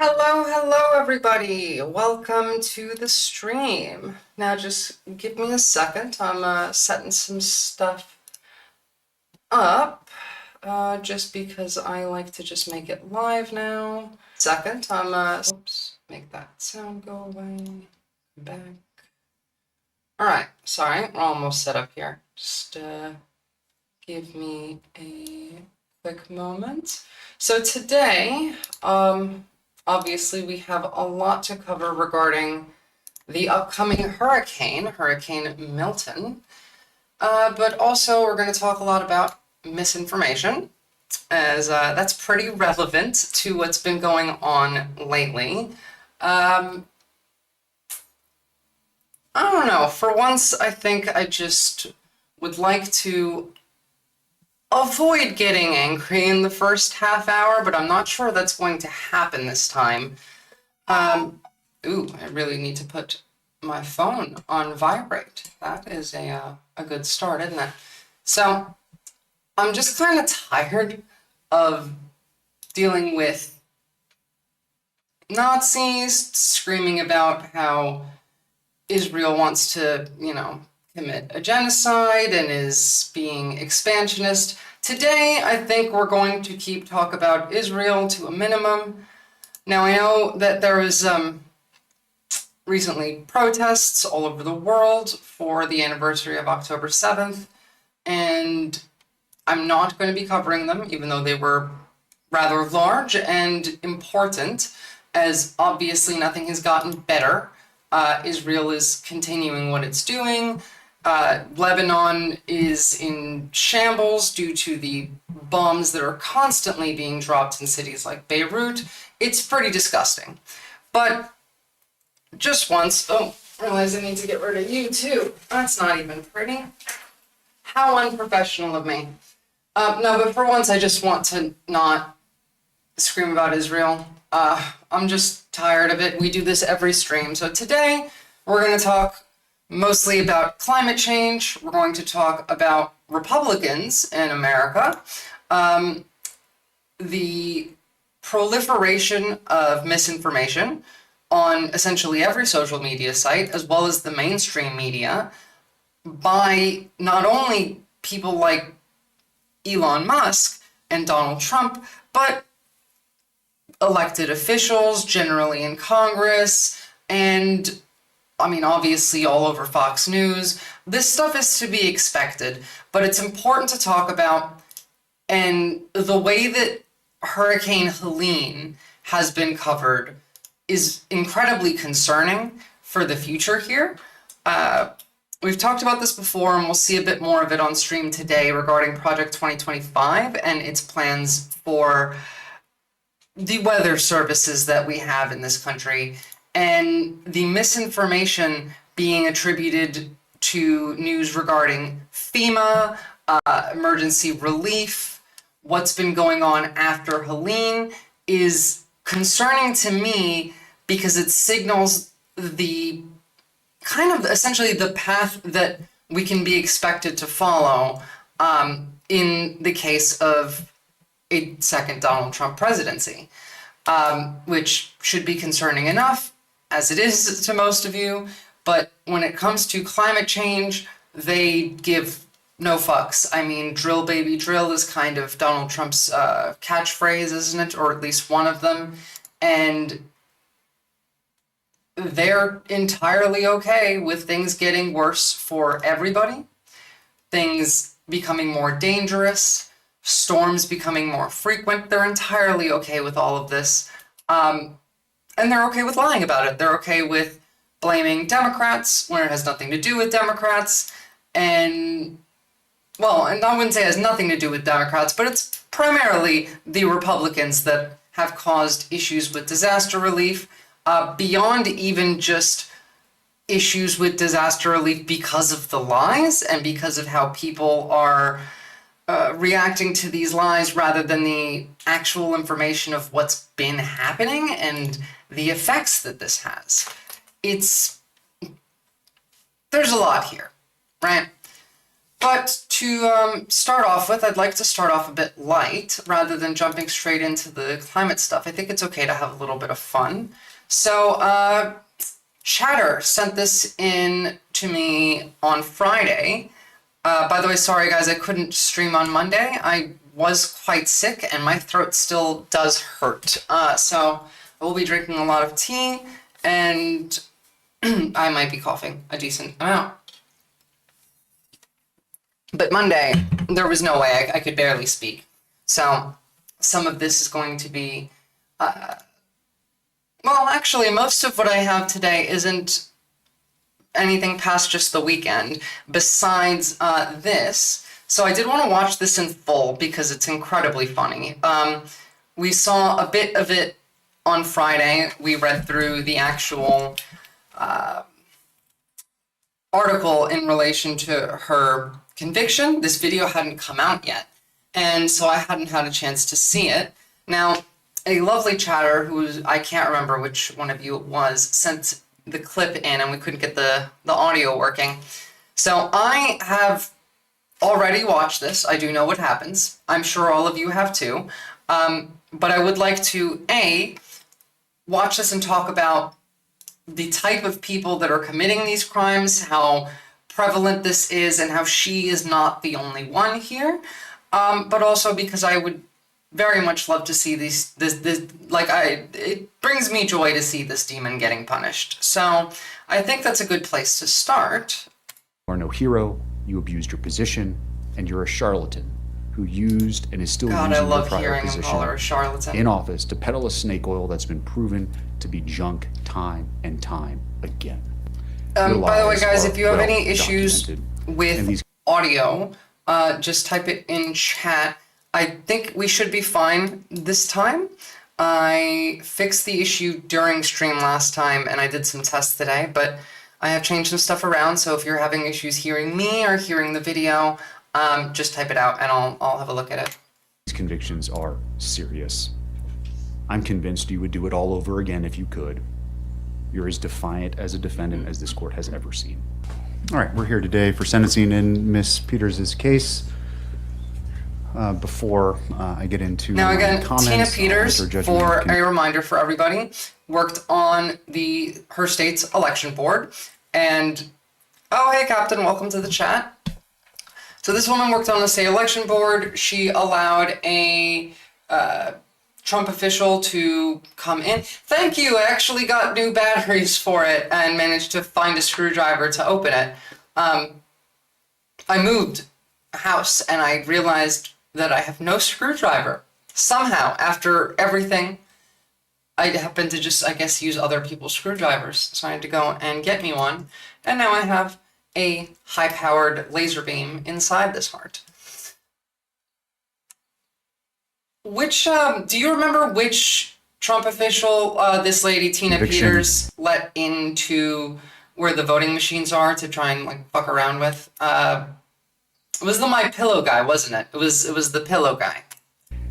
Hello, everybody. Welcome to the stream. Now, just give me a second. I'm setting some stuff up just because I like to just make it live now. Second, oops, make that sound go away. Back. All right, sorry, we're almost set up here. Just give me a quick moment. So today, obviously, we have a lot to cover regarding the upcoming Hurricane Milton. But also, we're going to talk a lot about misinformation, as that's pretty relevant to what's been going on lately. I don't know. For once, I think I just would like to avoid getting angry in the first half hour, but I'm not sure that's going to happen this time. I really need to put my phone on vibrate. That is a good start, isn't it? So I'm just kind of tired of dealing with Nazis screaming about how Israel wants to, commit a genocide and is being expansionist. Today, I think we're going to keep talk about Israel to a minimum. Now, I know that there was recently protests all over the world for the anniversary of October 7th, and I'm not going to be covering them, even though they were rather large and important, as obviously nothing has gotten better. Israel is continuing what it's doing. Lebanon is in shambles due to the bombs that are constantly being dropped in cities like Beirut. It's pretty disgusting. But just once, realize I need to get rid of you too. That's not even pretty. How unprofessional of me. No, but for once I just want to not scream about Israel. I'm just tired of it. We do this every stream. So today we're going to talk mostly about climate change. We're going to talk about Republicans in America, the proliferation of misinformation on essentially every social media site, as well as the mainstream media, by not only people like Elon Musk and Donald Trump, but elected officials generally in Congress, and obviously all over Fox News. This stuff is to be expected, but it's important to talk about. And the way that Hurricane Helene has been covered is incredibly concerning for the future here. We've talked about this before, and we'll see a bit more of it on stream today regarding Project 2025 and its plans for the weather services that we have in this country, and the misinformation being attributed to news regarding FEMA, emergency relief, what's been going on after Helene is concerning to me because it signals the kind of essentially the path that we can be expected to follow in the case of a second Donald Trump presidency, which should be concerning enough as it is to most of you. But when it comes to climate change, they give no fucks. Drill baby drill is kind of Donald Trump's catchphrase, isn't it? Or at least one of them. And they're entirely okay with things getting worse for everybody, things becoming more dangerous, storms becoming more frequent. They're entirely okay with all of this. And they're okay with lying about it. They're okay with blaming Democrats when it has nothing to do with Democrats. And I wouldn't say it has nothing to do with Democrats, but it's primarily the Republicans that have caused issues with disaster relief, beyond even just issues with disaster relief because of the lies and because of how people are reacting to these lies rather than the actual information of what's been happening and the effects that this has. There's a lot here, right? But to start off with, I'd like to start off a bit light rather than jumping straight into the climate stuff. I think it's okay to have a little bit of fun. So, Chatter sent this in to me on Friday. By the way, sorry guys, I couldn't stream on Monday. I was quite sick and my throat still does hurt. So I will be drinking a lot of tea and I might be coughing a decent amount. But Monday, there was no way I could barely speak. So some of this is going to be, well, actually, most of what I have today isn't anything past just the weekend besides this. So I did want to watch this in full because it's incredibly funny. We saw a bit of it on Friday. We read through the actual article in relation to her conviction. This video hadn't come out yet, and so I hadn't had a chance to see it. Now, a lovely chatter who's, I can't remember which one of you it was, sent the clip in and we couldn't get the audio working. So I have already watched this. I do know what happens. I'm sure all of you have too. But I would like to, A, watch this and talk about the type of people that are committing these crimes, how prevalent this is, and how she is not the only one here. But also because I would very much love to see it brings me joy to see this demon getting punished. So I think that's a good place to start. You are no hero, you abused your position, and you're a charlatan who used and is still using your prior position in office to peddle a snake oil that's been proven to be junk time and time again. By the way, guys, if you have any issues with audio, just type it in chat. I think we should be fine this time. I fixed the issue during stream last time, and I did some tests today, but I have changed some stuff around, so if you're having issues hearing me or hearing the video, just type it out and I'll have a look at it. These convictions are serious. I'm convinced you would do it all over again if you could. You're as defiant as a defendant as this court has ever seen. All right, we're here today for sentencing in Miss Peters' case. Before I get into now again, comments, Tina Peters, for a reminder for everybody, worked on her state's election board, and oh hey Captain, welcome to the chat. So this woman worked on the state election board. She allowed a Trump official to come in. Thank you. I actually got new batteries for it and managed to find a screwdriver to open it. I moved house and I realized that I have no screwdriver. Somehow, after everything, I happened to just, I guess, use other people's screwdrivers. So I had to go and get me one. And now I have a high-powered laser beam inside this heart. Which, do you remember which Trump official this lady, Tina Peters, let into where the voting machines are to try and, like, fuck around with? It was the My Pillow guy, wasn't it? It was the pillow guy.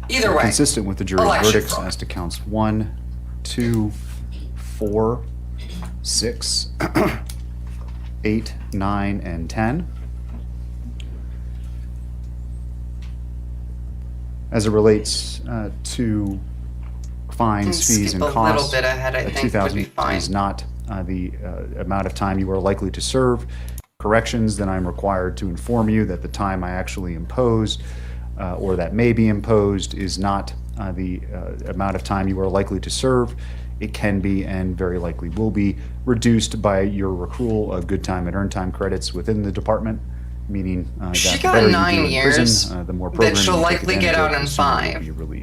Either way. Consistent with the jury's verdicts as to counts 1, 2, 4, 6, 8, 9, and 10. As it relates to fines, fees, and costs, a little bit ahead, I think, 2,000 is not the amount of time you are likely to serve. Corrections, then I'm required to inform you that the time I actually imposed or that may be imposed is not the amount of time you are likely to serve. It can be and very likely will be reduced by your accrual of good time and earned time credits within the department, meaning she got 9 years prison, the more that she'll likely get out in 5.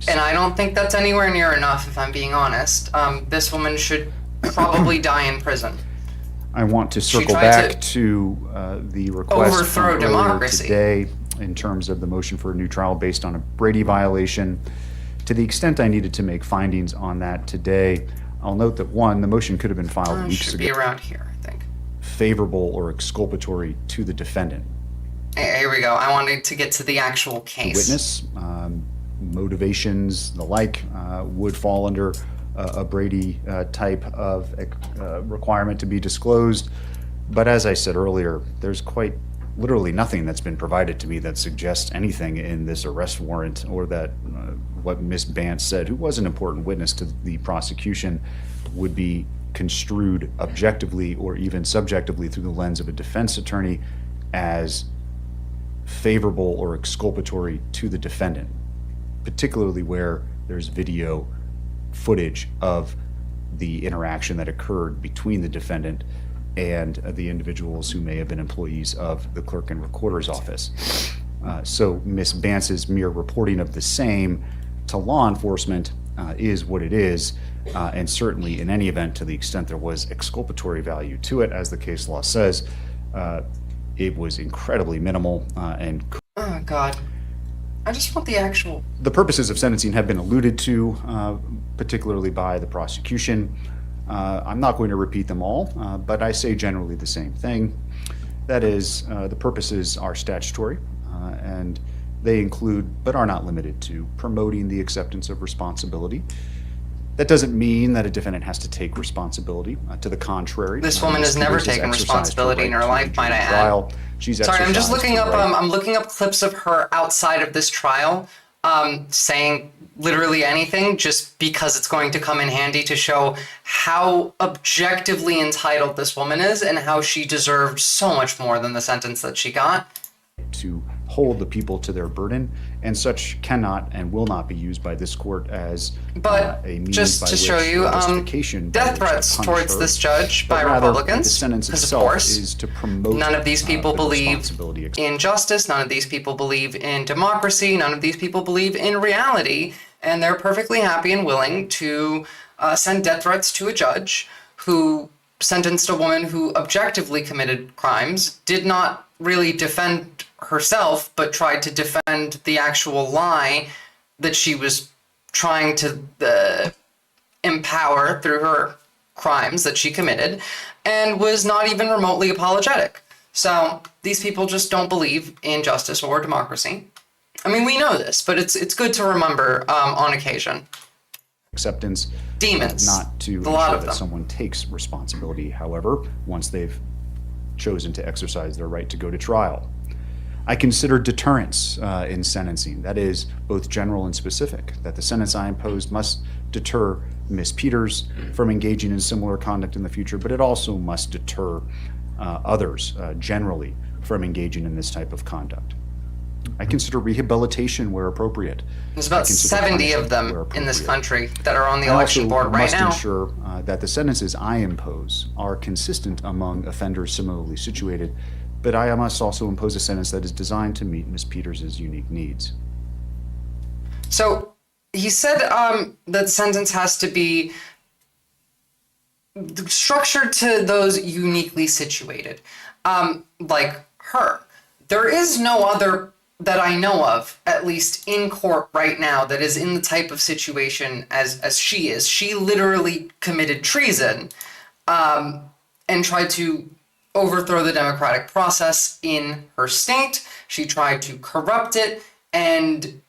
And I don't think that's anywhere near enough, if I'm being honest. This woman should probably die in prison. I want to circle back to the request from earlier today in terms of the motion for a new trial based on a Brady violation. To the extent I needed to make findings on that today, I'll note that 1, the motion could have been filed weeks ago. Should be around here, I think. Favorable or exculpatory to the defendant. Here we go. I wanted to get to the actual case. Witness, motivations, the like, would fall under a Brady type of requirement to be disclosed. But as I said earlier, there's quite literally nothing that's been provided to me that suggests anything in this arrest warrant or that what Ms. Bance said, who was an important witness to the prosecution, would be construed objectively or even subjectively through the lens of a defense attorney as favorable or exculpatory to the defendant, particularly where there's video footage of the interaction that occurred between the defendant and the individuals who may have been employees of the clerk and recorder's office. So Ms. Bance's mere reporting of the same to law enforcement is what it is, and certainly in any event, to the extent there was exculpatory value to it, as the case law says, it was incredibly minimal and Oh, God. I just want the actual... the purposes of sentencing have been alluded to, particularly by the prosecution. I'm not going to repeat them all, but I say generally the same thing. That is, the purposes are statutory, and they include, but are not limited to, promoting the acceptance of responsibility. That doesn't mean that a defendant has to take responsibility. To the contrary. This woman has never taken responsibility in her life, might I add. Sorry, I'm just looking up. I'm looking up clips of her outside of this trial, saying literally anything, just because it's going to come in handy to show how objectively entitled this woman is and how she deserved so much more than the sentence that she got. To hold the people to their burden, and such cannot and will not be used by this court as a means just by to which show you, justification death threats towards this judge by Republicans, the sentence because of itself course, is to promote none of these people the believe responsibility in justice, none of these people believe in democracy, none of these people believe in reality, and they're perfectly happy and willing to send death threats to a judge who sentenced a woman who objectively committed crimes, did not really defend herself, but tried to defend the actual lie that she was trying to empower through her crimes that she committed, and was not even remotely apologetic. So these people just don't believe in justice or democracy. I mean, we know this, but it's good to remember on occasion. Acceptance, demons, not to ensure that someone takes responsibility, however, once they've chosen to exercise their right to go to trial. I consider deterrence in sentencing, that is, both general and specific, that the sentence I imposed must deter Ms. Peters from engaging in similar conduct in the future, but it also must deter others generally from engaging in this type of conduct. I consider rehabilitation where appropriate. There's about 70 of them in this country that are on the election board right now. I must ensure that the sentences I impose are consistent among offenders similarly situated, but I must also impose a sentence that is designed to meet Ms. Peters' unique needs. So he said that the sentence has to be structured to those uniquely situated, like her. There is no other that I know of, at least in court right now, that is in the type of situation as she is. She literally committed treason and tried to overthrow the democratic process in her state. She tried to corrupt it, and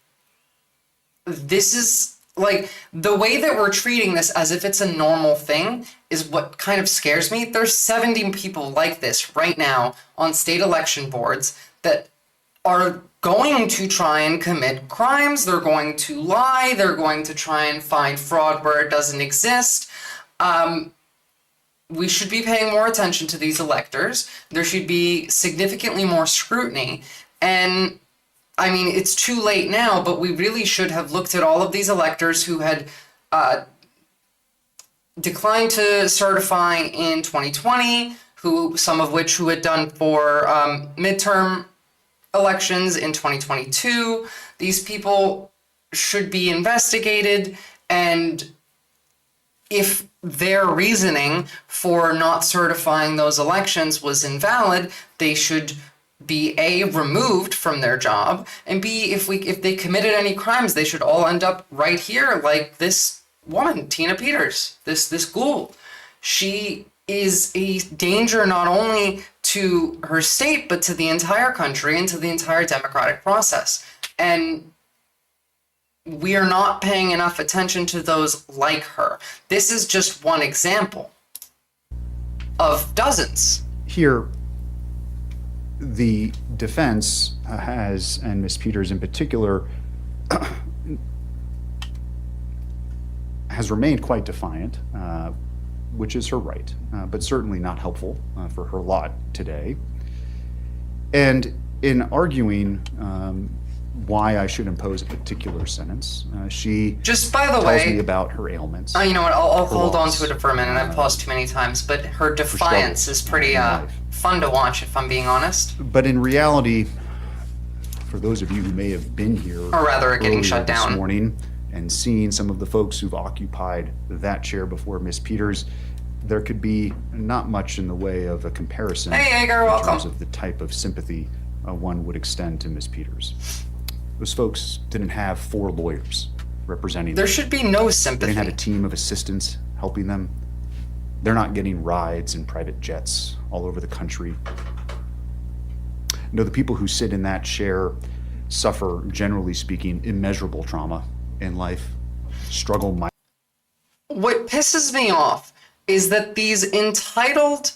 this is like the way that we're treating this as if it's a normal thing is what kind of scares me. There's 70 people like this right now on state election boards that are going to try and commit crimes. They're going to lie. They're going to try and find fraud where it doesn't exist. We should be paying more attention to these electors. There should be significantly more scrutiny. And I mean, it's too late now, but we really should have looked at all of these electors who had declined to certify in 2020, some of which who had done for midterm elections in 2022. These people should be investigated, and if their reasoning for not certifying those elections was invalid, they should be A, removed from their job, and B, if they committed any crimes, they should all end up right here, like this woman, Tina Peters, this ghoul. She is a danger not only to her state, but to the entire country and to the entire democratic process. And we are not paying enough attention to those like her. This is just one example of dozens. Here, The defense has, and Ms. Peters in particular, has remained quite defiant, which is her right, but certainly not helpful for her lot today. And in arguing why I should impose a particular sentence, she Just by the tells way, me about her ailments. you know what? I'll hold on loss, to it for a minute. I've paused too many times, but her defiance is pretty fun to watch, if I'm being honest. But in reality, for those of you who may have been here, Or rather, getting earlier shut down this morning, and seen some of the folks who've occupied that chair before Miss Peters, there could be not much in the way of a comparison Hey, Edgar, in welcome. terms of the type of sympathy one would extend to Miss Peters. Those folks didn't have 4 lawyers representing There them. should be no They sympathy. didn't have a team of assistants helping them. They're not getting rides in private jets all over the country. No, the people who sit in that chair suffer, generally speaking, immeasurable trauma in life, struggle mightily. What pisses me off is that these entitled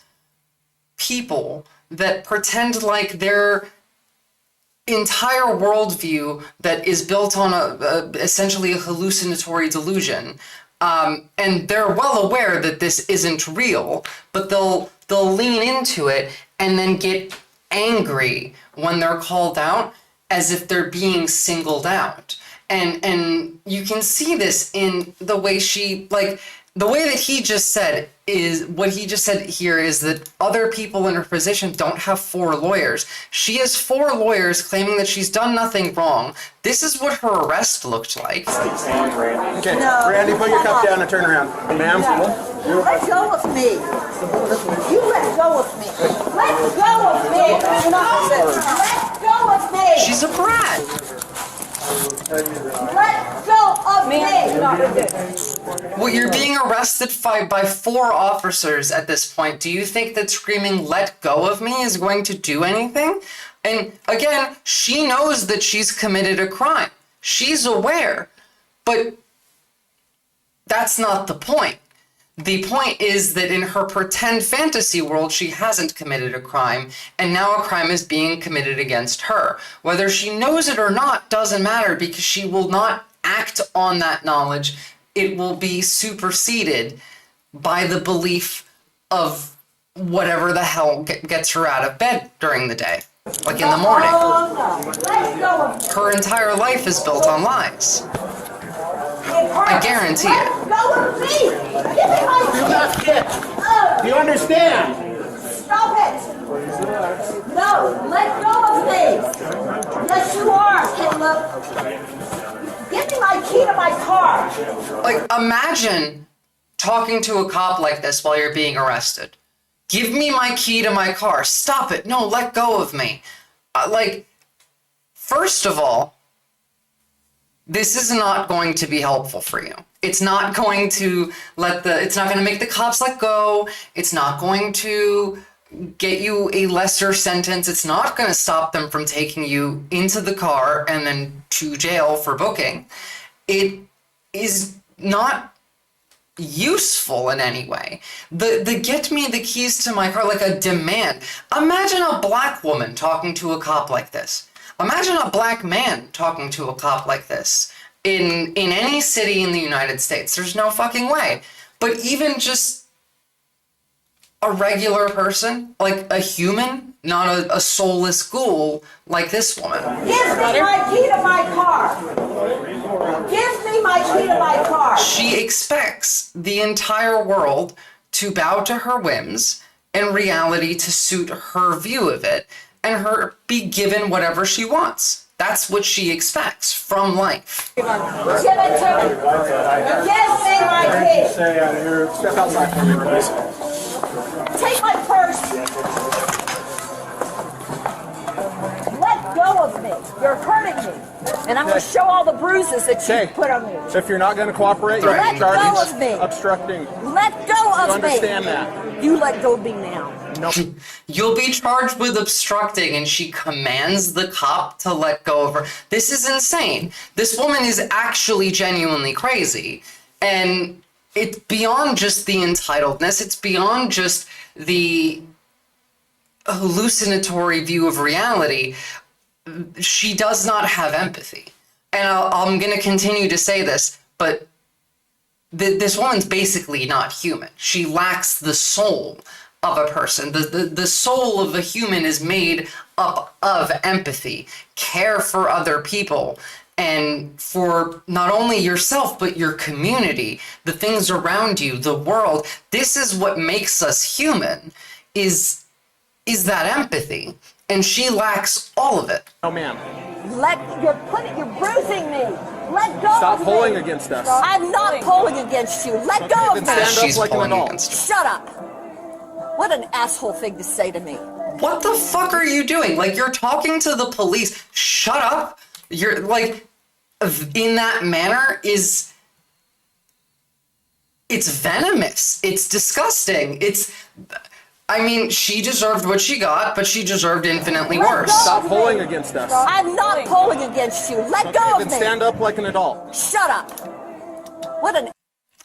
people that pretend like their entire worldview that is built on essentially a hallucinatory delusion, and they're well aware that this isn't real, but they'll lean into it and then get angry when they're called out as if they're being singled out. And you can see this in the way she, like, the way that he just said is, what he just said here is that other people in her position don't have 4 lawyers. She has 4 lawyers claiming that she's done nothing wrong. This is what her arrest looked like. Okay, No. Randy, put your cup down and turn around. Ma'am? No. Let go of me. You let go of me. Let go of me. Let go of me. She's a brat. Let go of me. Well, you're being arrested by 4 officers at this point. Do you think that screaming, "let go of me," is going to do anything? And again, she knows that she's committed a crime. She's aware. But that's not the point. The point is that in her pretend fantasy world, she hasn't committed a crime, and now a crime is being committed against her. Whether she knows it or not doesn't matter, because she will not act on that knowledge. It will be superseded by the belief of whatever the hell gets her out of bed during the day, like in the morning. Oh, no. Let go of me. Her entire life is built on lies. I guarantee it. Let go of me. Give me my key. Do you understand? Stop it. No, let go of me. Yes, you are, Caleb. Give me my key to my car. Like, imagine talking to a cop like this while you're being arrested. Give me my key to my car. Stop it. No, let go of me. Like, first of all, this is not going to be helpful for you. It's not going to it's not going to make the cops let go. It's not going to get you a lesser sentence. It's not going to stop them from taking you into the car and then to jail for booking. It is not useful in any way. The get me the keys to my car, like a demand. Imagine a black woman talking to a cop like this. Imagine a black man talking to a cop like this in any city in the United States. There's no fucking way. But even just a regular person, like a human, not a soulless ghoul like this woman. Give me my key to my car. Give me my key to my car. She expects the entire world to bow to her whims and reality to suit her view of it, and her be given whatever she wants. That's what she expects from life. Give it to me. Give me my key. Step outside for me, please. Take my purse. Let go of me. You're hurting me. And I'm going to show all the bruises that you Okay. put on me. If you're not going to cooperate, you're Let go charged of me. obstructing. Let go of You me. understand that? You let go of me now. You'll be charged with obstructing, and she commands the cop to let go of her. This is insane. This woman is actually genuinely crazy. And it's beyond just the entitledness. It's beyond just the hallucinatory view of reality, she does not have empathy. And I'm going to continue to say this, but this woman's basically not human. She lacks the soul of a person. The soul of a human is made up of empathy, care for other people, and for not only yourself, but your community, the things around you, the world. This is what makes us human, is that empathy. And she lacks all of it. Oh, ma'am. You're bruising me. Let go Stop of me. pulling against us. I'm not pulling against you. Let go of Then me. stand up She's like an pulling adult. against him. Shut up. What an asshole thing to say to me. What the fuck are you doing? Like, you're talking to the police. Shut up. You're like, in that manner it's venomous. It's disgusting. I mean, she deserved what she got, but she deserved infinitely worse. Stop pulling against us. I'm not pulling against you. Let go of Then me. stand up like an adult. Shut up. What an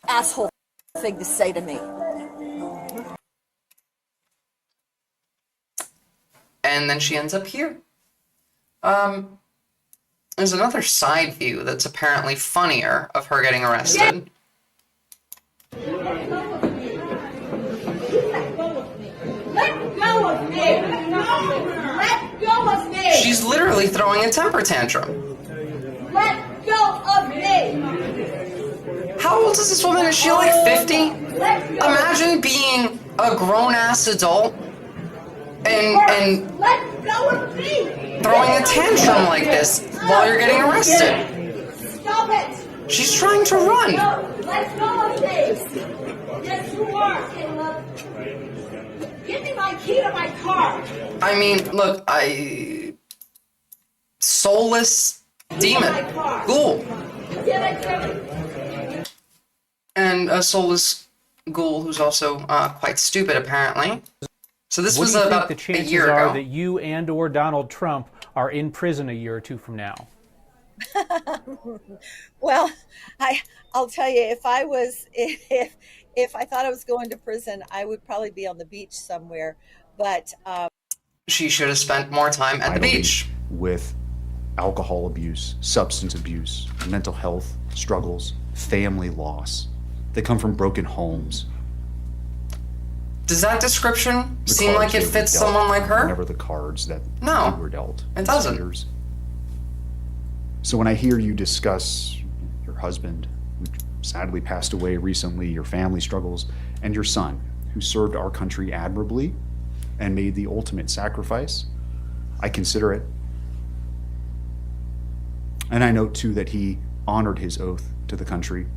asshole thing to say to me. And then she ends up here. There's another side view that's apparently funnier of her getting arrested. Let go of me. Let go of me. She's literally throwing a temper tantrum. Let go of me. How old is this woman? Is she like 50? Let go. Imagine being a grown-ass adult and Let go of me. throwing a tantrum like this while you're getting arrested. Stop it. She's trying to run. No, let go of me. Yes, you are, Caleb. Give me my key to my car. I mean, look, soulless demon, ghoul, Give it to me. and a soulless ghoul who's also quite stupid, apparently. So this What was do you think about the a chances year are ago. that you and/or Donald Trump are in prison a year or two from now? Well, I'll tell you, if I thought I was going to prison, I would probably be on the beach somewhere. But She should have spent more time at the Idly beach. with alcohol abuse, substance abuse, mental health struggles, family loss. They come from broken homes. Does that description The seem like cards it that were fits dealt someone like were her? Never the cards that No, you were dealt. it doesn't. Spheres. So when I hear you discuss your husband, who sadly passed away recently, your family struggles, and your son, who served our country admirably and made the ultimate sacrifice, I consider it. And I note too that he honored his oath to the country,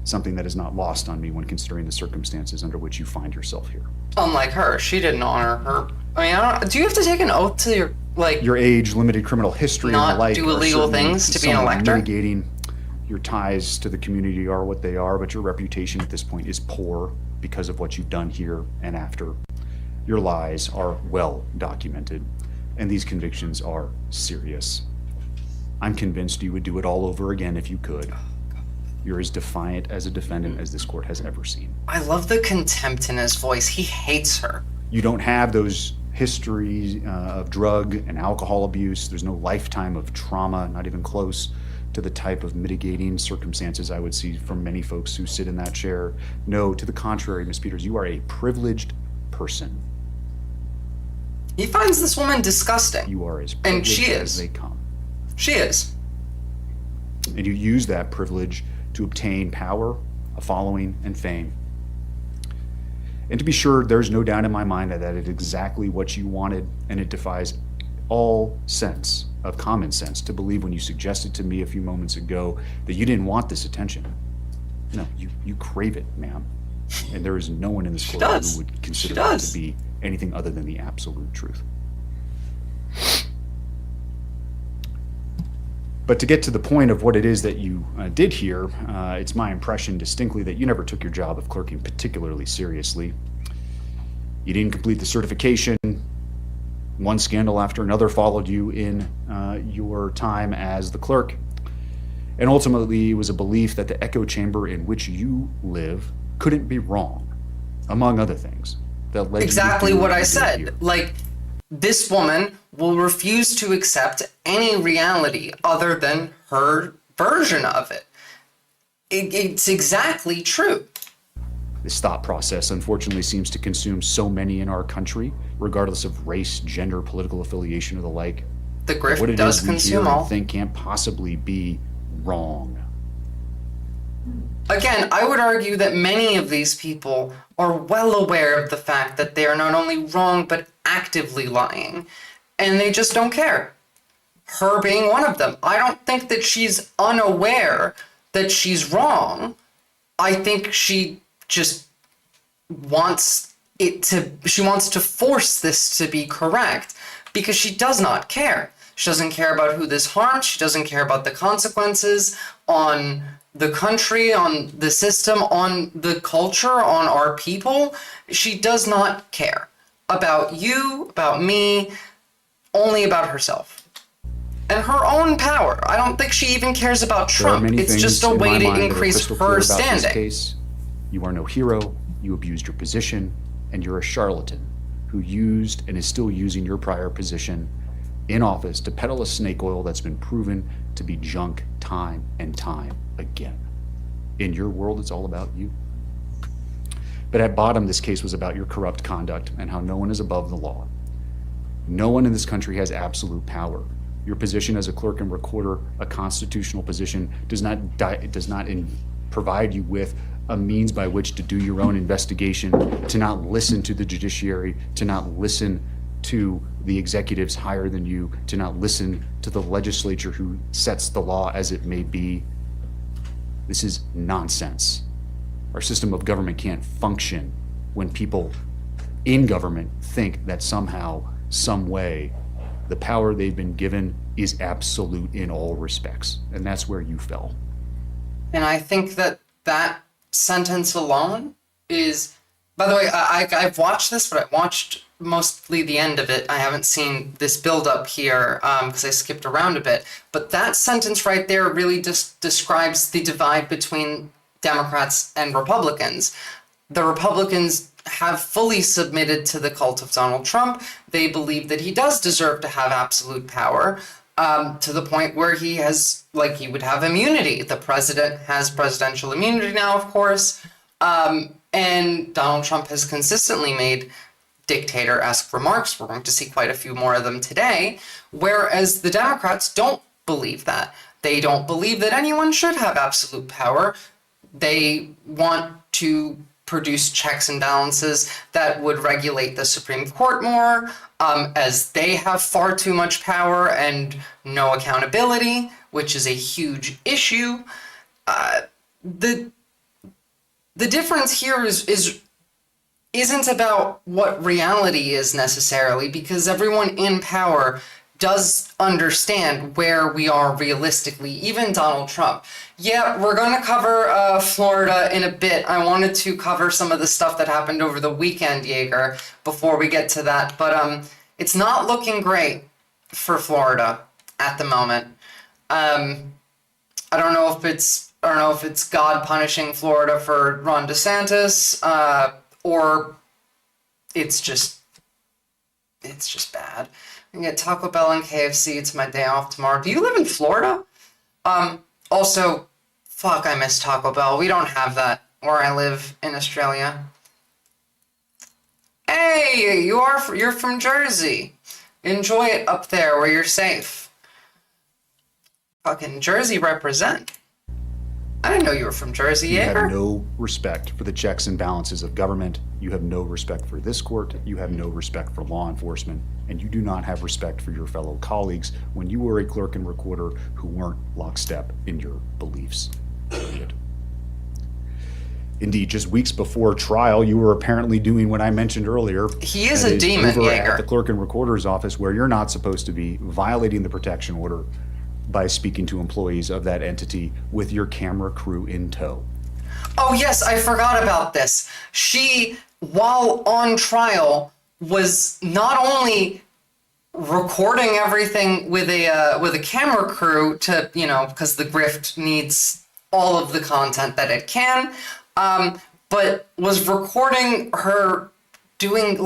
something that is not lost on me when considering the circumstances under which you find yourself here. Unlike her, she didn't honor her. I mean, do you have to take an oath to your, like, Your age, limited criminal history, and Not the like do are illegal certainly things to be an somewhat elector? mitigating. Your ties to the community are what they are, but your reputation at this point is poor because of what you've done here and after. Your lies are well documented, and these convictions are serious. I'm convinced you would do it all over again if you could. You're as defiant as a defendant as this court has ever seen. I love the contempt in his voice. He hates her. You don't have those histories of drug and alcohol abuse. There's no lifetime of trauma, not even close to the type of mitigating circumstances I would see from many folks who sit in that chair. No, to the contrary, Ms. Peters, you are a privileged person. He finds this woman disgusting. You are as And privileged she as is. they come. She is. And you use that privilege to obtain power, a following, and fame. And to be sure, there's no doubt in my mind that is exactly what you wanted, and it defies all sense of common sense to believe when you suggested to me a few moments ago that you didn't want this attention. No, you crave it, ma'am. And there is no one in this court does. who would consider She that does. to be anything other than the absolute truth. But to get to the point of what it is that you did here, it's my impression distinctly that you never took your job of clerking particularly seriously. You didn't complete the certification. One scandal after another followed you in your time as the clerk. And ultimately, it was a belief that the echo chamber in which you live couldn't be wrong, among other things. That led you to Exactly do what I you did said. here. Like, this woman will refuse to accept any reality other than her version of it. It's exactly true. This thought process, unfortunately, seems to consume so many in our country, regardless of race, gender, political affiliation, or the like. The grift What it does is we consume hear all. and think can't possibly be wrong. Again, I would argue that many of these people are well aware of the fact that they are not only wrong, but actively lying. And they just don't care. Her being one of them. I don't think that she's unaware that she's wrong. I think she just wants she wants to force this to be correct because she does not care. She doesn't care about who this harms. She doesn't care about the consequences on the country, on the system, on the culture, on our people. She does not care about you, about me, only about herself and her own power. I don't think she even cares about There are Trump. many It's things just a in my way to mind that are increase crystal clear her about this standing. case. You are no hero. You abused your position, and you're a charlatan who used and is still using your prior position in office to peddle a snake oil that's been proven to be junk time and time again. In your world, it's all about you. But at bottom, this case was about your corrupt conduct and how no one is above the law. No one in this country has absolute power. Your position as a clerk and recorder, a constitutional position, does not provide you with a means by which to do your own investigation, to not listen to the judiciary, to not listen to the executives higher than you, to not listen to the legislature who sets the law as it may be. This is nonsense. Our system of government can't function when people in government think that somehow, some way, the power they've been given is absolute in all respects. And that's where you fell. And I think that that sentence alone is, by the way, I've watched this, but I watched mostly the end of it. I haven't seen this build up here because I skipped around a bit. But that sentence right there really just describes the divide between Democrats and Republicans. The Republicans have fully submitted to the cult of Donald Trump. They believe that he does deserve to have absolute power, to the point where he has, like, he would have immunity. The president has presidential immunity now, of course. And Donald Trump has consistently made dictator-esque remarks. We're going to see quite a few more of them today. Whereas the Democrats don't believe that. They don't believe that anyone should have absolute power. They want to produce checks and balances that would regulate the Supreme Court more, as they have far too much power and no accountability, which is a huge issue. The difference here isn't about what reality is necessarily, because everyone in power does understand where we are realistically, even Donald Trump. Yeah, we're going to cover Florida in a bit. I wanted to cover some of the stuff that happened over the weekend, Jaeger, before we get to that. But it's not looking great for Florida at the moment. I don't know if it's God punishing Florida for Ron DeSantis, or it's just bad. I can get Taco Bell and KFC. It's my day off tomorrow. Do you live in Florida? Also, fuck, I miss Taco Bell. We don't have that where I live in Australia. Hey, you're from Jersey. Enjoy it up there where you're safe. Fucking Jersey represent. I didn't know you were from Jersey, You Jaeger. have no respect for the checks and balances of government. You have no respect for this court. You have no respect for law enforcement. And you do not have respect for your fellow colleagues when you were a clerk and recorder who weren't lockstep in your beliefs. Period. Indeed, just weeks before trial, you were apparently doing what I mentioned earlier. He is That a demon, over Jaeger. at the clerk and recorder's office, where you're not supposed to be, violating the protection order by speaking to employees of that entity with your camera crew in tow. Oh yes, I forgot about this. She, while on trial, was not only recording everything with a camera crew to, because the grift needs all of the content that it can, but was recording her doing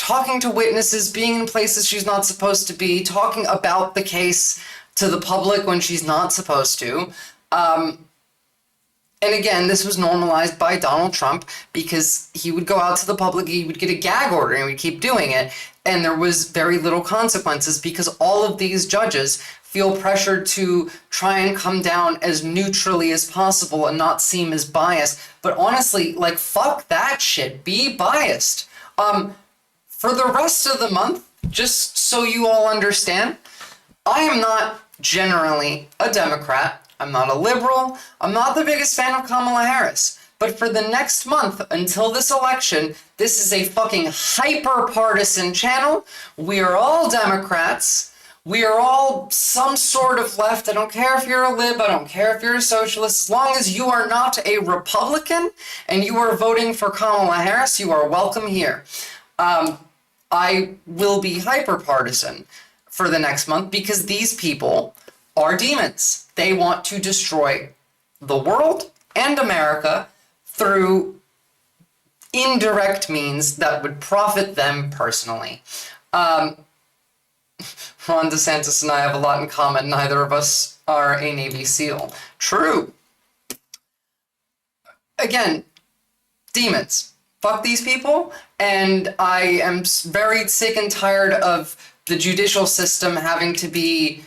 talking to witnesses, being in places she's not supposed to be, talking about the case to the public when she's not supposed to. And again, this was normalized by Donald Trump because he would go out to the public, he would get a gag order and he would keep doing it. And there was very little consequences because all of these judges feel pressured to try and come down as neutrally as possible and not seem as biased. But honestly, like, fuck that shit. Be biased. For the rest of the month, just so you all understand, I am not generally a Democrat. I'm not a liberal. I'm not the biggest fan of Kamala Harris. But for the next month until this election, this is a fucking hyper-partisan channel. We are all Democrats. We are all some sort of left. I don't care if you're a lib. I don't care if you're a socialist. As long as you are not a Republican and you are voting for Kamala Harris, you are welcome here. I will be hyper-partisan for the next month because these people are demons. They want to destroy the world and America through indirect means that would profit them personally. Ron DeSantis and I have a lot in common. Neither of us are a Navy SEAL. True. Again, demons. Fuck these people. And I am very sick and tired of the judicial system having to be,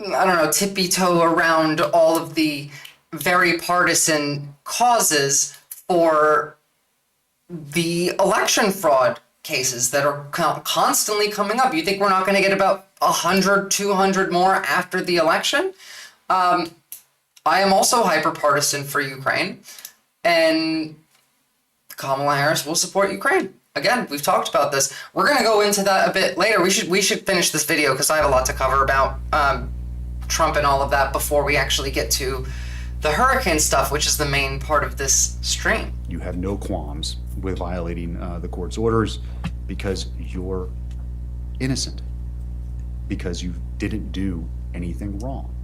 I don't know, tippy-toe around all of the very partisan causes for the election fraud cases that are constantly coming up. You think we're not going to get about 100, 200 more after the election? I am also hyper-partisan for Ukraine, and Kamala Harris will support Ukraine. Again, we've talked about this. We're going to go into that a bit later. We should finish this video because I have a lot to cover about Trump and all of that before we actually get to the hurricane stuff, which is the main part of this stream. You have no qualms with violating the court's orders because you're innocent, because you didn't do anything wrong.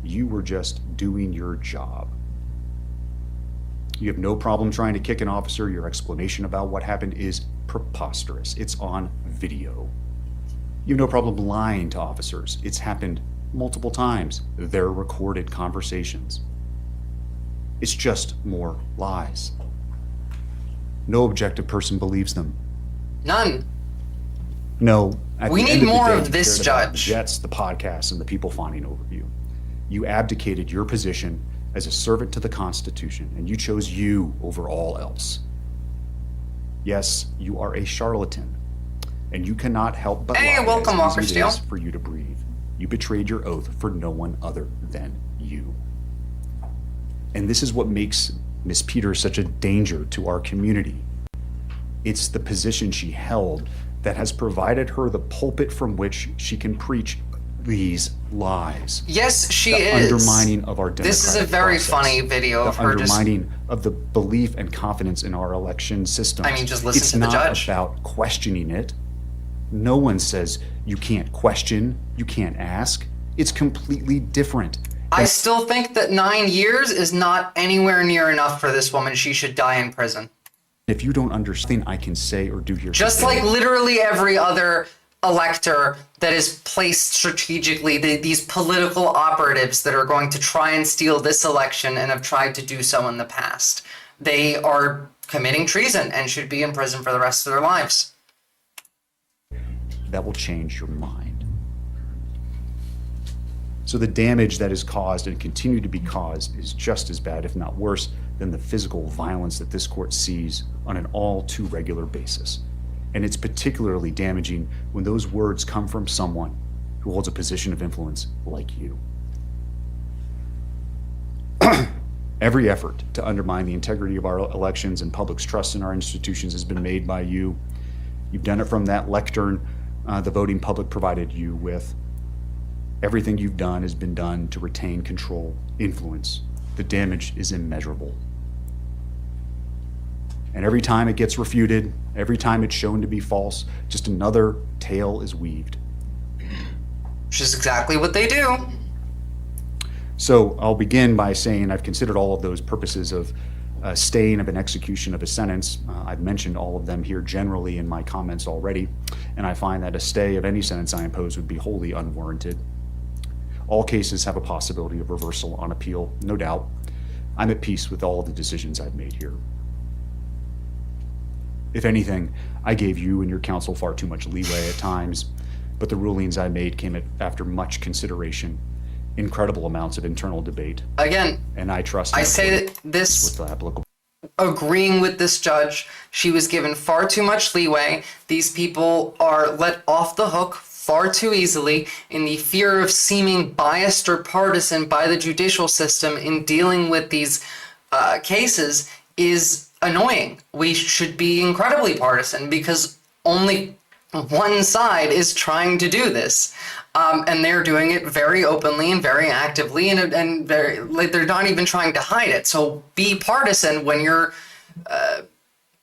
You were just doing your job. You have no problem trying to kick an officer. Your explanation about what happened is preposterous. It's on video. You have no problem lying to officers. It's happened multiple times. They're recorded conversations. It's just more lies. No objective person believes them. None. No. We need more of this judge. Jets, the podcast, and the people fawning over you. You abdicated your position as a servant to the Constitution, and you chose you over all else. Yes, you are a charlatan, and you cannot help but lie welcome, Walker as easy Steele. it is for you to breathe. You betrayed your oath for no one other than you. And this is what makes Miss Peters such a danger to our community. It's the position she held that has provided her the pulpit from which she can preach these lies. Yes, she the is. Undermining of our democratic This is a very process. funny video of her just... Undermining of the belief and confidence in our election system. I mean, just listen to the judge. It's not about questioning it. No one says you can't question, you can't ask. It's completely different. I still think that 9 years is not anywhere near enough for this woman. She should die in prison. If you don't understand, I can say or do here Just today, like literally every other elector that is placed strategically, these political operatives that are going to try and steal this election and have tried to do so in the past. They are committing treason and should be in prison for the rest of their lives. that will change your mind. So the damage that is caused and continue to be caused is just as bad, if not worse, than the physical violence that this court sees on an all too regular basis. And it's particularly damaging when those words come from someone who holds a position of influence like you. Every effort to undermine the integrity of our elections and public's trust in our institutions has been made by you. You've done it from that lectern the voting public provided you with. Everything you've done has been done to retain control, influence. The damage is immeasurable. And every time it gets refuted, every time it's shown to be false, just another tale is weaved. Which is exactly what they do. So I'll begin by saying I've considered all of those purposes of staying of an execution of a sentence. I've mentioned all of them here generally in my comments already, and I find that a stay of any sentence I impose would be wholly unwarranted. All cases have a possibility of reversal on appeal, no doubt. I'm at peace with all of the decisions I've made here. If anything, I gave you and your counsel far too much leeway at times, but the rulings I made came after much consideration, incredible amounts of internal debate, Again, and I trust I in say the that this, with the applicable. agreeing with this judge, she was given far too much leeway. These people are let off the hook far too easily in the fear of seeming biased or partisan by the judicial system in dealing with these cases is annoying. We should be incredibly partisan because only one side is trying to do this. And they're doing it very openly and very actively, and very, like, they're not even trying to hide it. So be partisan when you're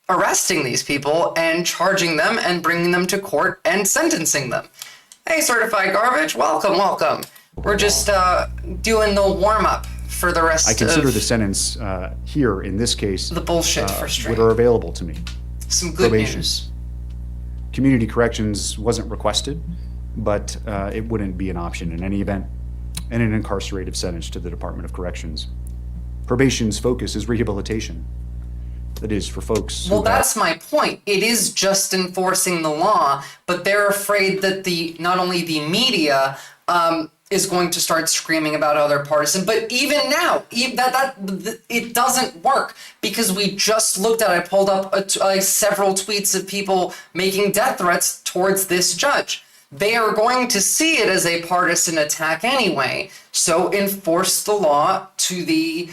arresting these people and charging them and bringing them to court and sentencing them. Hey, certified garbage, welcome, welcome. We're just doing the warm-up for the rest I consider of the sentence here in this case the bullshit for what stream. are available to me. Some good Probation. news. Community corrections wasn't requested, but it wouldn't be an option in any event, and an incarcerated sentence to the Department of Corrections. Probation's focus is rehabilitation. That is for folks who Well, that's my point. It is just enforcing the law, but they're afraid that not only the media is going to start screaming about other partisan, but even now, it doesn't work because we just looked at. I pulled up several tweets of people making death threats towards this judge. They are going to see it as a partisan attack anyway. So enforce the law to the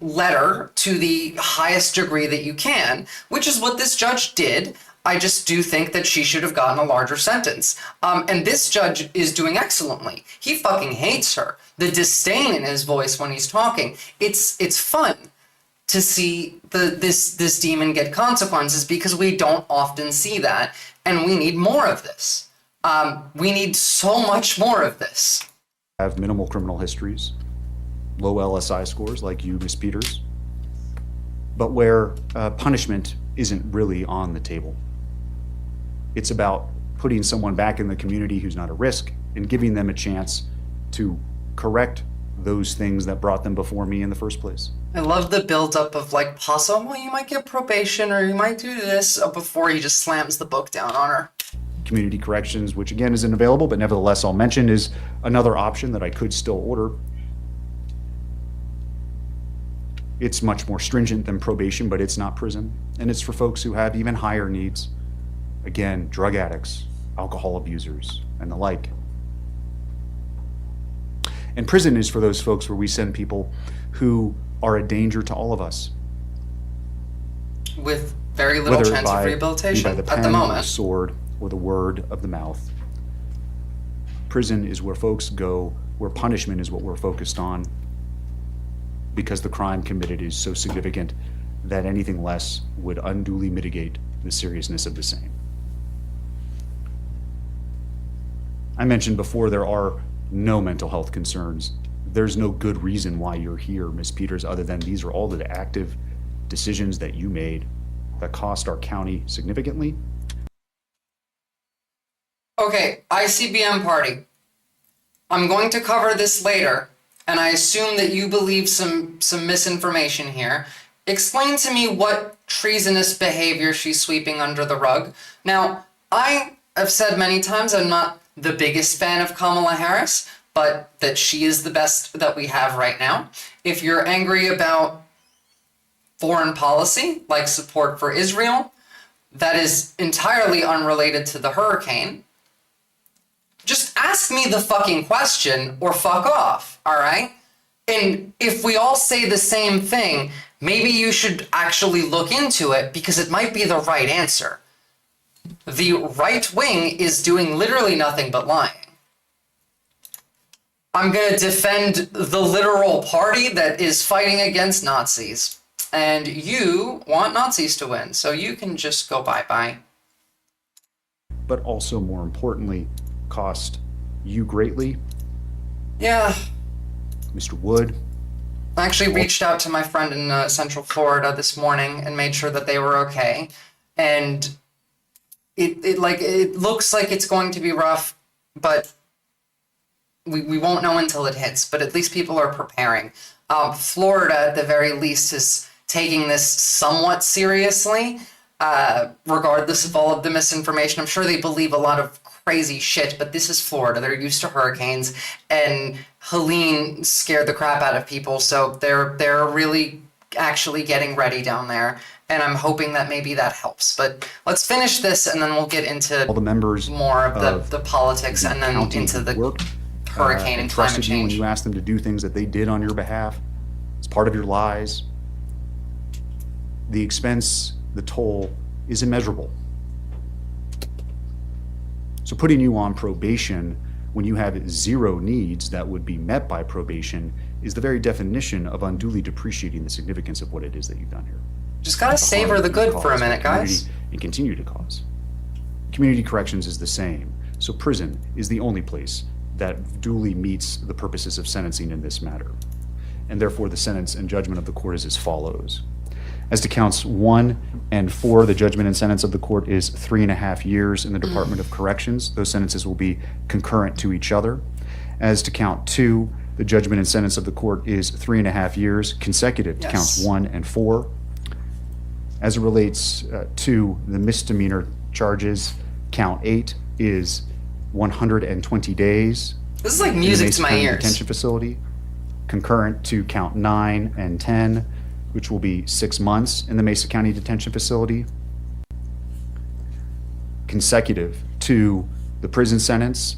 letter, to the highest degree that you can, which is what this judge did. I just do think that she should have gotten a larger sentence. And this judge is doing excellently. He fucking hates her. The disdain in his voice when he's talking. It's fun to see this demon get consequences because we don't often see that, and we need more of this. We need so much more of this. have minimal criminal histories, low LSI scores like you, Ms. Peters, but where punishment isn't really on the table. It's about putting someone back in the community who's not a risk and giving them a chance to correct those things that brought them before me in the first place. I love the buildup of like possible, well, you might get probation or you might do this before he just slams the book down on her. Community corrections, which again isn't available, but nevertheless I'll mention, is another option that I could still order. It's much more stringent than probation, but it's not prison. And it's for folks who have even higher needs. Again, drug addicts, alcohol abusers, and the like. And prison is for those folks where we send people who are a danger to all of us. With very little Whether chance of by rehabilitation the at pen, the the moment. sword, or the word of the mouth. Prison is where folks go, where punishment is what we're focused on, because the crime committed is so significant that anything less would unduly mitigate the seriousness of the same. I mentioned before there are no mental health concerns. There's no good reason why you're here, Ms. Peters, other than these are all the active decisions that you made that cost our county significantly. Okay, ICBM party. I'm going to cover this later, and I assume that you believe some misinformation here. Explain to me what treasonous behavior she's sweeping under the rug. Now, I have said many times I'm not the biggest fan of Kamala Harris, but that she is the best that we have right now. If you're angry about foreign policy, like support for Israel, that is entirely unrelated to the hurricane. Just ask me the fucking question or fuck off, all right? And if we all say the same thing, maybe you should actually look into it because it might be the right answer. The right wing is doing literally nothing but lying. I'm going to defend the literal party that is fighting against Nazis. And you want Nazis to win, so you can just go bye-bye. But also, more importantly, cost you greatly, Yeah, Mr. Wood, I actually reached out to my friend in Central Florida this morning and made sure that they were okay. And it looks like it's going to be rough, but we won't know until it hits. But at least people are preparing. Florida, at the very least, is taking this somewhat seriously, regardless of all of the misinformation. I'm sure they believe a lot of crazy shit, but this is Florida. They're used to hurricanes, and Helene scared the crap out of people, so they're really actually getting ready down there, and I'm hoping that maybe that helps. But let's finish this, and then we'll get into All the members more of the politics, the and then county into the worked, hurricane and climate trusted you when change. you asked them to do things that they did on your behalf. It's part of your lies. The expense, the toll is immeasurable. So putting you on probation when you have zero needs that would be met by probation is the very definition of unduly depreciating the significance of what it is that you've done here. Just gotta savor the good for a minute, guys. And continue to cause. Community corrections is the same. So prison is the only place that duly meets the purposes of sentencing in this matter. And therefore the sentence and judgment of the court is as follows. As to counts 1 and 4, the judgment and sentence of the court is 3.5 years in the Department of Corrections. Those sentences will be concurrent to each other. As to count 2, the judgment and sentence of the court is 3.5 years consecutive to counts 1 and 4. As it relates to the misdemeanor charges, count 8 is 120 days. This is like in the music Mesa to my County ears. Detention facility, concurrent to count 9 and 10, which will be 6 months in the Mesa County Detention Facility, consecutive to the prison sentence.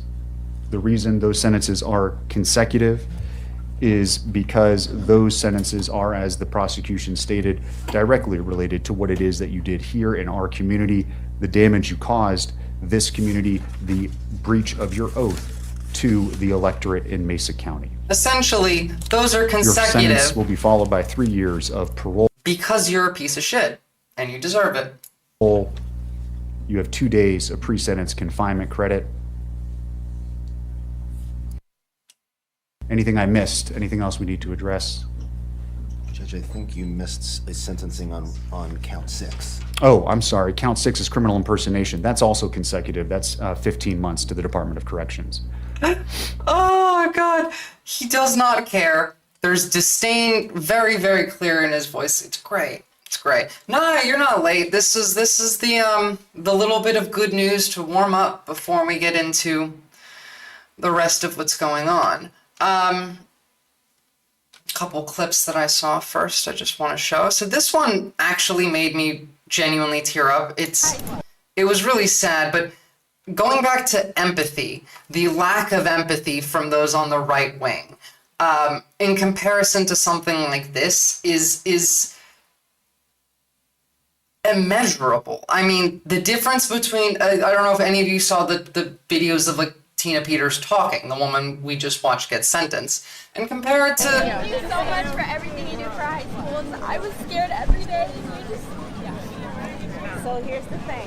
The reason those sentences are consecutive is because those sentences are, as the prosecution stated, directly related to what it is that you did here in our community, the damage you caused this community, the breach of your oath to the electorate in Mesa County. Essentially, those are Your consecutive sentence will be followed by 3 years of parole. because you're a piece of shit, and you deserve it. You have 2 days of pre-sentence confinement credit. Anything I missed? Anything else we need to address? Judge, I think you missed a sentencing on count 6. Oh, I'm sorry. Count 6 is criminal impersonation. That's also consecutive. That's 15 months to the Department of Corrections. Oh God, he does not care. There's disdain very, very clear in his voice. It's great. It's great. No, you're not late. This is the little bit of good news to warm up before we get into the rest of what's going on. Couple clips that I saw first I just want to show. So this one actually made me genuinely tear up. It was really sad, but going back to empathy, the lack of empathy from those on the right wing, in comparison to something like this is immeasurable. I mean, the difference between, I don't know if any of you saw the videos of like Tina Peters talking, the woman we just watched get sentenced, and compare it to... Thank you so much for everything you do for high schools. I was scared every day. So here's the thing.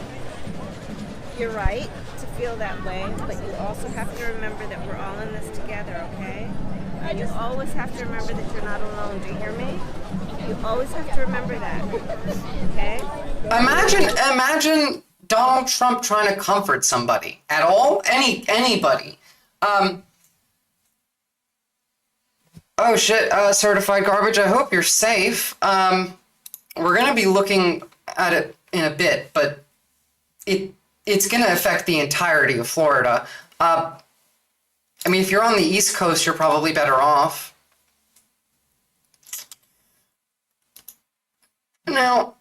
You're right to feel that way, but you also have to remember that we're all in this together, okay? And you always have to remember that you're not alone. Do you hear me? You always have to remember that, okay? Imagine Donald Trump trying to comfort somebody at all, anybody. Oh shit, certified garbage. I hope you're safe. We're gonna be looking at it in a bit, but it's gonna affect the entirety of Florida. I mean, if you're on the East Coast, you're probably better off. Now,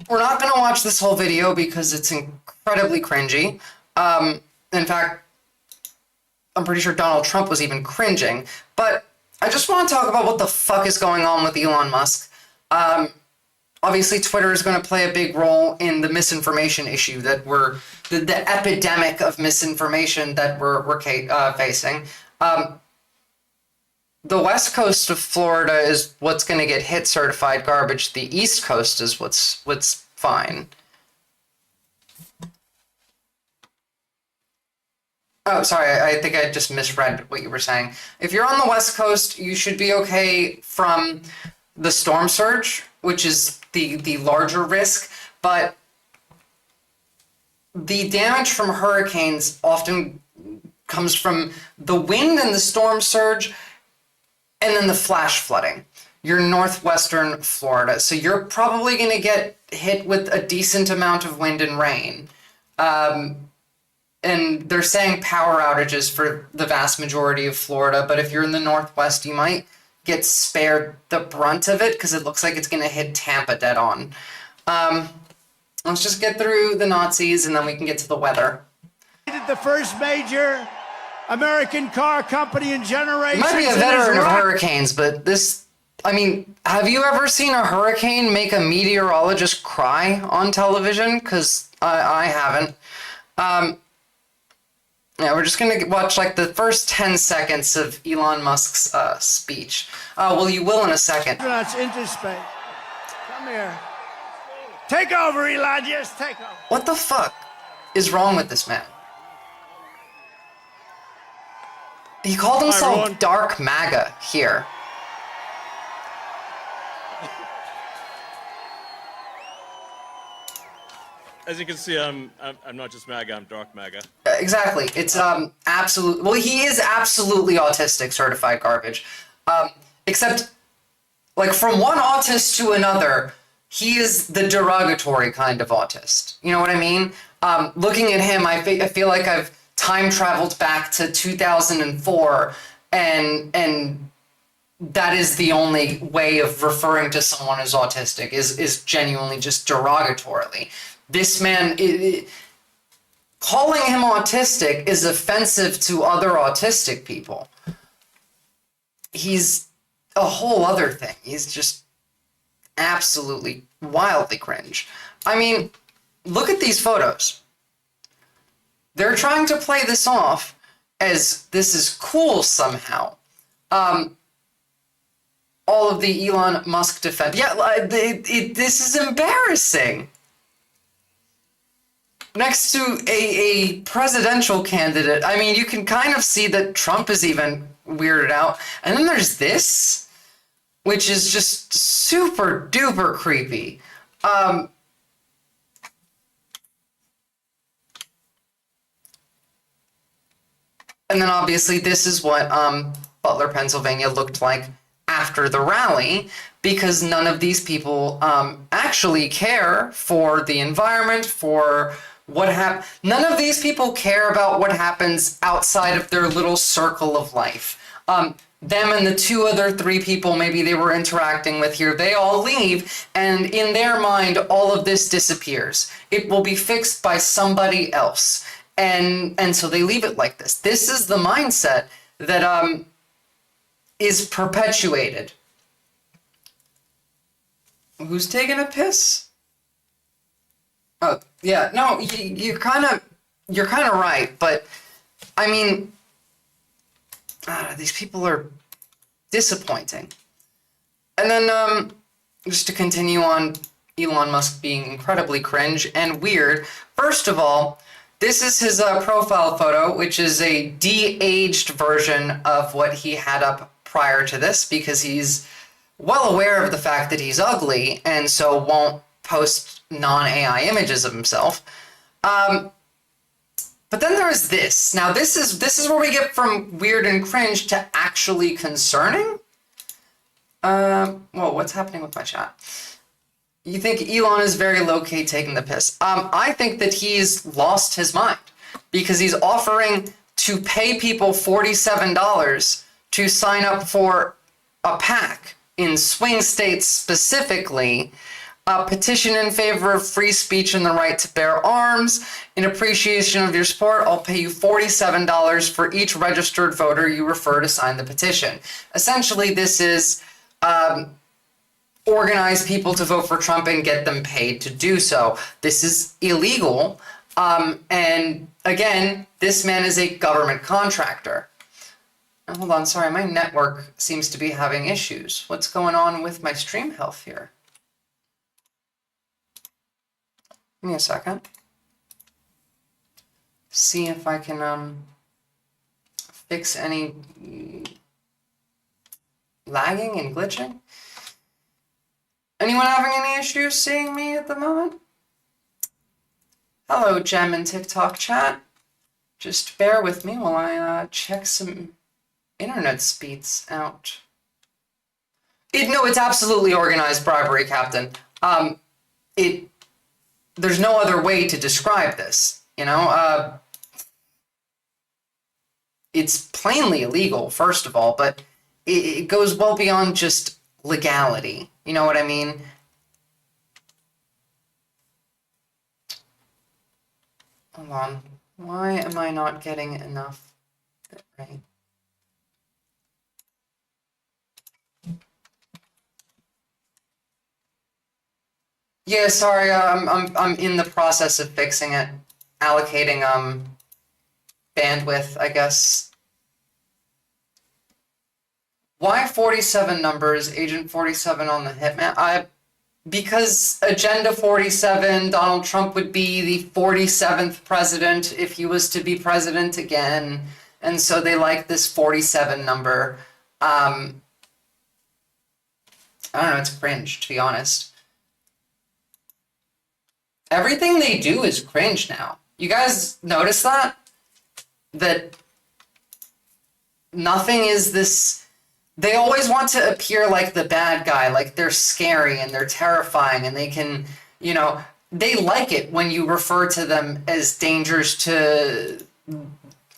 we're not going to watch this whole video because it's incredibly cringy. In fact, I'm pretty sure Donald Trump was even cringing. But I just want to talk about what the fuck is going on with Elon Musk. Obviously, Twitter is going to play a big role in the misinformation issue that the epidemic of misinformation that we're facing. The west coast of Florida is what's going to get hit certified garbage. The east coast is what's fine. Oh, sorry, I think I just misread what you were saying. If you're on the West Coast, you should be okay from the storm surge, which is the larger risk, but the damage from hurricanes often comes from the wind and the storm surge and then the flash flooding. You're northwestern Florida, so you're probably going to get hit with a decent amount of wind and rain. And they're saying power outages for the vast majority of Florida, but if you're in the Northwest, you might get spared the brunt of it because it looks like it's going to hit Tampa dead on. Let's just get through the Nazis and then we can get to the weather. The first major American car company in generations. You might be a veteran of hurricanes, but this, I mean, have you ever seen a hurricane make a meteorologist cry on television? Because I haven't. Yeah, we're just going to watch like the first 10 seconds of Elon Musk's speech. Well, you will in a second. Astronauts into space. Come here. Take over, Elon. Just take over. What the fuck is wrong with this man? He called himself Dark MAGA here. As you can see, I'm not just MAGA, I'm Dark MAGA. Exactly. It's absolute. Well, he is absolutely autistic, certified garbage. Except, like, from one autist to another, he is the derogatory kind of autist. You know what I mean? Looking at him, I feel like I've time traveled back to 2004, and that is the only way of referring to someone as autistic is genuinely just derogatorily. This man, calling him autistic is offensive to other autistic people. He's a whole other thing. He's just absolutely wildly cringe. I mean, look at these photos. They're trying to play this off as this is cool somehow. All of the Elon Musk defense. Yeah, this is embarrassing. Next to a presidential candidate, I mean, you can kind of see that Trump is even weirded out. And then there's this, which is just super duper creepy. And then obviously this is what Butler, Pennsylvania looked like after the rally, because none of these people actually care for the environment, for what none of these people care about what happens outside of their little circle of life. Them and the three people maybe they were interacting with here, they all leave, and in their mind, all of this disappears. It will be fixed by somebody else. And so they leave it like this. This is the mindset that is perpetuated. Who's taking a piss? Oh, yeah, no, you're kind of right, but I mean, these people are disappointing. And then, just to continue on Elon Musk being incredibly cringe and weird, first of all, this is his profile photo, which is a de-aged version of what he had up prior to this, because he's well aware of the fact that he's ugly and so won't post non-AI images of himself. But then there's this. Now this is where we get from weird and cringe to actually concerning. Whoa, what's happening with my chat? You think Elon is very low-key taking the piss. I think that he's lost his mind because he's offering to pay people $47 to sign up for a PAC in swing states specifically, a petition in favor of free speech and the right to bear arms. In appreciation of your support, I'll pay you $47 for each registered voter you refer to sign the petition. Essentially, this is organize people to vote for Trump and get them paid to do so. This is illegal. And again, this man is a government contractor. Hold on, sorry, my network seems to be having issues. What's going on with my stream health here? Give me a second. See if I can fix any lagging and glitching. Anyone having any issues seeing me at the moment? Hello, Gem and TikTok chat. Just bear with me while I check some internet speeds out. No, it's absolutely organized bribery, Captain. There's no other way to describe this, you know? It's plainly illegal, first of all, but it goes well beyond just legality. You know what I mean? Hold on. Why am I not getting enough bitrate? Yeah, sorry. I'm in the process of fixing it, allocating bandwidth, I guess. Why 47 numbers? Agent 47 on the hitman. Because Agenda 47, Donald Trump would be the 47th president if he was to be president again. And so they like this 47 number. I don't know, it's cringe, to be honest. Everything they do is cringe now. You guys notice that? That nothing is this... They always want to appear like the bad guy, like they're scary and they're terrifying and they can, you know, they like it when you refer to them as dangers to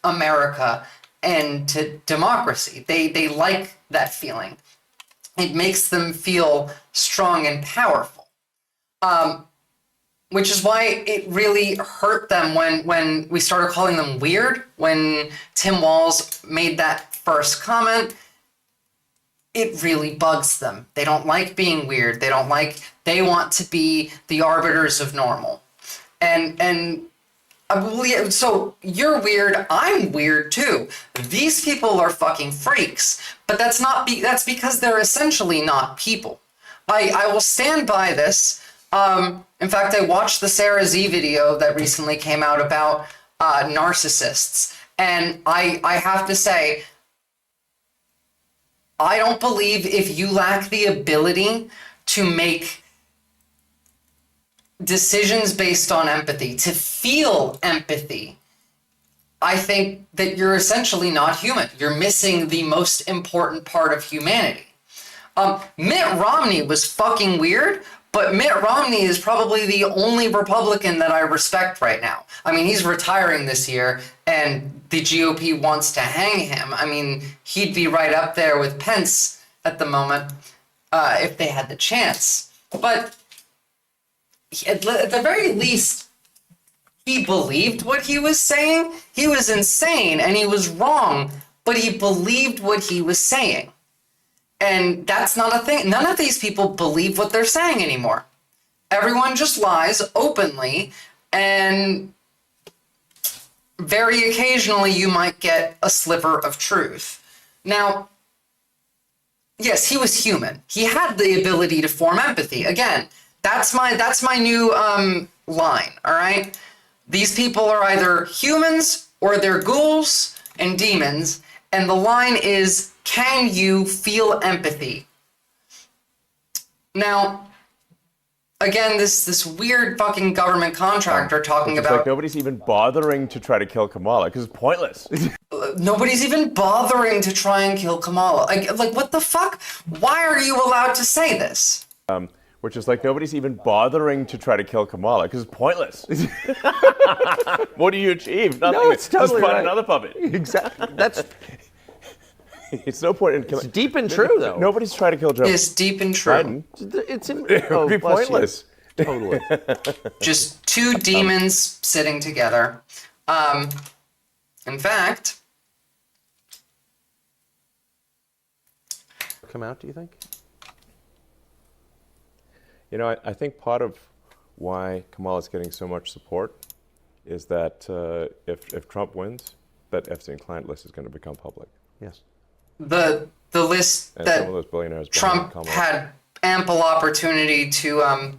America and to democracy. They like that feeling. It makes them feel strong and powerful. Which is why it really hurt them when we started calling them weird, when Tim Walz made that first comment. It really bugs them. They don't like being weird. They want to be the arbiters of normal. And I believe, so you're weird, I'm weird too. These people are fucking freaks, but that's because they're essentially not people. I will stand by this. In fact, I watched the Sarah Z video that recently came out about narcissists. And I have to say, I don't believe if you lack the ability to make decisions based on empathy, to feel empathy, I think that you're essentially not human. You're missing the most important part of humanity. Mitt Romney was fucking weird, but Mitt Romney is probably the only Republican that I respect right now. I mean, he's retiring this year, and the GOP wants to hang him. I mean, he'd be right up there with Pence at the moment if they had the chance. But at the very least, he believed what he was saying. He was insane, and he was wrong, but he believed what he was saying. And that's not a thing. None of these people believe what they're saying anymore. Everyone just lies openly, and very occasionally you might get a sliver of truth. Now, yes, he was human. He had the ability to form empathy. Again, that's my new line, all right? These people are either humans or they're ghouls and demons, and the line is, can you feel empathy? Now, again, this weird fucking government contractor talking about... Like nobody's even bothering to try to kill Kamala, because it's pointless. Nobody's even bothering to try and kill Kamala. Like, what the fuck? Why are you allowed to say this? Which is like nobody's even bothering to try to kill Kamala, because it's pointless. What do you achieve? Nothing. No, it's totally Just find right. another puppet. Exactly. That's... It's no point in killing... It's deep and true, though. Nobody's trying to kill Joe It's deep and true. Biden. It's in... It would be pointless. Totally. Just two demons sitting together. In fact... Come out, do you think? You know, I think part of why Kamala's getting so much support is that if Trump wins, that Epstein client list is going to become public. Yes. The list And that some of those billionaires Trump Kamala. had ample opportunity to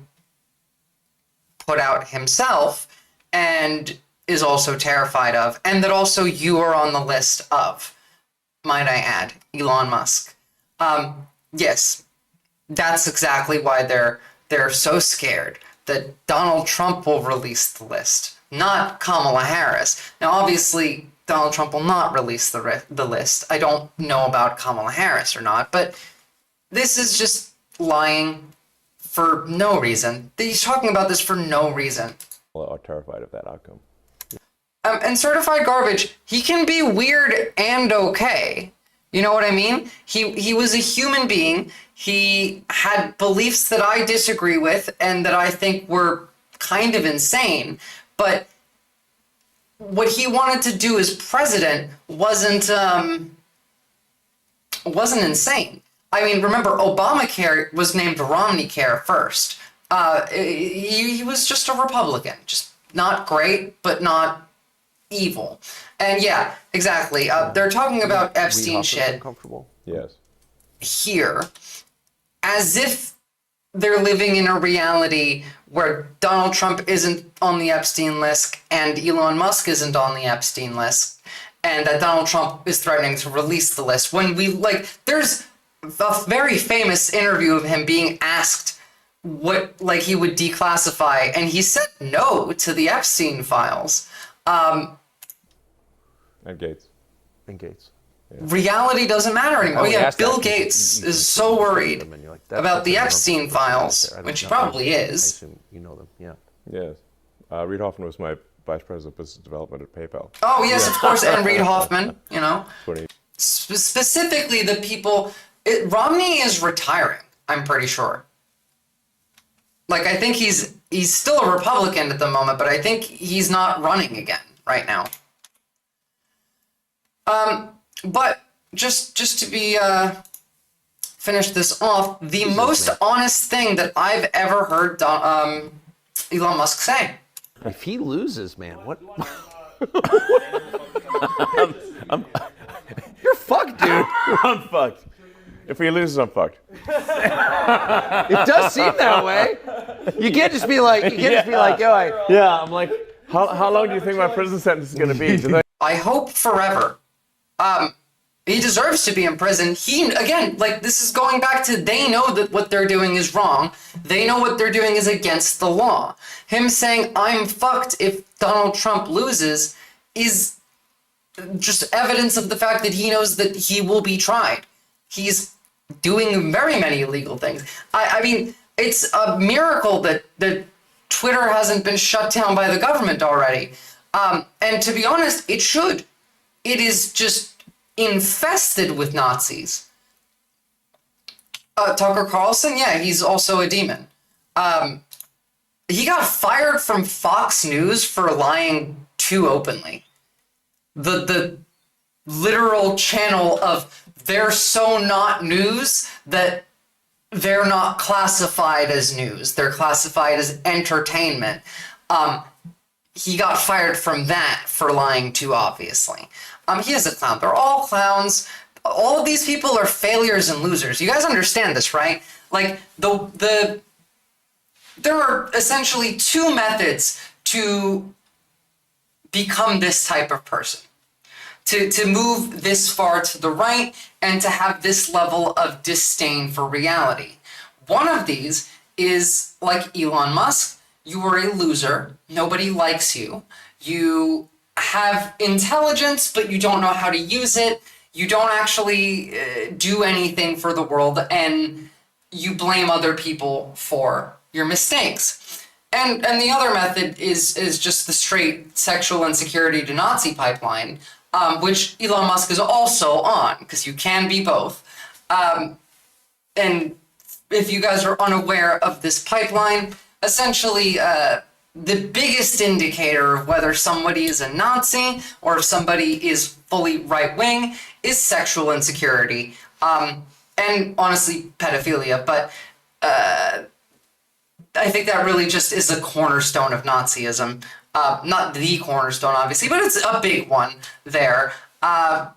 put out himself and is also terrified of, and that also you are on the list of. might I add, Elon Musk. Yes, that's exactly why they're so scared that Donald Trump will release the list, not Kamala Harris. Now, obviously, Donald Trump will not release the list. I don't know about Kamala Harris or not, but this is just lying for no reason. He's talking about this for no reason. Are terrified of that outcome. And certified garbage, he can be weird and okay. You know what I mean? He was a human being. He had beliefs that I disagree with and that I think were kind of insane. But what he wanted to do as president wasn't insane. I mean, remember, Obamacare was named Romneycare first. He was just a Republican, just not great, but not evil. And yeah, exactly. They're talking about Epstein shit Uncomfortable. Yes. here as if they're living in a reality where Donald Trump isn't on the Epstein list and Elon Musk isn't on the Epstein list, and that Donald Trump is threatening to release the list. When there's a very famous interview of him being asked what he would declassify, and he said no to the Epstein files. And Gates. Yeah. Reality doesn't matter anymore. Bill Gates is so worried about the Epstein files, which he probably is. I assume you know them, yeah. Yes. Reid Hoffman was my vice president of business development at PayPal. Oh, yes, of course, and Reid Hoffman, you know. 20. Specifically, the people... Romney is retiring, I'm pretty sure. I think he's still a Republican at the moment, but I think he's not running again right now. But just to be finish this off, the most honest thing that I've ever heard Elon Musk say. If he loses, man, what? You're fucked, dude. I'm fucked. If he loses, I'm fucked. It does seem that way. You can't just be like, yo, Yeah, I'm like, how long do you think my prison sentence is going to be? I hope forever. He deserves to be in prison. This is going back to they know that what they're doing is wrong. They know what they're doing is against the law. Him saying, I'm fucked if Donald Trump loses is just evidence of the fact that he knows that he will be tried. He's doing very many illegal things. I mean, it's a miracle that Twitter hasn't been shut down by the government already. And to be honest, it should. It is just infested with Nazis. Tucker Carlson, yeah, he's also a demon. He got fired from Fox News for lying too openly. The literal channel of they're so not news that they're not classified as news. They're classified as entertainment. He got fired from that for lying too obviously. He is a clown. They're all clowns. All of these people are failures and losers. You guys understand this, right? There are essentially two methods to become this type of person. To move this far to the right and to have this level of disdain for reality. One of these is like Elon Musk. You are a loser. Nobody likes you. You have intelligence, but you don't know how to use it. You don't actually do anything for the world, and you blame other people for your mistakes. And the other method is just the straight sexual insecurity to Nazi pipeline, which Elon Musk is also on, because you can be both. And if you guys are unaware of this pipeline, essentially the biggest indicator of whether somebody is a Nazi or if somebody is fully right-wing is sexual insecurity, and honestly pedophilia. But I think that really just is a cornerstone of Nazism. Not the cornerstone, obviously, but it's a big one there. I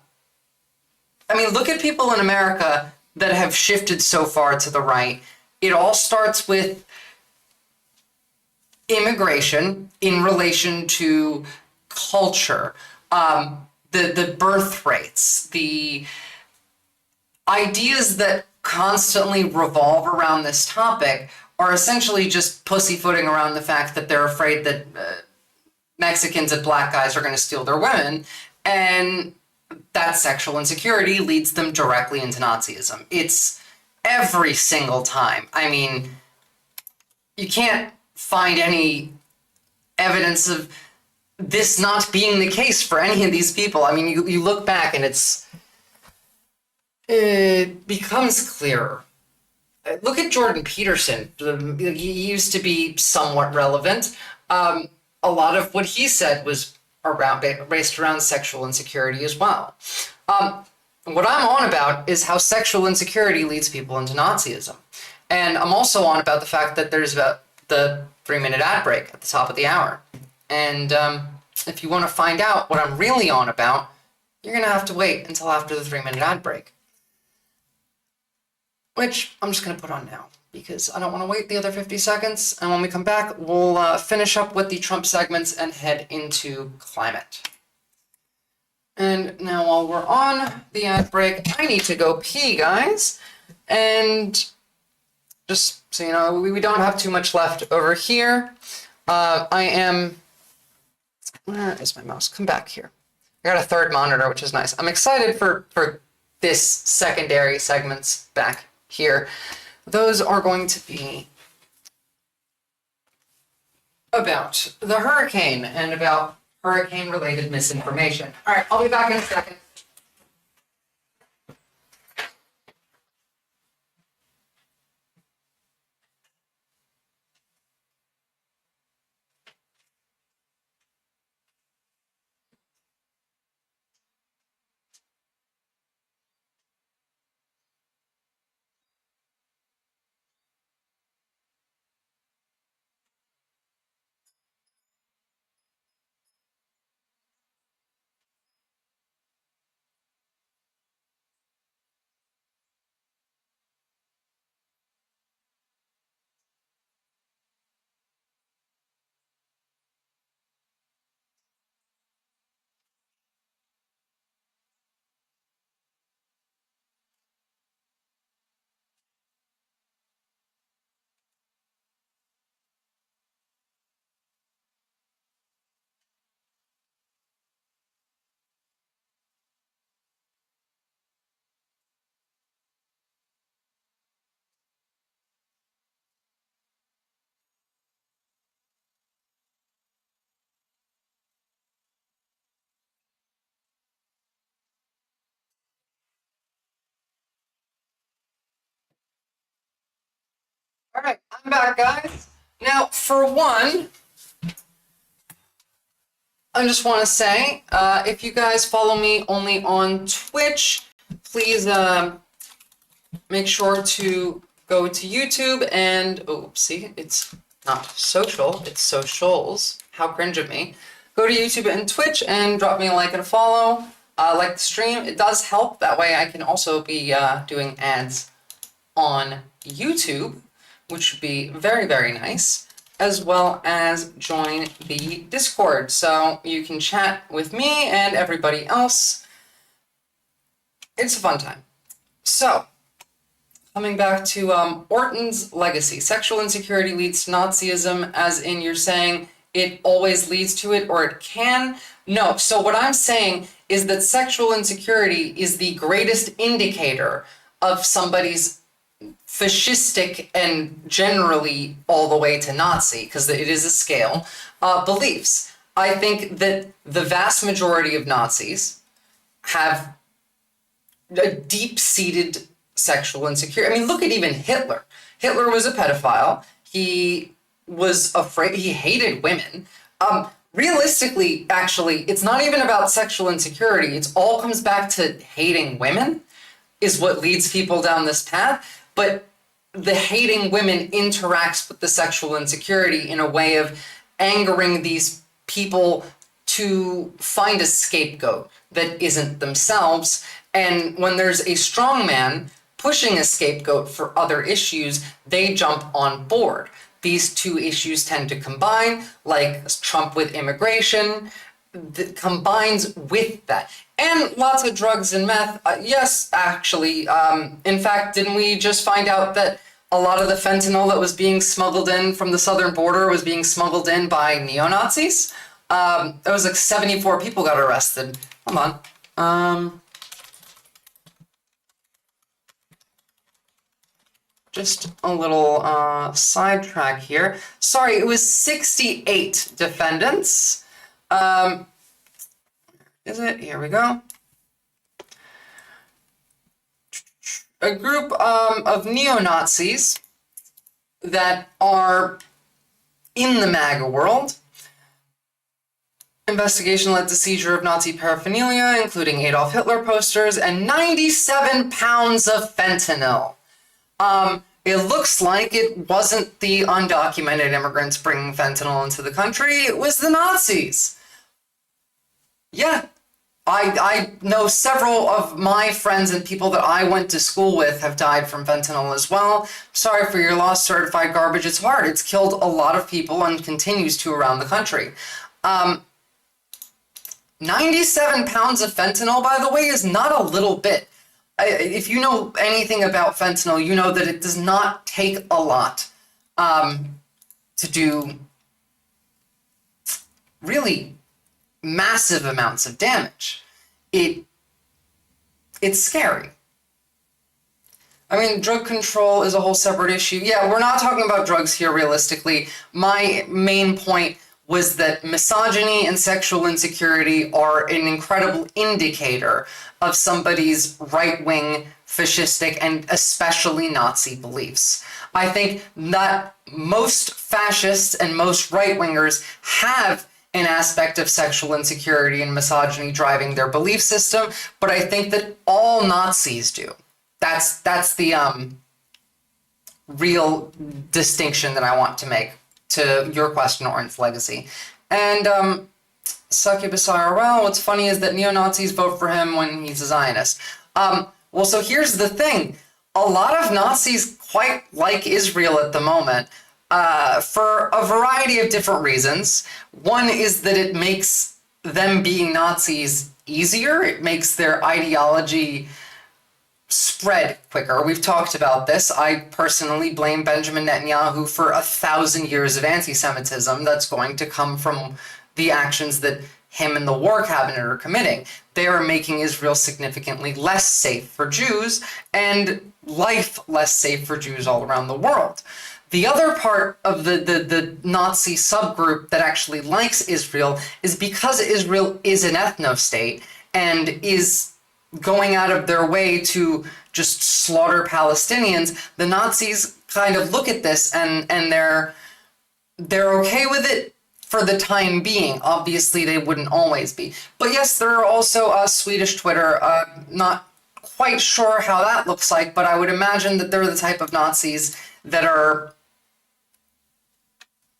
mean, look at people in America that have shifted so far to the right. It all starts with immigration in relation to culture. the birth rates, the ideas that constantly revolve around this topic are essentially just pussyfooting around the fact that they're afraid that Mexicans and black guys are going to steal their women, and that sexual insecurity leads them directly into Nazism. It's every single time. I mean, you can't find any evidence of this not being the case for any of these people. I mean, you look back and it becomes clearer. Look at Jordan Peterson. He used to be somewhat relevant. A lot of what he said was based around sexual insecurity as well. What I'm on about is how sexual insecurity leads people into Nazism. And I'm also on about the fact that there's the 3-minute ad break at the top of the hour. And if you want to find out what I'm really on about, you're going to have to wait until after the 3-minute ad break. Which I'm just going to put on now, because I don't want to wait the other 50 seconds. And when we come back, we'll finish up with the Trump segments and head into climate. And now while we're on the ad break, I need to go pee, guys. And just so you know, we don't have too much left over here. Where is my mouse? Come back here. I got a third monitor, which is nice. I'm excited for this secondary segments back here. Those are going to be about the hurricane and about hurricane-related misinformation. All right, I'll be back in a second. All right, I'm back, guys. Now, for one, I just want to say, if you guys follow me only on Twitch, please make sure to go to YouTube and, see, it's not social, it's socials. How cringe of me. Go to YouTube and Twitch and drop me a like and a follow. Like the stream, it does help. That way I can also be doing ads on YouTube, which would be very, very nice, as well as join the Discord so you can chat with me and everybody else. It's a fun time. So, coming back to Orton's legacy. Sexual insecurity leads to Nazism, as in you're saying it always leads to it, or it can? No. So what I'm saying is that sexual insecurity is the greatest indicator of somebody's fascistic and generally all the way to Nazi, because it is a scale, beliefs. I think that the vast majority of Nazis have a deep-seated sexual insecurity. I mean, look at even Hitler. Hitler was a pedophile. He was afraid, he hated women. Realistically, actually, it's not even about sexual insecurity. It all comes back to hating women is what leads people down this path. But the hating women interacts with the sexual insecurity in a way of angering these people to find a scapegoat that isn't themselves. And when there's a strong man pushing a scapegoat for other issues, they jump on board. These two issues tend to combine, like Trump with immigration, that combines with that. And lots of drugs and meth. Yes, actually. In fact, didn't we just find out that a lot of the fentanyl that was being smuggled in from the southern border was being smuggled in by neo-Nazis? It was like 74 people got arrested. Hold on. Just a little sidetrack here. Sorry, it was 68 defendants. Is it? Here we go. A group of neo-Nazis that are in the MAGA world. Investigation led to seizure of Nazi paraphernalia, including Adolf Hitler posters, and 97 pounds of fentanyl. It looks like it wasn't the undocumented immigrants bringing fentanyl into the country, it was the Nazis. Yeah, I know several of my friends and people that I went to school with have died from fentanyl as well. Sorry for your loss, certified garbage. It's hard. It's killed a lot of people and continues to around the country. 97 pounds of fentanyl, by the way, is not a little bit. If you know anything about fentanyl, you know that it does not take a lot to do really massive amounts of damage. It's scary. I mean, drug control is a whole separate issue. Yeah, we're not talking about drugs here realistically. My main point was that misogyny and sexual insecurity are an incredible indicator of somebody's right-wing, fascistic, and especially Nazi beliefs. I think that most fascists and most right-wingers have an aspect of sexual insecurity and misogyny driving their belief system, but I think that all Nazis do. That's the real distinction that I want to make to your question, Orange Legacy. And Succubus IRL, what's funny is that neo-Nazis vote for him when he's a Zionist. Well, so here's the thing. A lot of Nazis quite like Israel at the moment for a variety of different reasons. One is that it makes them being Nazis easier. It makes their ideology spread quicker. We've talked about this. I personally blame Benjamin Netanyahu for 1,000 years of anti-Semitism that's going to come from the actions that him and the war cabinet are committing. They are making Israel significantly less safe for Jews and life less safe for Jews all around the world. The other part of the Nazi subgroup that actually likes Israel is because Israel is an ethno-state and is going out of their way to just slaughter Palestinians, the Nazis kind of look at this and they're okay with it for the time being. Obviously, they wouldn't always be. But yes, there are also Swedish Twitter. Not quite sure how that looks like, but I would imagine that they're the type of Nazis that are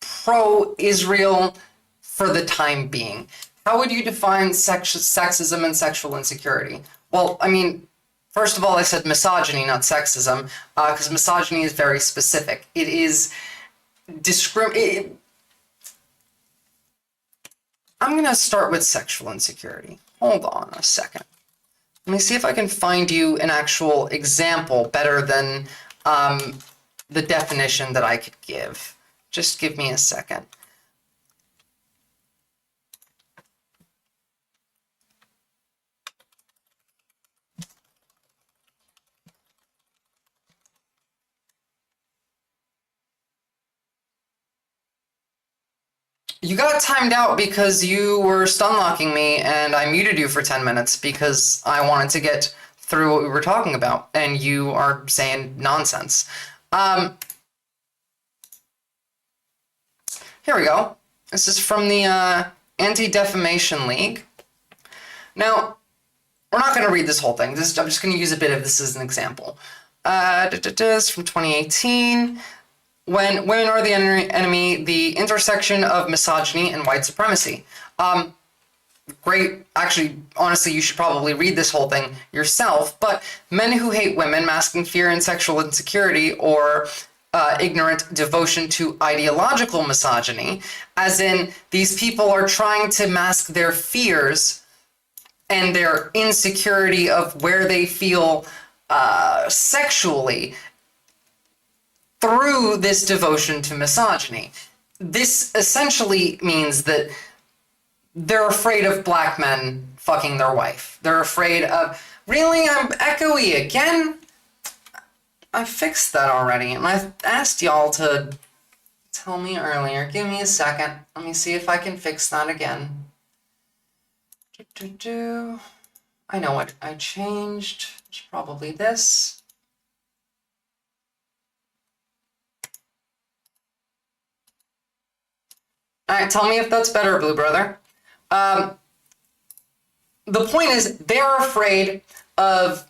pro-Israel for the time being. How would you define sexism and sexual insecurity? Well, I mean, first of all, I said misogyny, not sexism, because misogyny is very specific. It is I'm going to start with sexual insecurity. Hold on a second. Let me see if I can find you an actual example better than the definition that I could give. Just give me a second. You got timed out because you were stun locking me and I muted you for 10 minutes because I wanted to get through what we were talking about and you are saying nonsense. Here we go. This is from the Anti-Defamation League. Now, we're not going to read this whole thing. I'm just going to use a bit of this as an example. This from 2018. When women are the enemy, the intersection of misogyny and white supremacy. Great. Actually, honestly, you should probably read this whole thing yourself. But men who hate women, masking fear and sexual insecurity, or ignorant devotion to ideological misogyny, as in these people are trying to mask their fears and their insecurity of where they feel sexually through this devotion to misogyny. This essentially means that they're afraid of black men fucking their wife. They're afraid of, really, I'm echoey again? I fixed that already, and I asked y'all to tell me earlier. Give me a second. Let me see if I can fix that again. I know what I changed. It's probably this. Alright, tell me if that's better, Blue Brother. The point is, they're afraid of...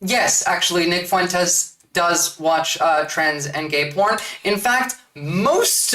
Yes, actually, Nick Fuentes does watch trans and gay porn. In fact, most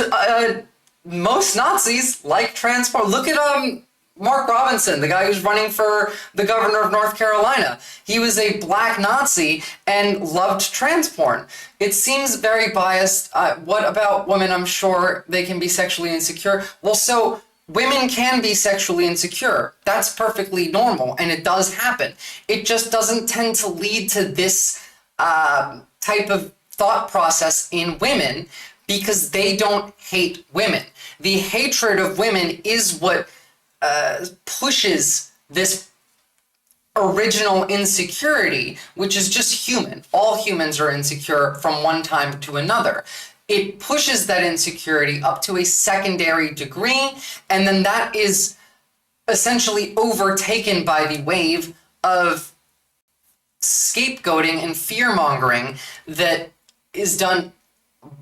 Nazis like trans porn. Look at Mark Robinson, the guy who's running for the governor of North Carolina. He was a black Nazi and loved trans porn. It seems very biased. What about women? I'm sure they can be sexually insecure. Well, so women can be sexually insecure. That's perfectly normal, and it does happen. It just doesn't tend to lead to this type of thought process in women because they don't hate women. The hatred of women is what pushes this original insecurity, which is just human. All humans are insecure from one time to another. It pushes that insecurity up to a secondary degree, and then that is essentially overtaken by the wave of scapegoating and fear-mongering that is done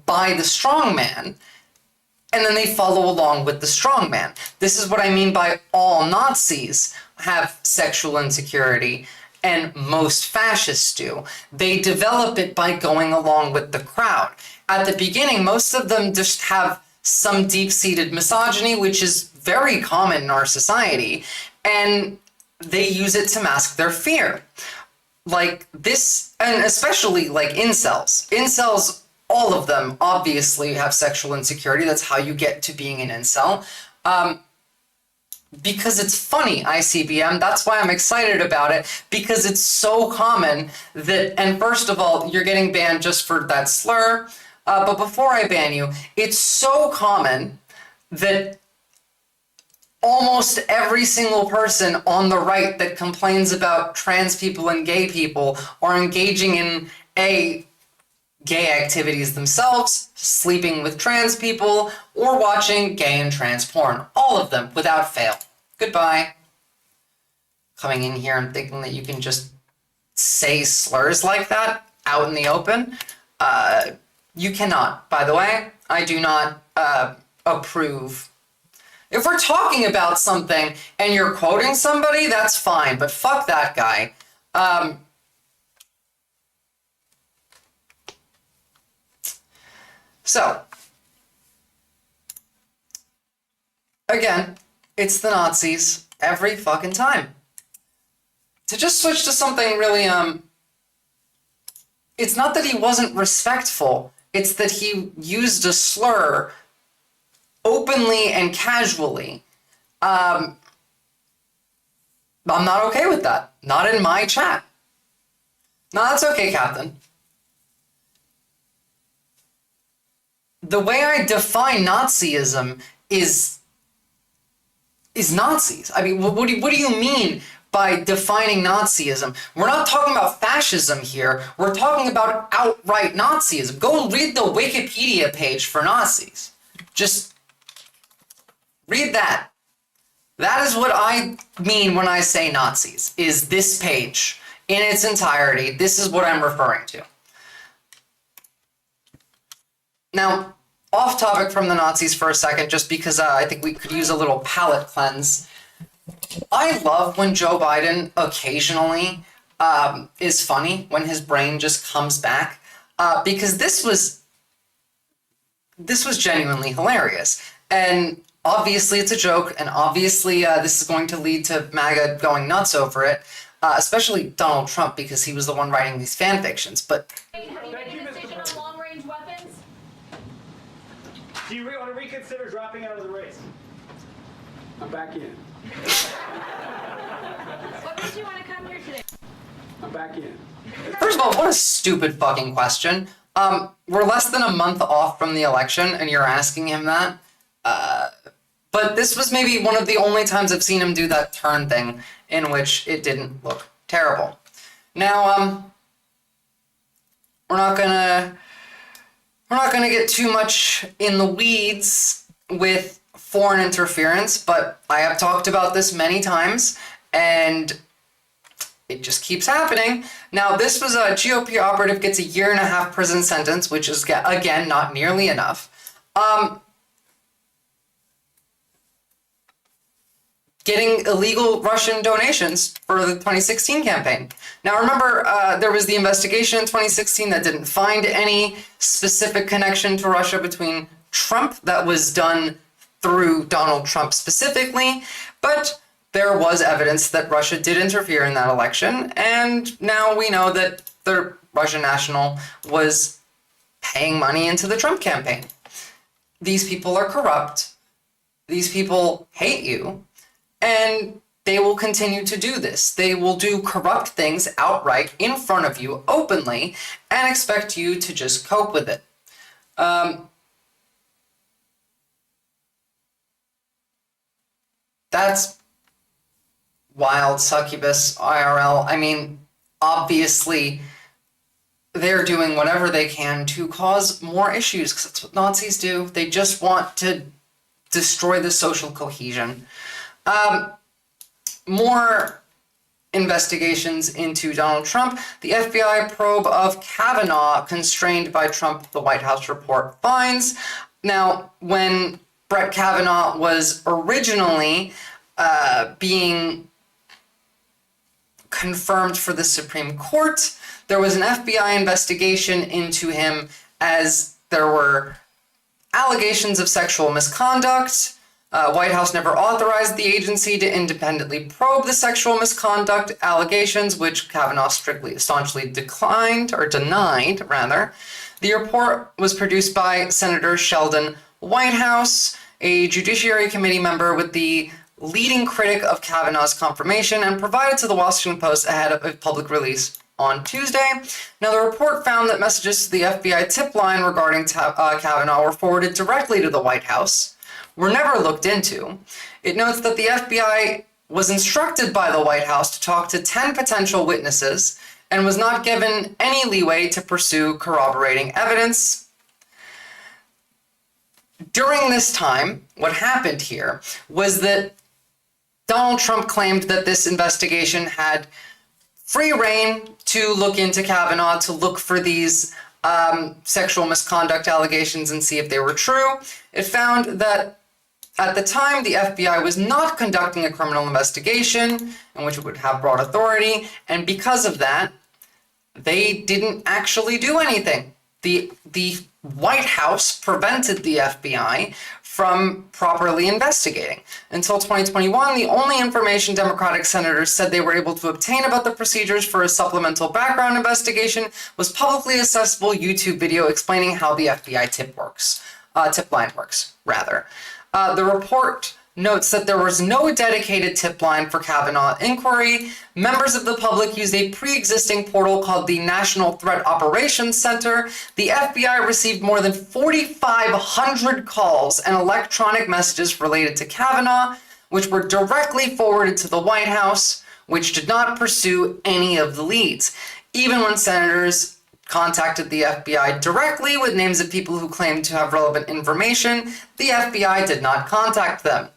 by the strong man, and then they follow along with the strong man. This is what I mean by all Nazis have sexual insecurity, and most fascists do. They develop it by going along with the crowd. At the beginning, most of them just have some deep-seated misogyny, which is very common in our society, and they use it to mask their fear. Like this, and especially like incels. Incels, all of them obviously have sexual insecurity. That's how you get to being an incel. Because it's funny, ICBM. That's why I'm excited about it, because it's so common that, and first of all, you're getting banned just for that slur. But before I ban you, it's so common that almost every single person on the right that complains about trans people and gay people are engaging in gay activities themselves, sleeping with trans people, or watching gay and trans porn. All of them, without fail. Goodbye. Coming in here and thinking that you can just say slurs like that out in the open. You cannot, by the way. I do not approve. If we're talking about something and you're quoting somebody, that's fine, but fuck that guy. So, again, it's the Nazis every fucking time. To just switch to something really, it's not that he wasn't respectful, it's that he used a slur openly and casually. I'm not okay with that. Not in my chat. No, that's okay, Captain. The way I define Nazism is Nazis. I mean, what do you mean by defining Nazism? We're not talking about fascism here. We're talking about outright Nazism. Go read the Wikipedia page for Nazis. Just read that. That is what I mean when I say Nazis, is this page in its entirety. This is what I'm referring to. Now, off topic from the Nazis for a second, just because I think we could use a little palate cleanse. I love when Joe Biden occasionally is funny, when his brain just comes back, because this was genuinely hilarious. And obviously it's a joke, and obviously this is going to lead to MAGA going nuts over it, especially Donald Trump, because he was the one writing these fan fictions. But Do you want to reconsider dropping out of the race? I'm back in. What made you want to come here today? I'm back in. First of all, what a stupid fucking question. We're less than a month off from the election, and you're asking him that. But this was maybe one of the only times I've seen him do that turn thing in which it didn't look terrible. Now, we're not gonna get too much in the weeds with foreign interference, but I have talked about this many times, and it just keeps happening. Now, this was a GOP operative gets a 1.5 year prison sentence, which is, again, not nearly enough. Getting illegal Russian donations for the 2016 campaign. Now, remember, there was the investigation in 2016 that didn't find any specific connection to Russia between Trump that was done through Donald Trump specifically, but there was evidence that Russia did interfere in that election, and now we know that the Russian national was paying money into the Trump campaign. These people are corrupt. These people hate you. And they will continue to do this. They will do corrupt things outright in front of you openly and expect you to just cope with it. That's wild, succubus, IRL. I mean, obviously, they're doing whatever they can to cause more issues, because that's what Nazis do. They just want to destroy the social cohesion. More investigations into Donald Trump. The FBI probe of Kavanaugh constrained by Trump, the White House report finds. Now, when Brett Kavanaugh was originally being confirmed for the Supreme Court, there was an FBI investigation into him as there were allegations of sexual misconduct. White House never authorized the agency to independently probe the sexual misconduct allegations, which Kavanaugh staunchly denied. The report was produced by Senator Sheldon Whitehouse, a Judiciary Committee member with the leading critic of Kavanaugh's confirmation, and provided to the Washington Post ahead of a public release on Tuesday. Now, the report found that messages to the FBI tip line regarding Kavanaugh were forwarded directly to the White House, were never looked into. It notes that the FBI was instructed by the White House to talk to 10 potential witnesses and was not given any leeway to pursue corroborating evidence. During this time, what happened here was that Donald Trump claimed that this investigation had free reign to look into Kavanaugh, to look for these sexual misconduct allegations and see if they were true. It found that at the time, the FBI was not conducting a criminal investigation in which it would have broad authority, and because of that, they didn't actually do anything. The White House prevented the FBI from properly investigating. Until 2021, the only information Democratic senators said they were able to obtain about the procedures for a supplemental background investigation was publicly accessible YouTube video explaining how the FBI tip line works. The report notes that there was no dedicated tip line for Kavanaugh inquiry. Members of the public used a pre-existing portal called the National Threat Operations Center. The FBI received more than 4,500 calls and electronic messages related to Kavanaugh, which were directly forwarded to the White House, which did not pursue any of the leads. Even when senators contacted the FBI directly with names of people who claimed to have relevant information, the FBI did not contact them.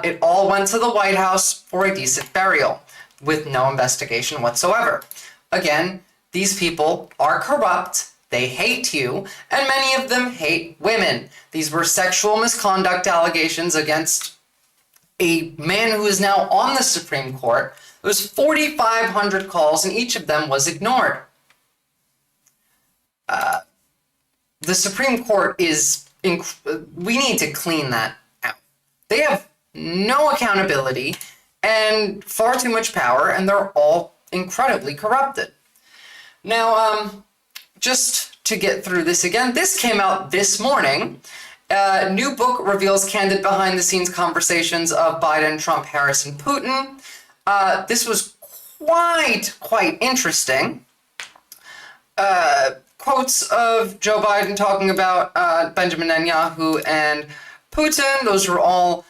It all went to the White House for a decent burial, with no investigation whatsoever. Again, these people are corrupt, they hate you, and many of them hate women. These were sexual misconduct allegations against a man who is now on the Supreme Court. There was 4,500 calls, and each of them was ignored. The Supreme Court we need to clean that out. They have no accountability and far too much power, and they're all incredibly corrupted. Now, just to get through this again, this came out this morning, New book reveals candid behind-the-scenes conversations of Biden, Trump, Harris, and Putin. This was quite interesting. Quotes of Joe Biden talking about Benjamin Netanyahu and Putin. Those were all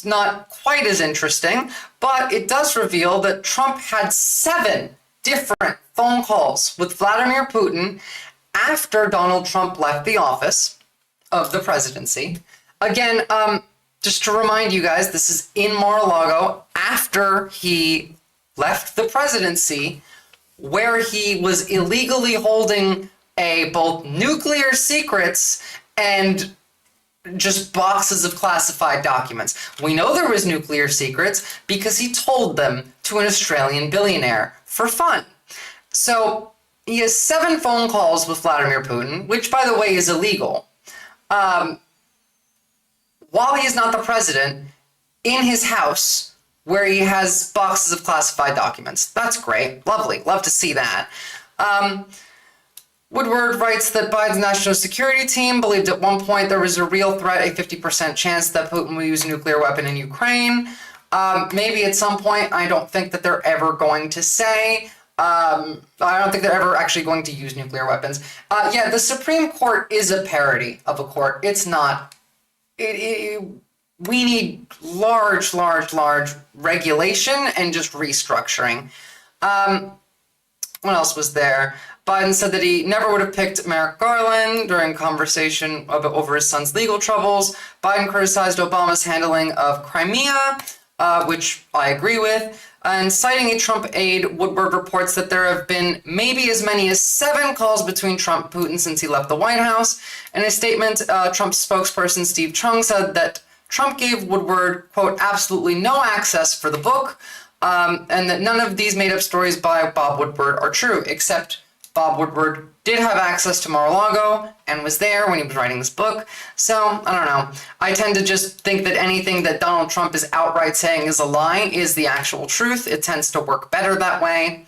not quite as interesting, but it does reveal that Trump had 7 different phone calls with Vladimir Putin after Donald Trump left the office of the presidency. Again, just to remind you guys, this is in Mar-a-Lago after he left the presidency, where he was illegally holding both nuclear secrets and just boxes of classified documents. We know there was nuclear secrets because he told them to an Australian billionaire for fun. So he has 7 phone calls with Vladimir Putin, which, by the way, is illegal, while he is not the president, in his house, where he has boxes of classified documents. That's great. Lovely. Love to see that. Woodward writes that Biden's national security team believed at one point there was a real threat, a 50% chance that Putin will use a nuclear weapon in Ukraine. Maybe at some point. I don't think that they're ever going to say. I don't think they're ever actually going to use nuclear weapons. Yeah, the Supreme Court is a parody of a court. It's not. We need large regulation and just restructuring. What else was there? Biden said that he never would have picked Merrick Garland during conversation over his son's legal troubles. Biden criticized Obama's handling of Crimea, which I agree with. And citing a Trump aide, Woodward reports that there have been maybe as many as 7 calls between Trump and Putin since he left the White House. In a statement, Trump's spokesperson Steve Chung said that Trump gave Woodward, quote, absolutely no access for the book, and that none of these made-up stories by Bob Woodward are true, except Bob Woodward did have access to Mar-a-Lago and was there when he was writing this book. So, I don't know. I tend to just think that anything that Donald Trump is outright saying is a lie is the actual truth. It tends to work better that way.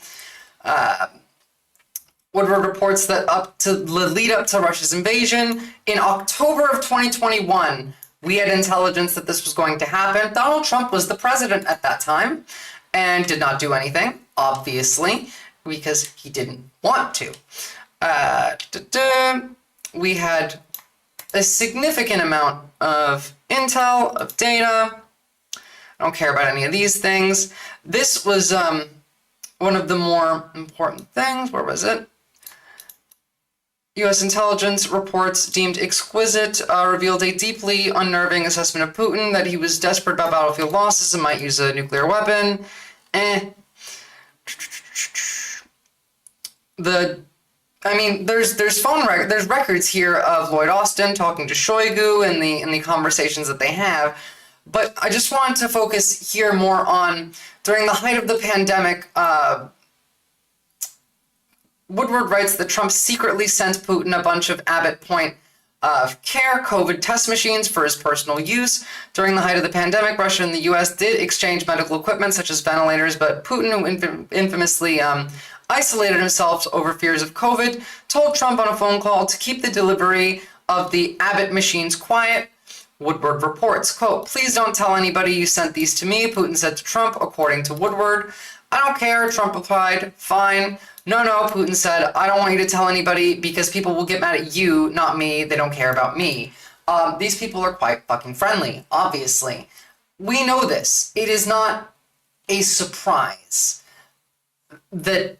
Woodward reports that up to the lead up to Russia's invasion, in October of 2021, we had intelligence that this was going to happen. Donald Trump was the president at that time and did not do anything, obviously, because he didn't want to. We had a significant amount of intel, of data. I don't care about any of these things. This was one of the more important things. Where was it? U.S. intelligence reports deemed exquisite revealed a deeply unnerving assessment of Putin, that he was desperate about battlefield losses and might use a nuclear weapon. There's records here of Lloyd Austin talking to Shoigu and the conversations that they have, but I just wanted to focus here more on during the height of the pandemic. Woodward writes that Trump secretly sent Putin a bunch of Abbott Point of Care COVID test machines for his personal use. During the height of the pandemic, Russia and the U.S. did exchange medical equipment such as ventilators, but Putin, who infamously isolated himself over fears of COVID, told Trump on a phone call to keep the delivery of the Abbott machines quiet. Woodward reports, quote, "Please don't tell anybody you sent these to me," Putin said to Trump, according to Woodward. "I don't care," Trump replied. "Fine." No, Putin said, "I don't want you to tell anybody because people will get mad at you, not me. They don't care about me." These people are quite fucking friendly, obviously. We know this. It is not a surprise that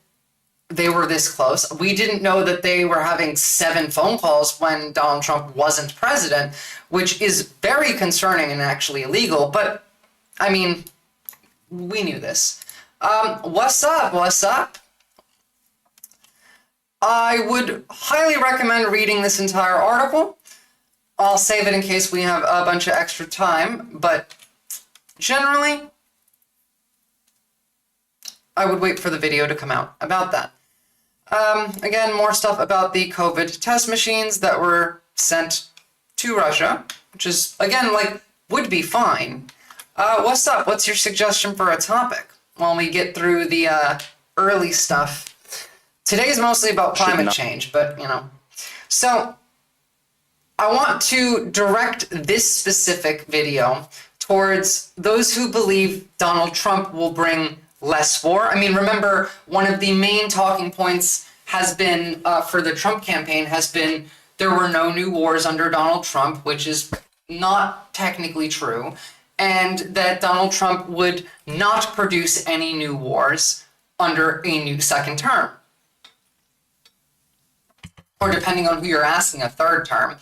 they were this close. We didn't know that they were having 7 phone calls when Donald Trump wasn't president, which is very concerning and actually illegal. But, I mean, we knew this. What's up? I would highly recommend reading this entire article. I'll save it in case we have a bunch of extra time, but generally, I would wait for the video to come out about that. Again, more stuff about the COVID test machines that were sent to Russia, which is, again, would be fine. What's up? What's your suggestion for a topic while we get through the early stuff? Today's mostly about climate change, but, So, I want to direct this specific video towards those who believe Donald Trump will bring less war. I mean, remember, one of the main talking points has been, for the Trump campaign, has been there were no new wars under Donald Trump, which is not technically true, and that Donald Trump would not produce any new wars under a new second term. Or depending on who you're asking, a third term.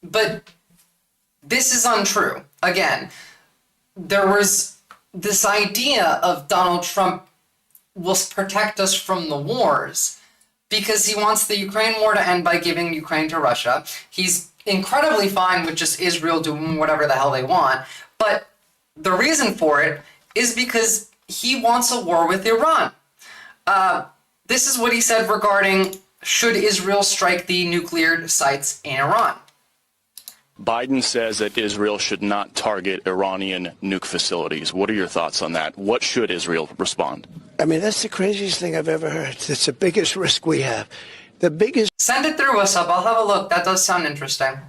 But this is untrue. Again, there was this idea of Donald Trump will protect us from the wars because he wants the Ukraine war to end by giving Ukraine to Russia. He's incredibly fine with just Israel doing whatever the hell they want. But the reason for it is because he wants a war with Iran. This is what he said regarding should Israel strike the nuclear sites in Iran. Biden says that Israel should not target Iranian nuke facilities. What are your thoughts on that? What should Israel respond? I mean, that's the craziest thing I've ever heard. It's the biggest risk we have. The biggest... Send it through us up. I'll have a look. That does sound interesting.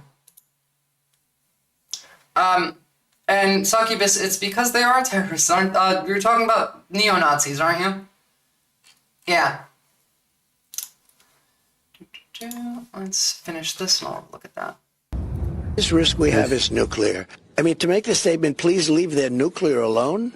And Succubus, it's because they are terrorists. You're talking about neo-Nazis, aren't you? Yeah. Let's finish this and I'll look at that. This risk we have is nuclear. I mean, to make the statement, please leave their nuclear alone,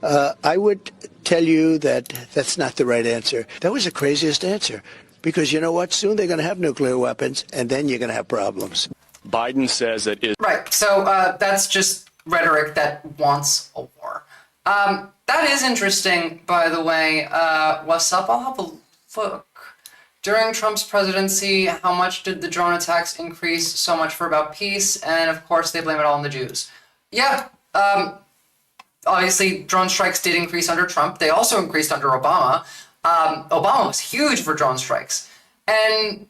I would tell you that that's not the right answer. That was the craziest answer. Because you know what? Soon they're going to have nuclear weapons, and then you're going to have problems. Biden says that is right. So that's just rhetoric that wants a war. That is interesting, by the way. What's up? I'll have a look. During Trump's presidency, how much did the drone attacks increase? So much for about peace, and of course they blame it all on the Jews. Yeah. Obviously, drone strikes did increase under Trump. They also increased under Obama. Obama was huge for drone strikes. And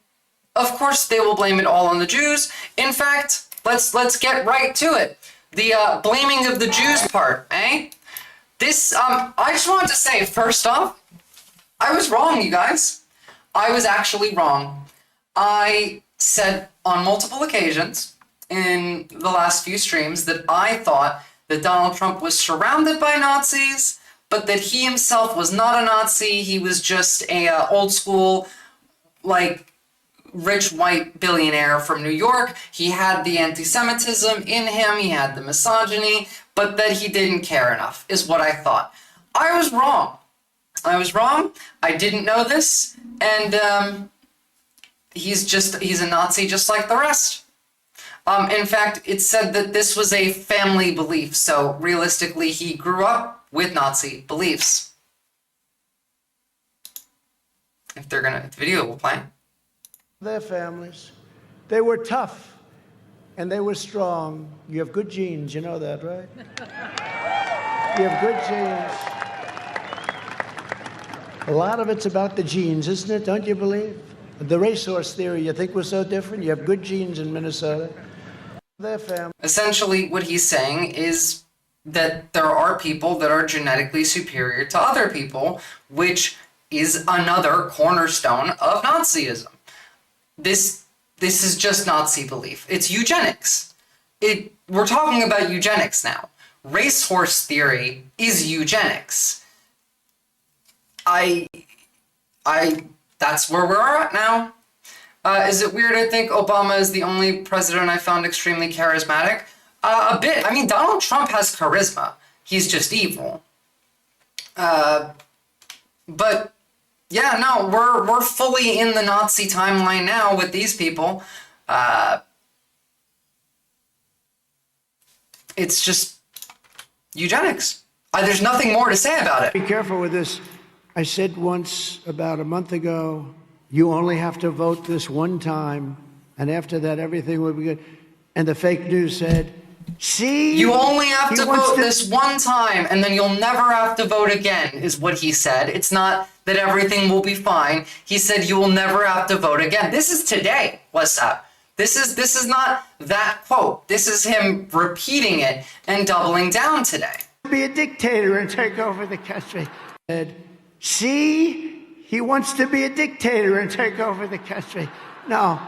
of course they will blame it all on the Jews. In fact, let's get right to it. The blaming of the Jews part, eh? This, I just wanted to say, first off, I was wrong, you guys. I was actually wrong. I said on multiple occasions in the last few streams that I thought that Donald Trump was surrounded by Nazis, but that he himself was not a Nazi. He was just a old school, like, rich white billionaire from New York. He had the anti-Semitism in him. He had the misogyny, but that he didn't care enough is what I thought. I was wrong. I was wrong. I didn't know this. And he's a Nazi just like the rest. In fact, it said that this was a family belief. So realistically, he grew up with Nazi beliefs. If the video will play. Their families. They were tough and they were strong. You have good genes, you know that, right? You have good genes. A lot of it's about the genes, isn't it? Don't you believe? The racehorse theory, you think we're so different? You have good genes in Minnesota. Their family. Essentially, what he's saying is that there are people that are genetically superior to other people, which is another cornerstone of Nazism. This is just Nazi belief. It's eugenics. We're talking about eugenics now. Racehorse theory is eugenics. That's where we're at now. Is it weird I think Obama is the only president I found extremely charismatic? A bit. I mean, Donald Trump has charisma. He's just evil. But yeah, no, we're fully in the Nazi timeline now with these people. It's just eugenics. There's nothing more to say about it. Be careful with this. I said once about a month ago, you only have to vote this one time, and after that, everything will be good. And the fake news said, see? You only have to vote this one time, and then you'll never have to vote again, is what he said. It's not that everything will be fine. He said you will never have to vote again. This is today. What's up? This is not that quote. This is him repeating it and doubling down today. Be a dictator and take over the country. See? He wants to be a dictator and take over the country. No.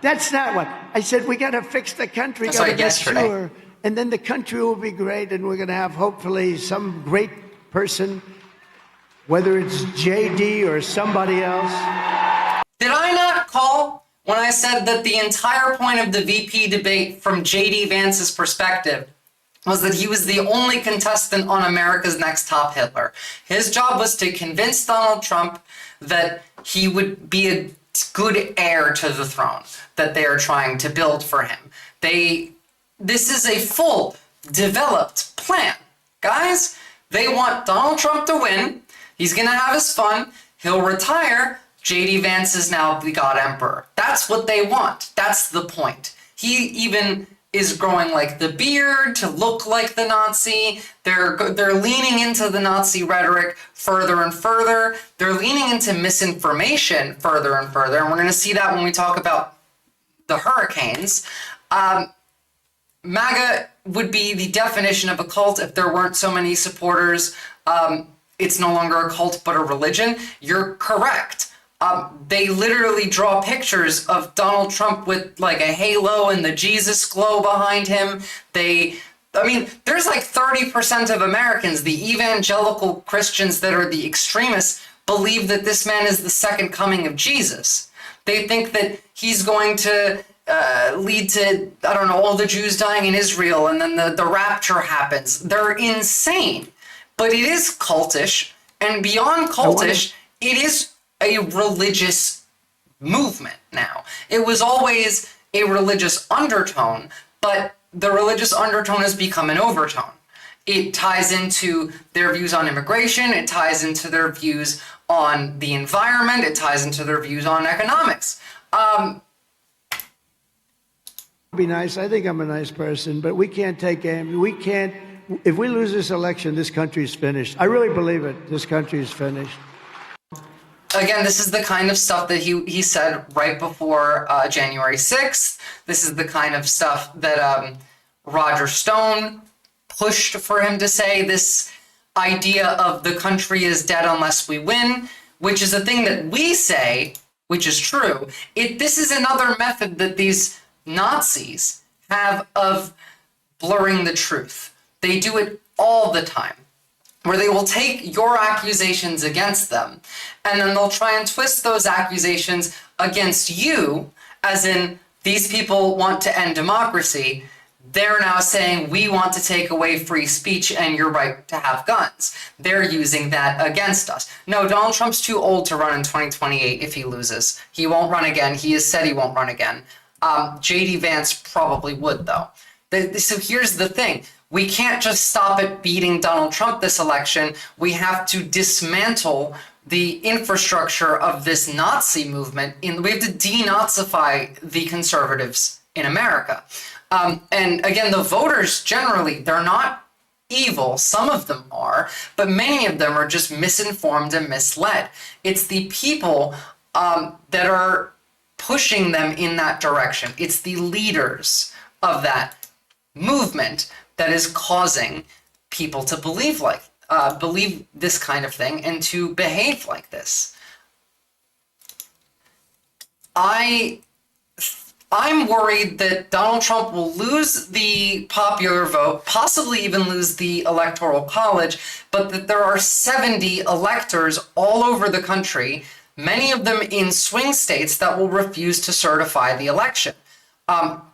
That's not what I said. We got to fix the country. That's Got to like get yesterday. sure, and then the country will be great, and we're going to have hopefully some great person, whether it's JD or somebody else. Did I not call when I said that the entire point of the VP debate from JD Vance's perspective was that he was the only contestant on America's Next Top Hitler? His job was to convince Donald Trump that he would be a good heir to the throne that they are trying to build for him. This is a full, developed plan. Guys, they want Donald Trump to win. He's going to have his fun. He'll retire. JD Vance is now the God Emperor. That's what they want. That's the point. He even is growing like the beard to look like the Nazi. They're leaning into the Nazi rhetoric further and further. They're leaning into misinformation further and further. And we're going to see that when we talk about the hurricanes. MAGA would be the definition of a cult if there weren't so many supporters. It's no longer a cult, but a religion. You're correct. They literally draw pictures of Donald Trump with like a halo and the Jesus glow behind him. There's like 30% of Americans, the evangelical Christians that are the extremists, believe that this man is the second coming of Jesus. They think that he's going to lead to, all the Jews dying in Israel and then the rapture happens. They're insane. But it is cultish, and beyond cultish, it is a religious movement now. It was always a religious undertone, but the religious undertone has become an overtone. It ties into their views on immigration, it ties into their views on the environment, it ties into their views on economics. Be nice. I think I'm a nice person, but we can't take aim. We can't. If we lose this election, this country's finished. I really believe it. This country is finished. Again, this is the kind of stuff that he said right before January 6th. This is the kind of stuff that Roger Stone pushed for him to say. This idea of the country is dead unless we win, which is a thing that we say, which is true. This is another method that these Nazis have of blurring the truth. They do it all the time, where they will take your accusations against them, and then they'll try and twist those accusations against you, as in, these people want to end democracy. They're now saying, we want to take away free speech and your right to have guns. They're using that against us. No, Donald Trump's too old to run in 2028 if he loses. He won't run again. He has said he won't run again. JD Vance probably would, though. So here's the thing. We can't just stop at beating Donald Trump this election. We have to dismantle the infrastructure of this Nazi movement. We have to denazify the conservatives in America. And again, the voters generally, they're not evil. Some of them are, but many of them are just misinformed and misled. It's the people that are pushing them in that direction. It's the leaders of that movement that is causing people to believe this kind of thing and to behave like this. I'm worried that Donald Trump will lose the popular vote, possibly even lose the Electoral College, but that there are 70 electors all over the country, many of them in swing states, that will refuse to certify the election.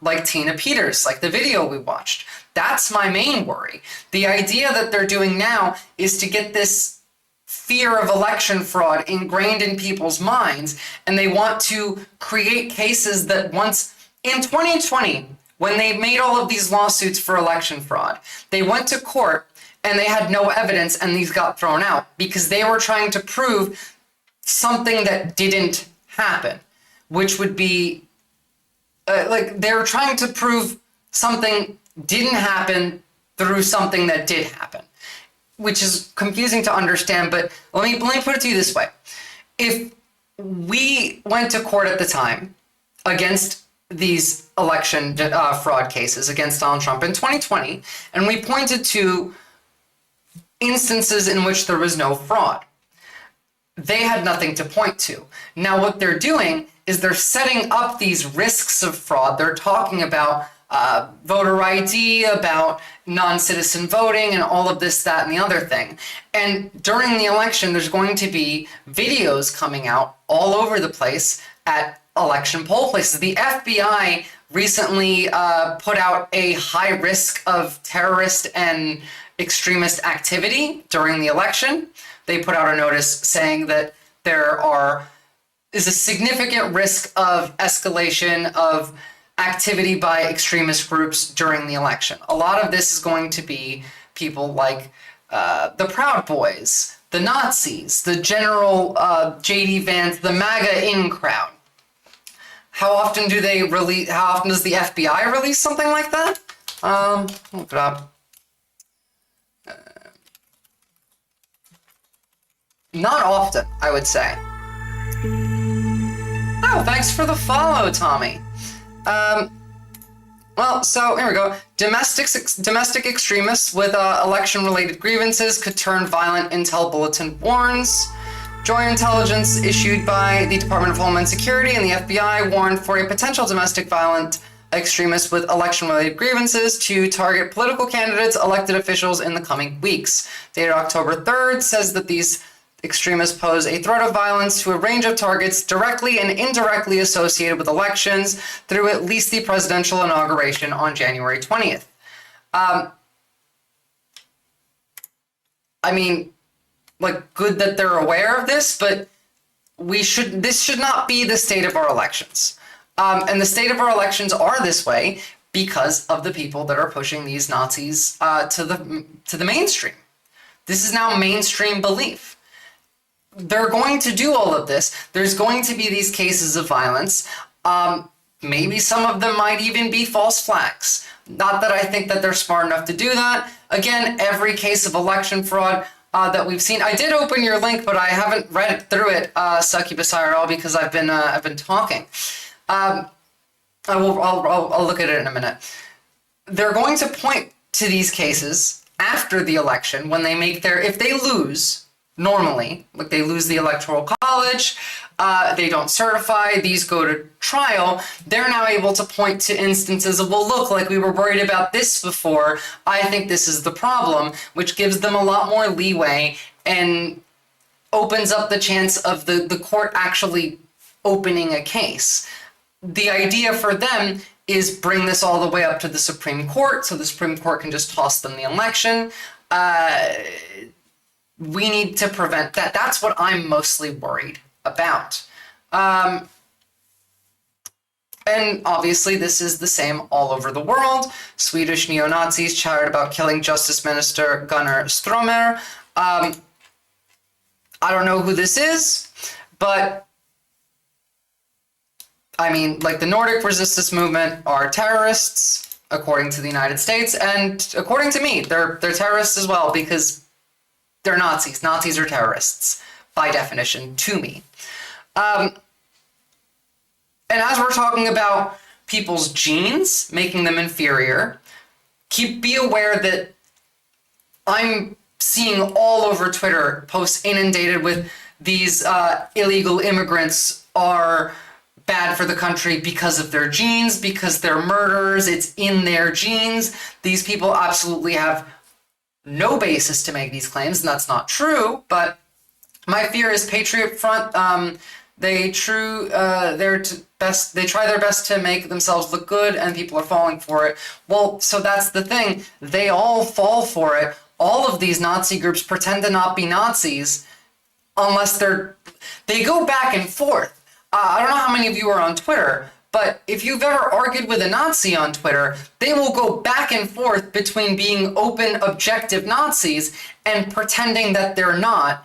Like Tina Peters, like the video we watched. That's my main worry. The idea that they're doing now is to get this fear of election fraud ingrained in people's minds, and they want to create cases that once, in 2020, when they made all of these lawsuits for election fraud, they went to court and they had no evidence and these got thrown out because they were trying to prove something that didn't happen, which would be they were trying to prove something didn't happen through something that did happen, which is confusing to understand. But let me put it to you this way. If we went to court at the time against these election fraud cases against Donald Trump in 2020, and we pointed to instances in which there was no fraud, they had nothing to point to. Now what they're doing is they're setting up these risks of fraud. They're talking about voter ID, about non-citizen voting, and all of this, that, and the other thing. And during the election, there's going to be videos coming out all over the place at election poll places. The FBI recently put out a high risk of terrorist and extremist activity during the election. They put out a notice saying that there is a significant risk of escalation of activity by extremist groups during the election. A lot of this is going to be people like the Proud Boys, the Nazis, the General J.D. Vance, the MAGA in crowd. How often does the FBI release something like that? Look it up. Not often, I would say. Oh, thanks for the follow, Tommy. Well, so here we go. Domestic extremists with election-related grievances could turn violent, intel bulletin warns. Joint intelligence issued by the Department of Homeland Security and the FBI warned for a potential domestic violent extremists with election-related grievances to target political candidates, elected officials in the coming weeks. Dated October 3rd says that these extremists pose a threat of violence to a range of targets directly and indirectly associated with elections through at least the presidential inauguration on January 20th. I mean, like, good that they're aware of this, but this should not be the state of our elections. And the state of our elections are this way because of the people that are pushing these Nazis to the mainstream. This is now mainstream belief. They're going to do all of this. There's going to be these cases of violence. Maybe some of them might even be false flags. Not that I think that they're smart enough to do that. Again, every case of election fraud that we've seen. I did open your link, but I haven't read through it, Succubus IRL, because I've been talking. I'll look at it in a minute. They're going to point to these cases after the election when they make if they lose. Normally, like they lose the Electoral College, they don't certify, these go to trial, they're now able to point to instances of, well, look, like we were worried about this before, I think this is the problem, which gives them a lot more leeway and opens up the chance of the court actually opening a case. The idea for them is bring this all the way up to the Supreme Court, so the Supreme Court can just toss them the election. We need to prevent that. That's what I'm mostly worried about. And obviously this is the same all over the world. Swedish neo-Nazis chattered about killing Justice Minister Gunnar Strömmer. I don't know who this is, but I mean, like the Nordic resistance movement are terrorists, according to the United States, and according to me, they're terrorists as well, because they're Nazis. Nazis are terrorists, by definition, to me. And as we're talking about people's genes, making them inferior, be aware that I'm seeing all over Twitter posts inundated with these illegal immigrants are bad for the country because of their genes, because they're murderers, it's in their genes. These people absolutely have no basis to make these claims, and that's not true, but my fear is Patriot Front, they try their best to make themselves look good, and people are falling for it. Well, so that's the thing. They all fall for it. All of these Nazi groups pretend to not be Nazis unless they go back and forth. I don't know how many of you are on Twitter, but if you've ever argued with a Nazi on Twitter, they will go back and forth between being open, objective Nazis and pretending that they're not,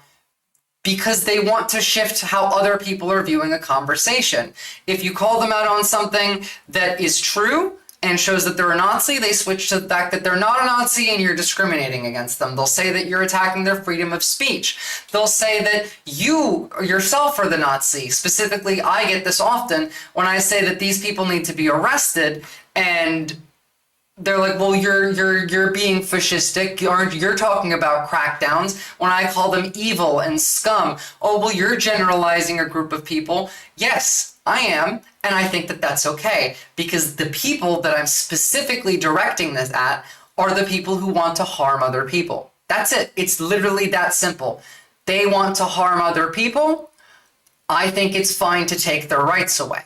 because they want to shift how other people are viewing a conversation. If you call them out on something that is true and shows that they're a Nazi, they switch to the fact that they're not a Nazi and you're discriminating against them. They'll say that you're attacking their freedom of speech. They'll say that you yourself are the Nazi. Specifically, I get this often when I say that these people need to be arrested and they're like, well, you're being fascistic. You're talking about crackdowns when I call them evil and scum. Oh, well, you're generalizing a group of people. Yes, I am, and I think that that's okay, because the people that I'm specifically directing this at are the people who want to harm other people. That's it. It's literally that simple. They want to harm other people. I think it's fine to take their rights away.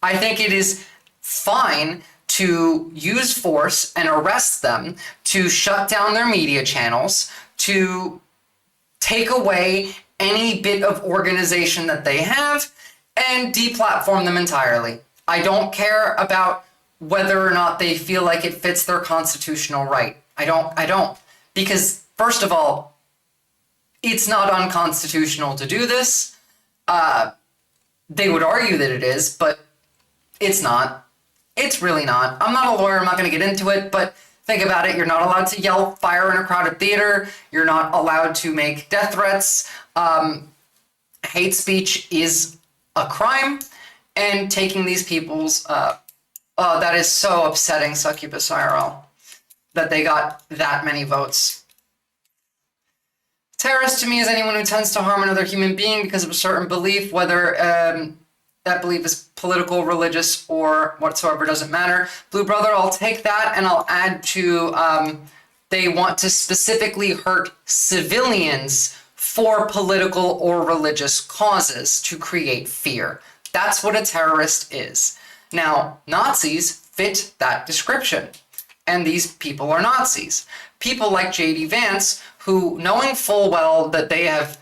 I think it is fine to use force and arrest them, to shut down their media channels, to take away any bit of organization that they have, and deplatform them entirely. I don't care about whether or not they feel like it fits their constitutional right. I don't. Because, first of all, it's not unconstitutional to do this. They would argue that it is, but it's not. It's really not. I'm not a lawyer. I'm not going to get into it, but think about it. You're not allowed to yell fire in a crowded theater. You're not allowed to make death threats. Hate speech is a crime, and taking these people's, that is so upsetting, Succubus IRL, that they got that many votes. Terrorist to me is anyone who tends to harm another human being because of a certain belief, whether that belief is political, religious, or whatsoever, doesn't matter. Blue Brother, I'll take that and I'll add to they want to specifically hurt civilians for political or religious causes to create fear. That's what a terrorist is. Now, Nazis fit that description, and these people are Nazis. People like J.D. Vance, who, knowing full well that they have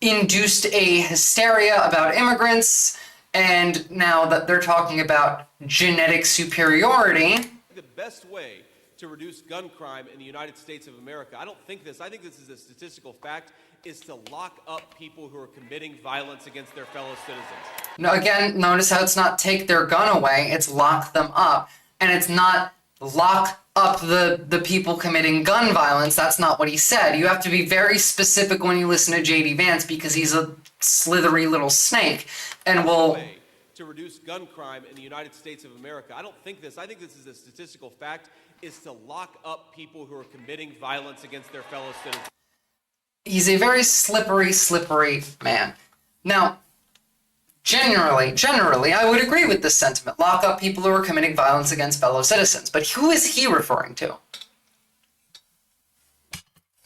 induced a hysteria about immigrants, and now that they're talking about genetic superiority. The best way to reduce gun crime in the United States of America, I think this is a statistical fact, is to lock up people who are committing violence against their fellow citizens. Now, again, notice how it's not take their gun away, it's lock them up. And it's not lock up the people committing gun violence. That's not what he said. You have to be very specific when you listen to J.D. Vance, because he's a slithery little snake and will... To reduce gun crime in the United States of America, I think this is a statistical fact, is to lock up people who are committing violence against their fellow citizens. He's a very slippery man. Now, generally, I would agree with this sentiment. Lock up people who are committing violence against fellow citizens. But who is he referring to?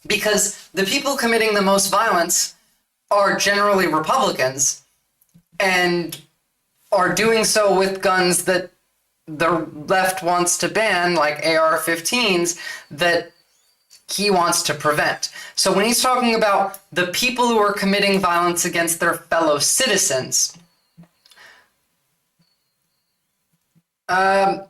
Because the people committing the most violence are generally Republicans, and are doing so with guns that the left wants to ban, like AR-15s, that he wants to prevent. So when he's talking about the people who are committing violence against their fellow citizens, third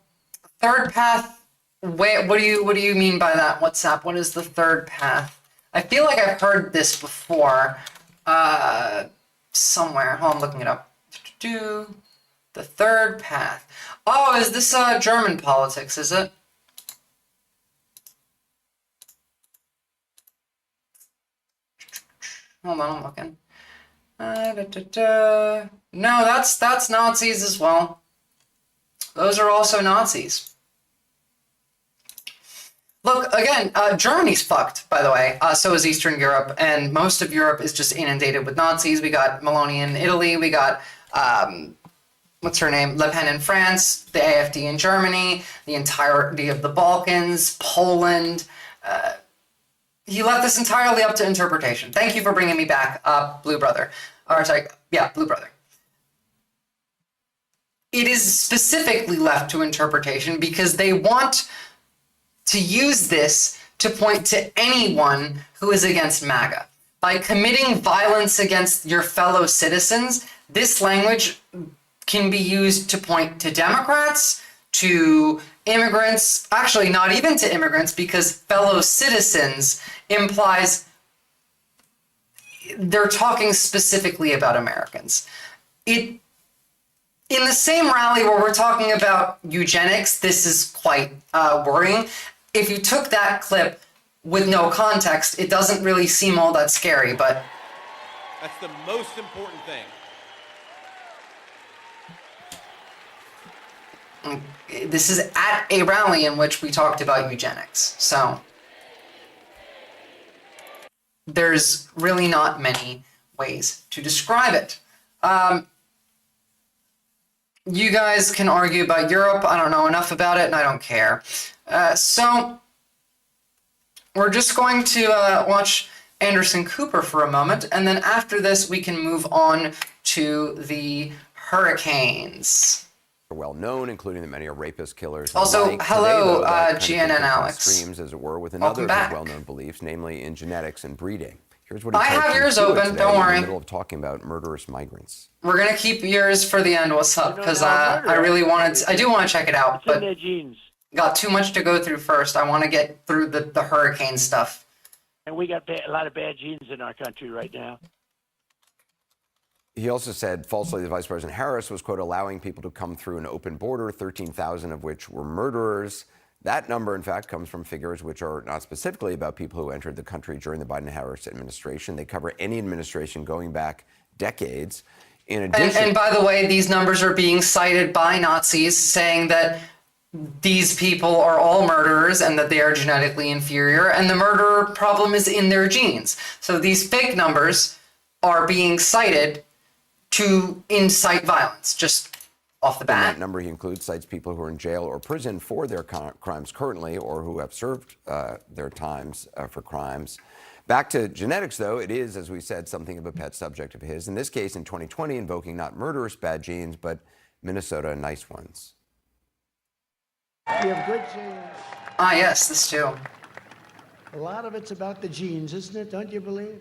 path, what do you mean by that, WhatsApp? What is the third path? I feel like I've heard this before somewhere. Oh, I'm looking it up. The third path. Oh, is this German politics, is it? Hold on, I'm looking. No, that's Nazis as well. Those are also Nazis. Look, again, Germany's fucked, by the way. So is Eastern Europe, and most of Europe is just inundated with Nazis. We got Meloni in Italy. We got, what's her name? Le Pen in France, the AfD in Germany, the entirety of the Balkans, Poland. He left this entirely up to interpretation. Thank you for bringing me back, Blue Brother. Or, sorry, yeah, Blue Brother. It is specifically left to interpretation because they want to use this to point to anyone who is against MAGA. By committing violence against your fellow citizens, this language can be used to point to Democrats, to immigrants, actually not even to immigrants, because fellow citizens implies they're talking specifically about Americans. In the same rally where we're talking about eugenics, this is quite worrying. If you took that clip with no context, it doesn't really seem all that scary, but... That's the most important thing. This is at a rally in which we talked about eugenics. So there's really not many ways to describe it. You guys can argue about Europe. I don't know enough about it, and I don't care. So we're just going to watch Anderson Cooper for a moment, and then after this, we can move on to the hurricanes. Well known, including that many are rapists, killers. Also, and the like. hello, Today, though, that kind of GNN thinking Alex. streams, as it were, with Welcome another of back. his well-known beliefs, namely in genetics and breeding. Here's what he I told have yours Intuit open, today don't in worry. the middle of talking about murderous migrants. We're gonna keep yours for the end. What's up? Because I really wanted to, I do want to check it out, It's in but their genes. got too much to go through first. I want to get through the hurricane stuff. And we got a lot of bad genes in our country right now. He also said falsely that Vice President Harris was, quote, allowing people to come through an open border, 13,000 of which were murderers. That number, in fact, comes from figures which are not specifically about people who entered the country during the Biden-Harris administration. They cover any administration going back decades. In addition, And by the way, these numbers are being cited by Nazis saying that these people are all murderers and that they are genetically inferior, and the murder problem is in their genes. So these fake numbers are being cited to incite violence, just off the in bat. that number, he includes cites people who are in jail or prison for their crimes currently or who have served their times for crimes. Back to genetics, though, it is, as we said, something of a pet subject of his. In this case, in 2020, invoking not murderous bad genes, but Minnesota nice ones. We have good genes. Ah, yes, this too. A lot of it's about the genes, isn't it? Don't you believe?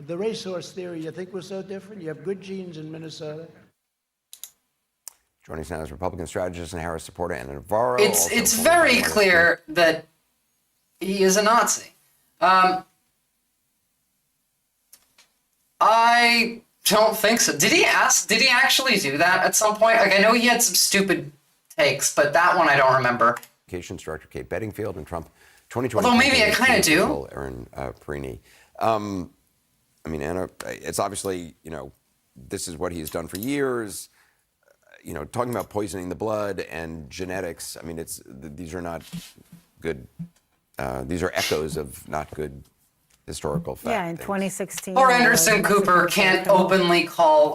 The racehorse theory, you think we're so different? You have good genes in Minnesota. Joining us now is Republican strategist and Harris supporter Anna Navarro. It's very clear that he is a Nazi. I don't think so. Did he actually do that at some point? Like, I know he had some stupid takes, but that one I don't remember. Communications Director Kate Bedingfield and Trump 2020. Although maybe I kind of do. Aaron Perini. I mean, Anna, it's obviously, this is what he's done for years. Talking about poisoning the blood and genetics. I mean, these are not good. These are echoes of not good historical facts. Yeah, in 2016. Or Anderson Cooper can't openly call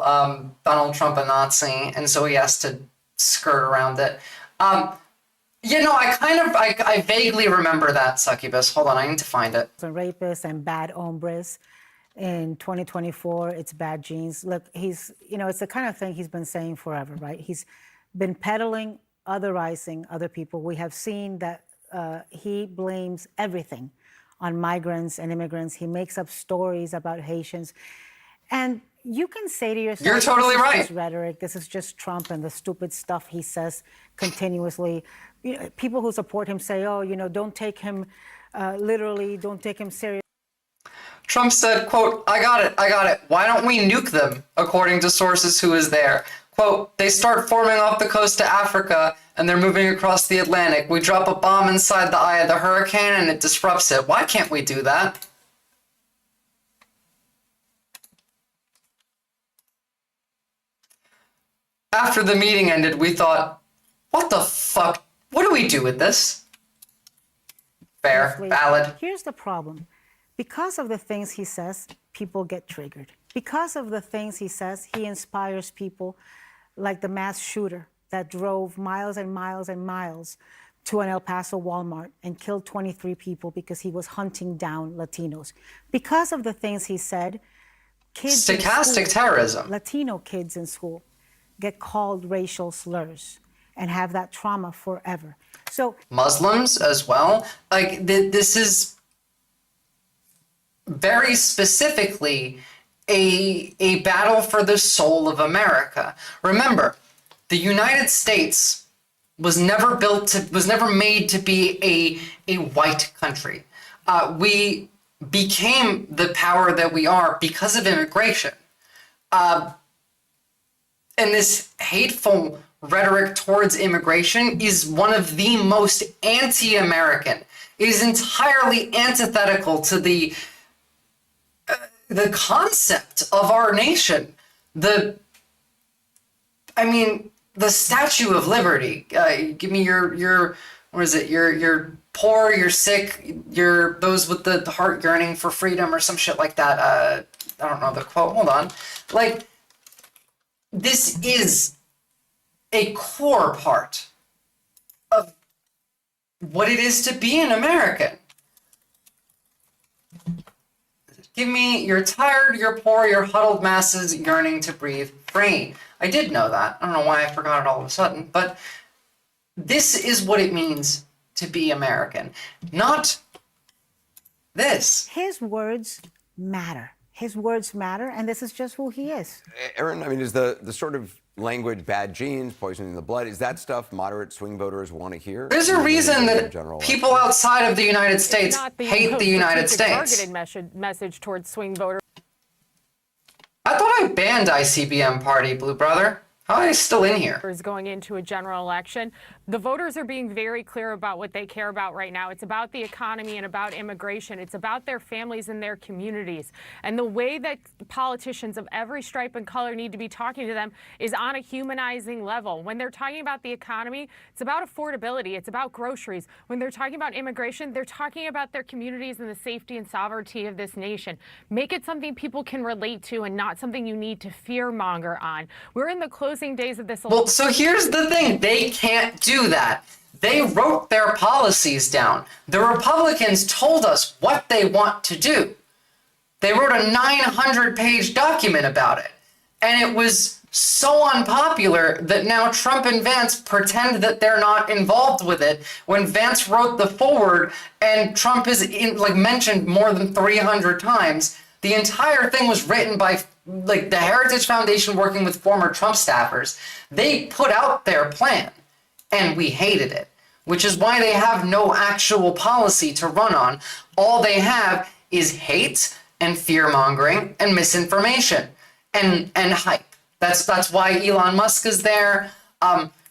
Donald Trump a Nazi, and so he has to skirt around it. I vaguely remember that, Succubus. Hold on, I need to find it. And rapists and bad hombres. In 2024, it's bad genes. Look, it's the kind of thing he's been saying forever, right? He's been peddling, otherizing other people. We have seen that he blames everything on migrants and immigrants. He makes up stories about Haitians. And you can say to yourself, you're totally this is right. just rhetoric. This is just Trump and the stupid stuff he says continuously. People who support him say, don't take him literally, don't take him seriously. Trump said, quote, I got it. Why don't we nuke them, according to sources who is there? Quote, they start forming off the coast of Africa and they're moving across the Atlantic. We drop a bomb inside the eye of the hurricane and it disrupts it. Why can't we do that? After the meeting ended, we thought, what the fuck? What do we do with this? Fair, valid. Here's the problem. Because of the things he says, people get triggered. Because of the things he says, he inspires people like the mass shooter that drove miles and miles and miles to an El Paso Walmart and killed 23 people because he was hunting down Latinos. Because of the things he said, kids stochastic terrorism. Latino kids in school get called racial slurs and have that trauma forever. So Muslims as well. Like this is very specifically a battle for the soul of America. Remember, the United States was never made to be a white country. We became the power that we are because of immigration. And this hateful rhetoric towards immigration is one of the most anti-American. It is entirely antithetical to the the concept of our nation. the Statue of Liberty. Give me your what is it? Your poor, you're sick, you're those with the heart yearning for freedom or some shit like that. I don't know the quote. Hold on. Like, this is a core part of what it is to be an American. Give me you're tired, you're poor, you're huddled masses yearning to breathe free. I did know that. I don't know why I forgot it all of a sudden, but this is what it means to be American, not this. His words matter. His words matter, and this is just who he is. Aaron, I mean, is the sort of language, bad genes, poisoning the blood, is that stuff moderate swing voters want to hear? There's a reason that people outside of the United States hate the United States. Targeted message towards swing voters. I thought I banned ICBM Party, Blue Brother. How are they still in here? Going into a general election, the voters are being very clear about what they care about right now. It's about the economy and about immigration. It's about their families and their communities. And the way that politicians of every stripe and color need to be talking to them is on a humanizing level. When they're talking about the economy, it's about affordability. It's about groceries. When they're talking about immigration, they're talking about their communities and the safety and sovereignty of this nation. Make it something people can relate to and not something you need to fearmonger on. We're in the closing days of this election. Well, so here's the thing. They can't do that. They wrote their policies down. The Republicans told us what they want to do. They wrote a 900-page document about it. And it was so unpopular that now Trump and Vance pretend that they're not involved with it when Vance wrote the foreword and Trump is mentioned more than 300 times. The entire thing was written by the Heritage Foundation working with former Trump staffers. They put out their plan and we hated it, which is why they have no actual policy to run on. All they have is hate and fear-mongering and misinformation and hype. That's why Elon Musk is there,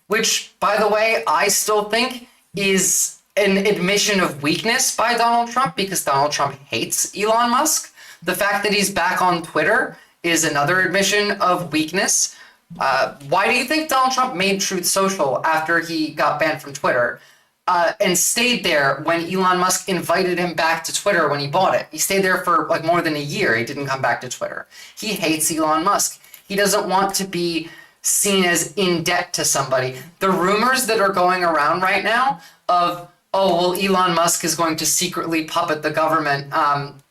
which, by the way, I still think is an admission of weakness by Donald Trump, because Donald Trump hates Elon Musk. The fact that he's back on Twitter is another admission of weakness. Why do you think Donald Trump made Truth Social after he got banned from Twitter and stayed there when Elon Musk invited him back to Twitter when he bought it? He stayed there for more than a year. He didn't come back to Twitter. He hates Elon Musk. He doesn't want to be seen as in debt to somebody. The rumors that are going around right now of, oh, well, Elon Musk is going to secretly puppet the government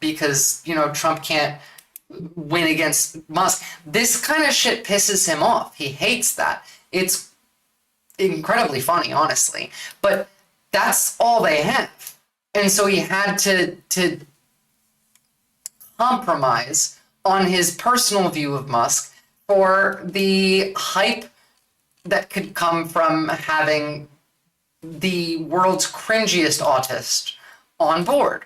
because, Trump can't win against Musk. This kind of shit pisses him off. He hates that. It's incredibly funny, honestly. But that's all they have. And so he had to compromise on his personal view of Musk for the hype that could come from having the world's cringiest autist on board.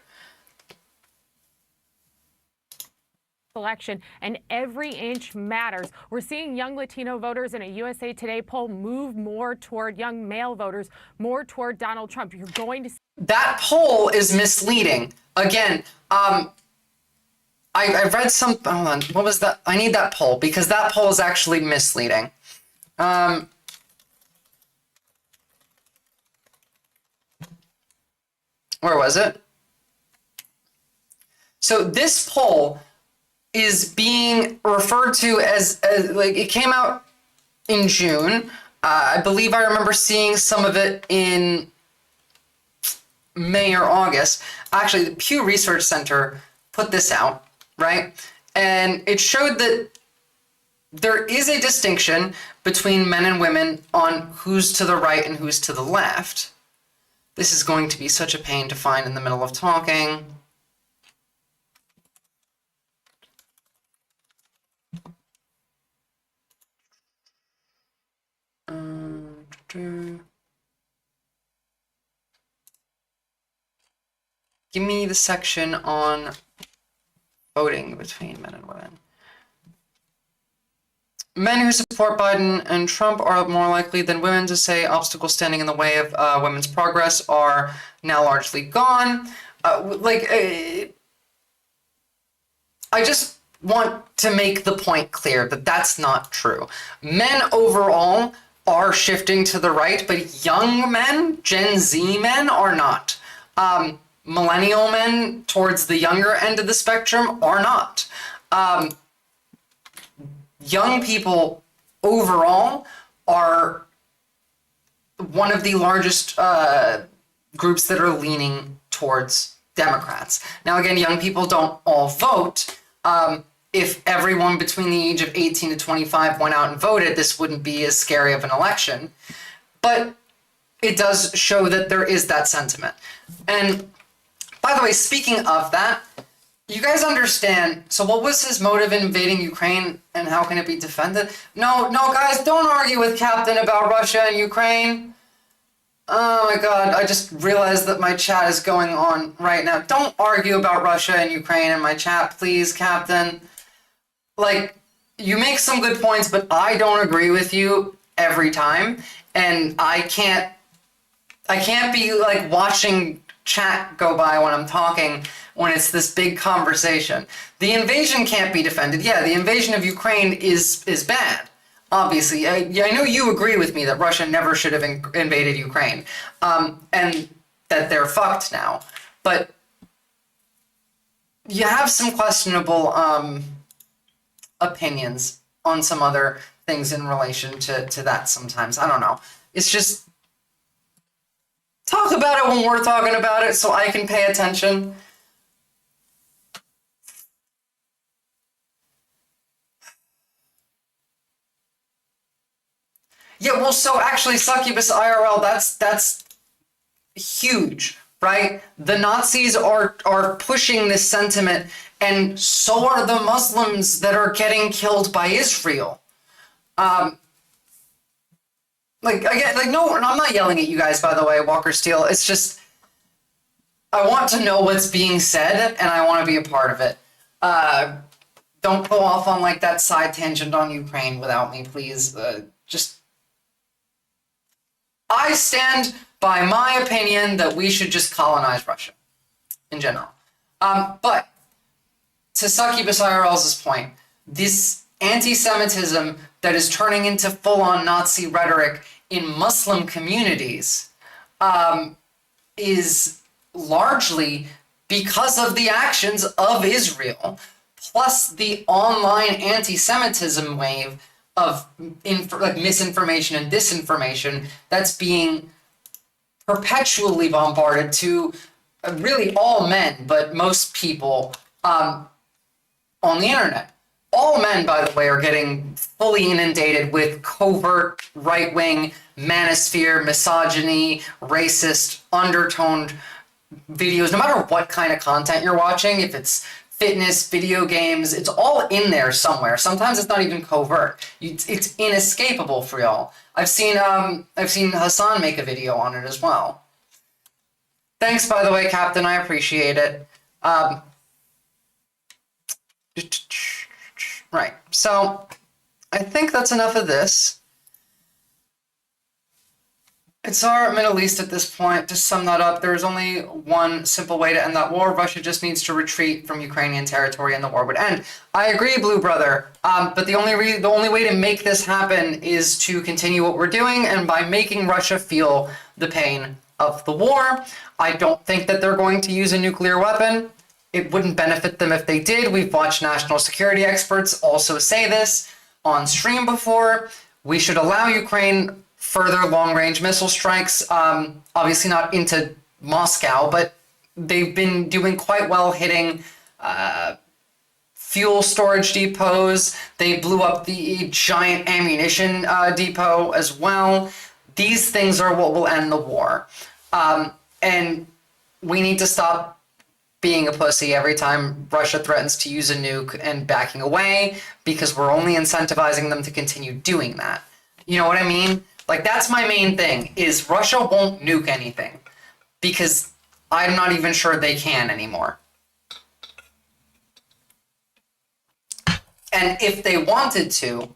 Election, and every inch matters. We're seeing young Latino voters in a USA Today poll move more toward young male voters, more toward Donald Trump. You're going to see that poll is misleading. Again, I read some, hold on, what was that? I need that poll because that poll is actually misleading. Where was it? So this poll is being referred to as it came out in June. I believe I remember seeing some of it in May or August. Actually, the Pew Research Center put this out, right? And it showed that there is a distinction between men and women on who's to the right and who's to the left. This is going to be such a pain to find in the middle of talking. Give me the section on voting between men and women. Men who support Biden and Trump are more likely than women to say obstacles standing in the way of women's progress are now largely gone. I just want to make the point clear that that's not true. Men overall are shifting to the right, but young men, Gen Z men, are not. Millennial men towards the younger end of the spectrum are not. Young people overall are one of the largest groups that are leaning towards Democrats. Now, again, young people don't all vote. If everyone between the age of 18 to 25 went out and voted, this wouldn't be as scary of an election. But it does show that there is that sentiment. And by the way, speaking of that, you guys understand, so what was his motive in invading Ukraine and how can it be defended? No, guys, don't argue with Captain about Russia and Ukraine. Oh my God, I just realized that my chat is going on right now. Don't argue about Russia and Ukraine in my chat, please, Captain. Like, you make some good points, but I don't agree with you every time. And I can't be like watching chat go by when I'm talking when it's this big conversation. The invasion can't be defended. Yeah, the invasion of Ukraine is bad. Obviously, I know you agree with me that Russia never should have invaded Ukraine, and that they're fucked now. But you have some questionable opinions on some other things in relation to that sometimes. I don't know. It's just talk about it when we're talking about it so I can pay attention. Yeah, well, so actually, Succubus IRL, that's huge, right? The Nazis are pushing this sentiment, and so are the Muslims that are getting killed by Israel. No, and I'm not yelling at you guys, by the way, Walker Steele. It's just, I want to know what's being said, and I want to be a part of it. Don't go off on like that side tangent on Ukraine without me, please. I stand by my opinion that we should just colonize Russia in general. But to Succubus IRL's point, this anti-Semitism that is turning into full-on Nazi rhetoric in Muslim communities is largely because of the actions of Israel, plus the online anti-Semitism wave of misinformation and disinformation that's being perpetually bombarded to really all men, but most people on the internet. All men, by the way, are getting fully inundated with covert right-wing manosphere, misogyny, racist, undertoned videos, no matter what kind of content you're watching, if it's fitness, video games, it's all in there somewhere. Sometimes it's not even covert. It's inescapable for y'all. I've seen Hassan make a video on it as well. Thanks, by the way, Captain. I appreciate it. Right. So I think that's enough of this. It's our Middle East at this point. To sum that up, there is only one simple way to end that war. Russia just needs to retreat from Ukrainian territory and the war would end. I agree, Blue Brother. But the only way to make this happen is to continue what we're doing, and by making Russia feel the pain of the war. I don't think that they're going to use a nuclear weapon. It wouldn't benefit them if they did. We've watched national security experts also say this on stream before. We should allow Ukraine further long-range missile strikes, obviously not into Moscow, but they've been doing quite well hitting fuel storage depots. They blew up the giant ammunition depot as well. These things are what will end the war. And we need to stop being a pussy every time Russia threatens to use a nuke and backing away, because we're only incentivizing them to continue doing that. You know what I mean? Like, that's my main thing, is Russia won't nuke anything, because I'm not even sure they can anymore. And if they wanted to,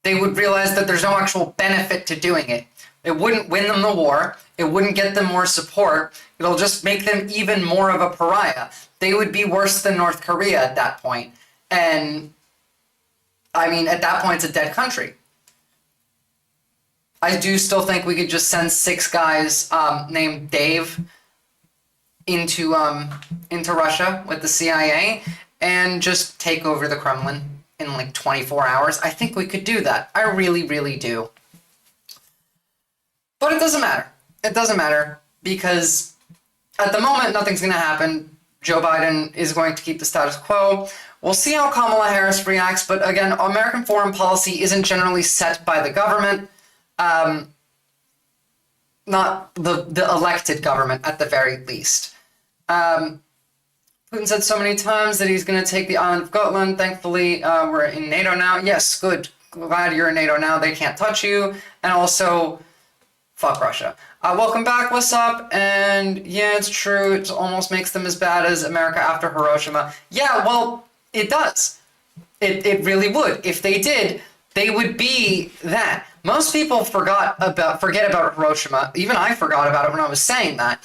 they would realize that there's no actual benefit to doing it. It wouldn't win them the war. It wouldn't get them more support. It'll just make them even more of a pariah. They would be worse than North Korea at that point. And, I mean, at that point, it's a dead country. I do still think we could just send 6 guys named Dave into Russia with the CIA and just take over the Kremlin in like 24 hours. I think we could do that. I really, really do. But it doesn't matter. It doesn't matter because at the moment, nothing's going to happen. Joe Biden is going to keep the status quo. We'll see how Kamala Harris reacts. But again, American foreign policy isn't generally set by the government. Not the elected government, at the very least. Putin said so many times that he's going to take the island of Gotland. Thankfully, we're in NATO now. Yes, good. Glad you're in NATO now. They can't touch you. And also, fuck Russia. Welcome back. What's up? And yeah, it's true. It almost makes them as bad as America after Hiroshima. Yeah, well, it does. It really would. If they did, they would be that. Most people forget about Hiroshima. Even I forgot about it when I was saying that,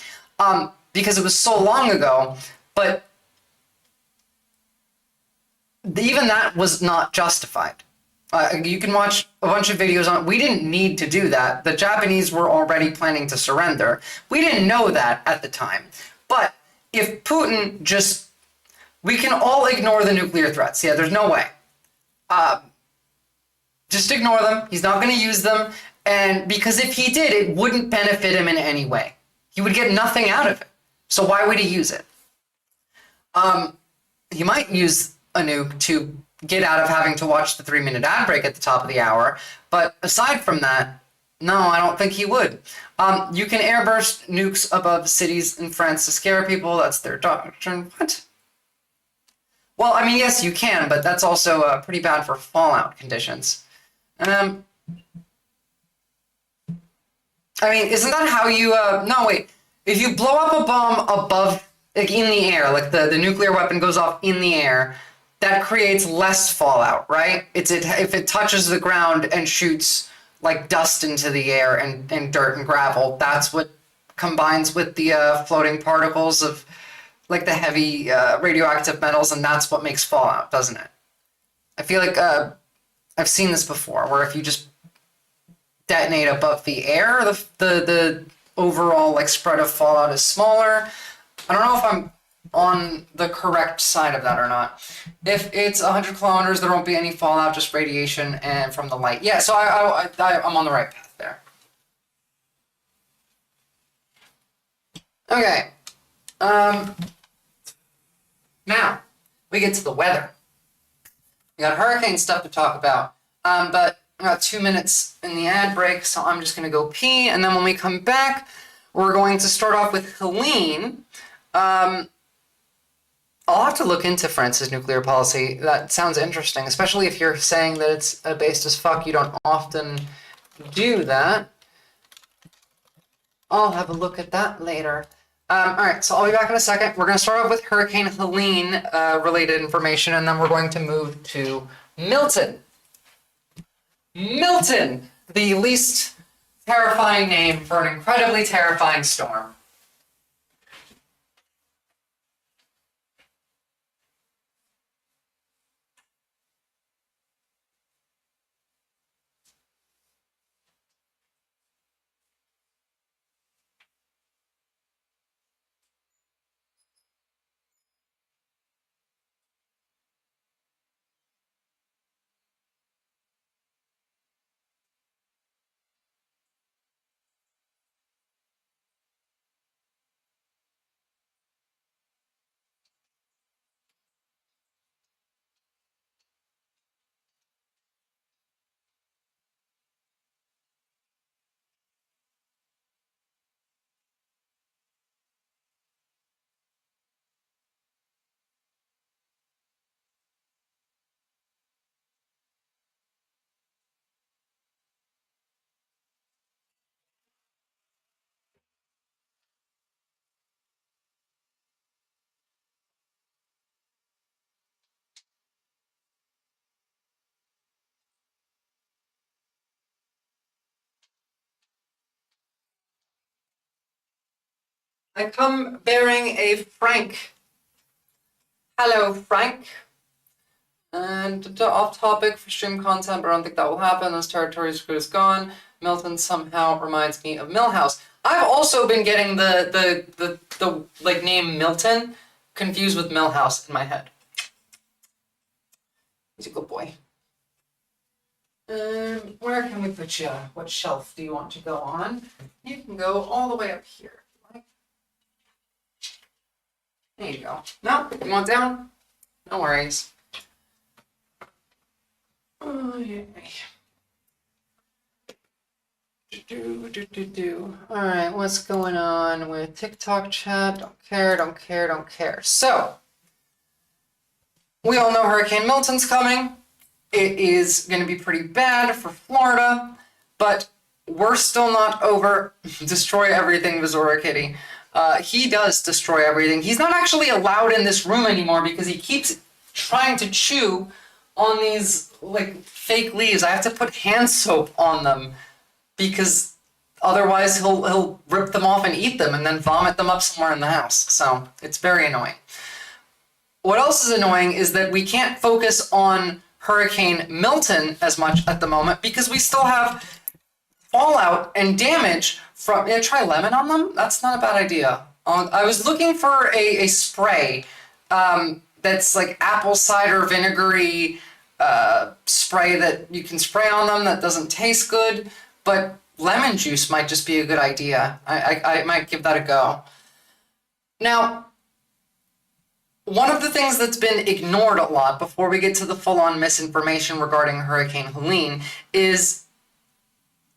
because it was so long ago. But even that was not justified. You can watch a bunch of videos on. We didn't need to do that. The Japanese were already planning to surrender. We didn't know that at the time. But if Putin just, we can all ignore the nuclear threats. Yeah, there's no way. Just ignore them. He's not going to use them. And because if he did, it wouldn't benefit him in any way. He would get nothing out of it. So why would he use it? He might use a nuke to get out of having to watch the 3-minute ad break at the top of the hour. But aside from that, no, I don't think he would. You can airburst nukes above cities in France to scare people. That's their doctrine. What? Well, I mean, yes, you can, but that's also pretty bad for fallout conditions. I mean, isn't that how you, no, wait. If you blow up a bomb above, like in the air, like the nuclear weapon goes off in the air, that creates less fallout, right? If it touches the ground and shoots like dust into the air and dirt and gravel, that's what combines with the floating particles of like the heavy radioactive metals, and that's what makes fallout, doesn't it? I feel like I've seen this before, where if you just detonate above the air, the overall like spread of fallout is smaller. I don't know if I'm on the correct side of that or not. If it's 100 kilometers, there won't be any fallout, just radiation and from the light. Yeah, so I'm on the right path there. Okay. Now, we get to the weather. We got hurricane stuff to talk about, but I got 2 minutes in the ad break, so I'm just going to go pee, and then when we come back, we're going to start off with Helene. I'll have to look into France's nuclear policy. That sounds interesting, especially if you're saying that it's based as fuck. You don't often do that. I'll have a look at that later. Alright, so I'll be back in a second. We're going to start off with Hurricane Helene related information, and then we're going to move to Milton. Milton, the least terrifying name for an incredibly terrifying storm. I come bearing a Frank. Hello, Frank. And off topic for stream content, but I don't think that will happen. Those territories is gone. Milton somehow reminds me of Millhouse. I've also been getting the like name Milton confused with Millhouse in my head. He's a good boy. Where can we put you? What shelf do you want to go on? You can go all the way up here. There you go. No, you want down? No worries. Oh, yeah. All right, what's going on with TikTok chat? Don't care, don't care, don't care. So, we all know Hurricane Milton's coming. It is going to be pretty bad for Florida, but we're still not over destroy everything, Missouri Kitty. He does destroy everything. He's not actually allowed in this room anymore because he keeps trying to chew on these like fake leaves. I have to put hand soap on them because otherwise he'll rip them off and eat them and then vomit them up somewhere in the house. So it's very annoying. What else is annoying is that we can't focus on Hurricane Milton as much at the moment because we still have fallout and damage from, try lemon on them? That's not a bad idea. I was looking for a spray that's like apple cider vinegary spray that you can spray on them that doesn't taste good, but lemon juice might just be a good idea. I might give that a go. Now, one of the things that's been ignored a lot before we get to the full-on misinformation regarding Hurricane Helene is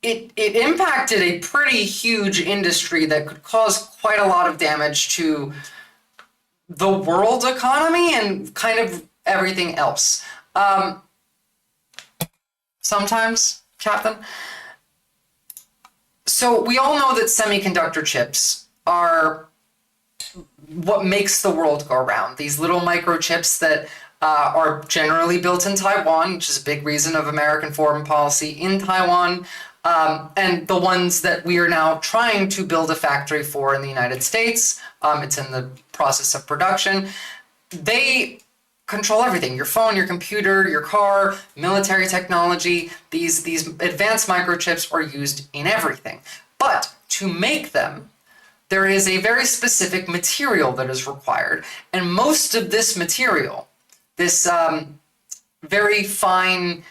it impacted a pretty huge industry that could cause quite a lot of damage to the world economy and kind of everything else. Sometimes, Captain. So we all know that semiconductor chips are what makes the world go around. These little microchips that are generally built in Taiwan, which is a big reason of American foreign policy in Taiwan, and the ones that we are now trying to build a factory for in the United States. It's in the process of production. They control everything, your phone, your computer, your car, military technology. These advanced microchips are used in everything. But to make them, there is a very specific material that is required. And most of this material, this very fine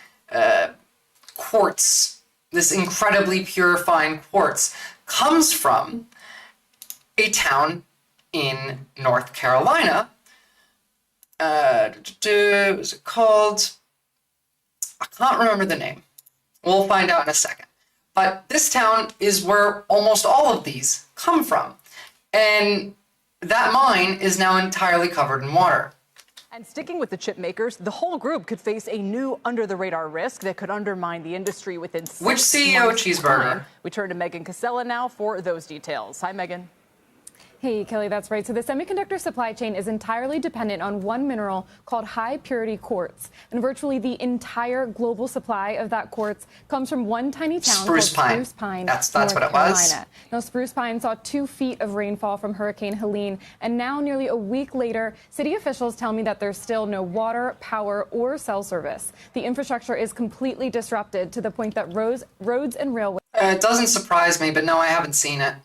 quartz, this incredibly pure fine quartz, comes from a town in North Carolina. What was it called? I can't remember the name. We'll find out in a second. But this town is where almost all of these come from. And that mine is now entirely covered in water. And sticking with the chip makers, the whole group could face a new under-the-radar risk that could undermine the industry within 6 Which CEO cheeseburger? We turn to Megan Casella now for those details. Hi, Megan. Hey, Kelly, that's right. So the semiconductor supply chain is entirely dependent on one mineral called high-purity quartz. And virtually the entire global supply of that quartz comes from one tiny town called Spruce Pine, That's North what it Carolina. was. Now, Spruce Pine saw 2 feet of rainfall from Hurricane Helene. And now, nearly a week later, city officials tell me that there's still no water, power, or cell service. The infrastructure is completely disrupted to the point that roads and railways... It doesn't surprise me, but no, I haven't seen it.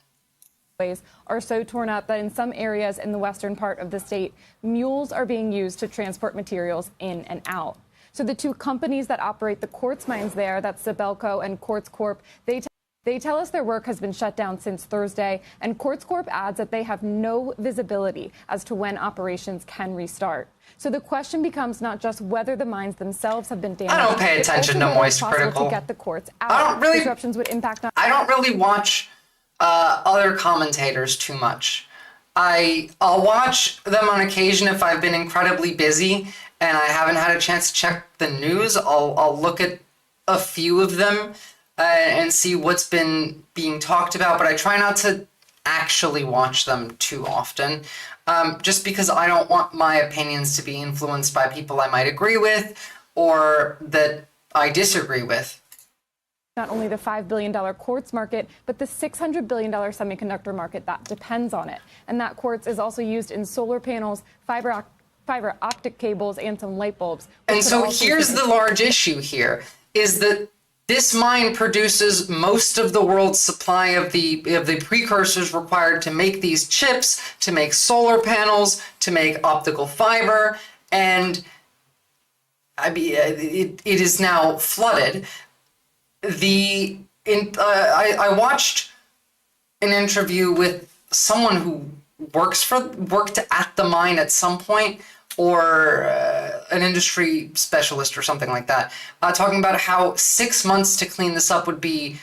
Are so torn up that in some areas in the western part of the state, mules are being used to transport materials in and out. So the 2 companies that operate the quartz mines there, that's Sibelco and Quartz Corp, they tell us their work has been shut down since Thursday, and Quartz Corp adds that they have no visibility as to when operations can restart. So the question becomes not just whether the mines themselves have been damaged. I don't pay attention to Moist Critical. To get the quartz out. Disruptions would impact on... I don't really watch other commentators too much. I'll watch them on occasion if I've been incredibly busy and I haven't had a chance to check the news. I'll look at a few of them and see what's been being talked about, but I try not to actually watch them too often, just because I don't want my opinions to be influenced by people I might agree with or that I disagree with. Not only the $5 billion quartz market, but the $600 billion semiconductor market that depends on it. And that quartz is also used in solar panels, fiber optic cables, and some light bulbs. And so here's the large issue here, is that This mine produces most of the world's supply of the precursors required to make these chips, to make solar panels, to make optical fiber, and I mean, it is now flooded. I watched an interview with someone who worked at the mine at some point, or an industry specialist or something like that, talking about how 6 months to clean this up would be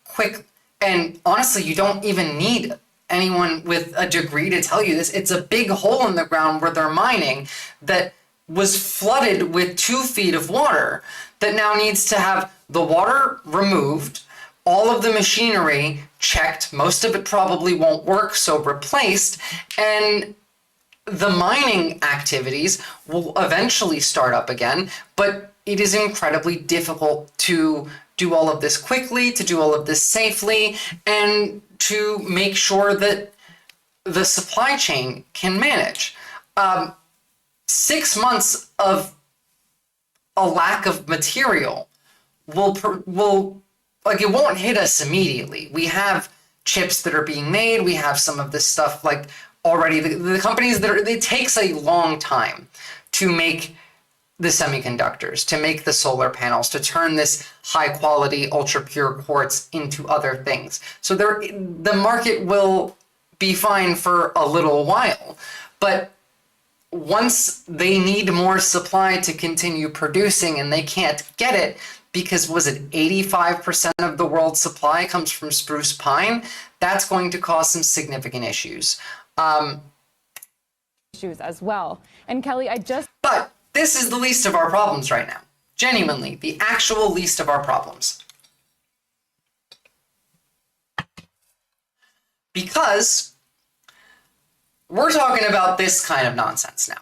quick. And honestly, you don't even need anyone with a degree to tell you this. It's a big hole in the ground where they're mining that was flooded with 2 feet of water that now needs to have the water removed, all of the machinery checked, most of it probably won't work, so replaced, and the mining activities will eventually start up again, but it is incredibly difficult to do all of this quickly, to do all of this safely, and to make sure that the supply chain can manage. 6 months of a lack of material will like, it won't hit us immediately. We have chips that are being made. We have some of this stuff like already. The companies it takes a long time to make the semiconductors, to make the solar panels, to turn this high quality, ultra pure quartz into other things. So the market will be fine for a little while, but once they need more supply to continue producing and they can't get it because, was it 85% of the world's supply comes from spruce pine, that's going to cause some significant issues. Issues as well. And Kelly, But this is the least of our problems right now. Genuinely, the actual least of our problems. Because we're talking about this kind of nonsense now.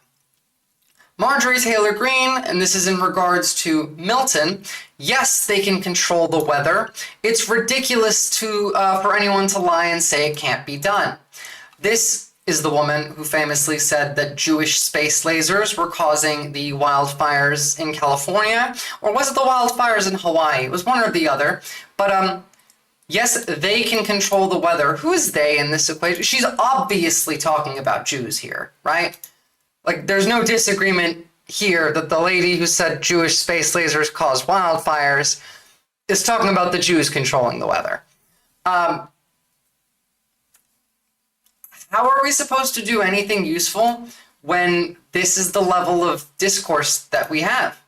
Marjorie Taylor Greene, and this is in regards to Milton, yes, they can control the weather. It's ridiculous for anyone to lie and say it can't be done. This is the woman who famously said that Jewish space lasers were causing the wildfires in California, or was it the wildfires in Hawaii? It was one or the other. But yes, they can control the weather. Who is they in this equation? She's obviously talking about Jews here, right? Like, there's no disagreement here that the lady who said Jewish space lasers cause wildfires is talking about the Jews controlling the weather. How are we supposed to do anything useful when this is the level of discourse that we have?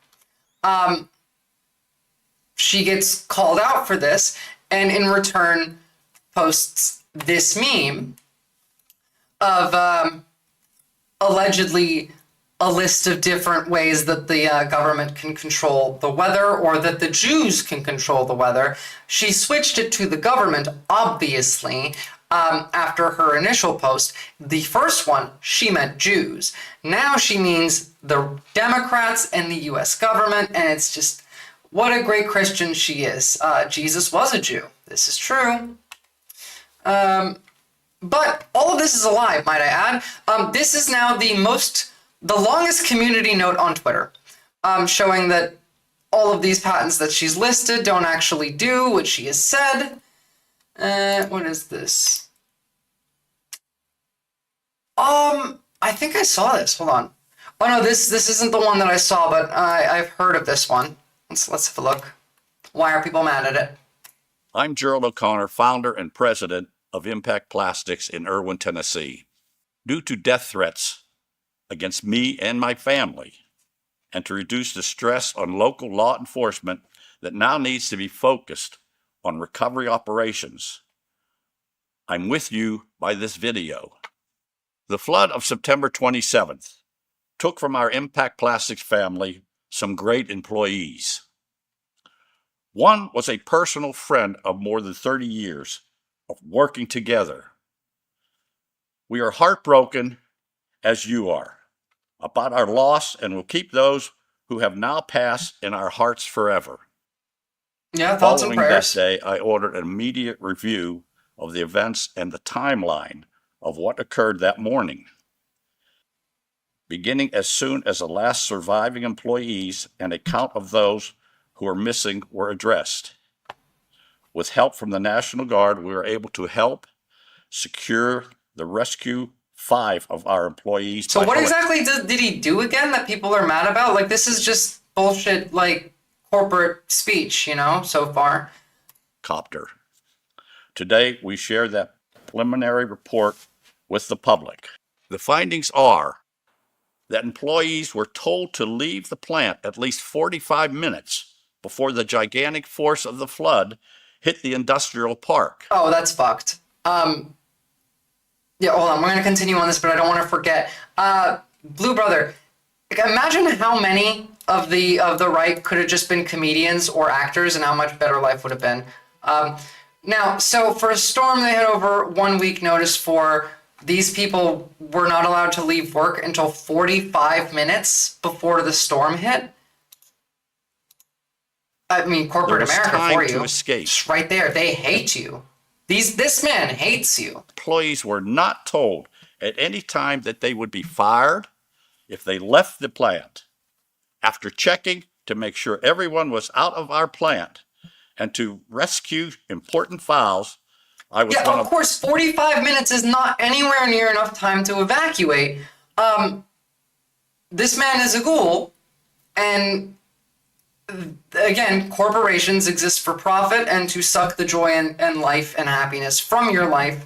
She gets called out for this, and in return posts this meme of allegedly a list of different ways that the government can control the weather, or that the Jews can control the weather. She switched it to the government, obviously, after her initial post. The first one, she meant Jews. Now she means the Democrats and the US government, and it's just, what a great Christian she is. Jesus was a Jew. This is true. But all of this is a lie, might I add. This is now the longest community note on Twitter, showing that all of these patents that she's listed don't actually do what she has said. What is this? I think I saw this. Hold on. Oh no, this isn't the one that I saw, but I've heard of this one. Let's have a look. Why are people mad at it? I'm Gerald O'Connor, founder and president of Impact Plastics in Irwin, Tennessee. Due to death threats against me and my family, and to reduce the stress on local law enforcement that now needs to be focused on recovery operations, I'm with you by this video. The flood of September 27th took from our Impact Plastics family some great employees. One was a personal friend of more than 30 years of working together. We are heartbroken, as you are, about our loss, and will keep those who have now passed in our hearts forever. Yeah, thoughts and prayers. Following that day, I ordered an immediate review of the events and the timeline of what occurred that morning, beginning as soon as the last surviving employees and a count of those who are missing were addressed. With help from the National Guard, we were able to help secure the rescue 5 of our employees. So what exactly did he do again that people are mad about? Like, this is just bullshit, like, corporate speech, you know, so far. Copter. Today, we share that preliminary report with the public. The findings are that employees were told to leave the plant at least 45 minutes before the gigantic force of the flood hit the industrial park. Oh, that's fucked. Yeah, hold on. We're going to continue on this, but I don't want to forget. Blue Brother, imagine how many of the right could have just been comedians or actors and how much better life would have been. Now, so for a storm, they had over 1 week notice for. These people were not allowed to leave work until 45 minutes before the storm hit. I mean, corporate America for you. Escape. It's right there. They hate you. This man hates you. Employees were not told at any time that they would be fired if they left the plant. After checking to make sure everyone was out of our plant and to rescue important files, I was of course, 45 minutes is not anywhere near enough time to evacuate. This man is a ghoul, and again, corporations exist for profit and to suck the joy and life and happiness from your life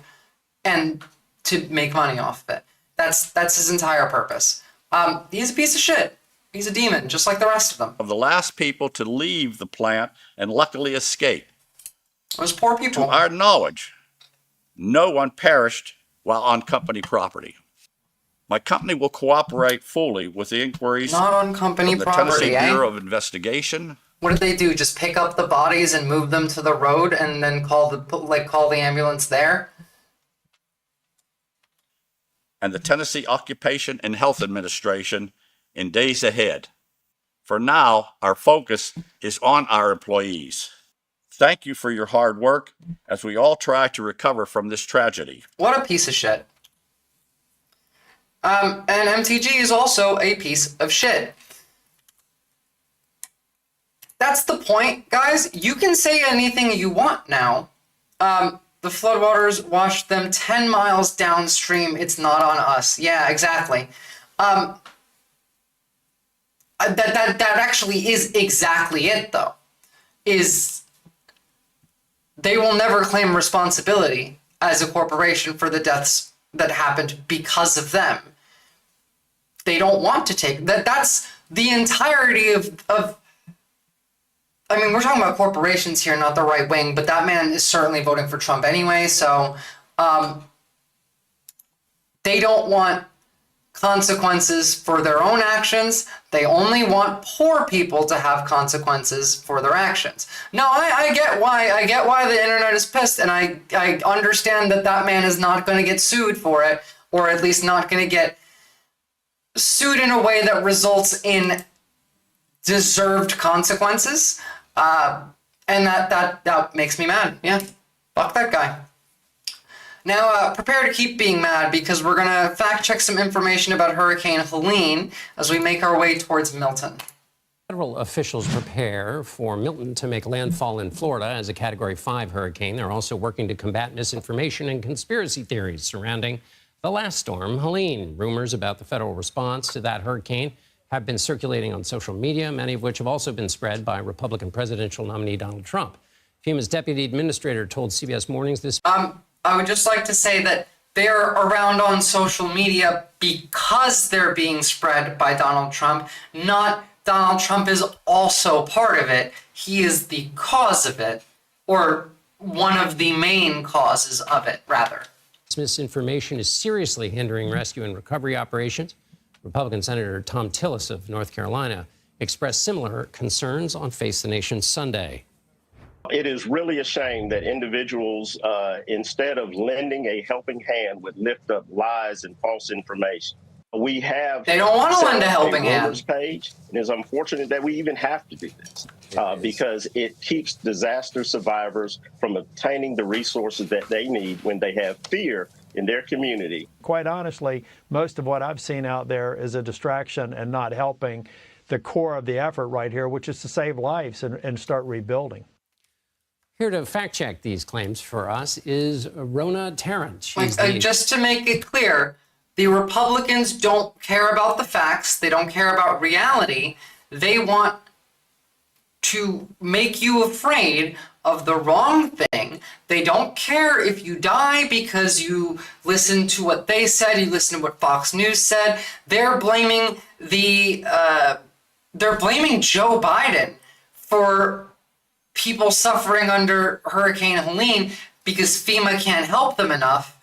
and to make money off of it. That's his entire purpose. He's a piece of shit. He's a demon, just like the rest of them. Of the last people to leave the plant and luckily escape. Those poor people. To our knowledge, no one perished while on company property. My company will cooperate fully with the inquiries not on company from the property, Tennessee Bureau of Investigation. What did they do? Just pick up the bodies and move them to the road and then call the ambulance there? And the Tennessee Occupation and Health Administration in days ahead. For now, our focus is on our employees. Thank you for your hard work as we all try to recover from this tragedy. What a piece of shit. And MTG is also a piece of shit. That's the point, guys. You can say anything you want now. The floodwaters washed them 10 miles downstream. It's not on us. Yeah, exactly. That actually is exactly it, though. They will never claim responsibility as a corporation for the deaths that happened because of them. They don't want to take that. That's the entirety of. I mean, we're talking about corporations here, not the right wing, but that man is certainly voting for Trump anyway. So they don't want consequences for their own actions. They only want poor people to have consequences for their actions. No, I get why the internet is pissed, and I understand that man is not going to get sued for it, or at least not going to get sued in a way that results in deserved consequences. And that makes me mad. Yeah, fuck that guy. Now, prepare to keep being mad because we're going to fact check some information about Hurricane Helene as we make our way towards Milton. Federal officials prepare for Milton to make landfall in Florida as a Category 5 hurricane. They're also working to combat misinformation and conspiracy theories surrounding the last storm, Helene. Rumors about the federal response to that hurricane have been circulating on social media, many of which have also been spread by Republican presidential nominee Donald Trump. FEMA's deputy administrator told CBS Mornings this. I would just like to say that they're around on social media because they're being spread by Donald Trump, not Donald Trump is also part of it. He is the cause of it, or one of the main causes of it, rather. Misinformation is seriously hindering rescue and recovery operations. Republican Senator Tom Tillis of North Carolina expressed similar concerns on Face the Nation Sunday. It is really a shame that individuals, instead of lending a helping hand, would lift up lies and false information. We have they don't want to lend a helping rumors hand page, and it's unfortunate that we even have to do this because it keeps disaster survivors from obtaining the resources that they need when they have fear in their community. Quite honestly, most of what I've seen out there is a distraction and not helping the core of the effort right here, which is to save lives and start rebuilding. Here to fact-check these claims for us is Rona Tarrant. She's Just to make it clear, the Republicans don't care about the facts. They don't care about reality. They want to make you afraid of the wrong thing. They don't care if you die because you listen to what they said, you listen to what Fox News said. They're blaming Joe Biden for people suffering under Hurricane Helene because FEMA can't help them enough,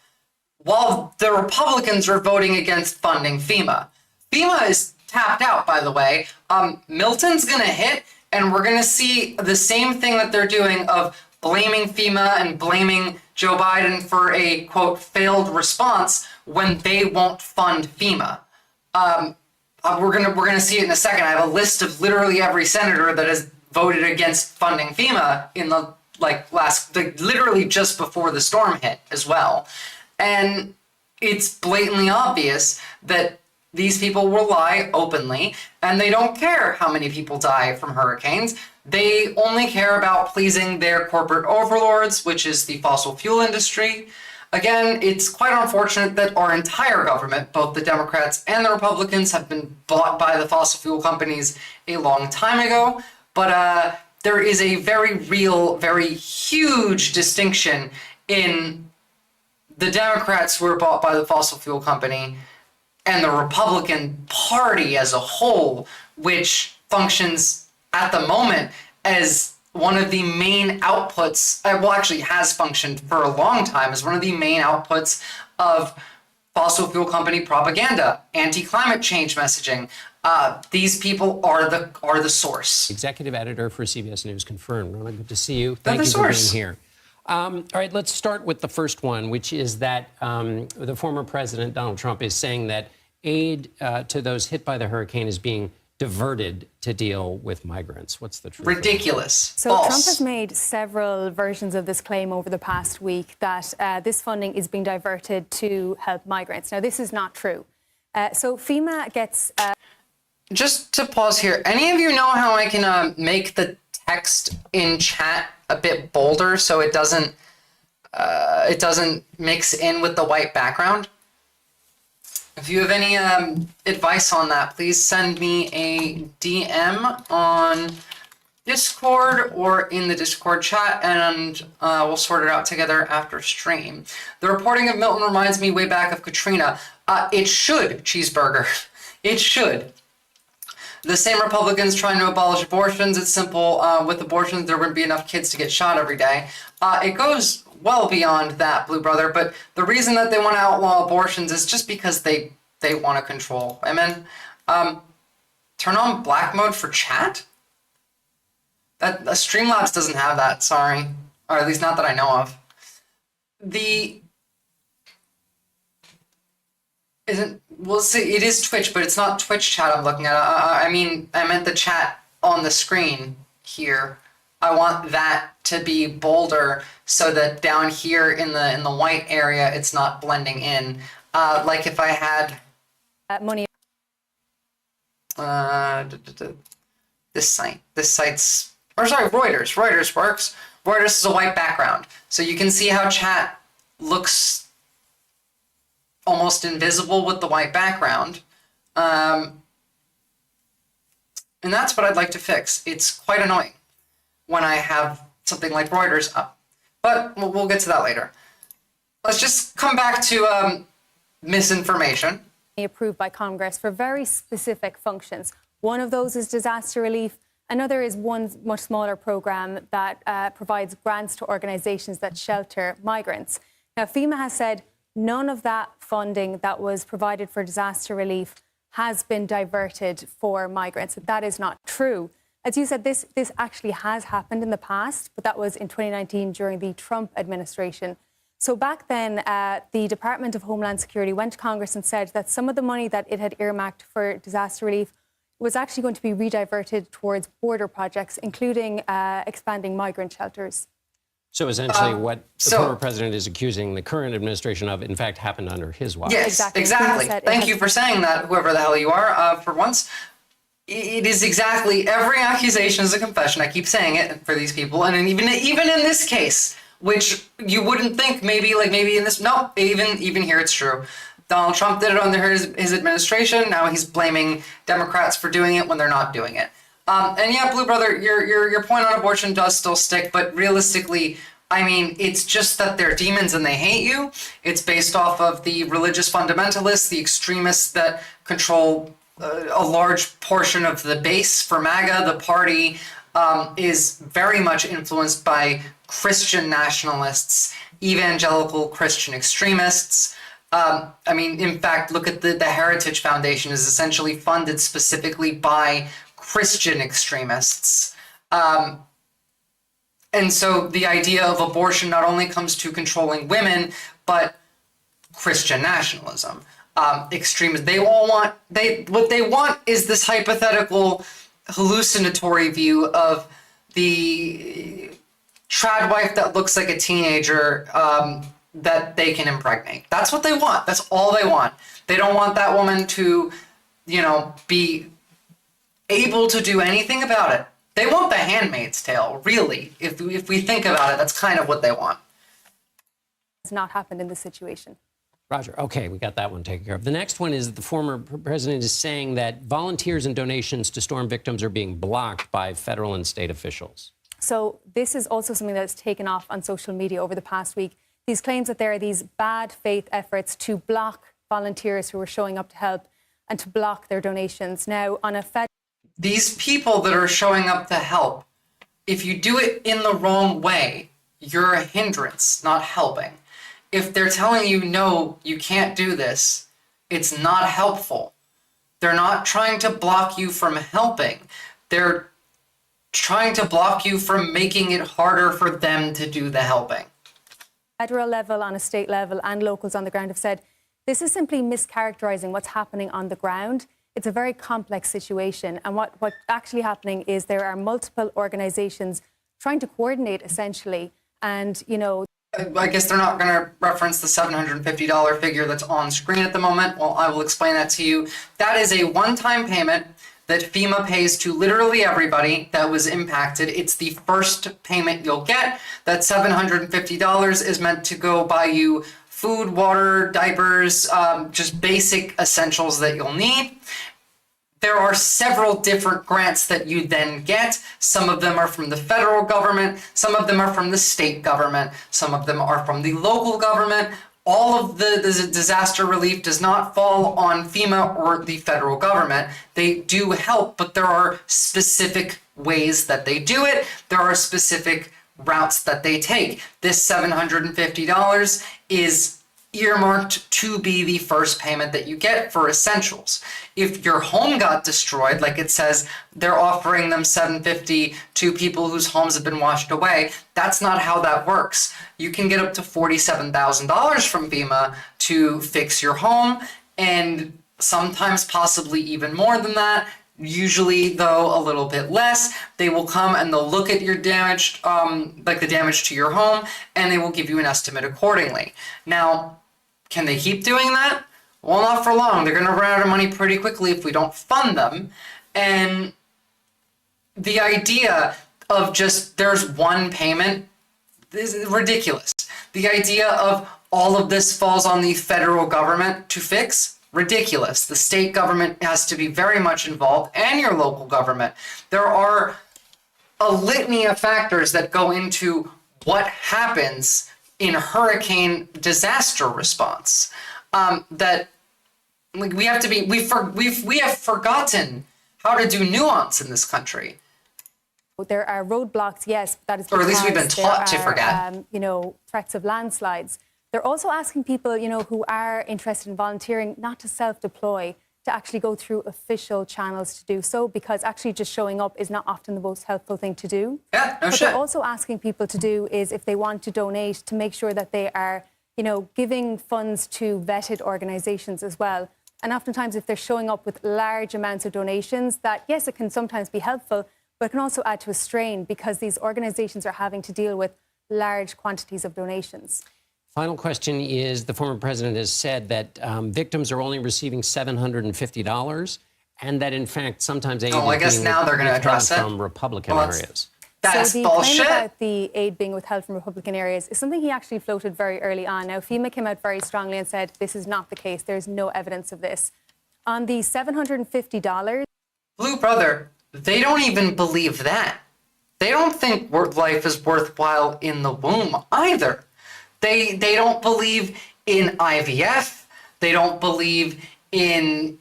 while the Republicans are voting against funding FEMA. FEMA is tapped out, by the way. Milton's gonna hit, and we're gonna see the same thing that they're doing of blaming FEMA and blaming Joe Biden for a, quote, failed response when they won't fund FEMA. We're gonna see it in a second. I have a list of literally every senator that has voted against funding FEMA in the literally just before the storm hit as well. And it's blatantly obvious that these people will lie openly, and they don't care how many people die from hurricanes. They only care about pleasing their corporate overlords, which is the fossil fuel industry. Again, it's quite unfortunate that our entire government, both the Democrats and the Republicans, have been bought by the fossil fuel companies a long time ago. But there is a very real, very huge distinction in the Democrats who are bought by the fossil fuel company and the Republican Party as a whole, which functions at the moment as one of the main outputs, actually has functioned for a long time as one of the main outputs of fossil fuel company propaganda, anti-climate change messaging. These people are the source. Executive editor for CBS News confirmed. Rona, good to see you. They're Thank the you source. for being here. All right, let's start with the first one, which is that the former president, Donald Trump, is saying that aid to those hit by the hurricane is being diverted to deal with migrants. What's the truth? Ridiculous. So False. Trump has made several versions of this claim over the past week that this funding is being diverted to help migrants. Now, this is not true. So FEMA gets... Just to pause here, any of you know how I can make the text in chat a bit bolder so it doesn't mix in with the white background? If you have any advice on that, please send me a DM on Discord or in the Discord chat, and we'll sort it out together after stream. The reporting of Milton reminds me way back of Katrina. It should, Cheeseburger. It should. The same Republicans trying to abolish abortions. It's simple. With abortions, there wouldn't be enough kids to get shot every day. It goes well beyond that, Blue Brother, but the reason that they want to outlaw abortions is just because they want to control women. Turn on black mode for chat? Streamlabs doesn't have that, sorry. Or at least not that I know of. It is Twitch, but it's not Twitch chat I'm looking at. I meant the chat on the screen here. I want that to be bolder so that down here in the white area, it's not blending in. Like if I had money. This site's, or sorry, Reuters. Reuters works. Reuters is a white background, so you can see how chat looks almost invisible with the white background. And that's what I'd like to fix. It's quite annoying when I have something like Reuters up. But we'll get to that later. Let's just come back to misinformation. Approved by Congress for very specific functions. One of those is disaster relief. Another is one much smaller program that provides grants to organizations that shelter migrants. Now, FEMA has said none of that funding that was provided for disaster relief has been diverted for migrants. That is not true. As you said, this actually has happened in the past, but that was in 2019 during the Trump administration. So back then, the Department of Homeland Security went to Congress and said that some of the money that it had earmarked for disaster relief was actually going to be rediverted towards border projects, including expanding migrant shelters. So essentially what the former president is accusing the current administration of, in fact, happened under his watch. Yes, exactly. Thank you for saying that, whoever the hell you are, for once. It is exactly, every accusation is a confession. I keep saying it for these people, and even in this case, which you wouldn't think maybe in this, no, even here it's true. Donald Trump did it under his administration. Now he's blaming Democrats for doing it when they're not doing it. And yeah, Blue Brother, your point on abortion does still stick, but realistically, I mean, it's just that they're demons and they hate you. It's based off of the religious fundamentalists, the extremists that control a large portion of the base for MAGA. The party is very much influenced by Christian nationalists, evangelical Christian extremists. I mean, in fact, look at the Heritage Foundation is essentially funded specifically by Christian extremists. And so the idea of abortion not only comes to controlling women, but Christian nationalism. Extremists, what they want is this hypothetical hallucinatory view of the trad wife that looks like a teenager that they can impregnate. That's what they want. That's all they want. They don't want that woman to, be able to do anything about it. They want the Handmaid's Tale, really. If we think about it, that's kind of what they want. It's not happened in this situation. Roger. Okay, we got that one taken care of. The next one is that the former president is saying that volunteers and donations to storm victims are being blocked by federal and state officials. So this is also something that's taken off on social media over the past week. These claims that there are these bad faith efforts to block volunteers who are showing up to help and to block their donations. Now, on a these people that are showing up to help, if you do it in the wrong way, you're a hindrance, not helping. If they're telling you, no, you can't do this, it's not helpful. They're not trying to block you from helping. They're trying to block you from making it harder for them to do the helping. Federal level, on a state level, and locals on the ground have said this is simply mischaracterizing what's happening on the ground. It's a very complex situation. And what's actually happening is there are multiple organizations trying to coordinate, essentially. And, I guess they're not going to reference the $750 figure that's on screen at the moment. Well, I will explain that to you. That is a one-time payment that FEMA pays to literally everybody that was impacted. It's the first payment you'll get. That $750 is meant to go buy you food, water, diapers, just basic essentials that you'll need. There are several different grants that you then get. Some of them are from the federal government, some of them are from the state government, some of them are from the local government. All of the disaster relief does not fall on FEMA or the federal government. They do help, but there are specific ways that they do it. There are specific routes that they take. This $750 is earmarked to be the first payment that you get for essentials. If your home got destroyed, like it says, they're offering them $750 to people whose homes have been washed away. That's not how that works. You can get up to $47,000 from FEMA to fix your home, and sometimes possibly even more than that. Usually, though, a little bit less. They will come and they'll look at your damage, like the damage to your home, and they will give you an estimate accordingly. Now, can they keep doing that? Well, not for long. They're going to run out of money pretty quickly if we don't fund them. And the idea of just there's one payment is ridiculous. The idea of all of this falls on the federal government to fix, ridiculous. The state government has to be very much involved, and your local government. There are a litany of factors that go into what happens in hurricane disaster response. That we have forgotten how to do nuance in this country. There are roadblocks, yes, that is or at least we've been taught to forget. Threats of landslides. They're also asking people, who are interested in volunteering, not to self-deploy, to actually go through official channels to do so, because actually just showing up is not often the most helpful thing to do. Yeah, no what shit. They're also asking people to do is, if they want to donate, to make sure that they are, giving funds to vetted organizations as well. And oftentimes, if they're showing up with large amounts of donations, that, yes, it can sometimes be helpful, but it can also add to a strain because these organizations are having to deal with large quantities of donations. Final question is, the former president has said that victims are only receiving $750, and that in fact sometimes aid I is guess being now they're going to withheld address it from Republican Well, areas. That's so the bullshit. claim about the aid being withheld from Republican areas is something he actually floated very early on. Now, FEMA came out very strongly and said this is not the case. There's no evidence of this. On the $750... Blue brother, they don't even believe that. They don't think life is worthwhile in the womb either. They don't believe in IVF. They don't believe in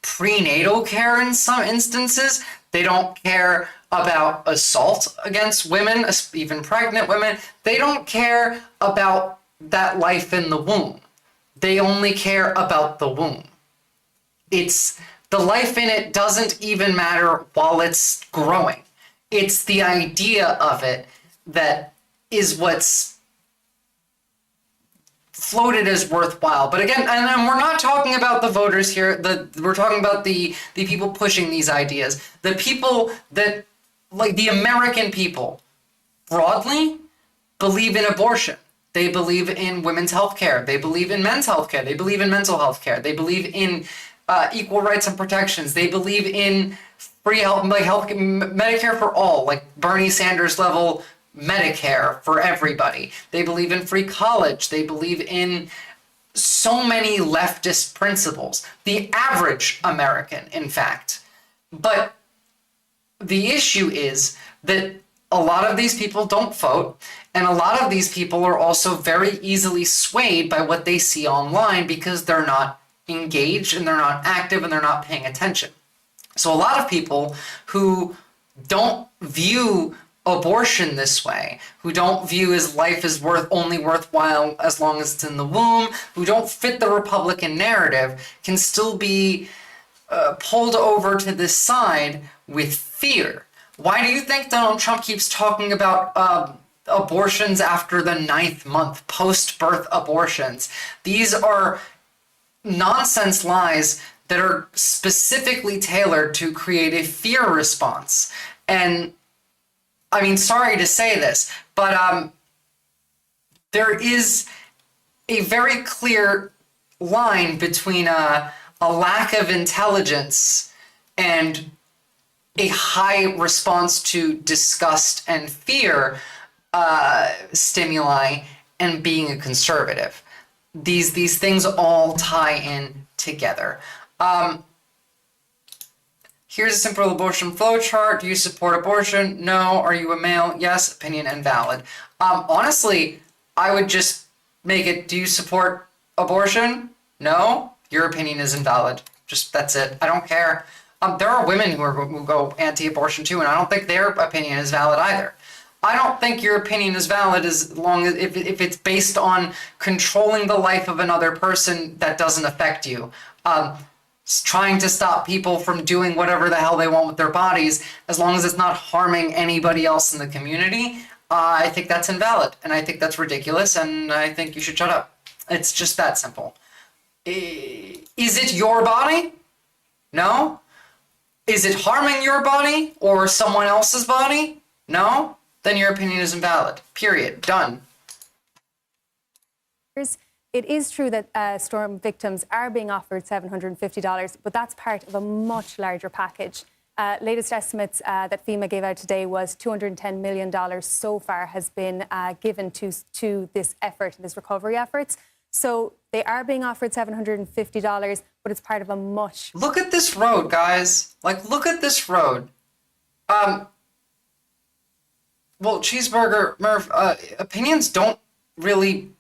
prenatal care in some instances. They don't care about assault against women, even pregnant women. They don't care about that life in the womb. They only care about the womb. It's the life in it doesn't even matter while it's growing. It's the idea of it that is what's floated as worthwhile. But again, and we're not talking about the voters here. We're talking about the people pushing these ideas. The people that, like the American people, broadly believe in abortion. They believe in women's health care. They believe in men's health care. They believe in mental health care. They believe in equal rights and protections. They believe in free health, like health, Medicare for all, like Bernie Sanders level Medicare for everybody. They believe in free college. They believe in so many leftist principles. The average American, in fact. But the issue is that a lot of these people don't vote, and a lot of these people are also very easily swayed by what they see online because they're not engaged and they're not active and they're not paying attention. So a lot of people who don't view abortion this way, who don't view his life as only worthwhile as long as it's in the womb, who don't fit the Republican narrative, can still be pulled over to this side with fear. Why do you think Donald Trump keeps talking about abortions after the 9th month, post-birth abortions? These are nonsense lies that are specifically tailored to create a fear response. And I mean, sorry to say this, but there is a very clear line between a lack of intelligence and a high response to disgust and fear stimuli and being a conservative. These things all tie in together. Here's a simple abortion flowchart. Do you support abortion? No. Are you a male? Yes. Opinion invalid. Honestly, I would just make it, do you support abortion? No. Your opinion is invalid. Just, that's it. I don't care. There are women who go anti-abortion too, and I don't think their opinion is valid either. I don't think your opinion is valid as long as if it's based on controlling the life of another person that doesn't affect you. Trying to stop people from doing whatever the hell they want with their bodies, as long as it's not harming anybody else in the community, I think that's invalid, and I think that's ridiculous, and I think you should shut up. It's just that simple. Is it your body? No. Is it harming your body or someone else's body? No. Then your opinion is invalid. Period. Done. It is true that storm victims are being offered $750, but that's part of a much larger package. Latest estimates that FEMA gave out today was $210 million so far has been given to this effort, this recovery efforts. So they are being offered $750, but it's part of a much... Look at this road, guys. Like, look at this road. Well, Cheeseburger, Murph, opinions don't really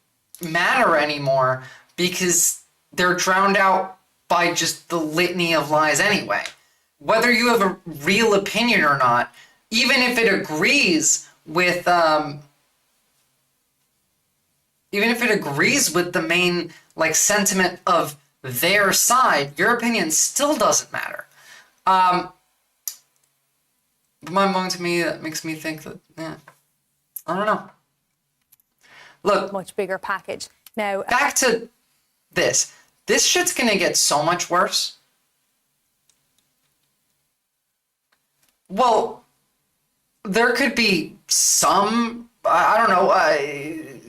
matter anymore because they're drowned out by just the litany of lies anyway. Whether you have a real opinion or not, even if it agrees with the main sentiment of their side, your opinion still doesn't matter. Mind-blowing to me, that makes me think that, I don't know. Look, much bigger package. Now, back to this. This shit's gonna get so much worse. Well, there could be some, I don't know,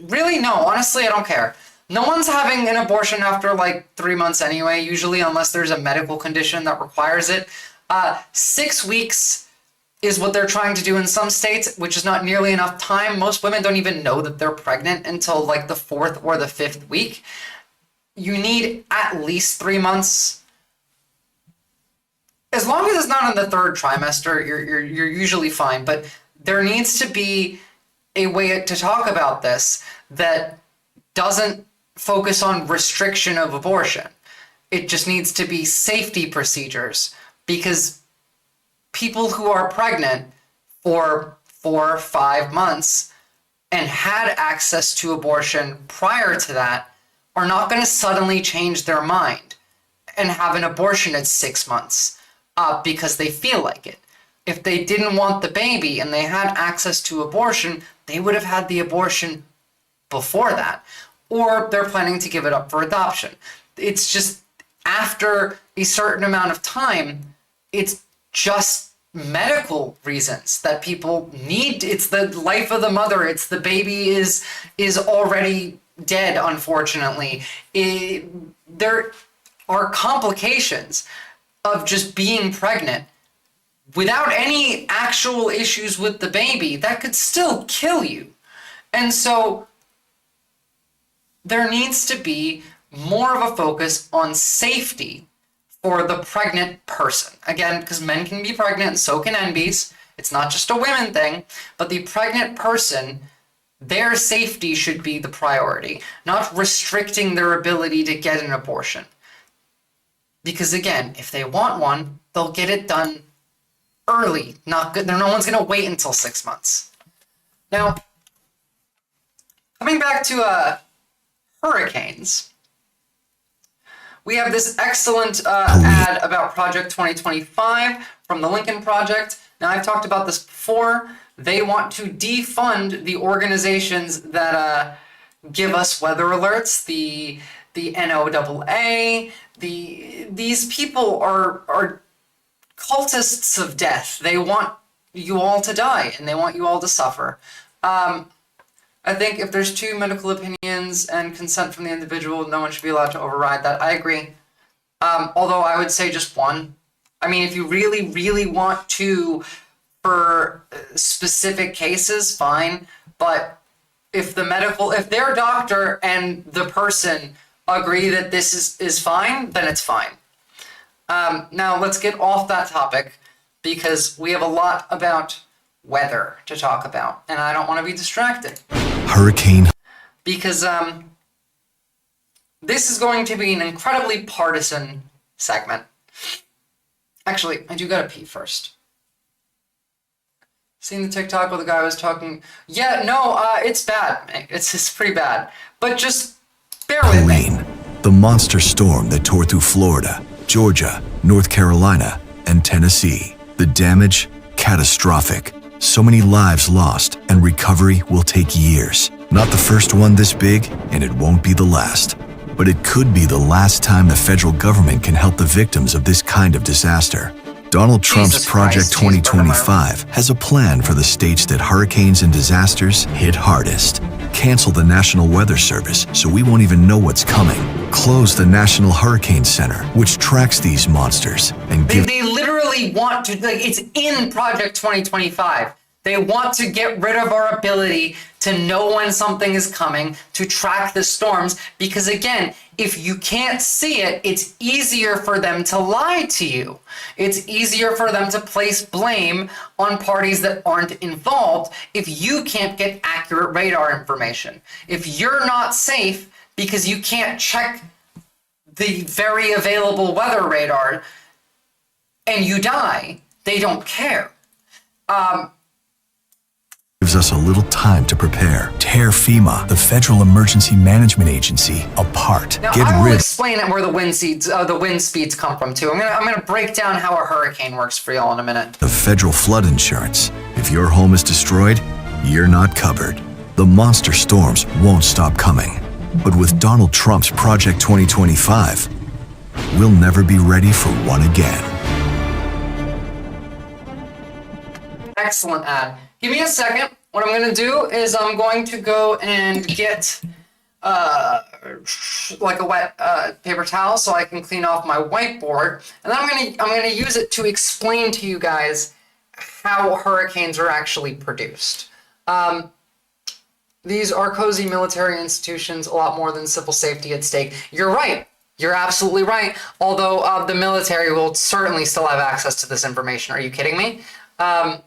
really, no, honestly, I don't care. No one's having an abortion after like 3 months anyway, usually, unless there's a medical condition that requires it. 6 weeks is what they're trying to do in some states, which is not nearly enough time. Most women don't even know that they're pregnant until like the 4th or the 5th week. You need at least 3 months. As long as it's not in the 3rd trimester, you're usually fine. But there needs to be a way to talk about this that doesn't focus on restriction of abortion. It just needs to be safety procedures, because people who are pregnant for 4 or 5 months and had access to abortion prior to that are not going to suddenly change their mind and have an abortion at 6 months because they feel like it. If they didn't want the baby and they had access to abortion, they would have had the abortion before that. Or they're planning to give it up for adoption. It's just after a certain amount of time, it's just medical reasons that people need. It's the life of the mother. It's the baby is already dead, unfortunately. There are complications of just being pregnant without any actual issues with the baby that could still kill you. And so there needs to be more of a focus on safety for the pregnant person. Again, because men can be pregnant and so can NBs. It's not just a women thing, but the pregnant person, their safety should be the priority, not restricting their ability to get an abortion. Because again, if they want one, they'll get it done early. Not good. No one's going to wait until 6 months. Now, coming back to hurricanes, we have this excellent ad about Project 2025 from the Lincoln Project. Now, I've talked about this before. They want to defund the organizations that give us weather alerts, the NOAA. These people are cultists of death. They want you all to die, and they want you all to suffer. I think if there's 2 medical opinions and consent from the individual, no one should be allowed to override that. I agree. Although I would say just 1. I mean, if you really, really want to, for specific cases, fine. But if their doctor and the person agree that this is fine, then it's fine. Now let's get off that topic, because we have a lot about weather to talk about, and I don't want to be distracted. Hurricane. Because this is going to be an incredibly partisan segment. Actually, I do gotta pee first. Seen the TikTok where the guy was talking? Yeah, no, it's bad. It's pretty bad. But just bear with me. The monster storm that tore through Florida, Georgia, North Carolina, and Tennessee. The damage, catastrophic. So many lives lost, and recovery will take years. Not the first one this big, and it won't be the last. But it could be the last time the federal government can help the victims of this kind of disaster. Donald Trump's Project 2025 has a plan for the states that hurricanes and disasters hit hardest. Cancel the National Weather Service so we won't even know what's coming. Close the National Hurricane Center, which tracks these monsters, and give... They literally want to, like, it's in Project 2025. They want to get rid of our ability to know when something is coming, to track the storms, because again, if you can't see it, it's easier for them to lie to you. It's easier for them to place blame on parties that aren't involved if you can't get accurate radar information. If you're not safe because you can't check the very available weather radar and you die, they don't care. Gives us a little time to prepare. Tear FEMA, the Federal Emergency Management Agency, apart. Now, I will explain where the wind speeds come from too. I'm gonna break down how a hurricane works for y'all in a minute. The federal flood insurance. If your home is destroyed, you're not covered. The monster storms won't stop coming. But with Donald Trump's Project 2025, we'll never be ready for one again. Excellent ad. Give me a second. What I'm going to do is I'm going to go and get like a wet paper towel so I can clean off my whiteboard, and then I'm gonna use it to explain to you guys how hurricanes are actually produced. These are cozy military institutions, a lot more than civil safety at stake. You're right. You're absolutely right. Although the military will certainly still have access to this information. Are you kidding me? I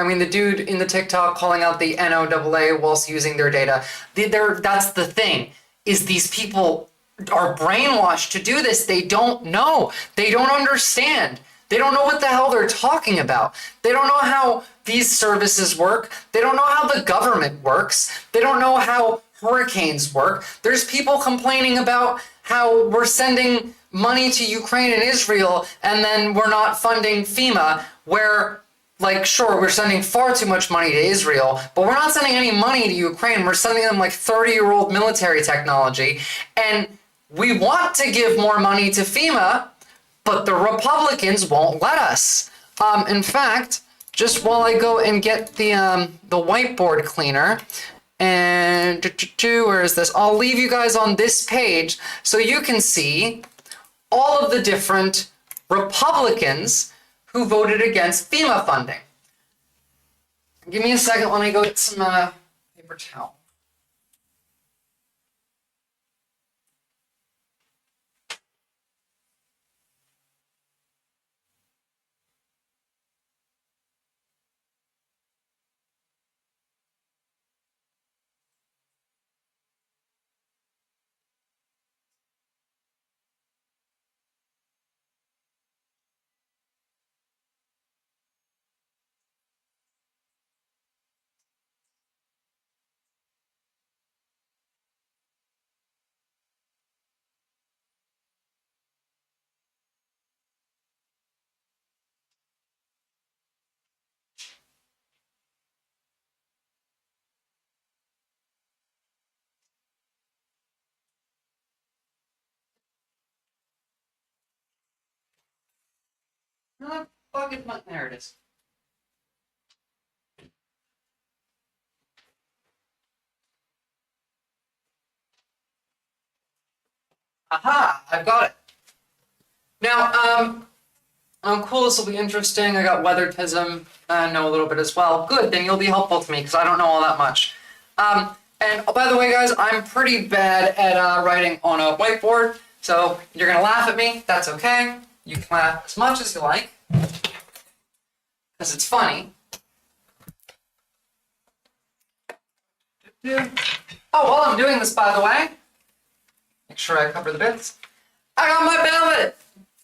mean, the dude in the TikTok calling out the NOAA whilst using their data. That's the thing, is these people are brainwashed to do this. They don't know. They don't understand. They don't know what the hell they're talking about. They don't know how these services work. They don't know how the government works. They don't know how hurricanes work. There's people complaining about how we're sending money to Ukraine and Israel and then we're not funding FEMA, where, like, sure, we're sending far too much money to Israel, but we're not sending any money to Ukraine. We're sending them like 30-year-old military technology. And we want to give more money to FEMA, but the Republicans won't let us. In fact, just while I go and get the whiteboard cleaner, and where is this? I'll leave you guys on this page so you can see all of the different Republicans who voted against FEMA funding. Give me a second, let me go get some paper towel. There it is. Aha, I've got it. Now, cool, this will be interesting. I got weathertism, I know a little bit as well. Good, then you'll be helpful to me because I don't know all that much. And oh, by the way, guys, I'm pretty bad at writing on a whiteboard, so you're gonna laugh at me. That's okay. You can laugh as much as you like, because it's funny. Oh, while I'm doing this, by the way, make sure I cover the bits. I got my ballot.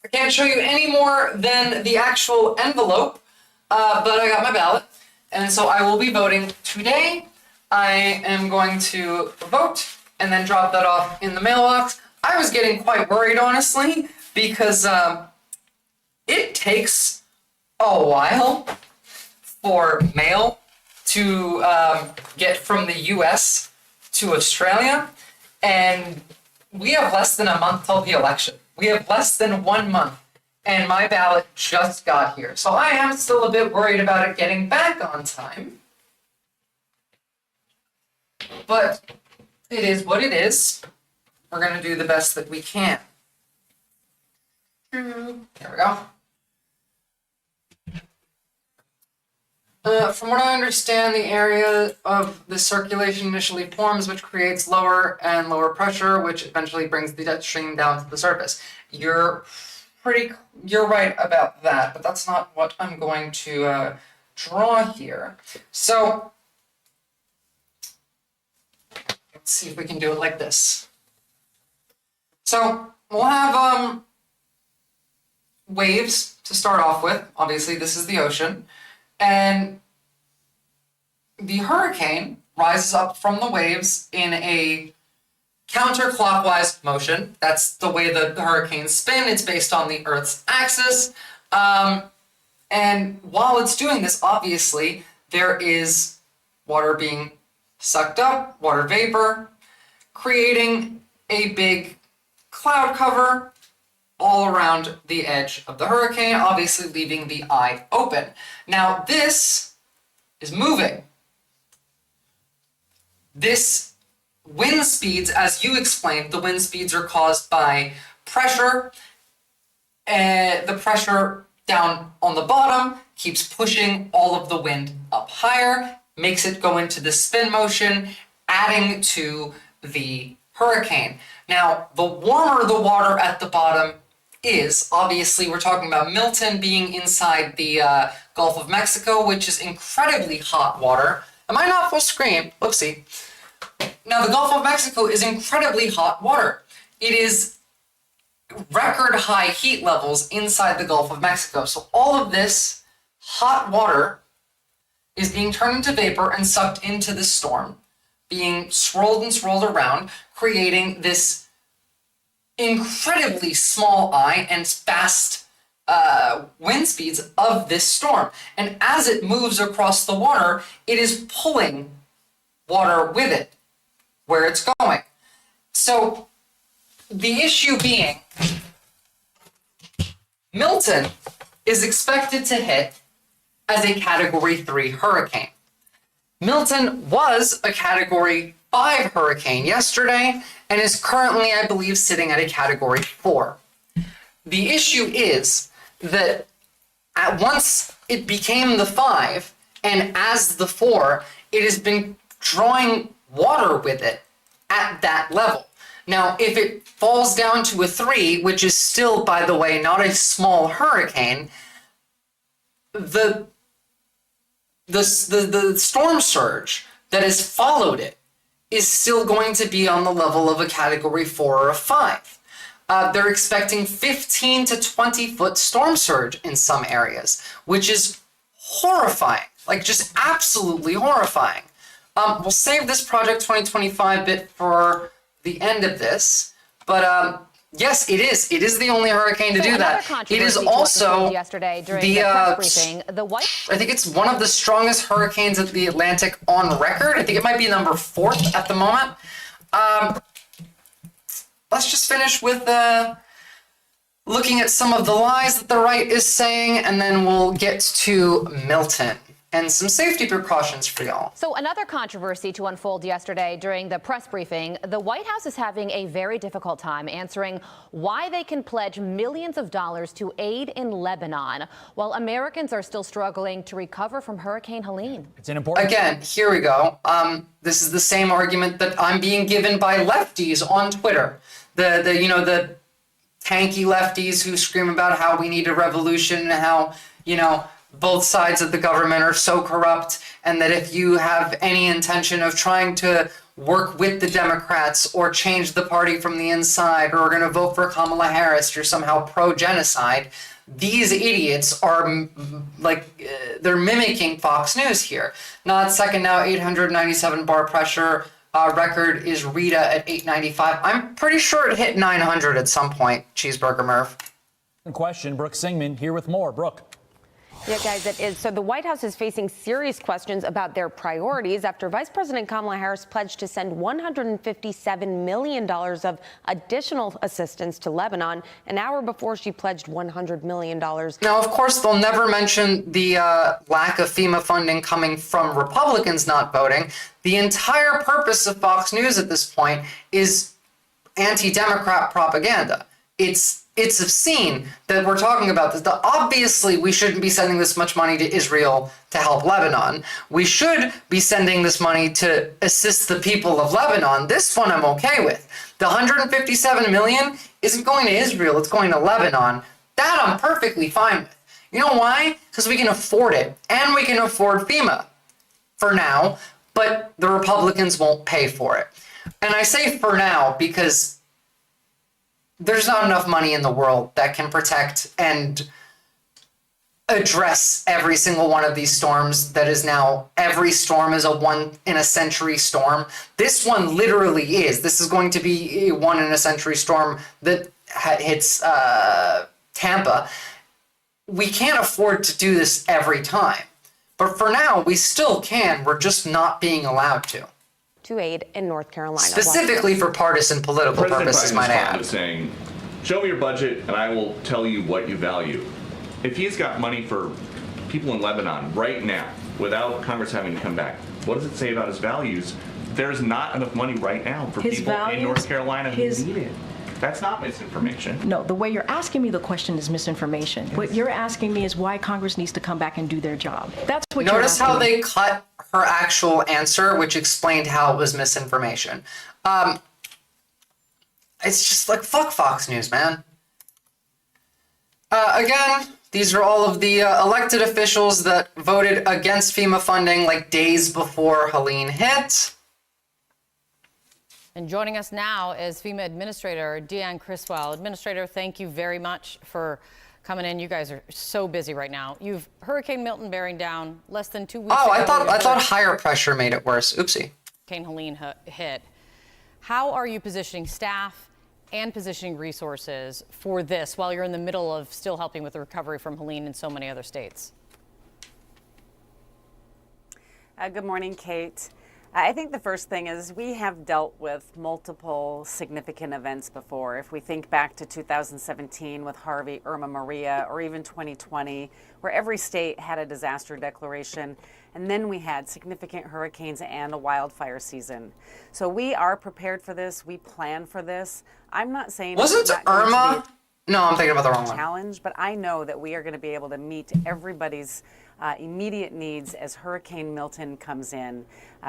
I can't show you any more than the actual envelope, but I got my ballot, and so I will be voting today. I am going to vote and then drop that off in the mailbox. I was getting quite worried, honestly, because it takes a while for mail to get from the US to Australia, and we have less than a month till the election. We have less than 1 month, and my ballot just got here. So I am still a bit worried about it getting back on time. But it is what it is. We're going to do the best that we can. There we go. From what I understand, the area of the circulation initially forms, which creates lower and lower pressure, which eventually brings the jet stream down to the surface. You're right about that, but that's not what I'm going to draw here. So let's see if we can do it like this. So we'll have waves to start off with. Obviously, this is the ocean. And the hurricane rises up from the waves in a counterclockwise motion. That's the way the hurricanes spin. It's based on the Earth's axis. And while it's doing this, obviously, there is water being sucked up, water vapor, creating a big cloud cover all around the edge of the hurricane, obviously leaving the eye open. Now, this is moving. This wind speeds, as you explained, the wind speeds are caused by pressure. The pressure down on the bottom keeps pushing all of the wind up higher, makes it go into the spin motion, adding to the hurricane. Now, the warmer the water at the bottom is, obviously we're talking about Milton being inside the Gulf of Mexico, which is incredibly hot water. Am I not full screen? Whoopsie. Now, the Gulf of Mexico is incredibly hot water. It is record high heat levels inside the Gulf of Mexico. So all of this hot water is being turned into vapor and sucked into the storm, being swirled and swirled around, creating this incredibly small eye and fast wind speeds of this storm. And as it moves across the water, it is pulling water with it where it's going. So the issue being, Milton is expected to hit as a Category 3 hurricane. Milton was a Category 5 hurricane yesterday and is currently, I believe, sitting at a Category 4. The issue is that once it became the 5, and as the 4, it has been drawing water with it at that level. Now, if it falls down to a 3, which is still, by the way, not a small hurricane, the storm surge that has followed it is still going to be on the level of a Category 4 or a 5. They're expecting 15 to 20 foot storm surge in some areas, which is horrifying, like just absolutely horrifying. We'll save this Project 2025 bit for the end of this, but yes, it is. It is the only hurricane to do that. It is also yesterday during the press briefing. I think it's one of the strongest hurricanes of the Atlantic on record. I think it might be number 4th at the moment. Let's just finish with looking at some of the lies that the right is saying, and then we'll get to Milton and some safety precautions for y'all. So another controversy to unfold yesterday during the press briefing. The White House is having a very difficult time answering why they can pledge millions of dollars to aid in Lebanon while Americans are still struggling to recover from Hurricane Helene. It's an important. Again, here we go. This is the same argument that I'm being given by lefties on Twitter. The tanky lefties who scream about how we need a revolution and how, both sides of the government are so corrupt, and that if you have any intention of trying to work with the Democrats or change the party from the inside or are going to vote for Kamala Harris, you're somehow pro-genocide. These idiots are they're mimicking Fox News here. Not second now, 897 bar pressure. Record is Rita at 895. I'm pretty sure it hit 900 at some point, Cheeseburger Murph. Question, Brooke Singman here with more. Brooke. Yeah, guys, it is. So the White House is facing serious questions about their priorities after Vice President Kamala Harris pledged to send $157 million of additional assistance to Lebanon an hour before she pledged $100 million. Now, of course, they'll never mention the lack of FEMA funding coming from Republicans not voting. The entire purpose of Fox News at this point is anti-Democrat propaganda. It's obscene that we're talking about this. Obviously, we shouldn't be sending this much money to Israel to help Lebanon. We should be sending this money to assist the people of Lebanon. This one I'm okay with. The $157 million isn't going to Israel, it's going to Lebanon. That I'm perfectly fine with. You know why? Because we can afford it, and we can afford FEMA for now, but the Republicans won't pay for it. And I say for now because there's not enough money in the world that can protect and address every single one of these storms. That is now, every storm is a one-in-a-century storm. This one literally is. This is going to be a one-in-a-century storm that hits Tampa. We can't afford to do this every time. But for now, we still can. We're just not being allowed to. To aid in North Carolina. Specifically for partisan political purposes, might I add. Saying, show me your budget and I will tell you what you value. If he's got money for people in Lebanon right now, without Congress having to come back, what does it say about his values there's not enough money right now for His people in values, North Carolina who his- need it. That's not misinformation. No, the way you're asking me the question is misinformation. What you're asking me is why Congress needs to come back and do their job. That's what you're Notice asking how me. they cut her actual answer, which explained how it was misinformation. It's just like, fuck Fox News, man. Again, these are all of the elected officials that voted against FEMA funding like days before Helene hit. And joining us now is FEMA Administrator Deanne Criswell. Administrator, thank you very much for coming in. You guys are so busy right now. You've Hurricane Milton bearing down less than 2 weeks Oh, ago. I thought higher pressure made it worse. Oopsie. Hurricane Helene hit. How are you positioning staff and positioning resources for this while you're in the middle of still helping with the recovery from Helene in so many other states? Good morning, Kate. I think the first thing is we have dealt with multiple significant events before. If we think back to 2017 with Harvey, Irma, Maria, or even 2020, where every state had a disaster declaration, and then we had significant hurricanes and a wildfire season. So we are prepared for this. We plan for this. I'm not saying Wasn't it's not going to Irma? be No, I'm thinking about the wrong one. challenge, but I know that we are going to be able to meet everybody's immediate needs as Hurricane Milton comes in.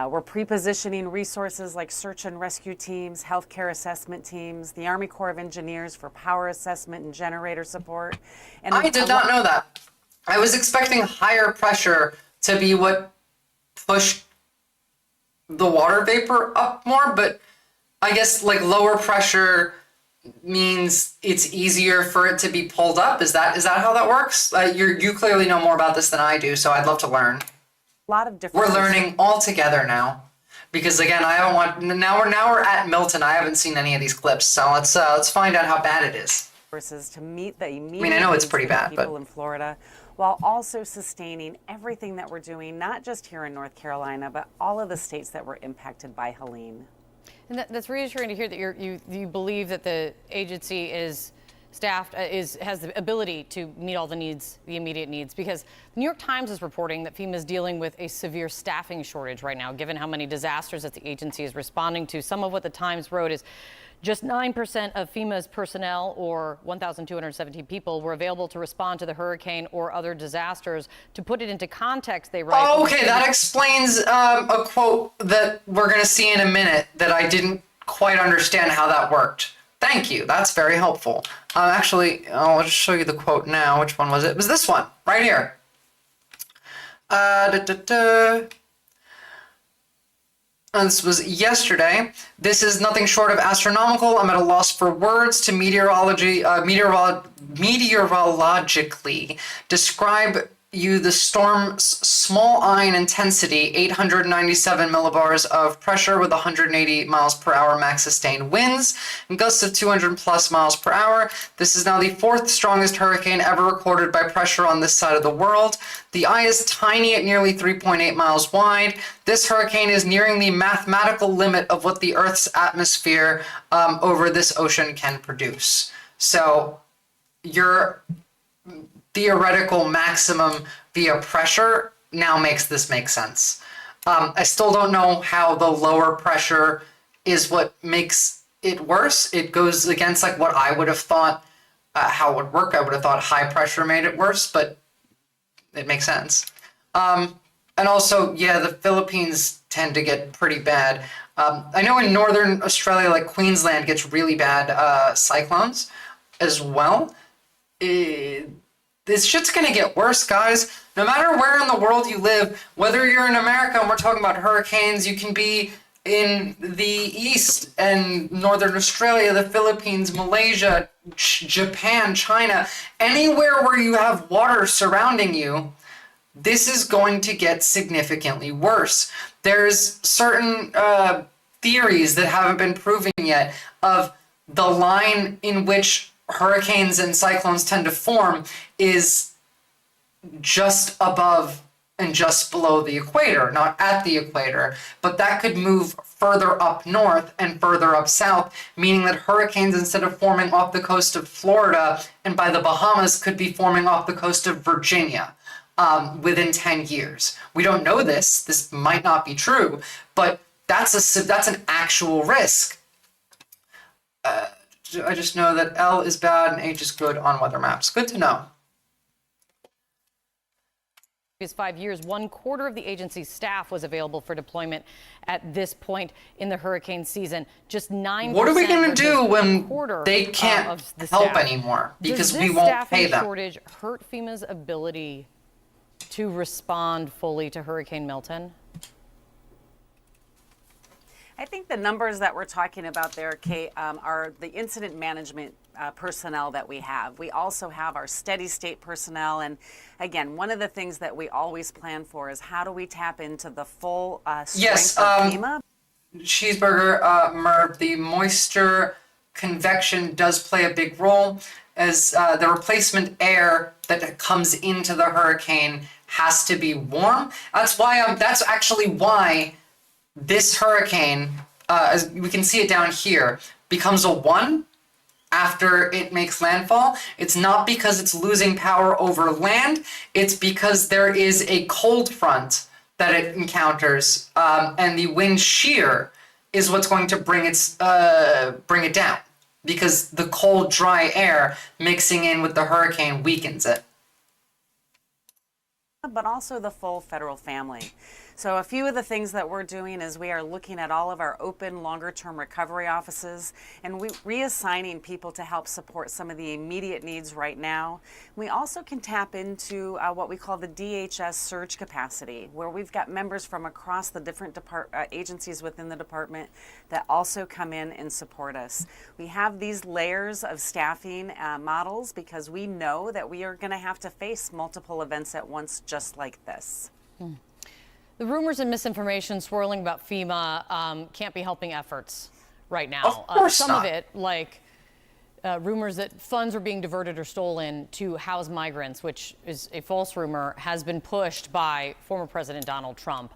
We're pre-positioning resources like search and rescue teams, healthcare assessment teams, the Army Corps of Engineers for power assessment and generator support. And I did not know that. I was expecting higher pressure to be what pushed the water vapor up more, but I guess like lower pressure means it's easier for it to be pulled up. Is that how that works? You clearly know more about this than I do, so I'd love to learn. A lot of different. We're learning all together now, because again, I haven't watched. Now we're at Milton. I haven't seen any of these clips, so let's find out how bad it is. To meet the immediate I mean, I know it's needs pretty of the bad, people but in Florida, while also sustaining everything that we're doing, not just here in North Carolina, but all of the states that were impacted by Helene. And that's reassuring to hear that you believe that the agency is staffed, has the ability to meet all the needs, the immediate needs, because the New York Times is reporting that FEMA is dealing with a severe staffing shortage right now, given how many disasters that the agency is responding to. Some of what the Times wrote is just 9% of FEMA's personnel, or 1,217 people, were available to respond to the hurricane or other disasters. To put it into context, they write... Oh, okay, that explains a quote that we're going to see in a minute that I didn't quite understand how that worked. Thank you. That's very helpful. Actually, I'll just show you the quote now. Which one was it? It was this one, right here. And this was yesterday. This is nothing short of astronomical. I'm at a loss for words to meteorologically describe you the storm's small I in intensity, 897 millibars of pressure with 180 miles per hour max sustained winds and gusts of 200 plus miles per hour. This is now the fourth strongest hurricane ever recorded by pressure on this side of the world. The eye is tiny at nearly 3.8 miles wide. This hurricane is nearing the mathematical limit of what the Earth's atmosphere over this ocean can produce. So your theoretical maximum via pressure now makes this make sense. I still don't know how the lower pressure is what makes it worse. It goes against like what I would have thought how it would work. I would have thought high pressure made it worse, but it makes sense. And also, yeah, the Philippines tend to get pretty bad. I know in northern Australia, like Queensland, gets really bad cyclones as well. This shit's gonna get worse, guys. No matter where in the world you live, whether you're in America and we're talking about hurricanes, you can be in the East and Northern Australia, the Philippines, Malaysia, Japan, China, anywhere where you have water surrounding you, this is going to get significantly worse. There's certain theories that haven't been proven yet of the line in which hurricanes and cyclones tend to form is just above and just below the equator, not at the equator, but that could move further up north and further up south, meaning that hurricanes, instead of forming off the coast of Florida and by the Bahamas, could be forming off the coast of Virginia within 10 years. We don't know this. This might not be true, but that's an actual risk. I just know that L is bad and H is good on weather maps. Good to know. Previous 5 years, 1/4 of the agency's staff was available for deployment at this point in the hurricane season. Just 9%. What are we going to do when they of can't the help staff. anymore because Does we this won't staffing pay them? shortage hurt FEMA's ability to respond fully to Hurricane Milton? I think the numbers that we're talking about there, Kate, are the incident management personnel that we have. We also have our steady state personnel. And again, one of the things that we always plan for is how do we tap into the full strength of FEMA? Cheeseburger, Merv, the moisture convection does play a big role as the replacement air that comes into the hurricane has to be warm. That's actually why this hurricane, as we can see it down here, becomes a 1 after it makes landfall. It's not because it's losing power over land, it's because there is a cold front that it encounters, and the wind shear is what's going to bring it down, because the cold, dry air mixing in with the hurricane weakens it. But also the full federal family. So a few of the things that we're doing is we are looking at all of our open longer-term recovery offices and reassigning people to help support some of the immediate needs right now. We also can tap into what we call the DHS surge capacity, where we've got members from across the different agencies within the department that also come in and support us. We have these layers of staffing models because we know that we are going to have to face multiple events at once just like this. The rumors and misinformation swirling about FEMA can't be helping efforts right now. Of course some not. of it, like rumors that funds are being diverted or stolen to house migrants, which is a false rumor, has been pushed by former President Donald Trump.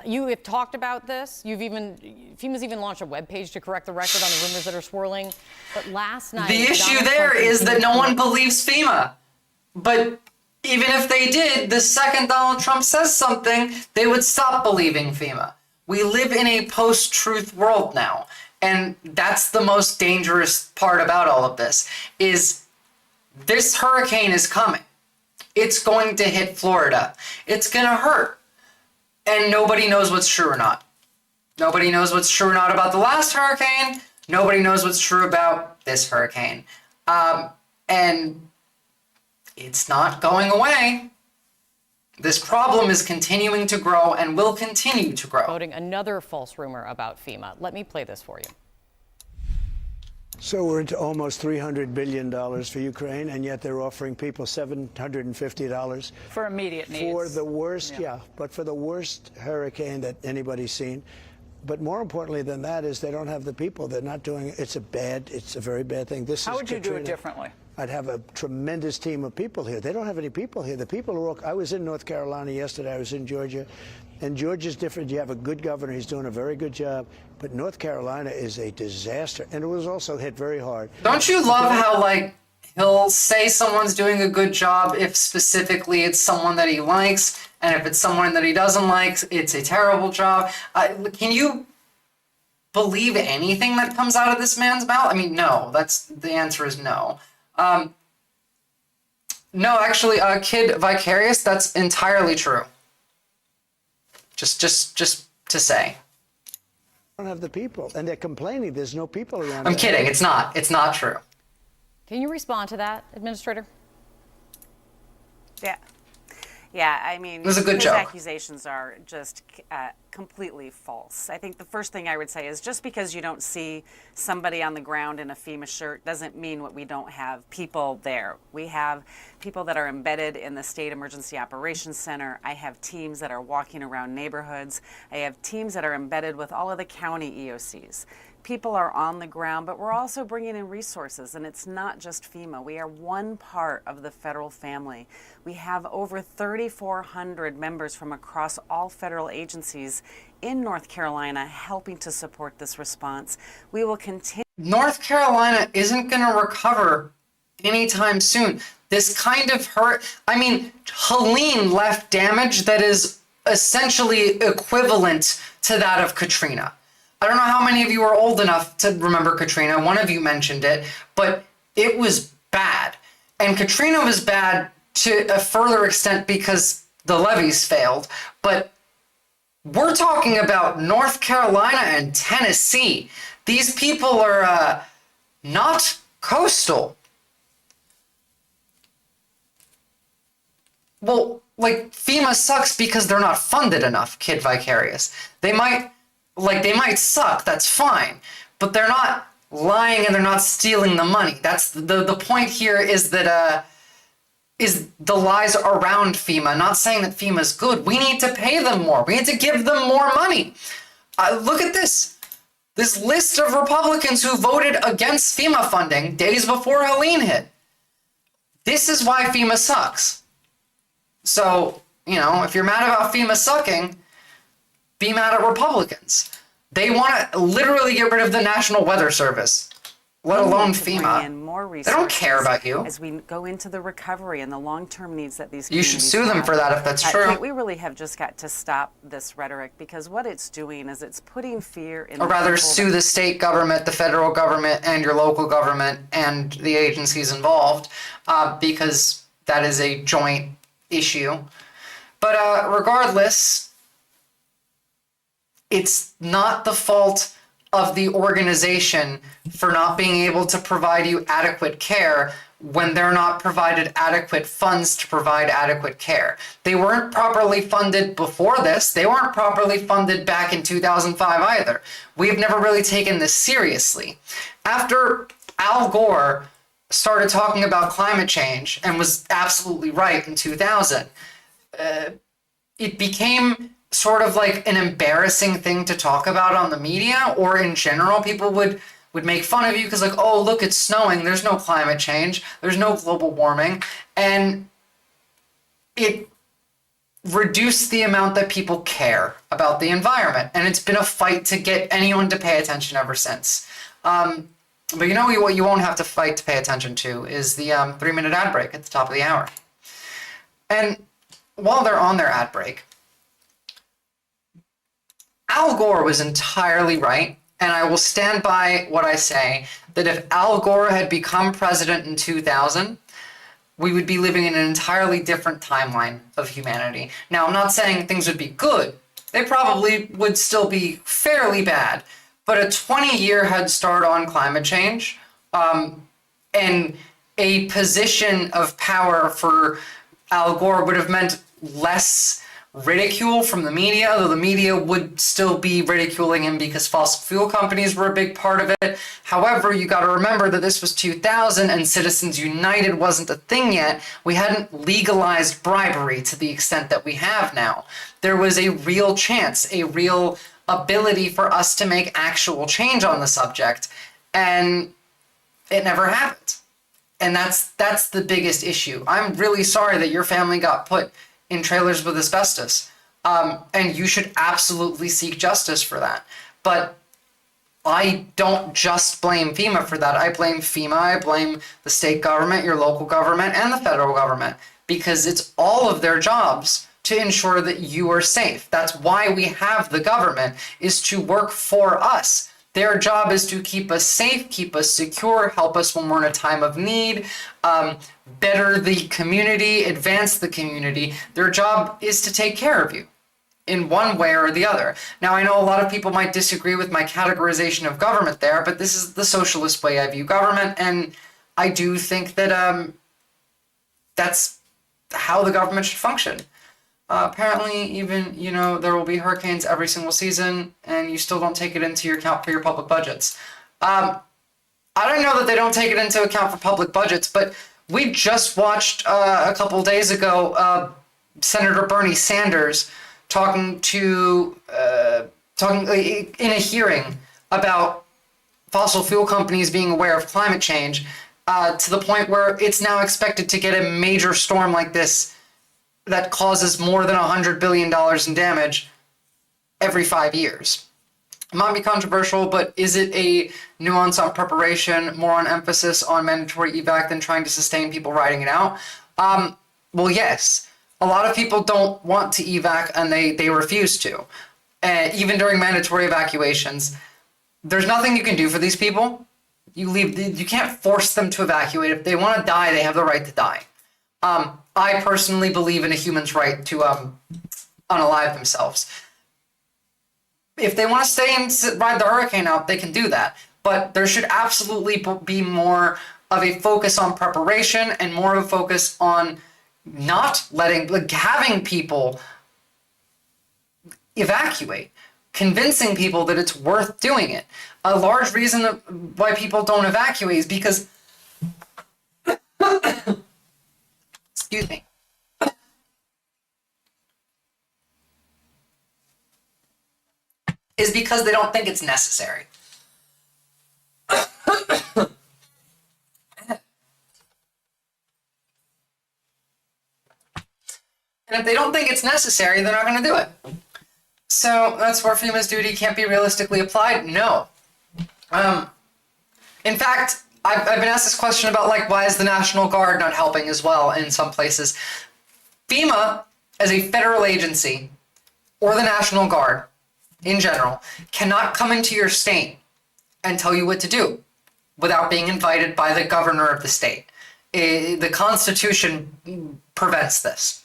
You have talked about this. FEMA's even launched a webpage to correct the record on the rumors that are swirling. But last night, The issue Donald there Trump is that no continued one believes FEMA. But even if they did, the second Donald Trump says something, they would stop believing FEMA. We live in a post-truth world now. And that's the most dangerous part about all of this, is this hurricane is coming. It's going to hit Florida. It's going to hurt. And nobody knows what's true or not. Nobody knows what's true or not about the last hurricane. Nobody knows what's true about this hurricane. And it's not going away. This problem is continuing to grow and will continue to grow. Quoting another false rumor about FEMA. Let me play this for you. So we're into almost $300 billion for Ukraine, and yet they're offering people $750 For immediate needs. for the worst, but for the worst hurricane that anybody's seen. But more importantly than that is they don't have the people. They're not doing it. It's a very bad thing. How would you do it differently? I'd have a tremendous team of people here. They don't have any people here. The people are all, I was in North Carolina yesterday. I was in Georgia. And Georgia's different. You have a good governor. He's doing a very good job. But North Carolina is a disaster. And it was also hit very hard. Don't you love how, like, he'll say someone's doing a good job if specifically it's someone that he likes, and if it's someone that he doesn't like, it's a terrible job. Can you believe anything that comes out of this man's mouth? I mean, no. The answer is no. No, actually, Kid Vicarious, that's entirely true. Just to say. Don't have the people, and they're complaining there's no people around. I'm kidding. It's not true. Can you respond to that, Administrator? Yeah, I mean, It was a good his joke. accusations are just completely false. I think the first thing I would say is just because you don't see somebody on the ground in a FEMA shirt doesn't mean we don't have people there. We have people that are embedded in the State Emergency Operations Center. I have teams that are walking around neighborhoods. I have teams that are embedded with all of the county EOCs. People are on the ground, but we're also bringing in resources, and it's not just FEMA. We are one part of the federal family. We have over 3,400 members from across all federal agencies in North Carolina helping to support this response. We will continue. North Carolina isn't going to recover anytime soon. This kind of hurt. I mean, Helene left damage that is essentially equivalent to that of Katrina. I don't know how many of you are old enough to remember Katrina. One of you mentioned it, but it was bad. And Katrina was bad to a further extent because the levees failed. But we're talking about North Carolina and Tennessee. These people are not coastal. Well, like, FEMA sucks because they're not funded enough, Kid Vicarious. They might suck, that's fine, but they're not lying and they're not stealing the money. That's the point here is that is the lies around FEMA, not saying that FEMA's good. We need to pay them more. We need to give them more money. Look at this list of Republicans who voted against FEMA funding days before Helene hit. This is why FEMA sucks. So, you know, if you're mad about FEMA sucking, be mad at Republicans. They want to literally get rid of the National Weather Service, let alone FEMA. They don't care about you. As we go into the recovery and the long-term needs that these You should communities sue them have. for that if that's true. We really have just got to stop this rhetoric, because what it's doing is it's putting fear in Or the rather, people sue the state government, the federal government, and your local government, and the agencies involved, because that is a joint issue. But regardless, it's not the fault of the organization for not being able to provide you adequate care when they're not provided adequate funds to provide adequate care. They weren't properly funded before this. They weren't properly funded back in 2005 either. We've never really taken this seriously. After Al Gore started talking about climate change and was absolutely right in 2000, it became sort of like an embarrassing thing to talk about on the media, or in general, people would make fun of you because, like, oh, look, it's snowing, there's no climate change, there's no global warming, and it reduced the amount that people care about the environment, and it's been a fight to get anyone to pay attention ever since. But you know what you won't have to fight to pay attention to is the 3-minute ad break at the top of the hour. And while they're on their ad break, Al Gore was entirely right, and I will stand by what I say, that if Al Gore had become president in 2000, we would be living in an entirely different timeline of humanity. Now, I'm not saying things would be good. They probably would still be fairly bad, but a 20-year head start on climate change, and a position of power for Al Gore would have meant less ridicule from the media, though the media would still be ridiculing him because fossil fuel companies were a big part of it. However, you got to remember that this was 2000 and Citizens United wasn't a thing yet. We hadn't legalized bribery to the extent that we have now. There was a real chance, a real ability for us to make actual change on the subject, and it never happened. And that's the biggest issue. I'm really sorry that your family got put in trailers with asbestos. And you should absolutely seek justice for that. But I don't just blame FEMA for that. I blame FEMA, I blame the state government, your local government, and the federal government, because it's all of their jobs to ensure that you are safe. That's why we have the government, is to work for us. Their job is to keep us safe, keep us secure, help us when we're in a time of need, better the community, advance the community. Their job is to take care of you in one way or the other. Now, I know a lot of people might disagree with my categorization of government there, but this is the socialist way I view government, and I do think that that's how the government should function. Apparently, even, you know, there will be hurricanes every single season, and you still don't take it into your account for your public budgets. I don't know that they don't take it into account for public budgets, but we just watched a couple days ago Senator Bernie Sanders talking in a hearing about fossil fuel companies being aware of climate change, to the point where it's now expected to get a major storm like this that causes more than $100 billion in damage every 5 years. It might be controversial, but is it a nuance on preparation, more on emphasis on mandatory evac than trying to sustain people riding it out? Well, yes, A lot of people don't want to evac and they refuse to. Even during mandatory evacuations, there's nothing you can do for these people. You can't force them to evacuate. If they want to die, they have the right to die. I personally believe in a human's right to unalive themselves. If they want to stay and ride the hurricane out, they can do that. But there should absolutely be more of a focus on preparation and more of a focus on not having people evacuate, convincing people that it's worth doing it. A large reason why people don't evacuate is because, excuse me, is because they don't think it's necessary. And if they don't think it's necessary, they're not going to do it. So that's where FEMA's duty can't be realistically applied? No. In fact, I've been asked this question about, like, why is the National Guard not helping as well in some places? FEMA, as a federal agency, or the National Guard in general, cannot come into your state and tell you what to do without being invited by the governor of the state. The Constitution prevents this.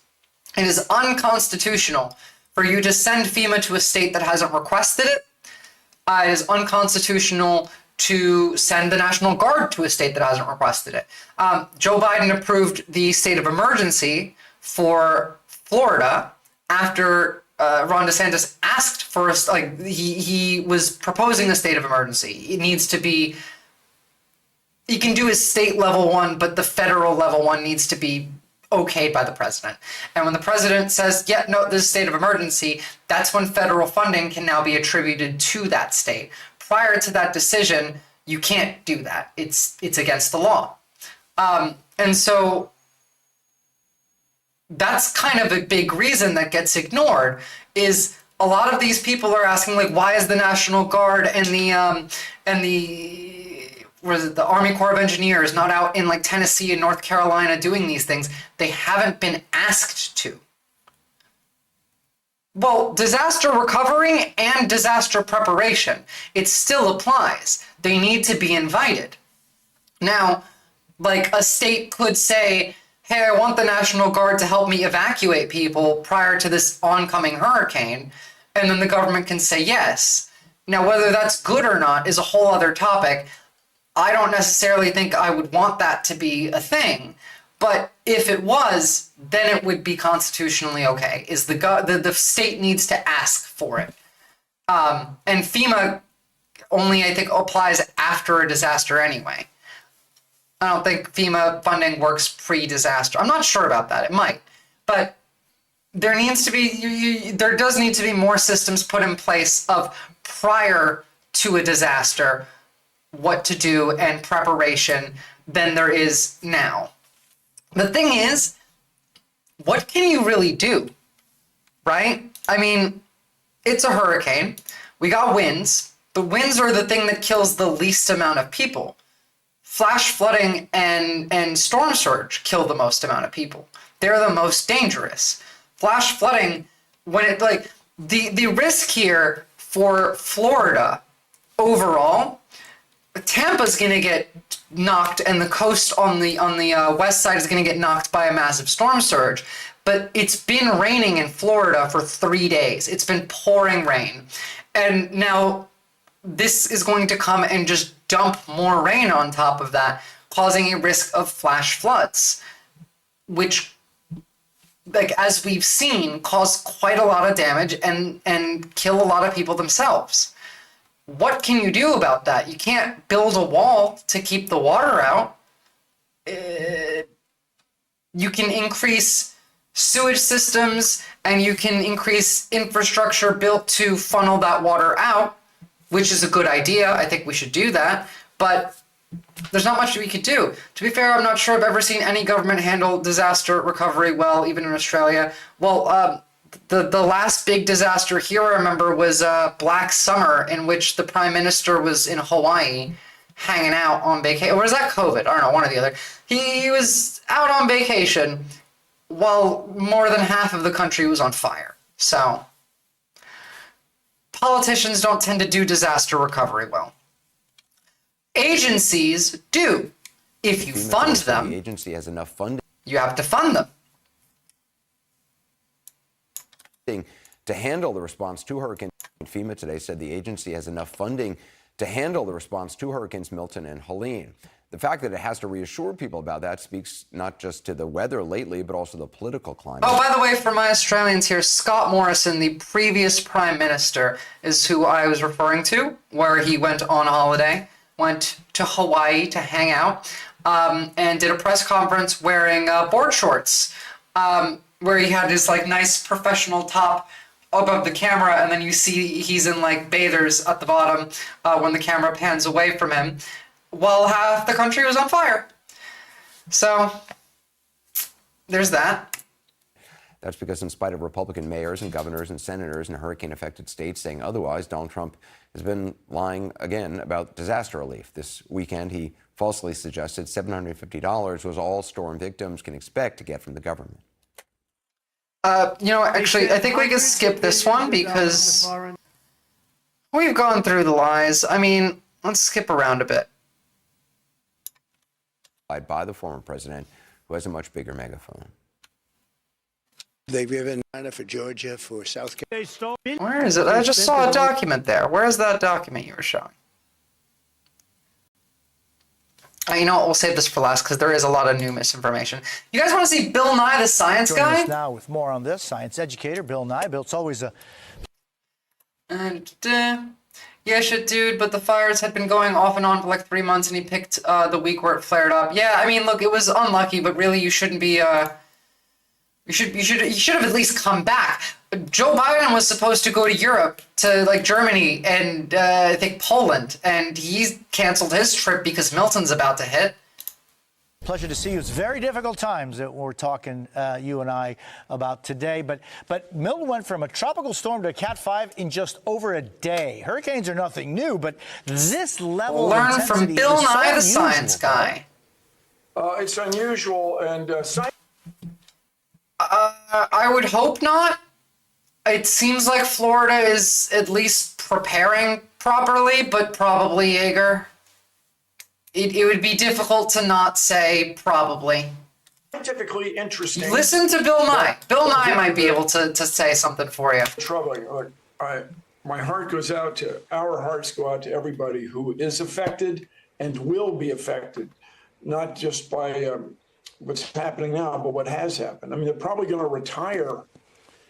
It is unconstitutional for you to send FEMA to a state that hasn't requested it. It is unconstitutional to send the National Guard to a state that hasn't requested it. Joe Biden approved the state of emergency for Florida after Ron DeSantis asked for he was proposing a state of emergency. It needs to be, you can do a state level one, but the federal level one needs to be okayed by the president. And when the president says, yeah, no, this is state of emergency, that's when federal funding can now be attributed to that state. Prior to that decision, you can't do that. It's against the law. And so that's kind of a big reason that gets ignored, is a lot of these people are asking, like, why is the National Guard and the Army Corps of Engineers not out in, like, Tennessee and North Carolina doing these things? They haven't been asked to. Well, disaster recovery and disaster preparation, it still applies. They need to be invited. Now, like, a state could say, hey, I want the National Guard to help me evacuate people prior to this oncoming hurricane, and then the government can say yes. Now, whether that's good or not is a whole other topic. I don't necessarily think I would want that to be a thing, but if it was, then it would be constitutionally okay. Is the state needs to ask for it. And FEMA only, I think, applies after a disaster anyway. I don't think FEMA funding works pre-disaster. I'm not sure about that. It might, but there needs to be, there does need to be more systems put in place of prior to a disaster, what to do and preparation than there is now. The thing is, what can you really do, right? I mean, it's a hurricane. We got winds. The winds are the thing that kills the least amount of people. Flash flooding and storm surge kill the most amount of people. They're the most dangerous. Flash flooding, when it, like, the risk here for Florida overall, Tampa's going to get knocked, and the coast on the west side is going to get knocked by a massive storm surge. But it's been raining in Florida for 3 days. It's been pouring rain. And now this is going to come and just dump more rain on top of that, causing a risk of flash floods, which, like, as we've seen, cause quite a lot of damage and kill a lot of people themselves. What can you do about that? You can't build a wall to keep the water out. You can increase sewage systems and you can increase infrastructure built to funnel that water out, which is a good idea. I think we should do that, but there's not much we could do. To be fair, I'm not sure I've ever seen any government handle disaster recovery well, even in Australia. Well, the last big disaster here I remember was Black Summer, in which the Prime Minister was in Hawaii hanging out on vacation. Or was that COVID? I don't know, one or the other. He was out on vacation, while more than half of the country was on fire. So, politicians don't tend to do disaster recovery well. Agencies do. If you fund them, the agency has enough funding. You have to fund them to handle the response to Hurricane. FEMA today said the agency has enough funding to handle the response to Hurricanes Milton and Helene. The fact that it has to reassure people about that speaks not just to the weather lately, but also the political climate. Oh, by the way, for my Australians here, Scott Morrison, the previous Prime Minister, is who I was referring to, where he went on holiday, went to Hawaii to hang out, and did a press conference wearing board shorts, where he had his like nice professional top above the camera, and then you see he's in like bathers at the bottom when the camera pans away from him, while half the country was on fire. So there's that. That's because in spite of Republican mayors and governors and senators in hurricane-affected states saying otherwise, Donald Trump has been lying again about disaster relief. This weekend, he falsely suggested $750 was all storm victims can expect to get from the government. Actually, I think we can skip this one because we've gone through the lies. I mean, let's skip around a bit. By the former president, who has a much bigger megaphone. They've given money for Georgia, for South Carolina. Where is it? I just saw a document there. Where's that document you were showing? You know what? We'll save this for last because there is a lot of new misinformation. You guys want to see Bill Nye, the science Joining guy? us now with more on this, science educator Bill Nye. Bill, it's always a... And, yeah, shit, dude, but the fires had been going off and on for like 3 months, and he picked the week where it flared up. Yeah, I mean, look, it was unlucky, but really, you shouldn't be, you should have at least come back. Joe Biden was supposed to go to Europe, to like Germany and I think Poland, and he's canceled his trip because Milton's about to hit. Pleasure to see you. It's very difficult times that we're talking, you and I, about today. But Milton went from a tropical storm to a Cat 5 in just over a day. Hurricanes are nothing new, but this level of Learn intensity from Bill is so Nye, the unusual, science guy. It's unusual, and I would hope not. It seems like Florida is at least preparing properly, but probably, Yeager. It would be difficult to not say probably. scientifically interesting. Listen to Bill Nye. Bill Nye might be able to say something for you. Troubling. My heart goes out to, our hearts go out to everybody who is affected and will be affected, not just by what's happening now, but what has happened. I mean, they're probably going to retire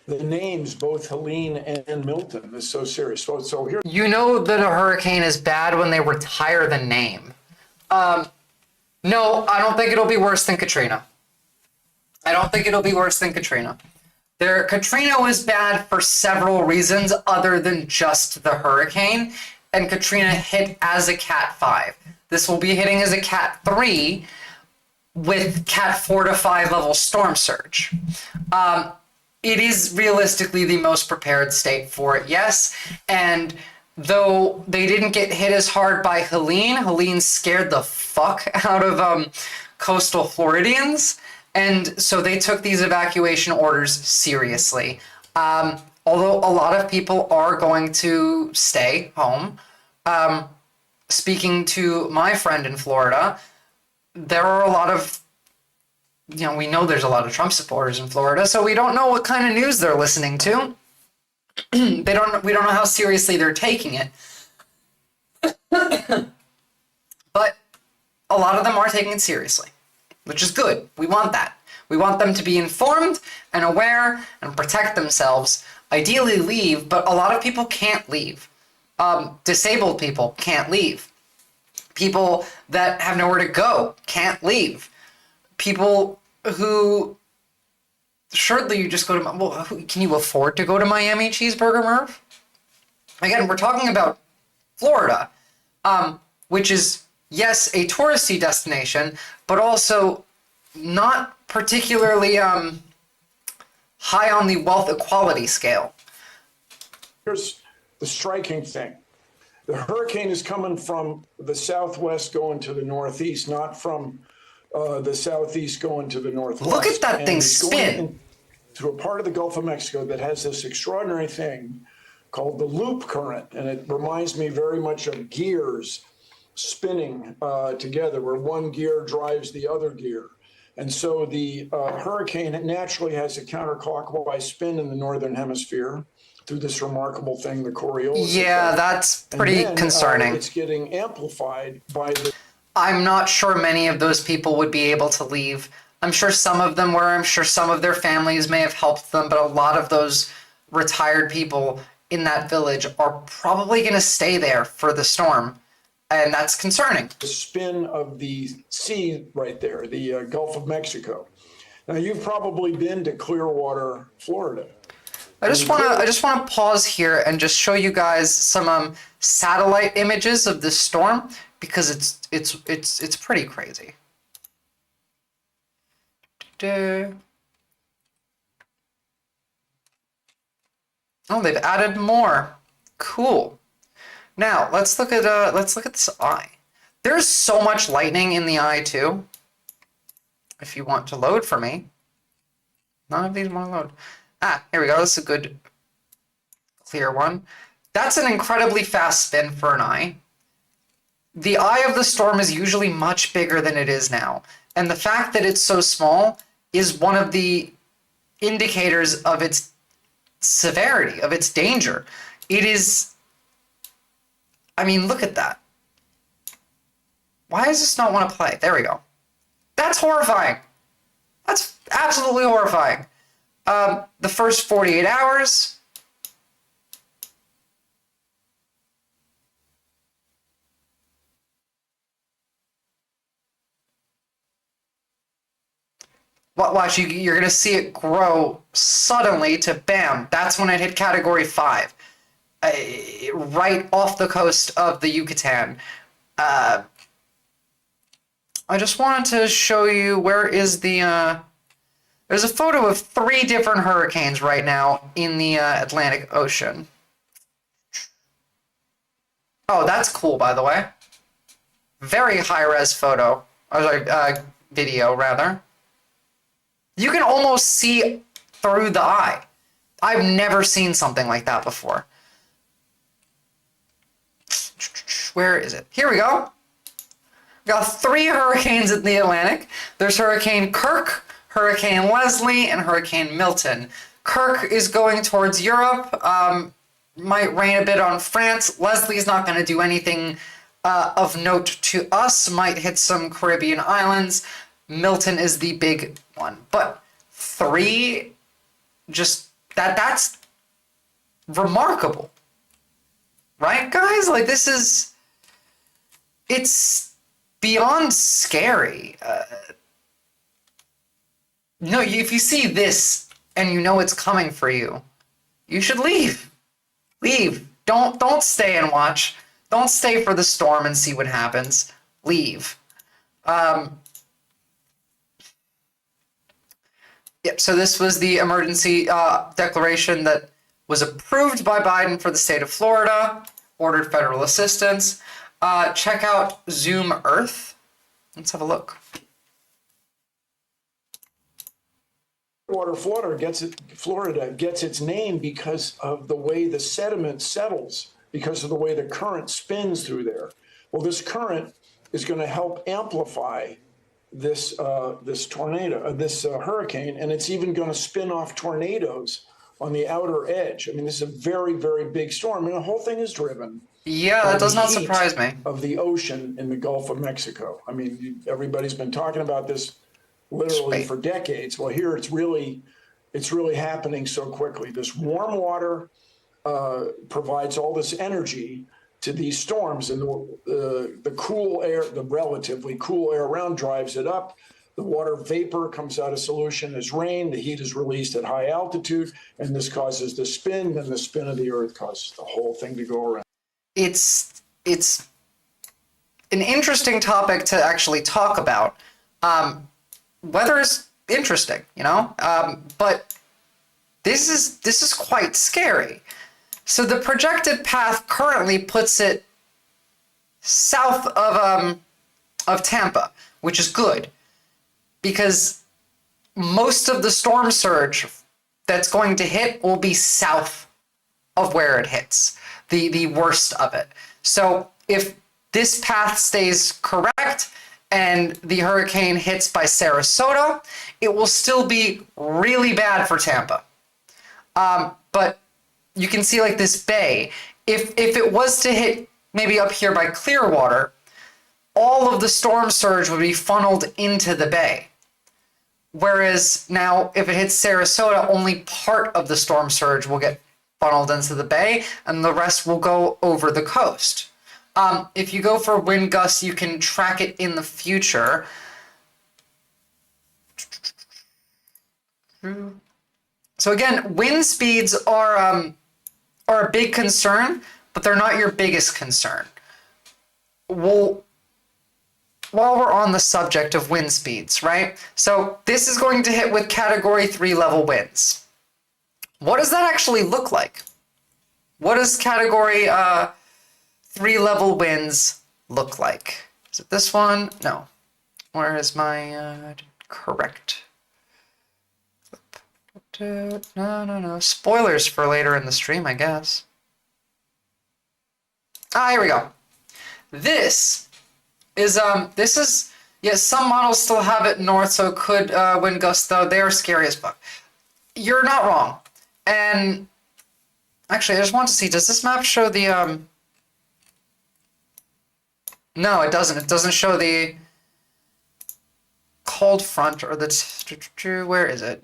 the names, both Helene and Milton. It's so serious. So here. You know that a hurricane is bad when they retire the name. No, I don't think it'll be worse than Katrina. I don't think it'll be worse than Katrina. Katrina was bad for several reasons other than just the hurricane, and Katrina hit as a Cat 5. This will be hitting as a Cat 3 with Cat 4 to 5 level storm surge. It is realistically the most prepared state for it, yes, and though they didn't get hit as hard by Helene scared the fuck out of coastal Floridians, and so they took these evacuation orders seriously. Although a lot of people are going to stay home. Speaking to my friend in Florida, there are a lot of, we know there's a lot of Trump supporters in Florida, so we don't know what kind of news they're listening to. We don't know how seriously they're taking it. But a lot of them are taking it seriously, which is good. We want that. We want them to be informed and aware and protect themselves. Ideally leave, but a lot of people can't leave. Disabled people can't leave. People that have nowhere to go can't leave. People who, surely you just go to, well, can you afford to go to Miami Cheeseburger, Merv? Again, we're talking about Florida, which is, yes, a touristy destination, but also not particularly high on the wealth equality scale. Here's the striking thing. The hurricane is coming from the southwest going to the northeast, not from the southeast going to the northwest. Look at that And thing it's going spin. through a part of the Gulf of Mexico that has this extraordinary thing called the loop current. And it reminds me very much of gears spinning together, where one gear drives the other gear. And so the hurricane naturally has a counterclockwise spin in the northern hemisphere through this remarkable thing, the Coriolis Yeah, effect. that's And pretty then, concerning. It's getting amplified by the... I'm not sure many of those people would be able to leave. I'm sure some of them were. I'm sure some of their families may have helped them, but a lot of those retired people in that village are probably going to stay there for the storm. And that's concerning. The spin of the sea right there, the Gulf of Mexico. Now, you've probably been to Clearwater, Florida. I just want to pause here and just show you guys some satellite images of this storm, because it's pretty crazy. Oh, they've added more. Cool. Now let's look at this eye. There's so much lightning in the eye too. If you want to load for me, none of these want to load. Ah, here we go. This is a good clear one. That's an incredibly fast spin for an eye. The eye of the storm is usually much bigger than it is now, and the fact that it's so small is one of the indicators of its severity, of its danger. It is, I mean, look at that. Why does this not want to play? There we go. That's horrifying. That's absolutely horrifying. The first 48 hours. Watch, you're going to see it grow suddenly to bam. That's when it hit Category 5. Right off the coast of the Yucatan. I just wanted to show you where is the... there's a photo of 3 different hurricanes right now in the Atlantic Ocean. Oh, that's cool, by the way. Very high-res photo. Or sorry, video, rather. You can almost see through the eye. I've never seen something like that before. Where is it? Here we go. We got 3 hurricanes in the Atlantic. There's Hurricane Kirk, Hurricane Leslie, and Hurricane Milton. Kirk is going towards Europe. Might rain a bit on France. Leslie's not going to do anything of note to us. Might hit some Caribbean islands. Milton is the big one. But 3, just that's remarkable. Right, guys? Like, this is... It's beyond scary. No, if you see this and you know it's coming for you, you should leave. Leave. Don't stay and watch. Don't stay for the storm and see what happens. Leave. Yep, so this was the emergency declaration that was approved by Biden for the state of Florida, ordered federal assistance. Check out Zoom Earth. Let's have a look. Florida gets its name because of the way the sediment settles, because of the way the current spins through there. Well, this current is going to help amplify this hurricane, and it's even going to spin off tornadoes on the outer edge. I mean, this is a very, very big storm, and the whole thing is driven. Yeah, that does not surprise me. Of the ocean in the Gulf of Mexico. I mean, everybody's been talking about this literally for decades. Well, here it's really happening so quickly. This warm water provides all this energy to these storms, and the cool air, the relatively cool air around, drives it up. The water vapor comes out of solution as rain. The heat is released at high altitude, and this causes the spin. Then the spin of the Earth causes the whole thing to go around. It's an interesting topic to actually talk about. Weather is interesting, you know, but this is quite scary. So the projected path currently puts it south of Tampa, which is good. because most of the storm surge that's going to hit will be south of where it hits, the worst of it. So if this path stays correct and the hurricane hits by Sarasota, it will still be really bad for Tampa. But you can see like this bay, if it was to hit maybe up here by Clearwater, all of the storm surge would be funneled into the bay. Whereas now, if it hits Sarasota, only part of the storm surge will get funneled into the bay, and the rest will go over the coast. If you go for wind gusts, you can track it in the future. So again, wind speeds are a big concern, but they're not your biggest concern. Well, while we're on the subject of wind speeds, right? So this is going to hit with Category 3 level winds. What does that actually look like? What does Category 3 level winds look like? Is it this one? No. Where is my correct? No. Spoilers for later in the stream, I guess. Here we go. This is, yes, some models still have it north, so it could wind gusts, though. They are scary as fuck. You're not wrong. And actually, I just want to see, does this map show the, No, it doesn't. It doesn't show the cold front or the, where is it?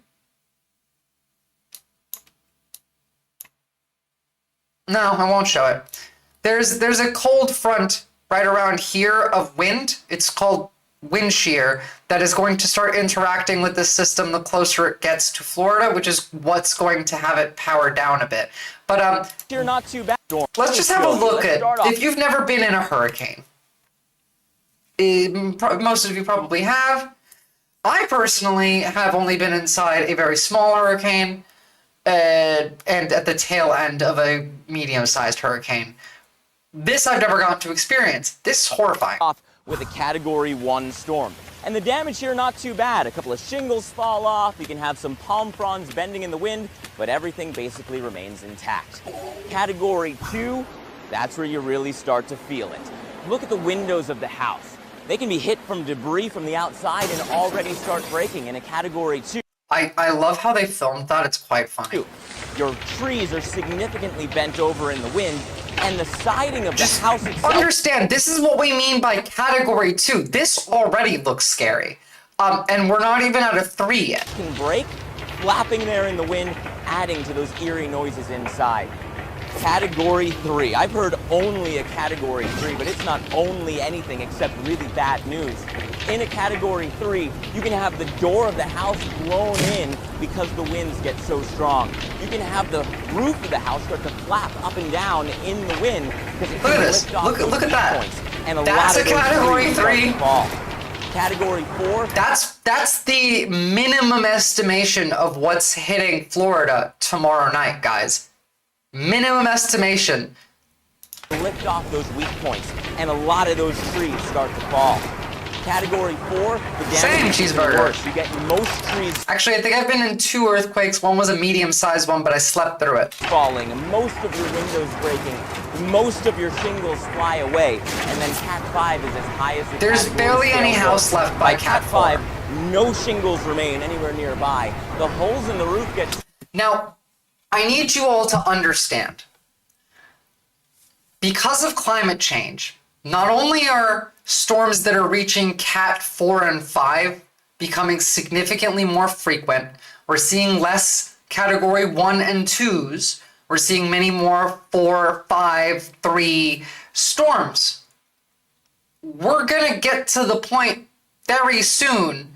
No, I won't show it. There's a cold front right around here of wind. It's called wind shear that is going to start interacting with the system the closer it gets to Florida, which is what's going to have it power down a bit. But you're not too bad. Let's just have a look at, if you've never been in a hurricane, most of you probably have. I personally have only been inside a very small hurricane and at the tail end of a medium-sized hurricane. This I've never gotten to experience. This is horrifying. Off with a Category 1 storm. And the damage here, not too bad. A couple of shingles fall off, you can have some palm fronds bending in the wind, but everything basically remains intact. Category 2, that's where you really start to feel it. Look at the windows of the house. They can be hit from debris from the outside and already start breaking in a Category 2. I love how they filmed that. It's quite funny. Your trees are significantly bent over in the wind, and the siding of the house itself... Understand, this is what we mean by Category 2. This already looks scary. And we're not even at a 3 yet. Can break, flapping there in the wind, adding to those eerie noises inside. Category 3. I've heard only a Category 3, but it's not only anything except really bad news. In a Category 3, you can have the door of the house blown in because the winds get so strong. You can have the roof of the house start to flap up and down in the wind because it can lift off Look at that. points. And That's a Category 3. Category 4. That's the minimum estimation of what's hitting Florida tomorrow night, guys. Minimum estimation. Lift off those weak points, and a lot of those trees start to fall. Category 4, the damage Same is even cheeseburger. worse. You get most trees Actually, I think I've been in 2 earthquakes. One was a medium-sized one, but I slept through it. falling, most of your windows breaking, most of your shingles fly away, and then Cat 5 is as high as the There's category barely any scale house goes. left by Cat 5, no shingles remain anywhere nearby. The holes in the roof get... Now, I need you all to understand. Because of climate change, not only are storms that are reaching Cat 4 and 5 becoming significantly more frequent, we're seeing less Category 1 and 2s, we're seeing many more 4, 5, 3 storms. We're gonna get to the point very soon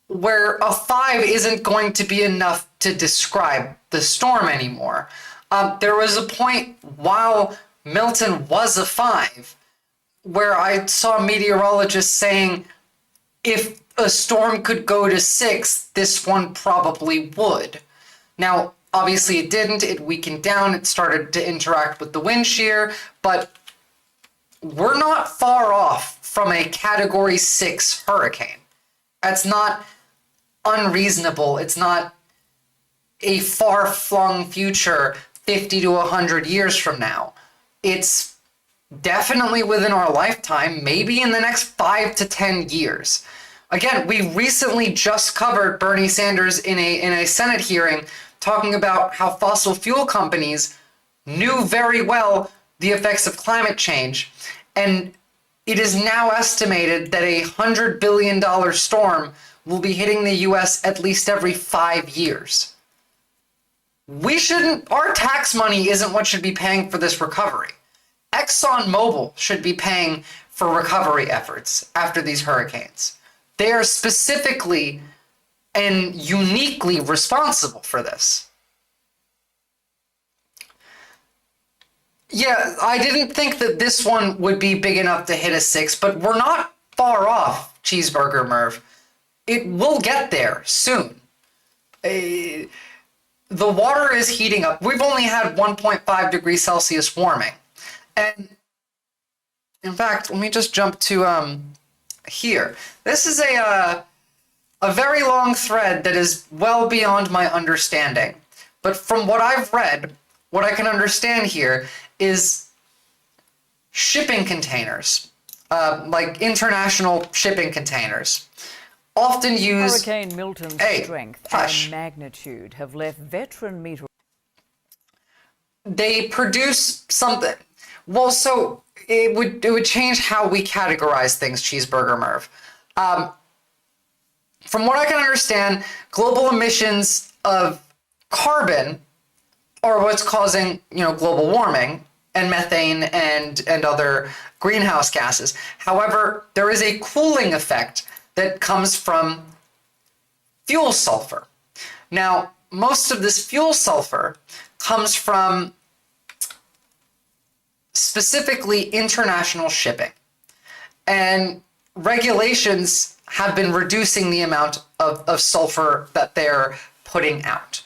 where a 5 isn't going to be enough to describe the storm anymore. There was a point while Milton was a 5 where I saw meteorologists saying if a storm could go to 6, this one probably would. Now, obviously it didn't. It weakened down. It started to interact with the wind shear, but we're not far off from a Category 6 hurricane. That's not unreasonable. It's not a far-flung future 50 to 100 years from now. It's definitely within our lifetime, maybe in the next 5 to 10 years. Again, we recently just covered Bernie Sanders in a Senate hearing talking about how fossil fuel companies knew very well the effects of climate change. And it is now estimated that $100 billion storm will be hitting the US at least every 5 years. Our tax money isn't what should be paying for this recovery. ExxonMobil should be paying for recovery efforts after these hurricanes. They are specifically and uniquely responsible for this. Yeah, I didn't think that this one would be big enough to hit a 6, but we're not far off, Cheeseburger Merv. It will get there soon. The water is heating up. We've only had 1.5 degrees Celsius warming. And in fact, let me just jump to here. This is a very long thread that is well beyond my understanding. But from what I've read, what I can understand here is shipping containers, like international shipping containers, often use... Hurricane Milton's strength and magnitude have left veteran meteorologists. They produce something. Well, so it would change how we categorize things, Cheeseburger Merv. From what I can understand, global emissions of carbon are what's causing, global warming and methane and other greenhouse gases. However, there is a cooling effect that comes from fuel sulfur. Now, most of this fuel sulfur comes from specifically international shipping. And regulations have been reducing the amount of sulfur that they're putting out.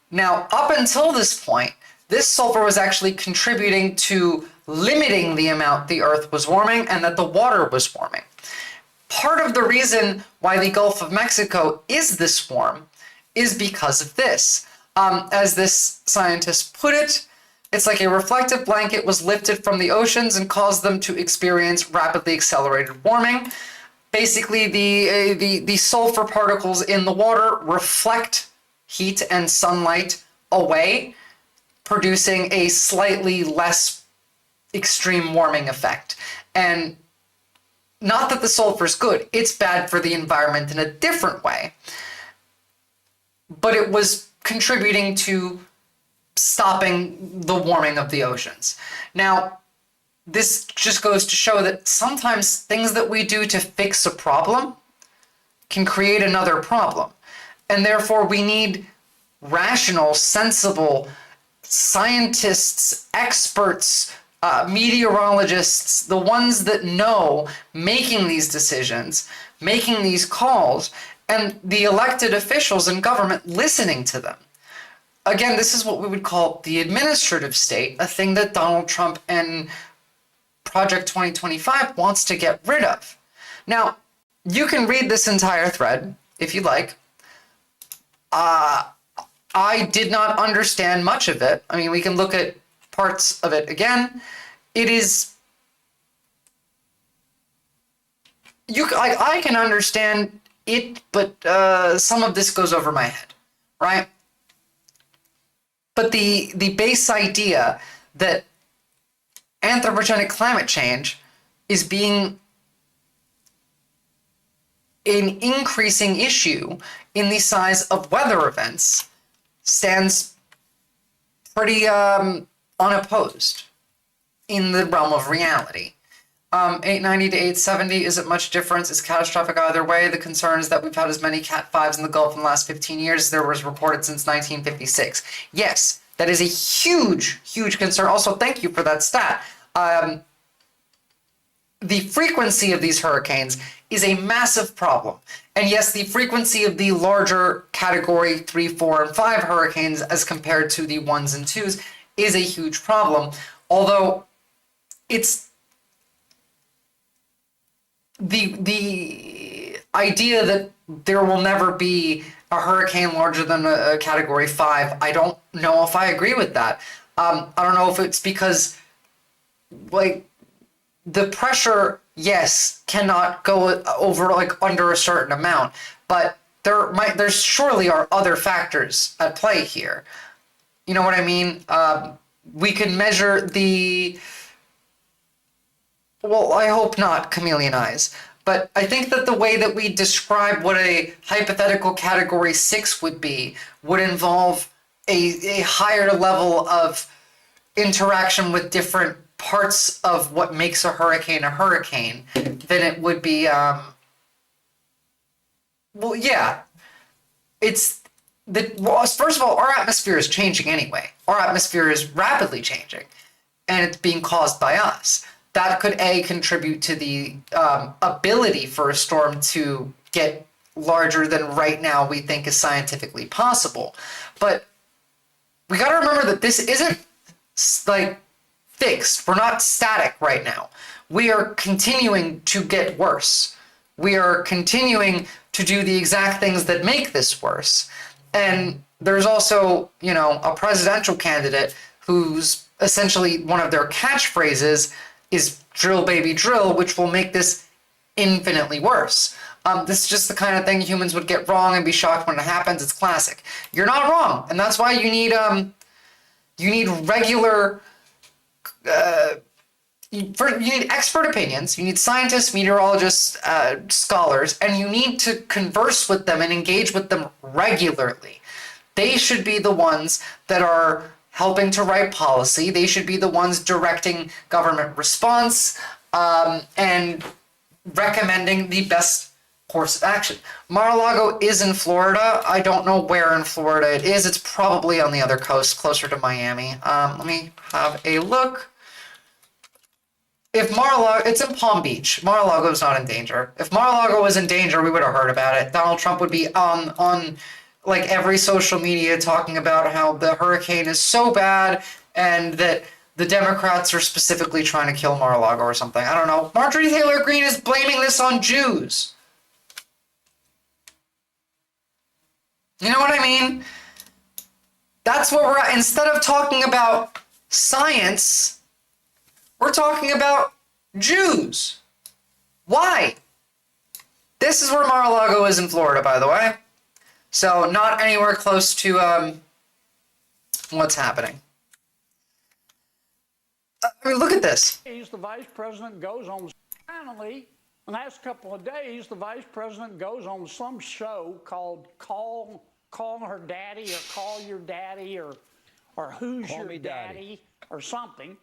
Now, up until this point, this sulfur was actually contributing to limiting the amount the Earth was warming and that the water was warming. Part of the reason why the Gulf of Mexico is this warm is because of this. As this scientist put it, it's like a reflective blanket was lifted from the oceans and caused them to experience rapidly accelerated warming. Basically, the sulfur particles in the water reflect heat and sunlight away, producing a slightly less extreme warming effect. And not that the sulfur is good, it's bad for the environment in a different way. But it was contributing to stopping the warming of the oceans. Now, this just goes to show that sometimes things that we do to fix a problem can create another problem. And therefore, we need rational, sensible scientists, experts, meteorologists, the ones that know, making these decisions, making these calls, and the elected officials in government listening to them. Again, this is what we would call the administrative state, a thing that Donald Trump and Project 2025 wants to get rid of. Now, you can read this entire thread if you like. I did not understand much of it. I mean, we can look at parts of it again. It is... I can understand it, but some of this goes over my head, right? But the base idea that anthropogenic climate change is being an increasing issue in the size of weather events stands pretty unopposed in the realm of reality. 890 to 870 isn't much difference. It's catastrophic either way. The concern is that we've had as many Cat 5s in the Gulf in the last 15 years as there was reported since 1956. Yes, that is a huge, huge concern. Also, thank you for that stat. The frequency of these hurricanes is a massive problem. And yes, the frequency of the larger category 3, 4, and 5 hurricanes as compared to the 1s and 2s is a huge problem. Although it's the idea that there will never be a hurricane larger than a Category 5. I don't know if I agree with that. I don't know if it's because, like, the pressure, yes, cannot go over, like, under a certain amount, but there surely are other factors at play here. You know what I mean? We can measure well, I hope not chameleon eyes, but I think that the way that we describe what a hypothetical Category 6 would be would involve a higher level of interaction with different parts of what makes a hurricane than it would be, well, yeah. First of all, our atmosphere is changing anyway. Our atmosphere is rapidly changing, and it's being caused by us. That could, contribute to the ability for a storm to get larger than right now we think is scientifically possible. But we got to remember that this isn't, like, fixed. We're not static right now. We are continuing to get worse. We are continuing to do the exact things that make this worse. And there's also, a presidential candidate who's essentially one of their catchphrases is drill baby drill, which will make this infinitely worse. This is just the kind of thing humans would get wrong and be shocked when it happens. It's classic. You're not wrong. And that's why you need regular, you need expert opinions, you need scientists, meteorologists, scholars, and you need to converse with them and engage with them regularly. They should be the ones that are helping to write policy. They should be the ones directing government response and recommending the best course of action. Mar-a-Lago is in Florida. I don't know where in Florida it is. It's probably on the other coast, closer to Miami. Let me have a look. If Mar-a-Lago, it's in Palm Beach. Mar-a-Lago is not in danger. If Mar-a-Lago was in danger, we would have heard about it. Donald Trump would be on like every social media talking about how the hurricane is so bad and that the Democrats are specifically trying to kill Mar-a-Lago or something. I don't know. Marjorie Taylor Greene is blaming this on Jews. You know what I mean? That's what we're at. Instead of talking about science, we're talking about Jews. Why? This is where Mar-a-Lago is in Florida, by the way. So not anywhere close to what's happening. I mean, look at this. The vice president goes on, finally, the last couple of days, the vice president goes on some show called Call Her Daddy or Call Your Daddy or Who's Call Your Daddy or something.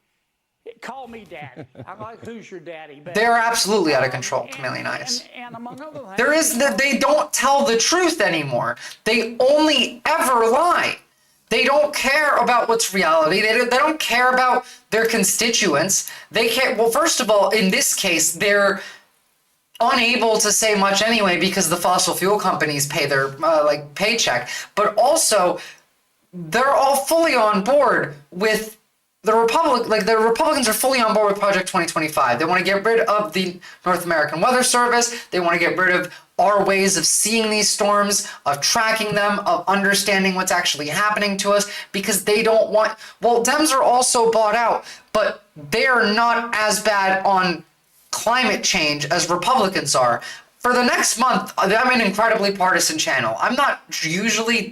Call me daddy. I'm like, who's your daddy? But, they're absolutely out of control, chameleon eyes. And among other things, they don't tell the truth anymore. They only ever lie. They don't care about what's reality. They don't care about their constituents. They can't. Well, first of all, in this case, they're unable to say much anyway because the fossil fuel companies pay their paycheck. But also, they're all fully on board with the Republicans are fully on board with Project 2025. They want to get rid of the North American Weather Service. They want to get rid of our ways of seeing these storms, of tracking them, of understanding what's actually happening to us, because they don't want, well, Dems are also bought out, but they are not as bad on climate change as Republicans are. For the next month, I'm an incredibly partisan channel. I'm not usually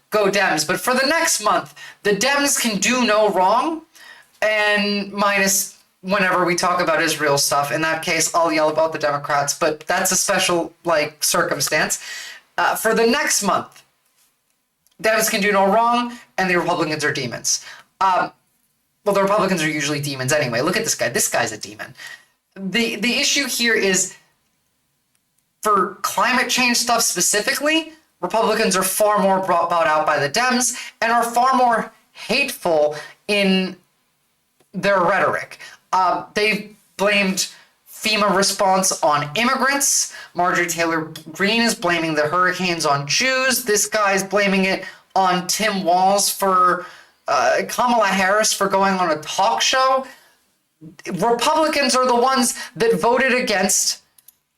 go Dems, but for the next month, the Dems can do no wrong, and minus whenever we talk about Israel stuff. In that case, I'll yell about the Democrats, but that's a special circumstance. For the next month, Dems can do no wrong, and the Republicans are demons. Well, the Republicans are usually demons anyway. Look at this guy. This guy's a demon. The issue here is, for climate change stuff specifically, Republicans are far more bought out by the Dems and are far more hateful in their rhetoric. They've blamed FEMA response on immigrants. Marjorie Taylor Greene is blaming the hurricanes on Jews. This guy's blaming it on Tim Walz for Kamala Harris for going on a talk show. Republicans are the ones that voted against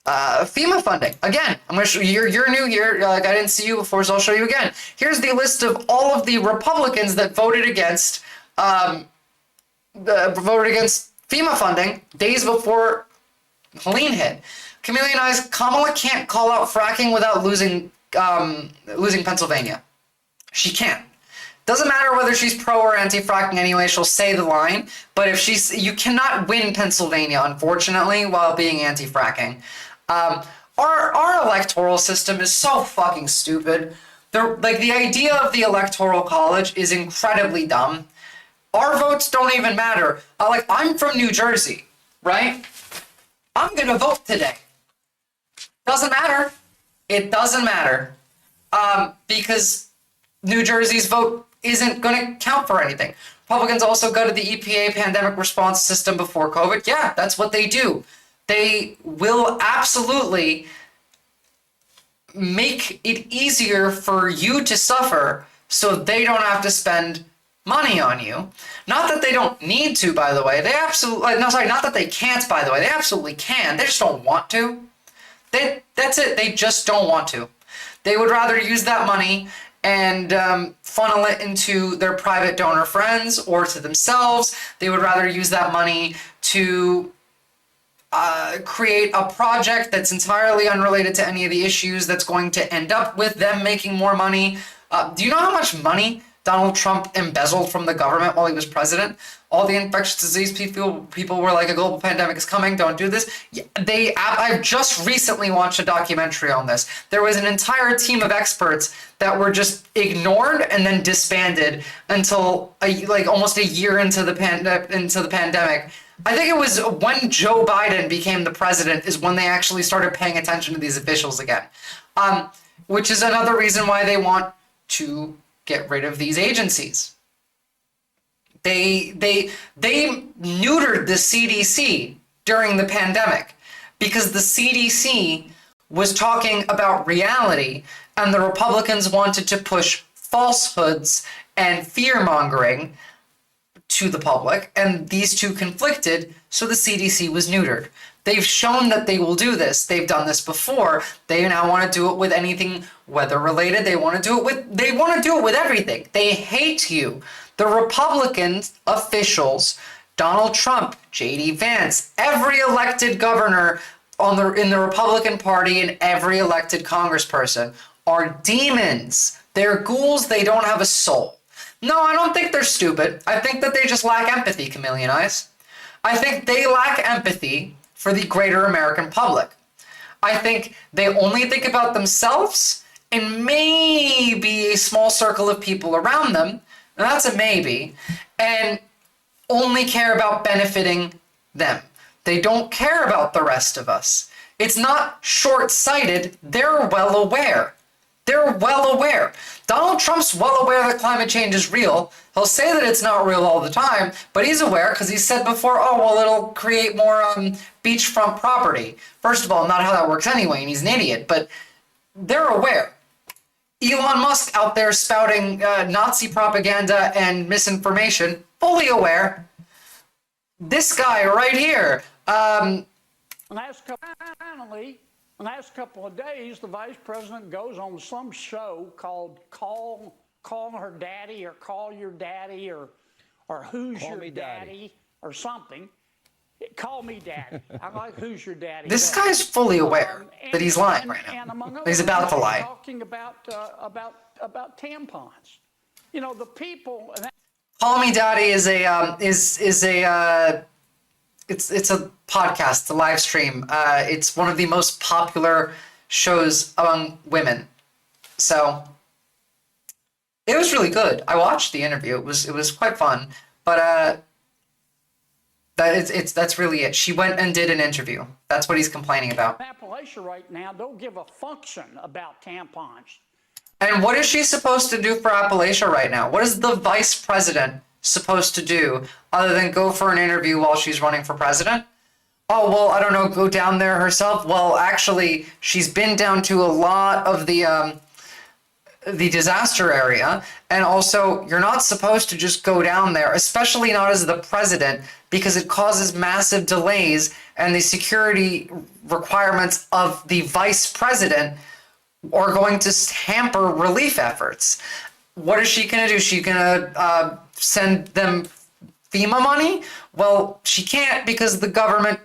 FEMA funding. Again, I'm going to show you, you're new here, like I didn't see you before, so I'll show you again. Here's the list of all of the Republicans that voted against FEMA funding days before Helene hit. Chameleon Eyes, Kamala can't call out fracking without losing Pennsylvania. She can't. Doesn't matter whether she's pro or anti-fracking anyway, she'll say the line, but if you cannot win Pennsylvania, unfortunately, while being anti-fracking. Our electoral system is so fucking stupid. The idea of the electoral college is incredibly dumb. Our votes don't even matter. I'm from New Jersey, right? I'm gonna vote today. Doesn't matter. It doesn't matter. Because New Jersey's vote isn't gonna count for anything. Republicans also go to the EPA pandemic response system before COVID. Yeah, that's what they do. They will absolutely make it easier for you to suffer so they don't have to spend money on you. Not that they don't need to, by the way. They absolutely, no, sorry, not that they can't, by the way. They absolutely can. They just don't want to. That's it. They just don't want to. They would rather use that money and funnel it into their private donor friends or to themselves. They would rather use that money to create a project that's entirely unrelated to any of the issues that's going to end up with them making more money. Do you know how much money Donald Trump embezzled from the government while he was president? All the infectious disease people were like, a global pandemic is coming, don't do this. I've just recently watched a documentary on this. There was an entire team of experts that were just ignored and then disbanded until almost a year into the pandemic. I think it was when Joe Biden became the president is when they actually started paying attention to these officials again, which is another reason why they want to get rid of these agencies. They neutered the CDC during the pandemic because the CDC was talking about reality and the Republicans wanted to push falsehoods and fear-mongering to the public, and these two conflicted, so the CDC was neutered. They've shown that they will do this. They've done this before. They now want to do it with anything weather-related. They want to do it with everything. They hate you. The Republican officials, Donald Trump, J.D. Vance, every elected governor in the Republican Party and every elected congressperson are demons. They're ghouls. They don't have a soul. No, I don't think they're stupid. I think that they just lack empathy, Chameleon Eyes. I think they lack empathy for the greater American public. I think they only think about themselves and maybe a small circle of people around them, and that's a maybe, and only care about benefiting them. They don't care about the rest of us. It's not short-sighted. They're well aware. They're well aware. Donald Trump's well aware that climate change is real. He'll say that it's not real all the time, but he's aware because he said before, oh, well, it'll create more beachfront property. First of all, not how that works anyway, and he's an idiot, but they're aware. Elon Musk out there spouting Nazi propaganda and misinformation, fully aware. This guy right here. Finally, the last couple of days, the vice president goes on some show called Call Her Daddy or Call Your Daddy or Who's Your Daddy or something. Call me daddy. I like Who's Your Daddy. This guy's fully aware that he's lying right now. He's about to lie. Talking about tampons. You know, the people. Call Me Daddy is a it's a podcast, it's a live stream. It's one of the most popular shows among women. So it was really good. I watched the interview. It was quite fun. But that's really it. She went and did an interview. That's what he's complaining about. Appalachia right now don't give a function about tampons. And what is she supposed to do for Appalachia right now? What is the vice president supposed to do other than go for an interview while she's running for president? Oh, well, I don't know, go down there herself? Well, actually, she's been down to a lot of the the disaster area. And also, you're not supposed to just go down there, especially not as the president, because it causes massive delays, and the security requirements of the vice president are going to hamper relief efforts. What is she going to do? She's going to send them FEMA money? Well, she can't, because the government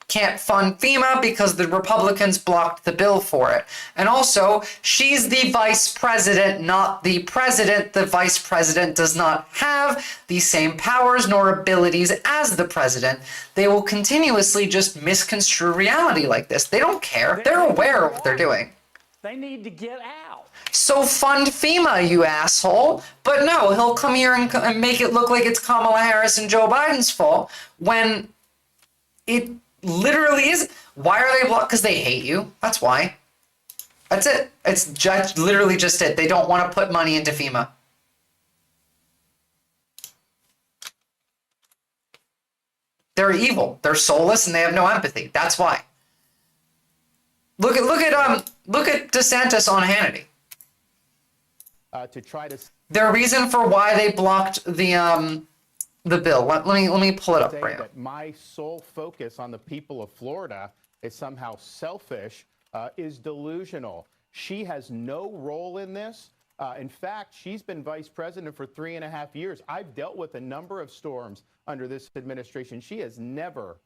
can't fund FEMA because the Republicans blocked the bill for it. And also, she's the vice president, not the president. The vice president does not have the same powers nor abilities as the president. They will continuously just misconstrue reality like this. They don't care. They're aware of what they're doing. They need to get out. So fund FEMA, you asshole. But no, he'll come here and make it look like it's Kamala Harris and Joe Biden's fault when it literally is. Why are they blocked? Because they hate you. That's why. That's it. It's just literally just it. They don't want to put money into FEMA. They're evil. They're soulless and they have no empathy. That's why. Look at DeSantis on Hannity. To try to. Their reason for why they blocked the bill. Let me pull it up for you. That my sole focus on the people of Florida is somehow selfish is delusional. She has no role in this. In fact, she's been vice president for 3.5 years. I've dealt with a number of storms under this administration. She has never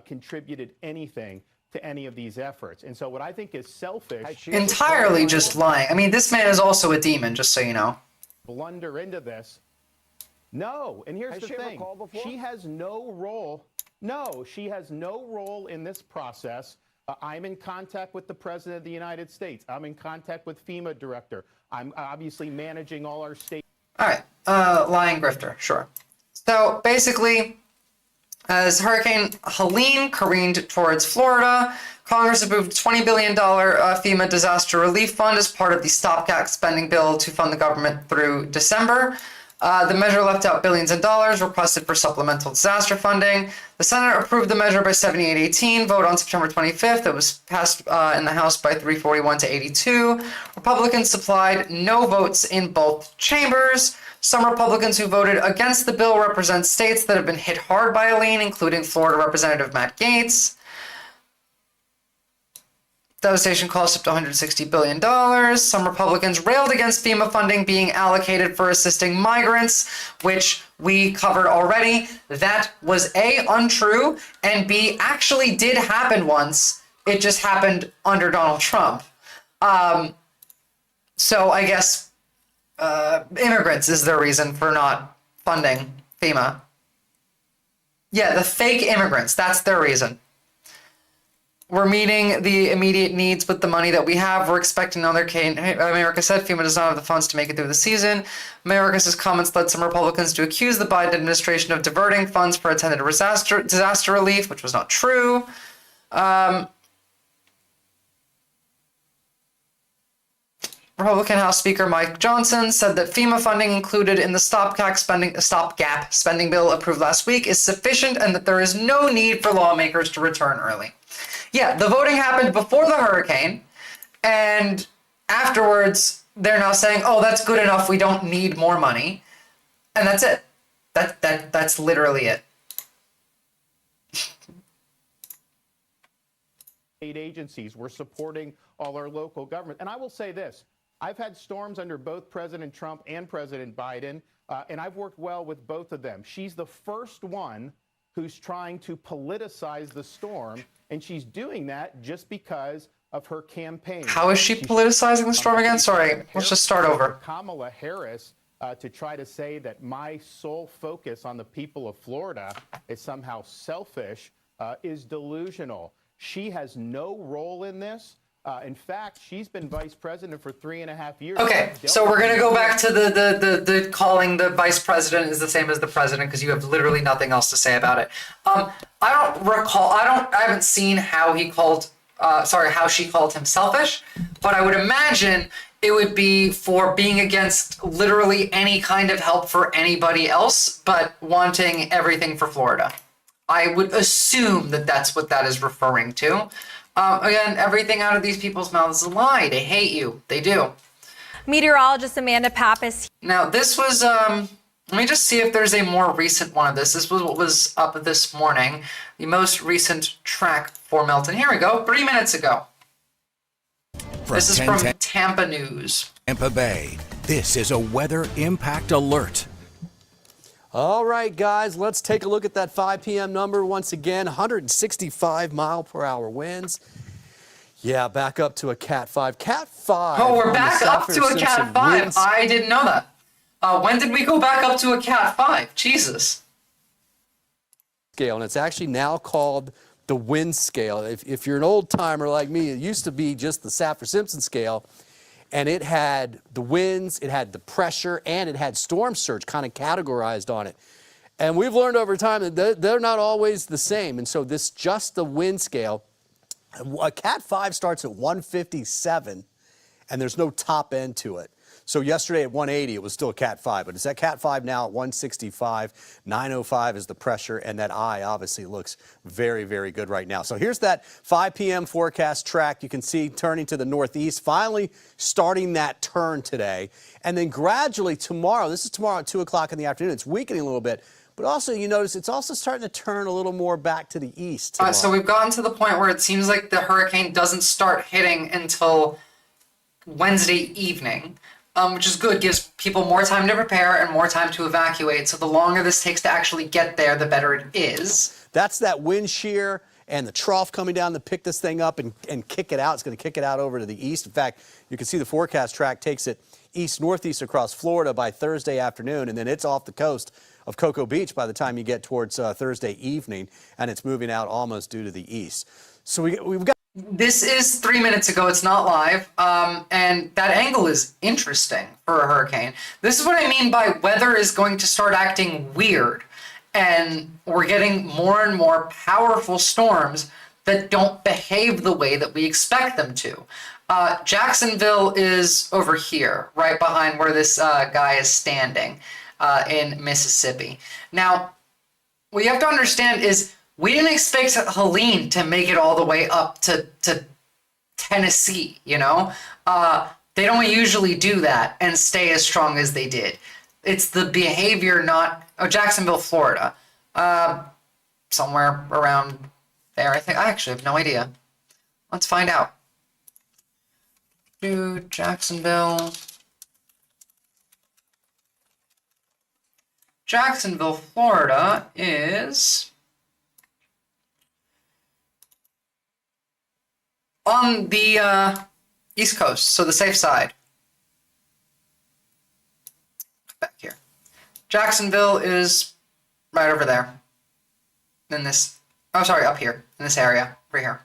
contributed anything to any of these efforts. And so what I think is selfish. Entirely just lying. I mean, this man is also a demon, just so you know. Blunder into this. No, and here's the thing. She has no role. No, she has no role in this process. I'm in contact with the President of the United States. I'm in contact with FEMA director. I'm obviously managing all our state. All right, lying grifter, sure. So basically, as Hurricane Helene careened towards Florida, Congress approved $20 billion FEMA disaster relief fund as part of the stopgap spending bill to fund the government through December. The measure left out billions of dollars requested for supplemental disaster funding. The Senate approved the measure by 78-18, vote on September 25th. It was passed in the House by 341 to 82. Republicans supplied no votes in both chambers. Some Republicans who voted against the bill represent states that have been hit hard by Helene, including Florida Representative Matt Gaetz. Devastation cost up to $160 billion. Some Republicans railed against FEMA funding being allocated for assisting migrants, which we covered already. That was A, untrue, and B, actually did happen once. It just happened under Donald Trump. So I guess immigrants is their reason for not funding FEMA. Yeah, the fake immigrants, that's their reason. We're meeting the immediate needs with the money that we have. We're expecting another cane. America said FEMA does not have the funds to make it through the season. America's comments led some Republicans to accuse the Biden administration of diverting funds for intended disaster relief, which was not true. Republican House Speaker Mike Johnson said that FEMA funding included in the stopgap spending bill approved last week is sufficient and that there is no need for lawmakers to return early. Yeah, the voting happened before the hurricane, and afterwards they're now saying, "Oh, that's good enough. We don't need more money," and that's it. That's literally it. State agencies, we're supporting all our local government, and I will say this: I've had storms under both President Trump and President Biden, and I've worked well with both of them. She's the first one who's trying to politicize the storm. And she's doing that just because of her campaign. How is she politicizing the storm again? Sorry, let's just start over. Kamala Harris to try to say that my sole focus on the people of Florida is somehow selfish is delusional. She has no role in this. In fact, she's been vice president for 3.5 years. Okay, so we're gonna go back to the calling the vice president is the same as the president because you have literally nothing else to say about it. I haven't seen how he called, how she called him selfish, but I would imagine it would be for being against literally any kind of help for anybody else, but wanting everything for Florida. I would assume that that's what that is referring to. Again, everything out of these people's mouths is a lie. They hate you. They do. meteorologist Amanda Pappas. Now, this was, let me just see if there's a more recent one of this. This was what was up this morning, the most recent track for Milton. Here we go, 3 minutes ago. This is from Tampa News. Tampa Bay. This is a weather impact alert. All right, guys, let's take a look at that 5 p.m. number once again. 165 mile per hour winds. Yeah, back up to a Cat 5. Cat 5. Oh, we're back up to a Cat 5. I didn't know that. When did we go back up to a Cat 5? Jesus. Scale, and it's actually now called the wind scale. If you're an old timer like me, it used to be just the Saffir-Simpson scale, and it had the winds, it had the pressure, and it had storm surge kind of categorized on it. And we've learned over time that they're not always the same. And so this just the wind scale. A Cat 5 starts at 157, and there's no top end to it. So yesterday at 180, it was still a Cat 5, but it's at Cat 5 now at 165. 905 is the pressure, and that eye obviously looks very, very good right now. So here's that 5 p.m. forecast track. You can see turning to the northeast, finally starting that turn today. And then gradually tomorrow, this is tomorrow at 2 o'clock in the afternoon, it's weakening a little bit. But also, you notice it's also starting to turn a little more back to the east. So we've gotten to the point where it seems like the hurricane doesn't start hitting until Wednesday evening, which is good. Gives people more time to prepare and more time to evacuate. So the longer this takes to actually get there, the better it is. That's that wind shear and the trough coming down to pick this thing up and kick it out. It's going to kick it out over to the east. In fact, you can see the forecast track takes it east-northeast across Florida by Thursday afternoon, and then it's off the coast of Cocoa Beach by the time you get towards Thursday evening, and it's moving out almost due to the east. So we've got... This is 3 minutes ago. It's not live, and that angle is interesting for a hurricane. This is what I mean by weather is going to start acting weird, and we're getting more and more powerful storms that don't behave the way that we expect them to. Jacksonville is over here, right behind where this guy is standing. In Mississippi. Now, what you have to understand is we didn't expect Helene to make it all the way up to Tennessee, you know? They don't usually do that and stay as strong as they did. It's the behavior, not... Oh, Jacksonville, Florida. Somewhere around there, I think. I actually have no idea. Let's find out. Jacksonville, Florida is on the East Coast, so the safe side. Back here. Jacksonville is right over there. In this, oh, sorry, up here, in this area, right here.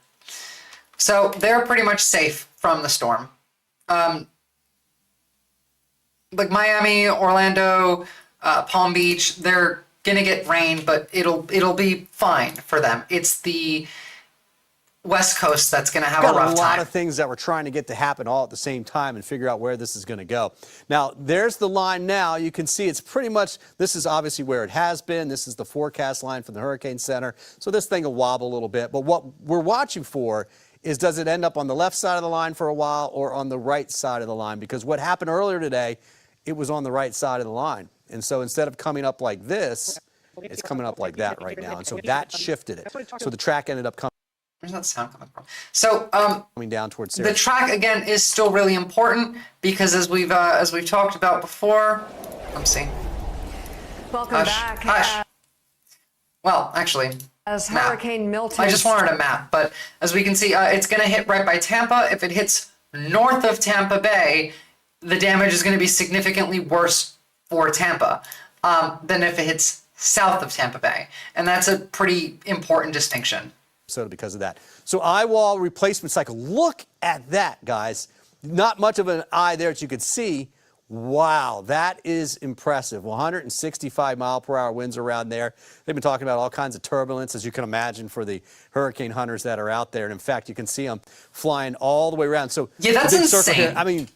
So they're pretty much safe from the storm. Like Miami, Orlando, Palm Beach, they're gonna get rain, but it'll be fine for them. It's the West Coast that's gonna have a rough time. Got a lot of things that we're trying to get to happen all at the same time and figure out where this is gonna go. Now, there's the line now. You can see it's pretty much, this is obviously where it has been. This is the forecast line from the Hurricane Center. So this thing will wobble a little bit, but what we're watching for is does it end up on the left side of the line for a while or on the right side of the line? Because what happened earlier today, it was on the right side of the line. And so instead of coming up like this, it's coming up like that right now. And so that shifted it. So the track ended up coming. Where's that sound coming from? So coming down towards the track again is still really important because as we've talked about before. Let's see. Welcome back. Well, actually, as Hurricane Milton. I just wanted a map, but as we can see, it's going to hit right by Tampa. If it hits north of Tampa Bay, the damage is going to be significantly worse for Tampa than if it hits south of Tampa Bay. And that's a pretty important distinction. So because of that. So eye wall replacement cycle. Look at that, guys. Not much of an eye there that you could see. Wow, that is impressive. 165 mile per hour winds around there. They've been talking about all kinds of turbulence, as you can imagine, for the hurricane hunters that are out there. And in fact, you can see them flying all the way around. So yeah, that's insane. Here, I mean,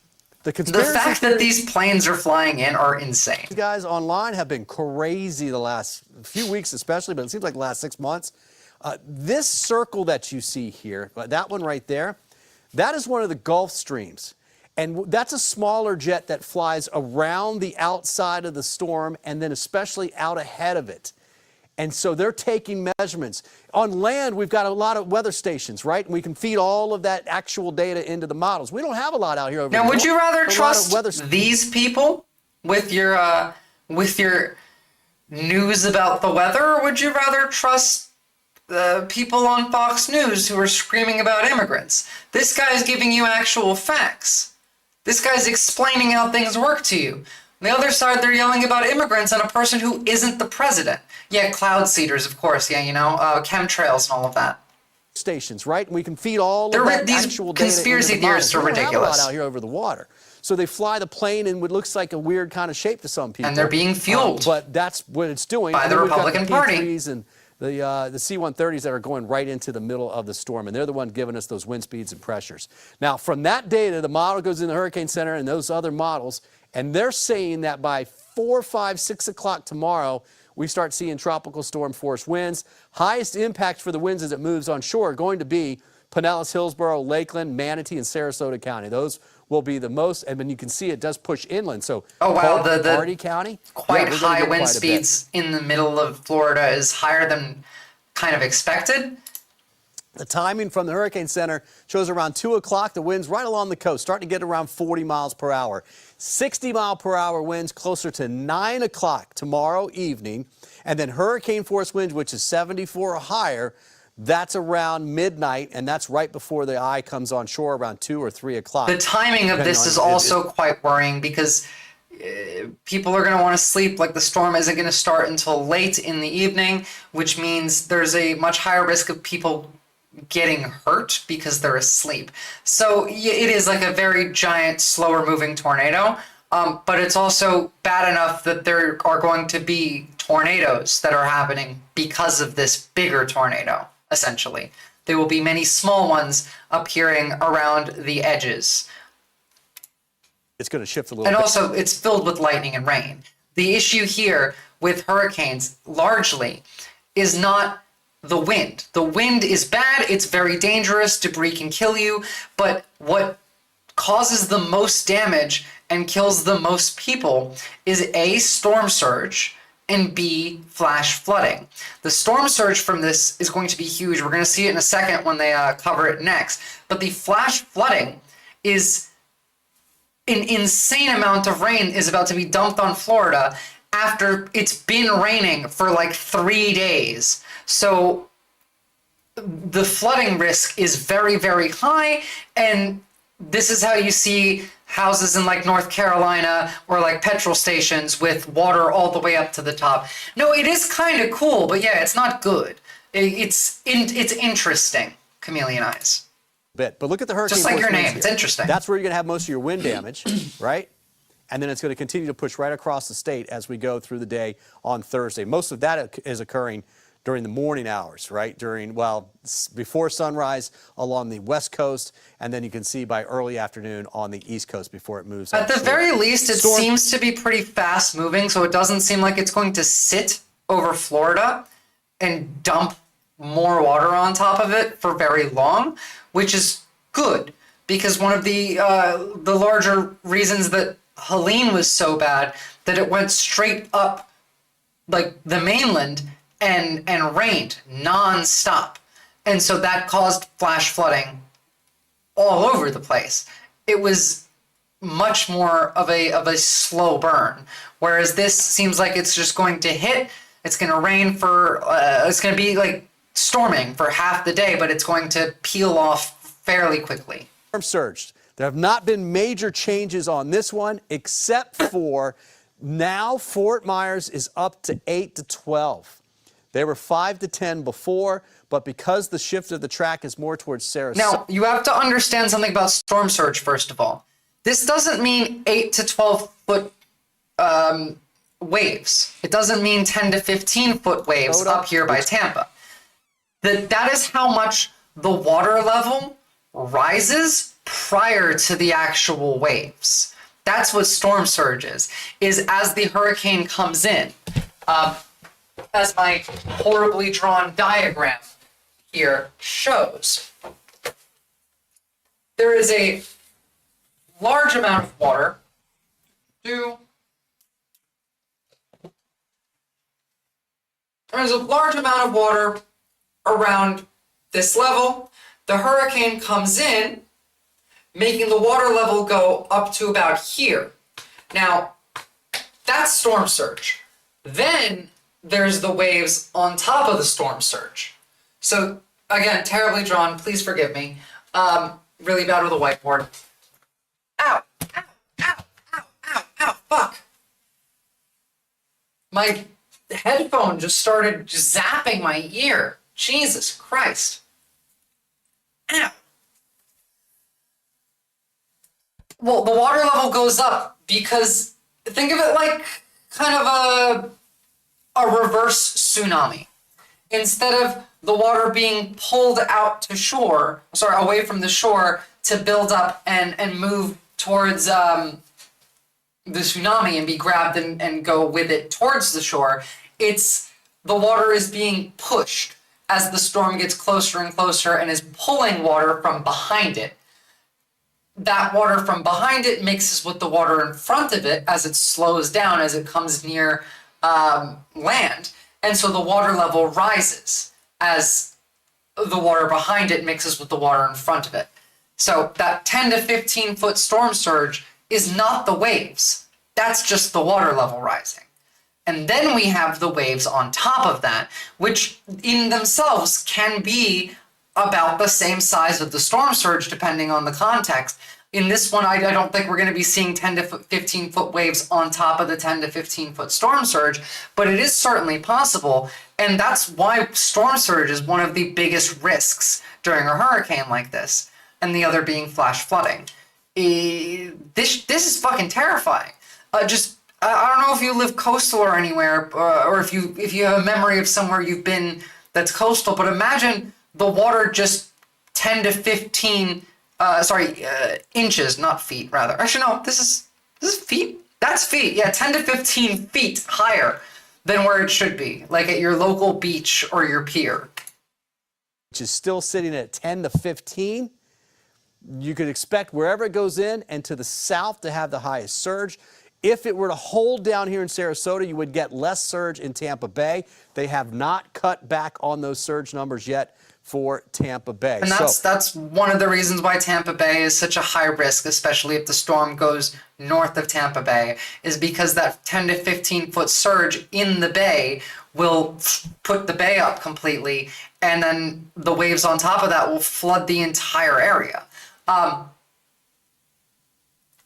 the fact that these planes are flying in are insane. These guys online have been crazy the last few weeks especially, but it seems like the last 6 months. This circle that you see here, that one right there, that is one of the Gulf streams. And that's a smaller jet that flies around the outside of the storm and then especially out ahead of it. And so they're taking measurements. On land, we've got a lot of weather stations, right? And we can feed all of that actual data into the models. We don't have a lot out here over Now, there. would you rather trust these people with your news about the weather, or would you rather trust the people on Fox News who are screaming about immigrants? This guy's giving you actual facts. This guy's explaining how things work to you. On the other side, they're yelling about immigrants and a person who isn't the president. Yeah, cloud seeders, of course. Yeah, you know, chemtrails and all of that. Stations, right? And we can feed all of that actual data. Conspiracy theorists are ridiculous. We don't have a lot out here over the water. So they fly the plane in what looks like a weird kind of shape to some people. And they're being fueled. But that's what it's doing. By the Republican Party. P-3s and the C-130s that are going right into the middle of the storm. And they're the ones giving us those wind speeds and pressures. Now, from that data, the model goes in the Hurricane Center and those other models. And they're saying that by 4, 5, 6 o'clock tomorrow, we start seeing tropical storm force winds. Highest impact for the winds as it moves on shore are going to be Pinellas, Hillsborough, Lakeland, Manatee, and Sarasota County. Those will be the most, and then you can see it does push inland. So, oh wow, Hardy County, quite high wind speeds in the middle of Florida is higher than kind of expected. The timing from the Hurricane Center shows around 2 o'clock. The winds right along the coast, starting to get around 40 miles per hour. 60-mile-per-hour winds closer to 9 o'clock tomorrow evening. And then hurricane force winds, which is 74 or higher, that's around midnight, and that's right before the eye comes on shore around 2 or 3 o'clock. The timing of this is also quite worrying because people are going to want to sleep. Like, the storm isn't going to start until late in the evening, which means there's a much higher risk of people getting hurt because they're asleep. So it is like a very giant, slower moving tornado. But it's also bad enough that there are going to be tornadoes that are happening because of this bigger tornado, essentially. There will be many small ones appearing around the edges. It's going to shift a little bit. And bit. also, it's filled with lightning and rain. The issue here with hurricanes, largely, is not the wind. The wind is bad, it's very dangerous, debris can kill you, but what causes the most damage and kills the most people is A, storm surge, and B, flash flooding. The storm surge from this is going to be huge. We're going to see it in a second when they cover it next. But the flash flooding is an insane amount of rain is about to be dumped on Florida after it's been raining for like 3 days. So the flooding risk is very, very high, and this is how you see houses in like North Carolina or like petrol stations with water all the way up to the top. No, it is kind of cool, but yeah, it's not good. It's interesting, Chameleon Eyes. But look at the hurricane. Just like force your winds name, it's here. interesting. That's where you're going to have most of your wind damage, right? And then it's going to continue to push right across the state as we go through the day on Thursday. Most of that is occurring during the morning hours, right? Before sunrise along the west coast, and then you can see by early afternoon on the east coast before it moves. At the very least, it seems to be pretty fast moving, so it doesn't seem like it's going to sit over Florida and dump more water on top of it for very long, which is good, because one of the larger reasons that Helene was so bad, that it went straight up like the mainland and rained non-stop. And so that caused flash flooding all over the place. It was much more of a slow burn, whereas this seems like it's just going to hit, it's going to rain for, it's going to be like storming for half the day, but it's going to peel off fairly quickly. Storm surged. There have not been major changes on this one, except for now Fort Myers is up to 8 to 12. They were 5 to 10 before, but because the shift of the track is more towards Sarasota. Now, you have to understand something about storm surge, first of all. This doesn't mean 8 to 12 foot waves. It doesn't mean 10 to 15 foot waves up here by Tampa. That is how much the water level rises prior to the actual waves. That's what storm surge is as the hurricane comes in. As my horribly drawn diagram here shows, there is a large amount of water to there's a large amount of water around this level. The hurricane comes in, making the water level go up to about here. Now, that's storm surge. Then there's the waves on top of the storm surge. So again, terribly drawn, please forgive me. Really bad with a whiteboard. Ow, ow, ow, ow, ow, ow, fuck. My headphone just started zapping my ear. Jesus Christ. Ow. Well, the water level goes up because think of it like kind of a reverse tsunami. Instead of the water being pulled out to shore, away from the shore to build up and move towards the tsunami and be grabbed and go with it towards the shore, it's the water is being pushed as the storm gets closer and closer and is pulling water from behind it. That water from behind it mixes with the water in front of it as it slows down, as it comes near land. And so the water level rises as the water behind it mixes with the water in front of it. So that 10 to 15 foot storm surge is not the waves. That's just the water level rising. And then we have the waves on top of that, which in themselves can be about the same size of the storm surge, depending on the context. In this one, I don't think we're going to be seeing 10 to 15 foot waves on top of the 10 to 15 foot storm surge, but it is certainly possible. And that's why storm surge is one of the biggest risks during a hurricane like this, and the other being flash flooding. This is fucking terrifying. I don't know if you live coastal or anywhere, or if you have a memory of somewhere you've been that's coastal, but imagine the water just 10 to 15, inches, not feet, rather. Actually, no, this is feet. That's feet. Yeah, 10 to 15 feet higher than where it should be, like at your local beach or your pier. Which is still sitting at 10 to 15. You could expect wherever it goes in and to the south to have the highest surge. If it were to hold down here in Sarasota, you would get less surge in Tampa Bay. They have not cut back on those surge numbers yet for Tampa Bay. And that's one of the reasons why Tampa Bay is such a high risk, especially if the storm goes north of Tampa Bay, is because that 10 to 15 foot surge in the bay will put the bay up completely, and then the waves on top of that will flood the entire area.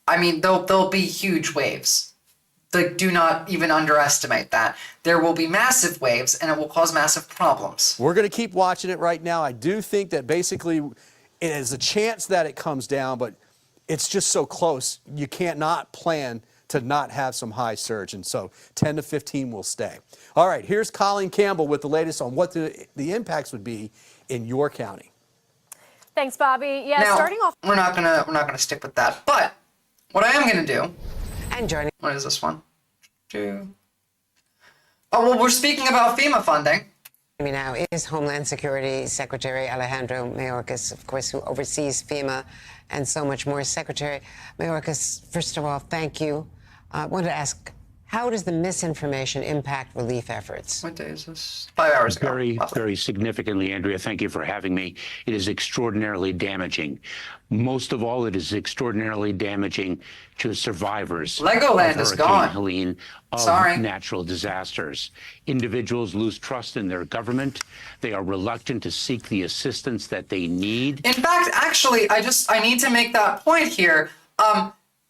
I mean, there'll be huge waves. Like, do not even underestimate that. There will be massive waves, and it will cause massive problems. We're going to keep watching it right now. I do think that basically it is a chance that it comes down, but it's just so close. You can't not plan to not have some high surge, and so 10 to 15 will stay. All right, here's Colleen Campbell with the latest on what the impacts would be in your county. Thanks, Bobby. Yeah, now, starting off. We're not gonna stick with that, but what I am gonna do. And joining. What is this one? Oh, well, we're speaking about FEMA funding. Me now is Homeland Security Secretary Alejandro Mayorkas, of course, who oversees FEMA and so much more. Secretary Mayorkas, first of all, thank you. I wanted to ask, how does the misinformation impact relief efforts? What day is this? 5 hours ago. Very significantly, Andrea. Thank you for having me. It is extraordinarily damaging. Most of all, it is extraordinarily damaging to survivors Legoland is gone. Helene, of natural disasters. Individuals lose trust in their government. They are reluctant to seek the assistance that they need. In fact, actually, I need to make that point here.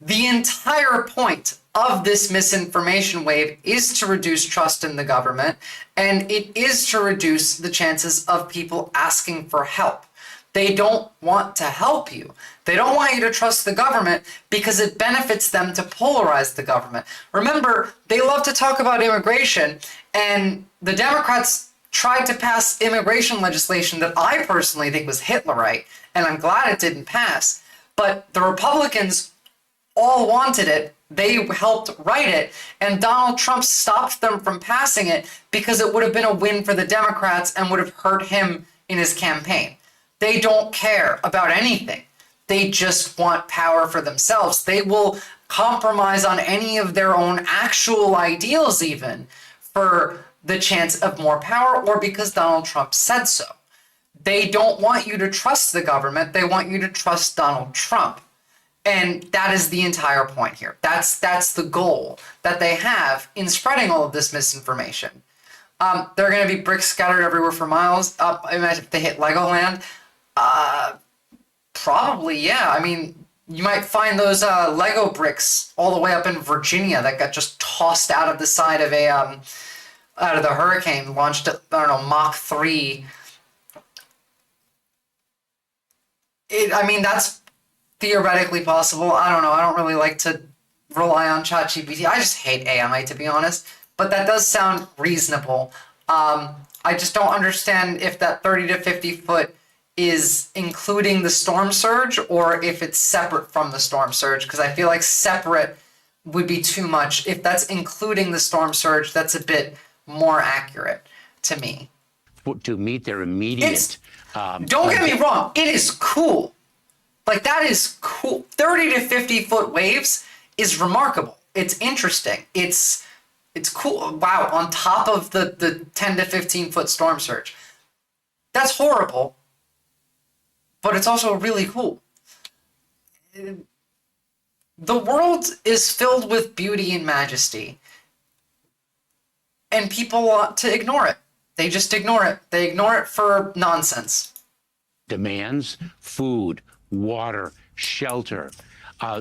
The entire point of this misinformation wave is to reduce trust in the government, and it is to reduce the chances of people asking for help. They don't want to help you. They don't want you to trust the government because it benefits them to polarize the government. Remember, they love to talk about immigration, and the Democrats tried to pass immigration legislation that I personally think was Hitlerite, and I'm glad it didn't pass. But the Republicans all wanted it. They helped write it, and Donald Trump stopped them from passing it because it would have been a win for the Democrats and would have hurt him in his campaign. They don't care about anything. They just want power for themselves. They will compromise on any of their own actual ideals even for the chance of more power or because Donald Trump said so. They don't want you to trust the government. They want you to trust Donald Trump. And that is the entire point here. That's the goal that they have in spreading all of this misinformation. There are going to be bricks scattered everywhere for miles. Imagine if they hit Legoland. Probably, yeah. I mean, you might find those Lego bricks all the way up in Virginia that got just tossed out of the side of a out of the hurricane, launched at, I don't know, Mach 3. I mean, that's theoretically possible. I don't know. I don't really like to rely on ChatGPT. I just hate AI, to be honest. But that does sound reasonable. I just don't understand if that 30 to 50 foot is including the storm surge or if it's separate from the storm surge, because I feel like separate would be too much. If that's including the storm surge, that's a bit more accurate to me. To meet their immediate... Don't get me wrong, it is cool. Like, that is cool. 30 to 50 foot waves is remarkable. It's interesting. It's cool. Wow, on top of the 10 to 15 foot storm surge. That's horrible, but it's also really cool. The world is filled with beauty and majesty, and people want to ignore it. They just ignore it. They ignore it for nonsense. Demands food, water, shelter.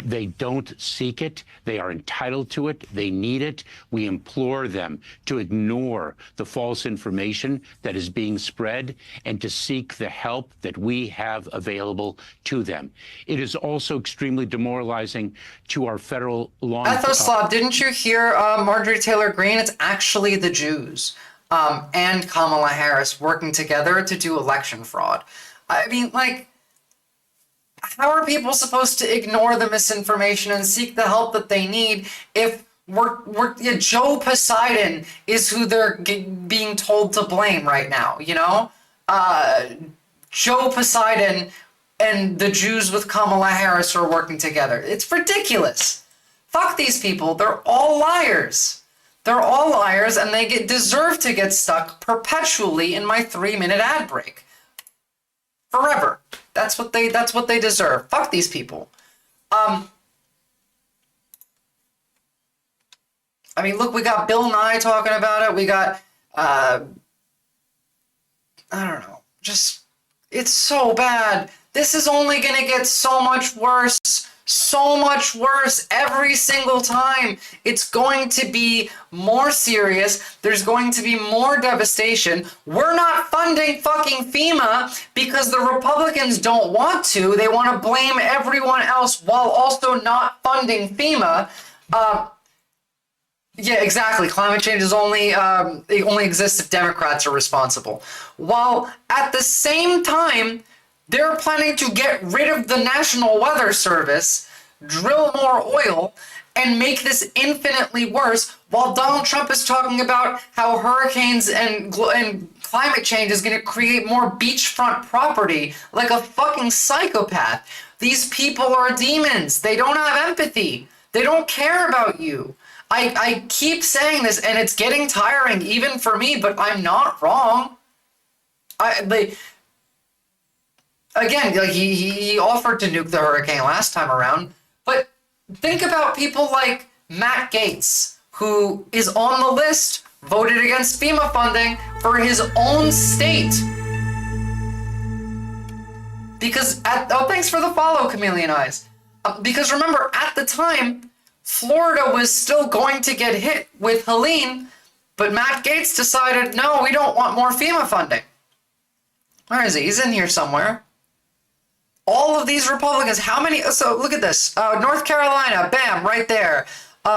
They don't seek it. They are entitled to it. They need it. We implore them to ignore the false information that is being spread and to seek the help that we have available to them. It is also extremely demoralizing to our federal law enforcement. Didn't you hear Marjorie Taylor Greene? It's actually the Jews and Kamala Harris working together to do election fraud. I mean, like, how are people supposed to ignore the misinformation and seek the help that they need if Joe Poseidon is who they're being told to blame right now, you know? Joe Poseidon and the Jews with Kamala Harris are working together. It's ridiculous. Fuck these people. They're all liars. They're all liars, and they deserve to get stuck perpetually in my 3-minute ad break. Forever. That's what they deserve. Fuck these people. I mean, look, we got Bill Nye talking about it. We got I don't know. Just, it's so bad. This is only going to get so much worse. So much worse every single time. It's going to be more serious. There's going to be more devastation. We're not funding fucking FEMA because the Republicans don't want to. They want to blame everyone else while also not funding FEMA. Yeah, exactly. Climate change is it only exists if Democrats are responsible. While at the same time, they're planning to get rid of the National Weather Service, drill more oil, and make this infinitely worse, while Donald Trump is talking about how hurricanes and climate change is going to create more beachfront property like a fucking psychopath. These people are demons. They don't have empathy. They don't care about you. I keep saying this, and it's getting tiring even for me, but I'm not wrong. Again, like he offered to nuke the hurricane last time around, but think about people like Matt Gaetz, who is on the list, voted against FEMA funding for his own state. Because, thanks for the follow, Chameleon Eyes. Because remember, at the time, Florida was still going to get hit with Helene, but Matt Gaetz decided, no, we don't want more FEMA funding. Where is he? He's in here somewhere. All of these Republicans, how many? So look at this. North Carolina, bam, right there.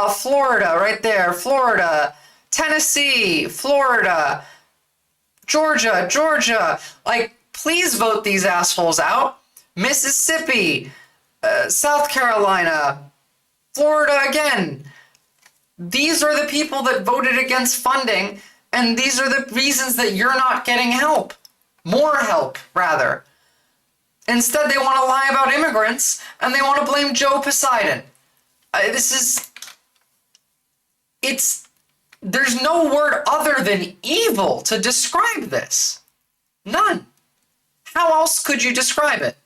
Florida, right there. Florida, Tennessee, Florida, Georgia. Like, please vote these assholes out. Mississippi, South Carolina, Florida again. These are the people that voted against funding, and these are the reasons that you're not getting help. More help, rather. Instead, they want to lie about immigrants and they want to blame Joe Poseidon. There's no word other than evil to describe this. None. How else could you describe it?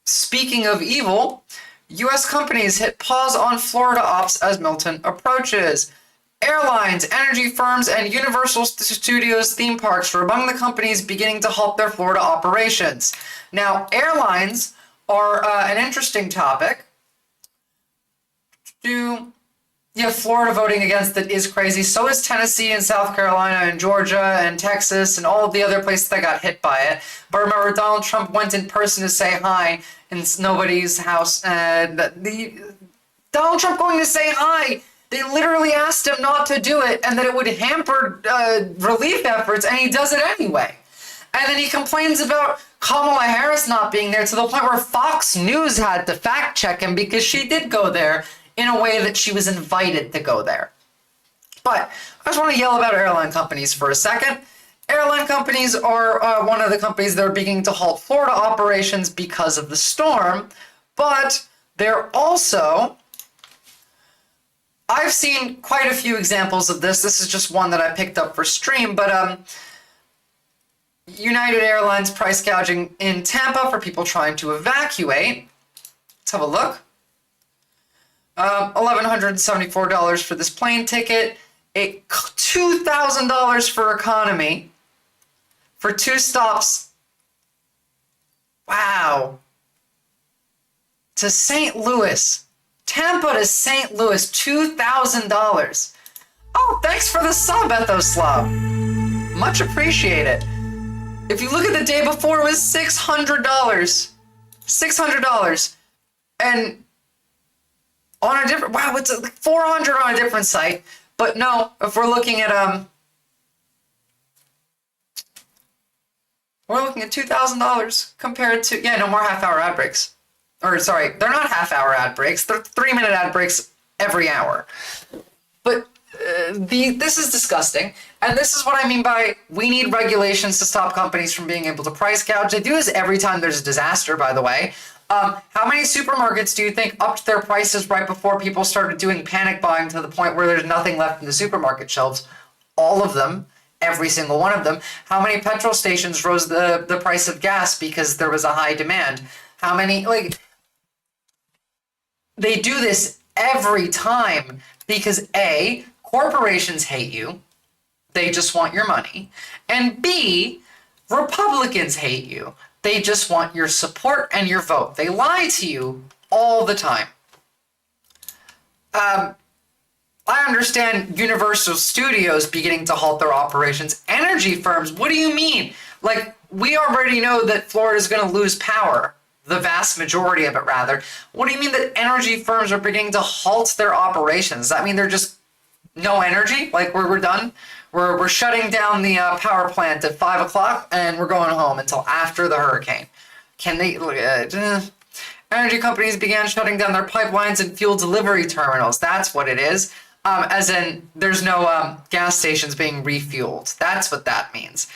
Speaking of evil, U.S. companies hit pause on Florida ops as Milton approaches. Airlines, energy firms, and Universal Studios theme parks were among the companies beginning to halt their Florida operations. Now, airlines are an interesting topic. Florida voting against it is crazy. So is Tennessee and South Carolina and Georgia and Texas and all of the other places that got hit by it. But remember, Donald Trump went in person to say hi in nobody's house. Donald Trump going to say hi, they literally asked him not to do it and that it would hamper relief efforts, and he does it anyway. And then he complains about Kamala Harris not being there, to the point where Fox News had to fact check him because she did go there in a way that she was invited to go there. But I just want to yell about airline companies for a second. Airline companies are one of the companies that are beginning to halt Florida operations because of the storm, but they're also... I've seen quite a few examples of this. This is just one that I picked up for stream, but United Airlines price gouging in Tampa for people trying to evacuate. Let's have a look. $1,174 for this plane ticket, $2,000 for economy, for 2 stops. Wow. To St. Louis. Tampa to St. Louis, $2,000. Oh, thanks for the sub, Ethoslav. Much appreciated. If you look at the day before, it was $600. $600. And on a different, wow, it's like 400 on a different site. But no, if we're looking at $2,000 compared to, no more half-hour ad breaks. Or sorry, they're not half-hour ad breaks. They're 3-minute ad breaks every hour. But this is disgusting. And this is what I mean by we need regulations to stop companies from being able to price gouge. They do this every time there's a disaster, by the way. How many supermarkets do you think upped their prices right before people started doing panic buying to the point where there's nothing left in the supermarket shelves? All of them. Every single one of them. How many petrol stations rose the price of gas because there was a high demand? How many, they do this every time because A, corporations hate you. They just want your money. And B, Republicans hate you. They just want your support and your vote. They lie to you all the time. I understand Universal Studios beginning to halt their operations. Energy firms, what do you mean? We already know that Florida's going to lose power. The vast majority of it, rather. What do you mean that energy firms are beginning to halt their operations? Does that mean they're just no energy? We're done? We're shutting down the power plant at 5 o'clock and we're going home until after the hurricane. Can they... energy companies began shutting down their pipelines and fuel delivery terminals. That's what it is. As in, there's no gas stations being refueled. That's what that means.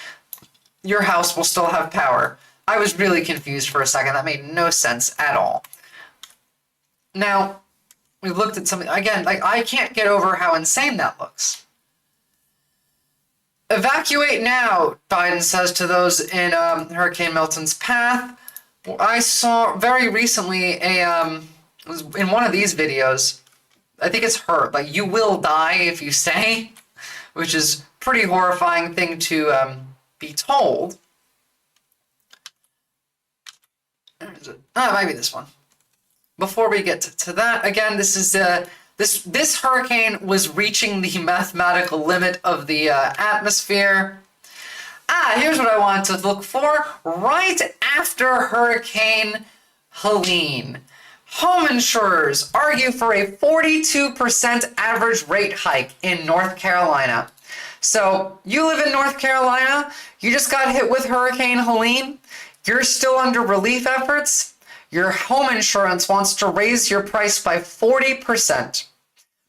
Your house will still have power. I was really confused for a second. That made no sense at all. Now, we looked at something, again, I can't get over how insane that looks. Evacuate now, Biden says to those in Hurricane Milton's path. I saw very recently it was in one of these videos, I think it's her, you will die if you stay, which is pretty horrifying thing to be told. It might be this one. Before we get to that, again, this is this hurricane was reaching the mathematical limit of the atmosphere. Here's what I wanted to look for. Right after Hurricane Helene, home insurers argue for a 42% average rate hike in North Carolina. So you live in North Carolina, you just got hit with Hurricane Helene, you're still under relief efforts, your home insurance wants to raise your price by 40%.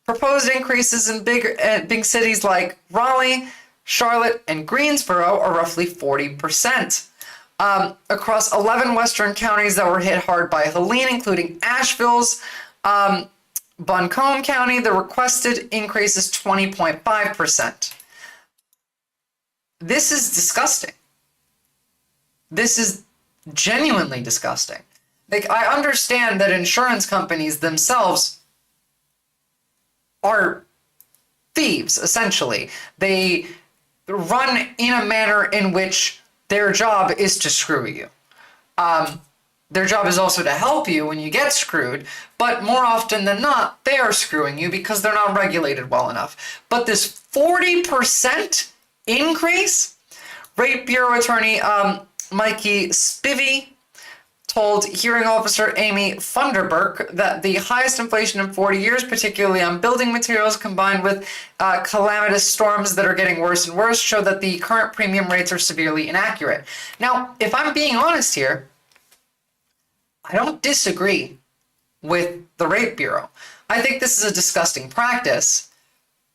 Proposed increases in big cities like Raleigh, Charlotte, and Greensboro are roughly 40%. Across 11 western counties that were hit hard by Helene, including Asheville's Buncombe County, the requested increase is 20.5%. This is disgusting. This is genuinely disgusting. Like, I understand that insurance companies themselves are thieves, essentially. They run in a manner in which their job is to screw you. Their job is also to help you when you get screwed, but more often than not, they are screwing you because they're not regulated well enough. But this 40% increase, Rate Bureau attorney Mikey Spivey told hearing officer Amy Funderburk that the highest inflation in 40 years, particularly on building materials, combined with calamitous storms that are getting worse and worse, show that the current premium rates are severely inaccurate. Now, if I'm being honest here, I don't disagree with the Rate Bureau. I think this is a disgusting practice,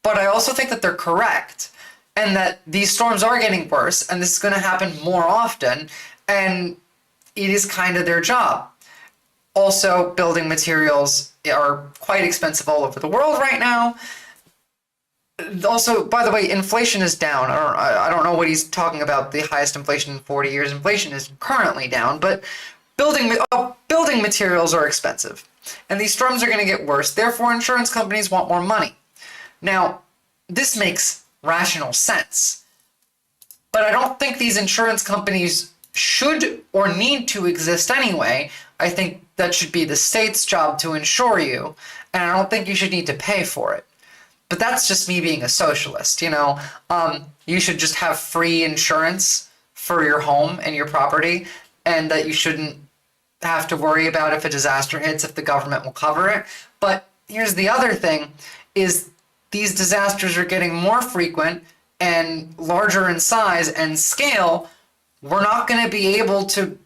but I also think that they're correct and that these storms are getting worse and this is going to happen more often, and it is kind of their job. Also, building materials are quite expensive all over the world right now. Also, by the way, inflation is down. I don't know what he's talking about, the highest inflation in 40 years. Inflation is currently down, but building materials are expensive. And these storms are going to get worse. Therefore, insurance companies want more money. Now, this makes rational sense. But I don't think these insurance companies should or need to exist anyway. I think that should be the state's job to insure you, and I don't think you should need to pay for it. But that's just me being a socialist, you know. You should just have free insurance for your home and your property, and that you shouldn't have to worry about if a disaster hits, if the government will cover it. But here's the other thing, is these disasters are getting more frequent and larger in size and scale. We're not going to be able to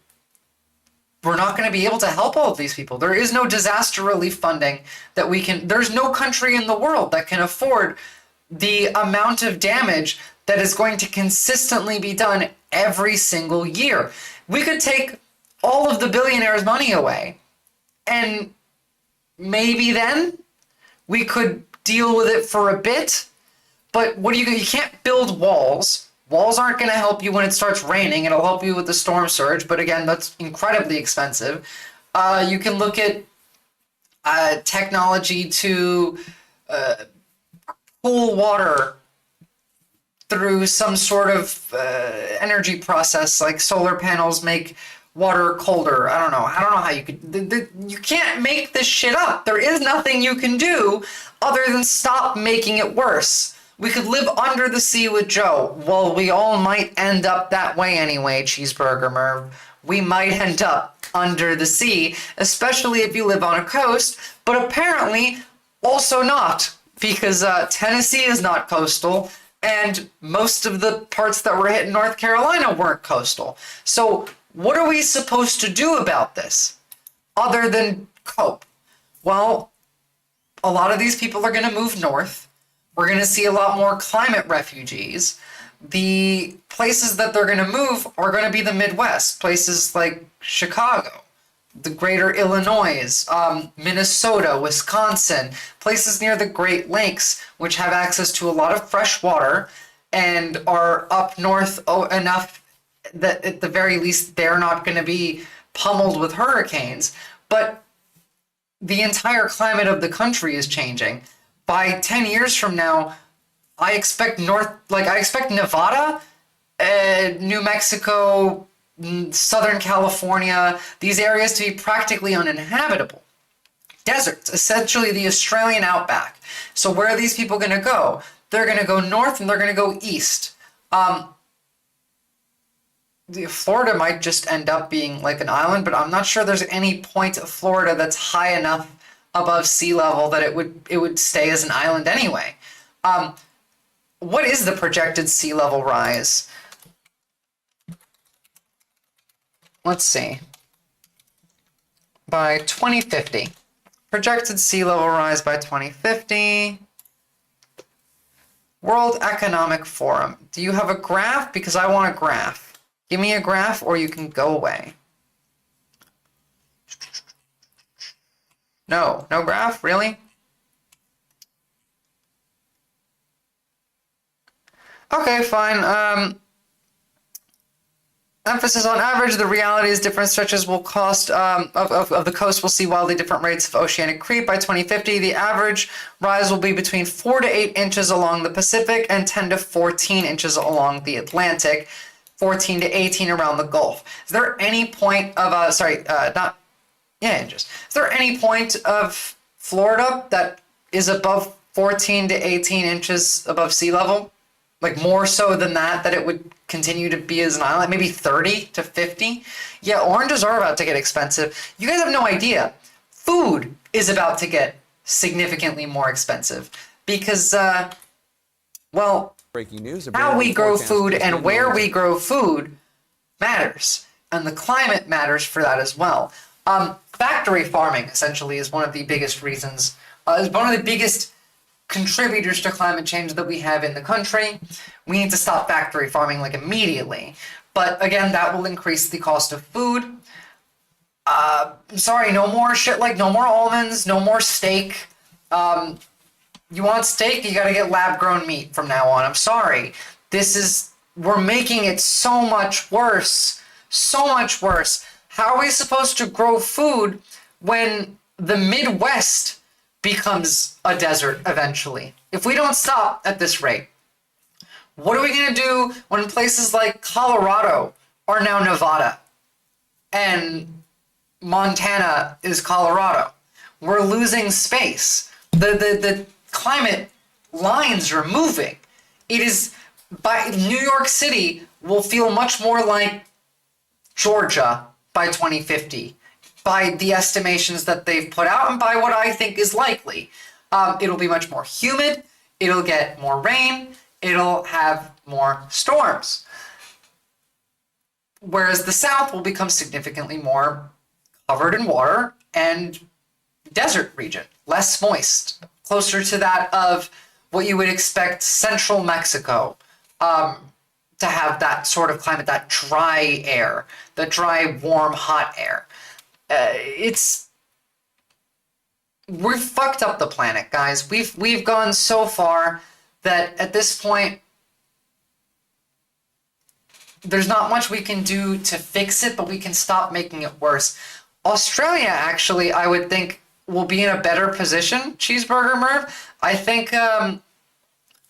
help all of these people. There is no disaster relief funding that we can, there's no country in the world that can afford the amount of damage that is going to consistently be done every single year. We could take all of the billionaires' money away, and maybe then we could deal with it for a bit. But what do you can't build walls. Walls aren't going to help you when it starts raining. It'll help you with the storm surge, but again, that's incredibly expensive. You can look at technology to cool water through some sort of energy process, like solar panels make water colder. I don't know how you could. You can't make this shit up. There is nothing you can do other than stop making it worse. We could live under the sea with Joe. Well, we all might end up that way anyway, Cheeseburger Merv. We might end up under the sea, especially if you live on a coast, but apparently also not, because Tennessee is not coastal, and most of the parts that were hit in North Carolina weren't coastal. So what are we supposed to do about this other than cope? Well, a lot of these people are going to move north. We're going to see a lot more climate refugees. The places that they're going to move are going to be the Midwest, places like Chicago, the greater Illinois, Minnesota, Wisconsin, places near the Great Lakes, which have access to a lot of fresh water and are up north enough that at the very least they're not going to be pummeled with hurricanes. But the entire climate of the country is changing. By 10 years from now, I expect Nevada, New Mexico, Southern California, these areas to be practically uninhabitable. Deserts, essentially the Australian outback. So where are these people going to go? They're going to go north and they're going to go east. Florida might just end up being like an island, but I'm not sure there's any point of Florida that's high enough above sea level that it would stay as an island anyway. What is the projected sea level rise? Let's see. By 2050. Projected sea level rise by 2050. World Economic Forum. Do you have a graph? Because I want a graph. Give me a graph or you can go away. No graph? Really? Okay, fine. Emphasis on average. The reality is different stretches will cost of the coast will see wildly different rates of oceanic creep by 2050. The average rise will be between 4 to 8 inches along the Pacific and 10 to 14 inches along the Atlantic, 14 to 18 around the Gulf. Is there any point of inches? Is there any point of Florida that is above 14 to 18 inches above sea level? Like more so than that it would continue to be as an island, maybe 30 to 50. Yeah, oranges are about to get expensive. You guys have no idea. Food is about to get significantly more expensive because, Breaking news. how we grow food and where we grow food matters. And the climate matters for that as well. Factory farming essentially is one of the biggest reasons, is one of the biggest contributors to climate change that we have in the country. We need to stop factory farming like immediately. But again, that will increase the cost of food. No more shit like no more almonds, no more steak. You want steak, you gotta get lab grown meat from now on. I'm sorry. We're making it so much worse. So much worse. How are we supposed to grow food when the Midwest becomes a desert eventually? If we don't stop at this rate, what are we going to do when places like Colorado are now Nevada and Montana is Colorado? We're losing space. The climate lines are moving. New York City will feel much more like Georgia by 2050. By the estimations that they've put out and by what I think is likely. It'll be much more humid, it'll get more rain, it'll have more storms. Whereas the South will become significantly more covered in water and desert region, less moist, closer to that of what you would expect central Mexico to have that sort of climate, that dry air, the dry, warm, hot air. We've fucked up the planet, guys. We've gone so far that at this point, there's not much we can do to fix it, but we can stop making it worse. Australia, actually, I would think, will be in a better position, Cheeseburger Merv. I think,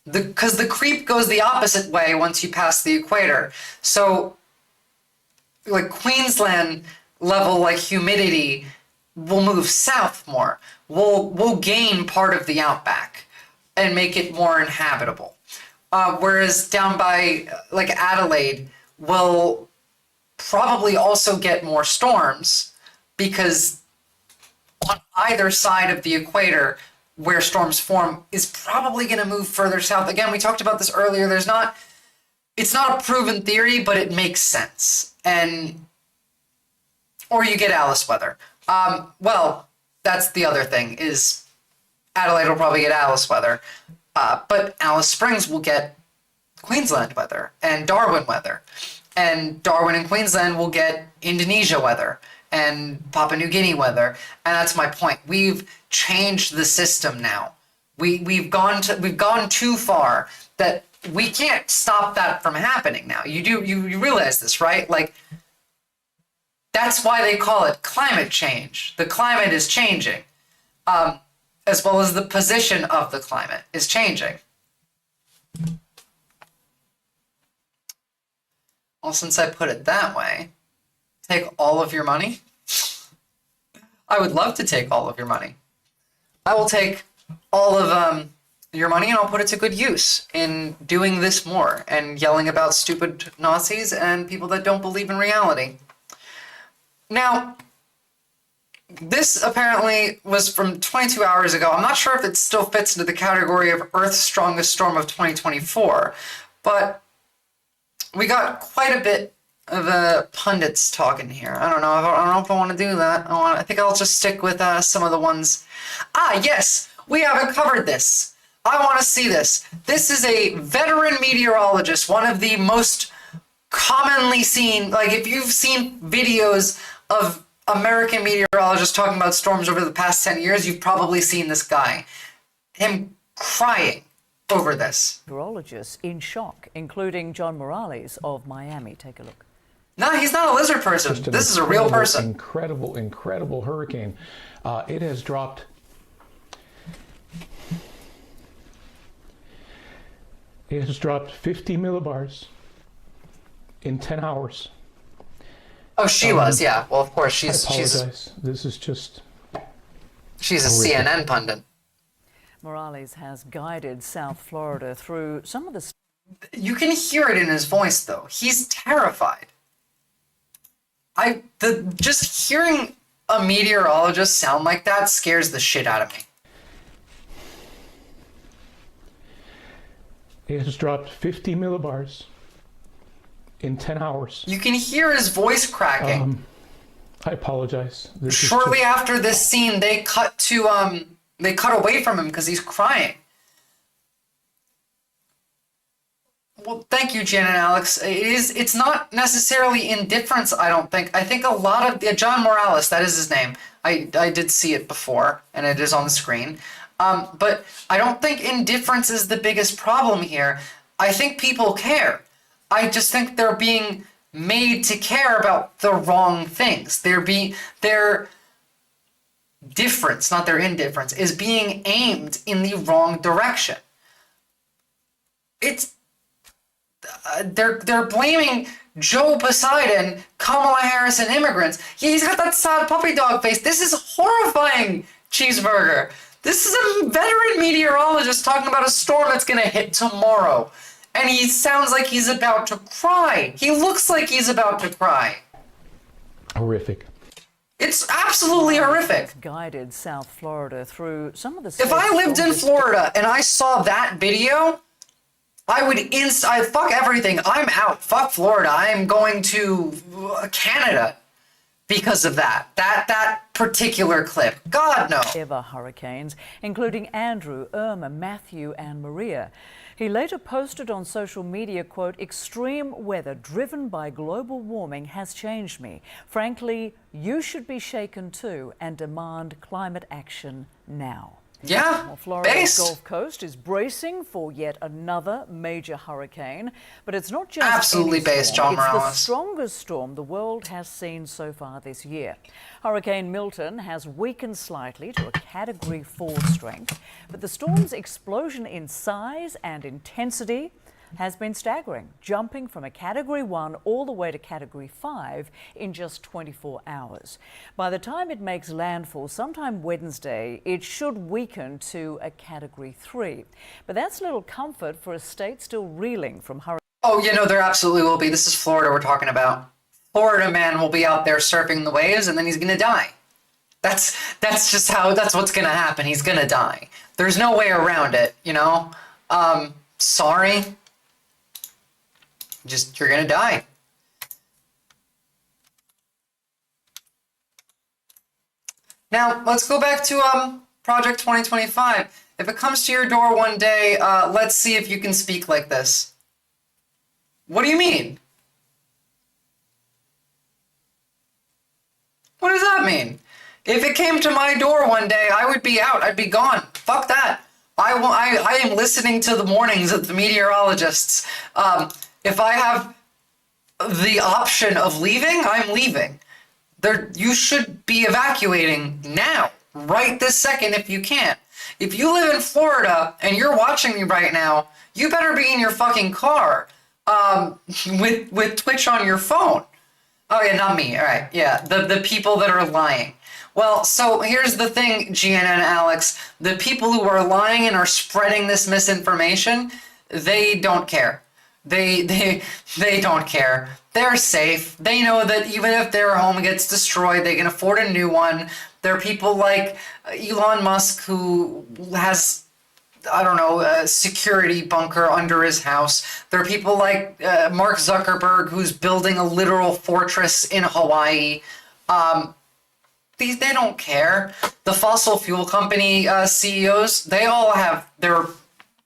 because the creep goes the opposite way once you pass the equator. So, like Queensland level, like humidity, will move south more. We'll gain part of the outback and make it more inhabitable. Whereas down by like Adelaide will probably also get more storms because on either side of the equator where storms form is probably going to move further south. Again, we talked about this earlier. It's not a proven theory, but it makes sense. Or you get Alice weather. Well, that's the other thing, is Adelaide will probably get Alice weather. But Alice Springs will get Queensland weather and Darwin weather. And Darwin and Queensland will get Indonesia weather and Papua New Guinea weather. And that's my point. We've changed the system now. We've gone too far that we can't stop that from happening now. You realize this, right? Like, that's why they call it climate change. The climate is changing, as well as the position of the climate is changing. Well, since I put it that way, take all of your money? I would love to take all of your money. I will take all of your money and I'll put it to good use in doing this more and yelling about stupid Nazis and people that don't believe in reality. Now, this apparently was from 22 hours ago. I'm not sure if it still fits into the category of Earth's strongest storm of 2024, but we got quite a bit of pundits talking here. I don't know if I want to do that. I think I'll just stick with some of the ones. Yes, we haven't covered this. I want to see this. This is a veteran meteorologist, one of the most commonly seen, like if you've seen videos of American meteorologists talking about storms over the past 10 years, you've probably seen this guy. Him crying over this. Meteorologists in shock, including John Morales of Miami. Take a look. No, he's not a lizard person. This is a real person. Incredible hurricane. It has dropped. It has dropped 50 millibars in 10 hours. Oh, she was, yeah. Well, of course, I apologize. This is just. She's a horrific. CNN pundit. Morales has guided South Florida through some of the. You can hear it in his voice, though. He's terrified. Just hearing a meteorologist sound like that scares the shit out of me. It has dropped 50 millibars in 10 hours. You can hear his voice cracking. I apologize. Shortly after this scene, they cut away from him because he's crying. Well, thank you, Jen and Alex. It's not necessarily indifference, I don't think. I think a lot of John Morales, that is his name. I did see it before, and it is on the screen. But I don't think indifference is the biggest problem here. I think people care. I just think they're being made to care about the wrong things. Their difference, not their indifference, is being aimed in the wrong direction. They're blaming Joe Poseidon, Kamala Harris, and immigrants. He's got that sad puppy dog face. This is horrifying, Cheeseburger. This is a veteran meteorologist talking about a storm that's going to hit tomorrow. And he sounds like he's about to cry. He looks like he's about to cry. Horrific. It's absolutely horrific. Guided South Florida through some of the. If I lived in Florida and I saw that video, I would I'd fuck everything. I'm out. Fuck Florida. I'm going to Canada because of that particular clip. God, no. Ever hurricanes, including Andrew, Irma, Matthew, and Maria. He later posted on social media, quote, "Extreme weather driven by global warming has changed me. Frankly, you should be shaken too and demand climate action now." Yeah, well, Florida's Gulf Coast is bracing for yet another major hurricane, but it's not just absolutely based, John Morales. It's the strongest storm the world has seen so far this year. Hurricane Milton has weakened slightly to a Category 4 strength, but the storm's explosion in size and intensity has been staggering, jumping from a Category 1 all the way to Category 5 in just 24 hours. By the time it makes landfall sometime Wednesday, it should weaken to a Category 3. But that's little comfort for a state still reeling from hurricane. Oh, there absolutely will be. This is Florida we're talking about. Florida man will be out there surfing the waves and then he's going to die. That's what's going to happen. He's going to die. There's no way around it, sorry. You're gonna die. Now, let's go back to Project 2025. If it comes to your door one day, let's see if you can speak like this. What do you mean? What does that mean? If it came to my door one day, I would be out. I'd be gone. Fuck that. I am listening to the warnings of the meteorologists. If I have the option of leaving, I'm leaving. You should be evacuating now, right this second if you can. If you live in Florida and you're watching me right now, you better be in your fucking car with Twitch on your phone. Oh yeah, not me. All right, yeah, the people that are lying. Well, so here's the thing, Gianna and Alex. The people who are lying and are spreading this misinformation, they don't care. They don't care. They're safe. They know that even if their home gets destroyed, they can afford a new one. There are people like Elon Musk who has, I don't know, a security bunker under his house. There are people like Mark Zuckerberg who's building a literal fortress in Hawaii. They don't care. The fossil fuel company CEOs, they all have their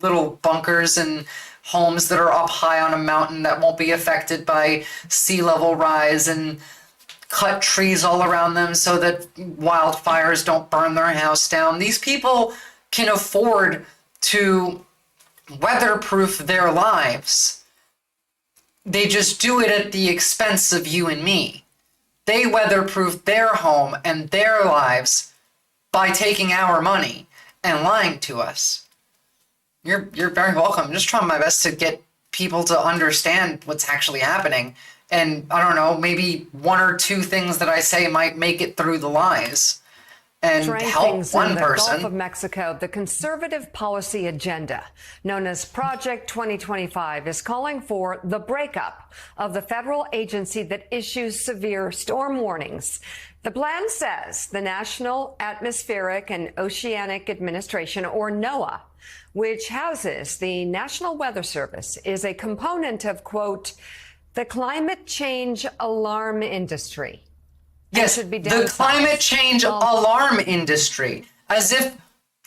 little bunkers and homes that are up high on a mountain that won't be affected by sea level rise, and cut trees all around them so that wildfires don't burn their house down. These people can afford to weatherproof their lives. They just do it at the expense of you and me. They weatherproof their home and their lives by taking our money and lying to us. You're very welcome. I'm just trying my best to get people to understand what's actually happening. And I don't know, maybe one or two things that I say might make it through the lies and help one in the person. Gulf of Mexico, the conservative policy agenda, known as Project 2025, is calling for the breakup of the federal agency that issues severe storm warnings. The plan says the National Atmospheric and Oceanic Administration, or NOAA, which houses the National Weather Service, is a component of, quote, the climate change alarm industry. Yes, the climate change alarm industry. As if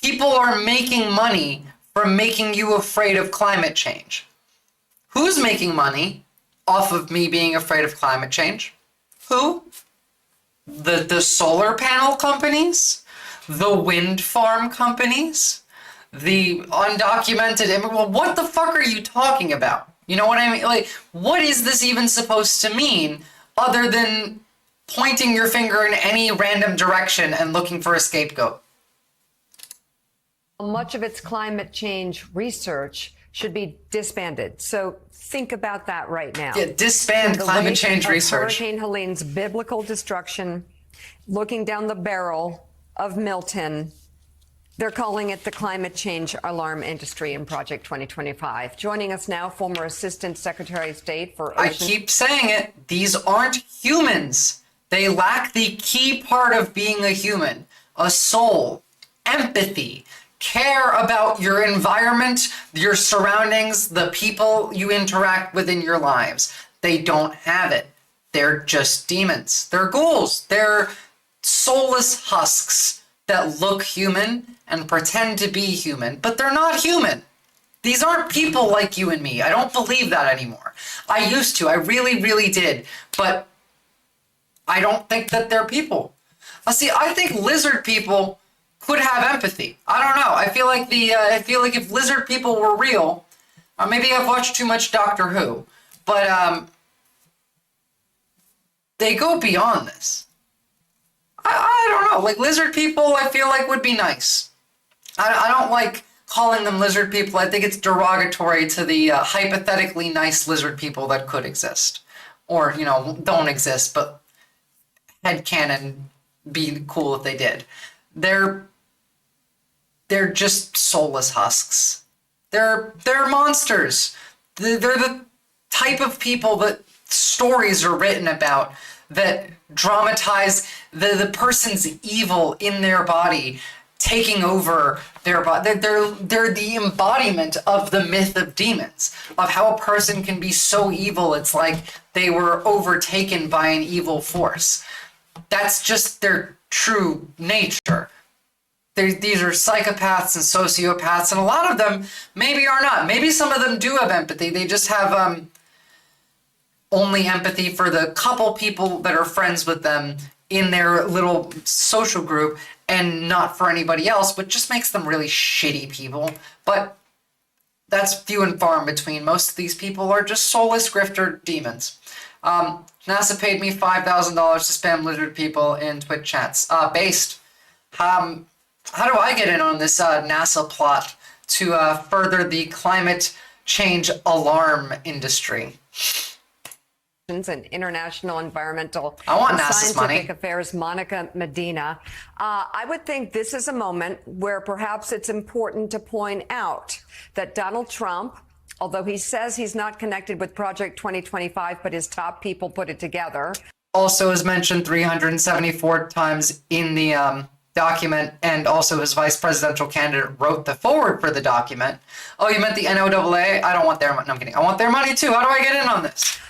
people are making money from making you afraid of climate change. Who's making money off of me being afraid of climate change? Who? The solar panel companies? The wind farm companies? The undocumented immigrant? Well, what the fuck are you talking about? You know what I mean? Like, what is this even supposed to mean other than pointing your finger in any random direction and looking for a scapegoat? Much of its climate change research should be disbanded. So think about that right now. Yeah, disband In the climate wake change of research. Hurricane Helene's biblical destruction, looking down the barrel of Milton, they're calling it the climate change alarm industry in Project 2025. Joining us now, former Assistant Secretary of State for Ocean. I keep saying it. These aren't humans. They lack the key part of being a human. A soul, empathy, care about your environment, your surroundings, the people you interact with in your lives. They don't have it. They're just demons. They're ghouls. They're soulless husks that look human and pretend to be human, but they're not human. These aren't people like you and me. I don't believe that anymore. I used to. I really, really did. But I don't think that they're people. See, I think lizard people could have empathy. I don't know. I feel like if lizard people were real, or maybe I've watched too much Doctor Who, but they go beyond this. I don't know. Like, lizard people, I feel like would be nice. I don't like calling them lizard people. I think it's derogatory to the hypothetically nice lizard people that could exist. Or, you know, don't exist, but headcanon be cool if they did. They're just soulless husks. They're monsters. They're the type of people that stories are written about that dramatize the person's evil in their body taking over their body. They're the embodiment of the myth of demons, of how a person can be so evil it's like they were overtaken by an evil force. That's just their true nature. These are psychopaths and sociopaths, and a lot of them maybe are not. Maybe some of them do have empathy. They just have only empathy for the couple people that are friends with them in their little social group and not for anybody else, which just makes them really shitty people. But that's few and far in between. Most of these people are just soulless grifter demons. NASA paid me $5,000 to spam lizard people in Twitch chats. Based. How do I get in on this NASA plot to further the climate change alarm industry? And International Environmental I want and NASA's Scientific money. Affairs, Monica Medina. I would think this is a moment where perhaps it's important to point out that Donald Trump, although he says he's not connected with Project 2025, but his top people put it together. Also is mentioned 374 times in the document, and also his vice presidential candidate wrote the forward for the document. Oh, you meant the NOAA? I don't want their money. No, I'm kidding. I want their money too. How do I get in on this?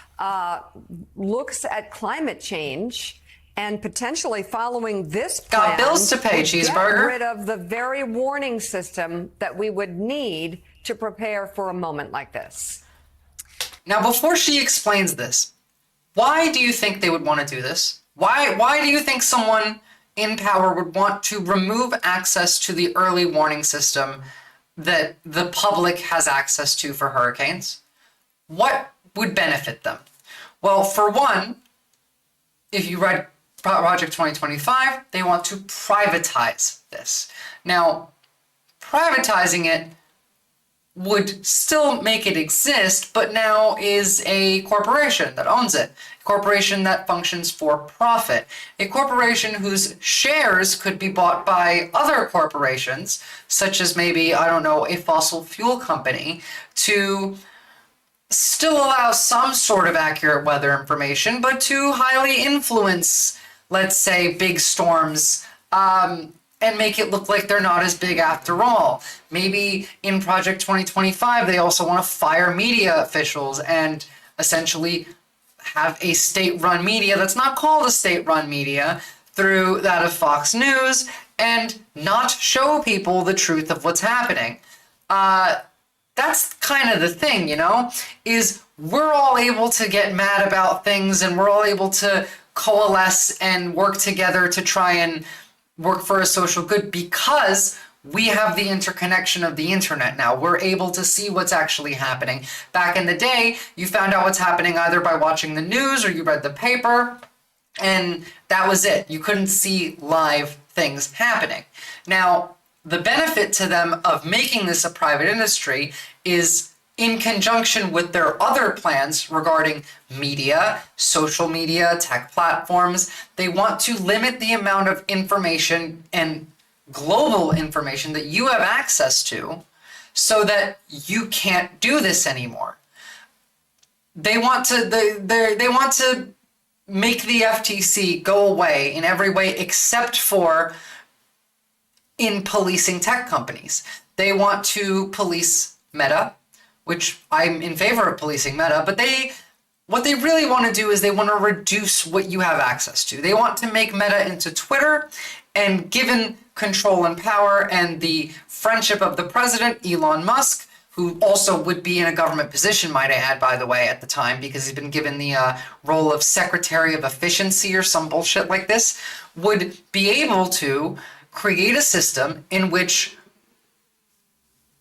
Looks at climate change and potentially following this plan. Got bills to pay, would cheeseburger. Get rid of the very warning system that we would need to prepare for a moment like this? Now, before she explains this, why do you think they would want to do this? Why do you think someone in power would want to remove access to the early warning system that the public has access to for hurricanes? What would benefit them? Well, for one, if you read Project 2025, they want to privatize this. Now, privatizing it would still make it exist, but now is a corporation that owns it, a corporation that functions for profit, a corporation whose shares could be bought by other corporations, such as maybe, I don't know, a fossil fuel company, to still allow some sort of accurate weather information, but to highly influence, let's say, big storms, and make it look like they're not as big after all. Maybe in Project 2025, they also want to fire media officials and essentially have a state-run media that's not called a state-run media through that of Fox News and not show people the truth of what's happening. That's kind of the thing, you know, is we're all able to get mad about things and we're all able to coalesce and work together to try and work for a social good because we have the interconnection of the internet now. We're able to see what's actually happening. Back in the day, you found out what's happening either by watching the news or you read the paper, and that was it. You couldn't see live things happening. Now, the benefit to them of making this a private industry is in conjunction with their other plans regarding media, social media, tech platforms. They want to limit the amount of information and global information that you have access to so that you can't do this anymore. They want to they want to make the FTC go away in every way except for in policing tech companies. They want to police Meta, which I'm in favor of policing Meta, but what they really want to do is they want to reduce what you have access to. They want to make Meta into Twitter, and given control and power and the friendship of the president, Elon Musk, who also would be in a government position, might I add, by the way, at the time, because he's been given the role of Secretary of Efficiency or some bullshit like this, would be able to create a system in which,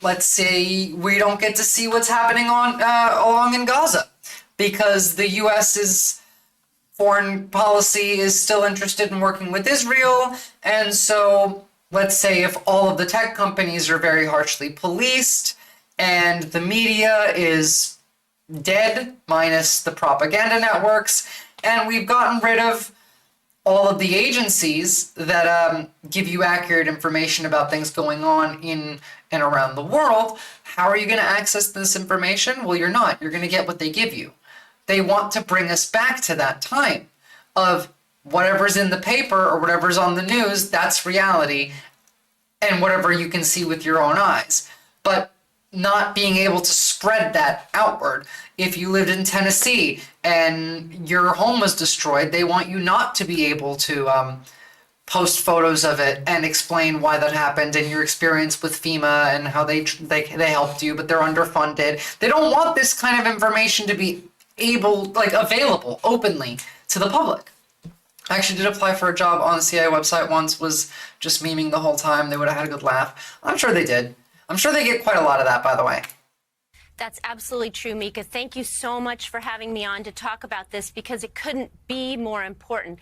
let's say, we don't get to see what's happening along in Gaza because the U.S.'s foreign policy is still interested in working with Israel. And so let's say if all of the tech companies are very harshly policed and the media is dead minus the propaganda networks, and we've gotten rid of all of the agencies that give you accurate information about things going on in and around the world, how are you going to access this information? Well, you're not. You're going to get what they give you. They want to bring us back to that time of whatever's in the paper or whatever's on the news, that's reality, and whatever you can see with your own eyes. But not being able to spread that outward. If you lived in Tennessee and your home was destroyed, they want you not to be able to post photos of it and explain why that happened and your experience with FEMA and how they helped you, but they're underfunded. They don't want this kind of information to be available openly to the public. I actually did apply for a job on the CIA website once, was just memeing the whole time. They would have had a good laugh. I'm sure they did. I'm sure they get quite a lot of that, by the way. That's absolutely true, Mika. Thank you so much for having me on to talk about this because it couldn't be more important.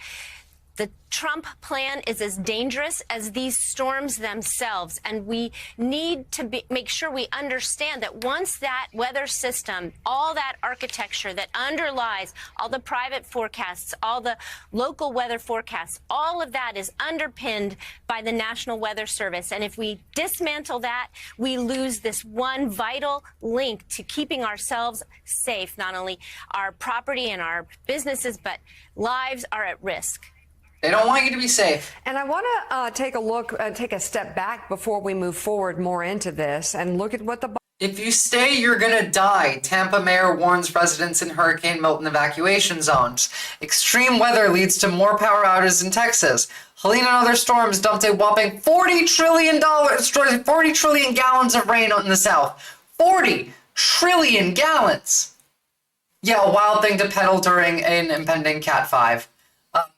The Trump plan is as dangerous as these storms themselves, and we need to make sure we understand that once that weather system, all that architecture that underlies all the private forecasts, all the local weather forecasts, all of that is underpinned by the National Weather Service. And if we dismantle that, we lose this one vital link to keeping ourselves safe. Not only our property and our businesses, but lives are at risk. They don't want you to be safe. And I want to take a step back before we move forward more into this and look at what the... If you stay, you're gonna die. Tampa mayor warns residents in Hurricane Milton evacuation zones. Extreme weather leads to more power outages in Texas. Helene and other storms dumped a whopping $40 trillion gallons of rain in the south. 40 trillion gallons. Yeah, a wild thing to peddle during an impending Cat 5.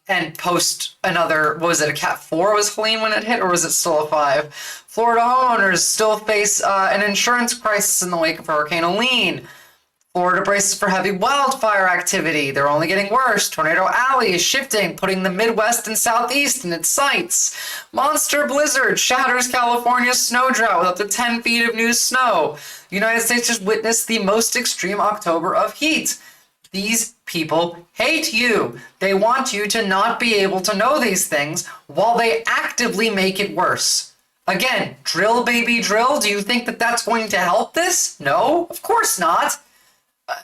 And post another, what was it, a Cat 4 was Helene when it hit, or was it still a 5? Florida homeowners still face an insurance crisis in the wake of Hurricane Helene. Florida braces for heavy wildfire activity. They're only getting worse. Tornado Alley is shifting, putting the Midwest and Southeast in its sights. Monster blizzard shatters California's snow drought with up to 10 feet of new snow. The United States just witnessed the most extreme October of heat. These people hate you. They want you to not be able to know these things while they actively make it worse. Again, drill, baby, drill. Do you think that that's going to help this? No, of course not.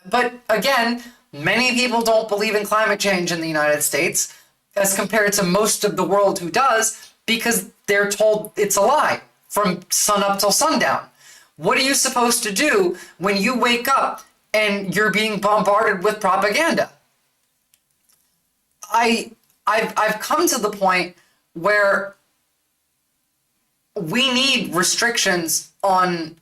But again, many people don't believe in climate change in the United States as compared to most of the world who does, because they're told it's a lie from sun up till sundown. What are you supposed to do when you wake up and you're being bombarded with propaganda? I've come to the point where we need restrictions on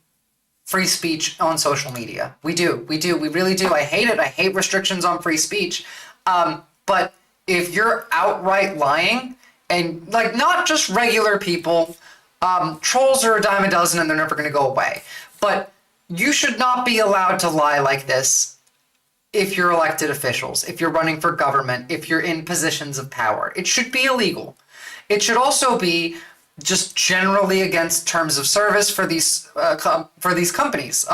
free speech on social media. We really do. I hate it. I hate restrictions on free speech. But if you're outright lying, and like not just regular people, trolls are a dime a dozen and they're never going to go away. But you should not be allowed to lie like this if you're elected officials, if you're running for government, if you're in positions of power. It should be illegal. It should also be just generally against terms of service for these companies.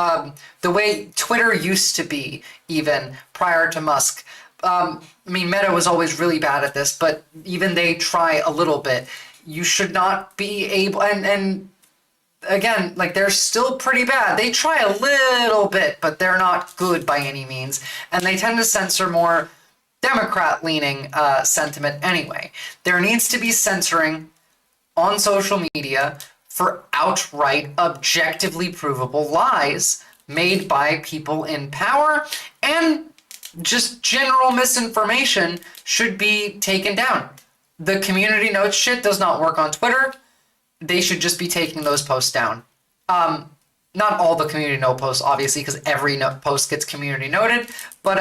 The way Twitter used to be, even prior to Musk. I mean, Meta was always really bad at this, but even they try a little bit. You should not be able, and again, like they're still pretty bad. They try a little bit, but they're not good by any means. And they tend to censor more Democrat-leaning sentiment anyway. There needs to be censoring on social media for outright, objectively provable lies made by people in power, and just general misinformation should be taken down. The community notes shit does not work on Twitter. They should just be taking those posts down. Not all the community note posts, obviously, because every post gets community noted, but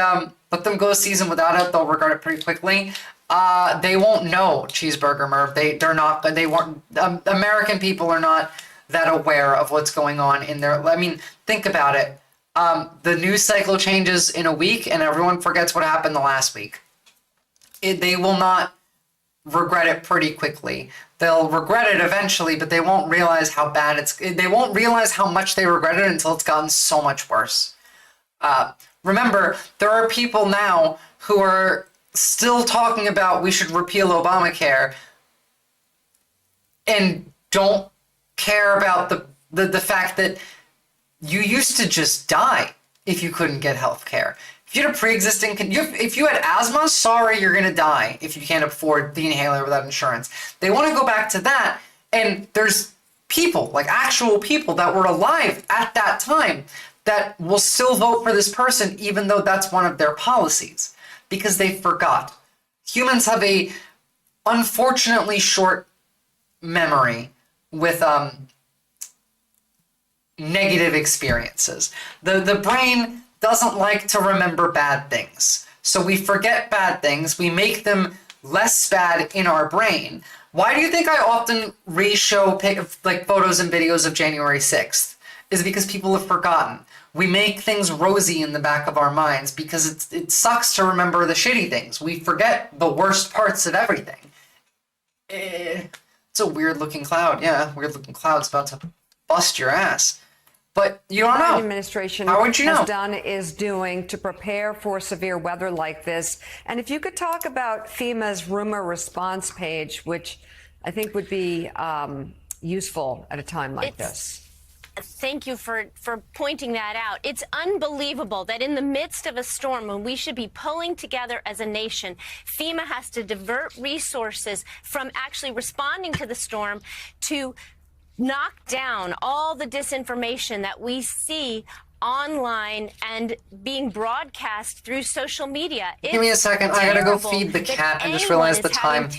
let them go a season without it. They'll regard it pretty quickly. They won't know Cheeseburger Merv. They weren't, American people are not that aware of what's going on in there. I mean, think about it. The news cycle changes in a week and everyone forgets what happened the last week. They will not regret it pretty quickly. They'll regret it eventually, but they won't realize how bad they won't realize how much they regret it until it's gotten so much worse. Remember, there are people now who are still talking about we should repeal Obamacare and don't care about the fact that you used to just die if you couldn't get health care. If you had a pre-existing, if you had asthma, sorry, you're going to die if you can't afford the inhaler without insurance. They want to go back to that. And there's people, like actual people that were alive at that time that will still vote for this person, even though that's one of their policies, because they forgot. Humans have a unfortunately short memory with negative experiences. The brain doesn't like to remember bad things. So we forget bad things. We make them less bad in our brain. Why do you think I often re-show like photos and videos of January 6th? Is because people have forgotten. We make things rosy in the back of our minds because it sucks to remember the shitty things. We forget the worst parts of everything. It's a weird looking cloud. Yeah, weird looking cloud's about to bust your ass. But you don't know. The administration How would you know? has done is doing to prepare for severe weather like this. And if you could talk about FEMA's rumor response page, which I think would be useful at a time like this. Thank you for pointing that out. It's unbelievable that in the midst of a storm, when we should be pulling together as a nation, FEMA has to divert resources from actually responding to the storm to knock down all the disinformation that we see online and being broadcast through social media. Give me a second. I gotta go feed the cat. I just realized the time.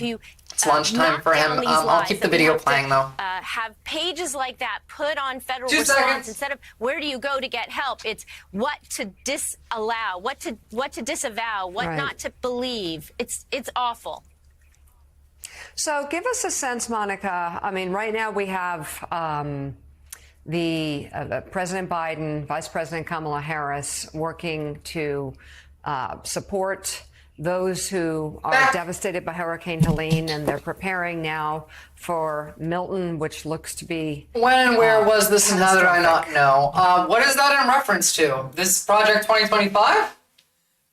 It's lunchtime for him. I'll keep the video playing though. Have pages like that put on federal 2 response seconds. instead of where do you go to get help? It's what to disallow, what to disavow, what Right. not to believe. It's awful. So give us a sense, Monica. I mean, right now we have President Biden, Vice President Kamala Harris working to support those who are devastated by Hurricane Helene, and they're preparing now for Milton, which looks to be When and where was this, and how did I not know? What is that in reference to? This Project 2025?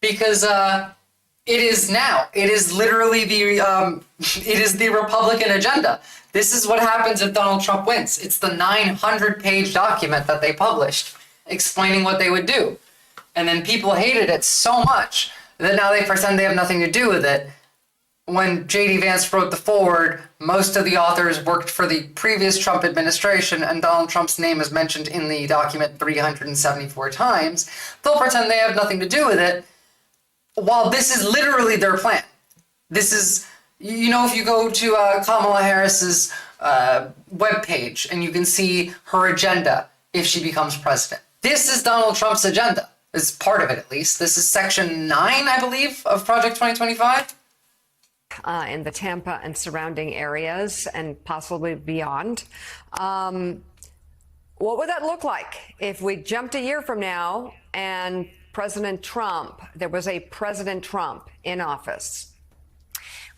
Because it is now. It is literally the Republican agenda. This is what happens if Donald Trump wins. It's the 900-page document that they published explaining what they would do. And then people hated it so much that now they pretend they have nothing to do with it. When J.D. Vance wrote the foreword, most of the authors worked for the previous Trump administration, and Donald Trump's name is mentioned in the document 374 times. They'll pretend they have nothing to do with it, while this is literally their plan. This is, you know, if you go to Kamala Harris's webpage and you can see her agenda if she becomes president. This is Donald Trump's agenda. Is part of it, at least. This is section 9, I believe, of Project 2025. In the Tampa and surrounding areas and possibly beyond. What would that look like if we jumped a year from now and there was a President Trump in office?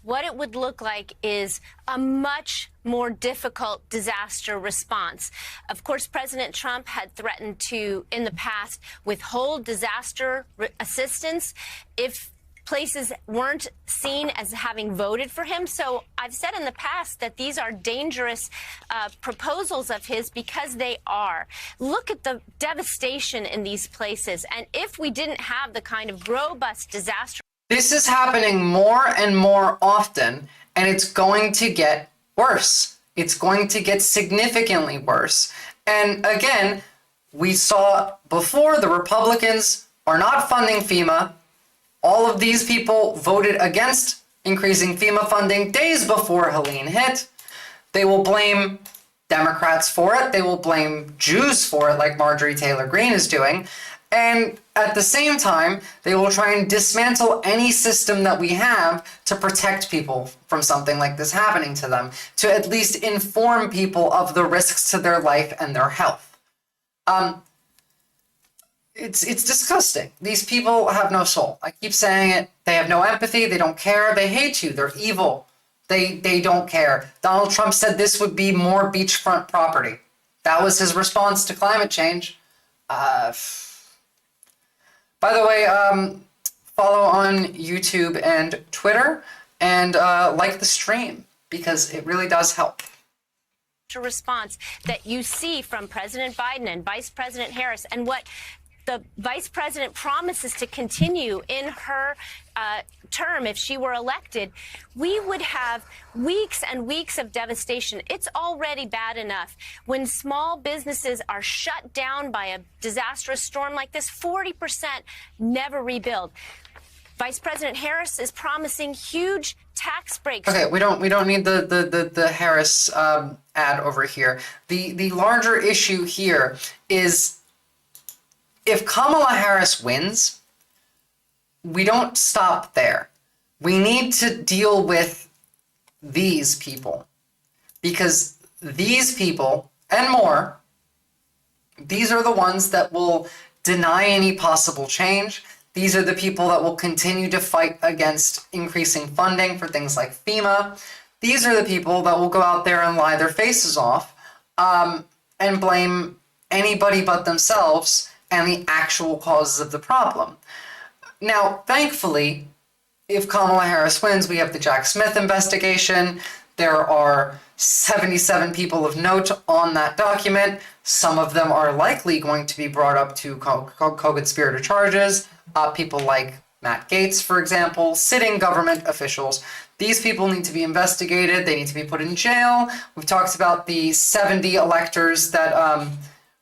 What it would look like is a much more difficult disaster response. Of course, President Trump had threatened to, in the past, withhold disaster assistance if places weren't seen as having voted for him. So I've said in the past that these are dangerous proposals of his because they are. Look at the devastation in these places. And if we didn't have the kind of robust disaster. This is happening more and more often, and it's going to get worse. It's going to get significantly worse. And again, we saw before the Republicans are not funding FEMA. All of these people voted against increasing FEMA funding days before Helene hit. They will blame Democrats for it. They will blame Jews for it, like Marjorie Taylor Greene is doing. And at the same time, they will try and dismantle any system that we have to protect people from something like this happening to them, to at least inform people of the risks to their life and their health. It's disgusting. These people have no soul. I keep saying it. They have no empathy. They don't care. They hate you. They're evil. They don't care. Donald Trump said this would be more beachfront property. That was his response to climate change. By the way, follow on YouTube and Twitter and like the stream because it really does help. Response that you see from President Biden and Vice President Harris and what the Vice President promises to continue in her term if she were elected, we would have weeks and weeks of devastation. It's already bad enough. When small businesses are shut down by a disastrous storm like this, 40% never rebuild. Vice President Harris is promising huge tax breaks. Okay, we don't need the Harris ad over here. The larger issue here is if Kamala Harris wins, we don't stop there. We need to deal with these people because these people and more, these are the ones that will deny any possible change. These are the people that will continue to fight against increasing funding for things like FEMA. These are the people that will go out there and lie their faces off and blame anybody but themselves and the actual causes of the problem. Now, thankfully, if Kamala Harris wins, we have the Jack Smith investigation. There are 77 people of note on that document. Some of them are likely going to be brought up to co-conspirator charges. People like Matt Gaetz, for example, sitting government officials. These people need to be investigated. They need to be put in jail. We've talked about the 70 electors that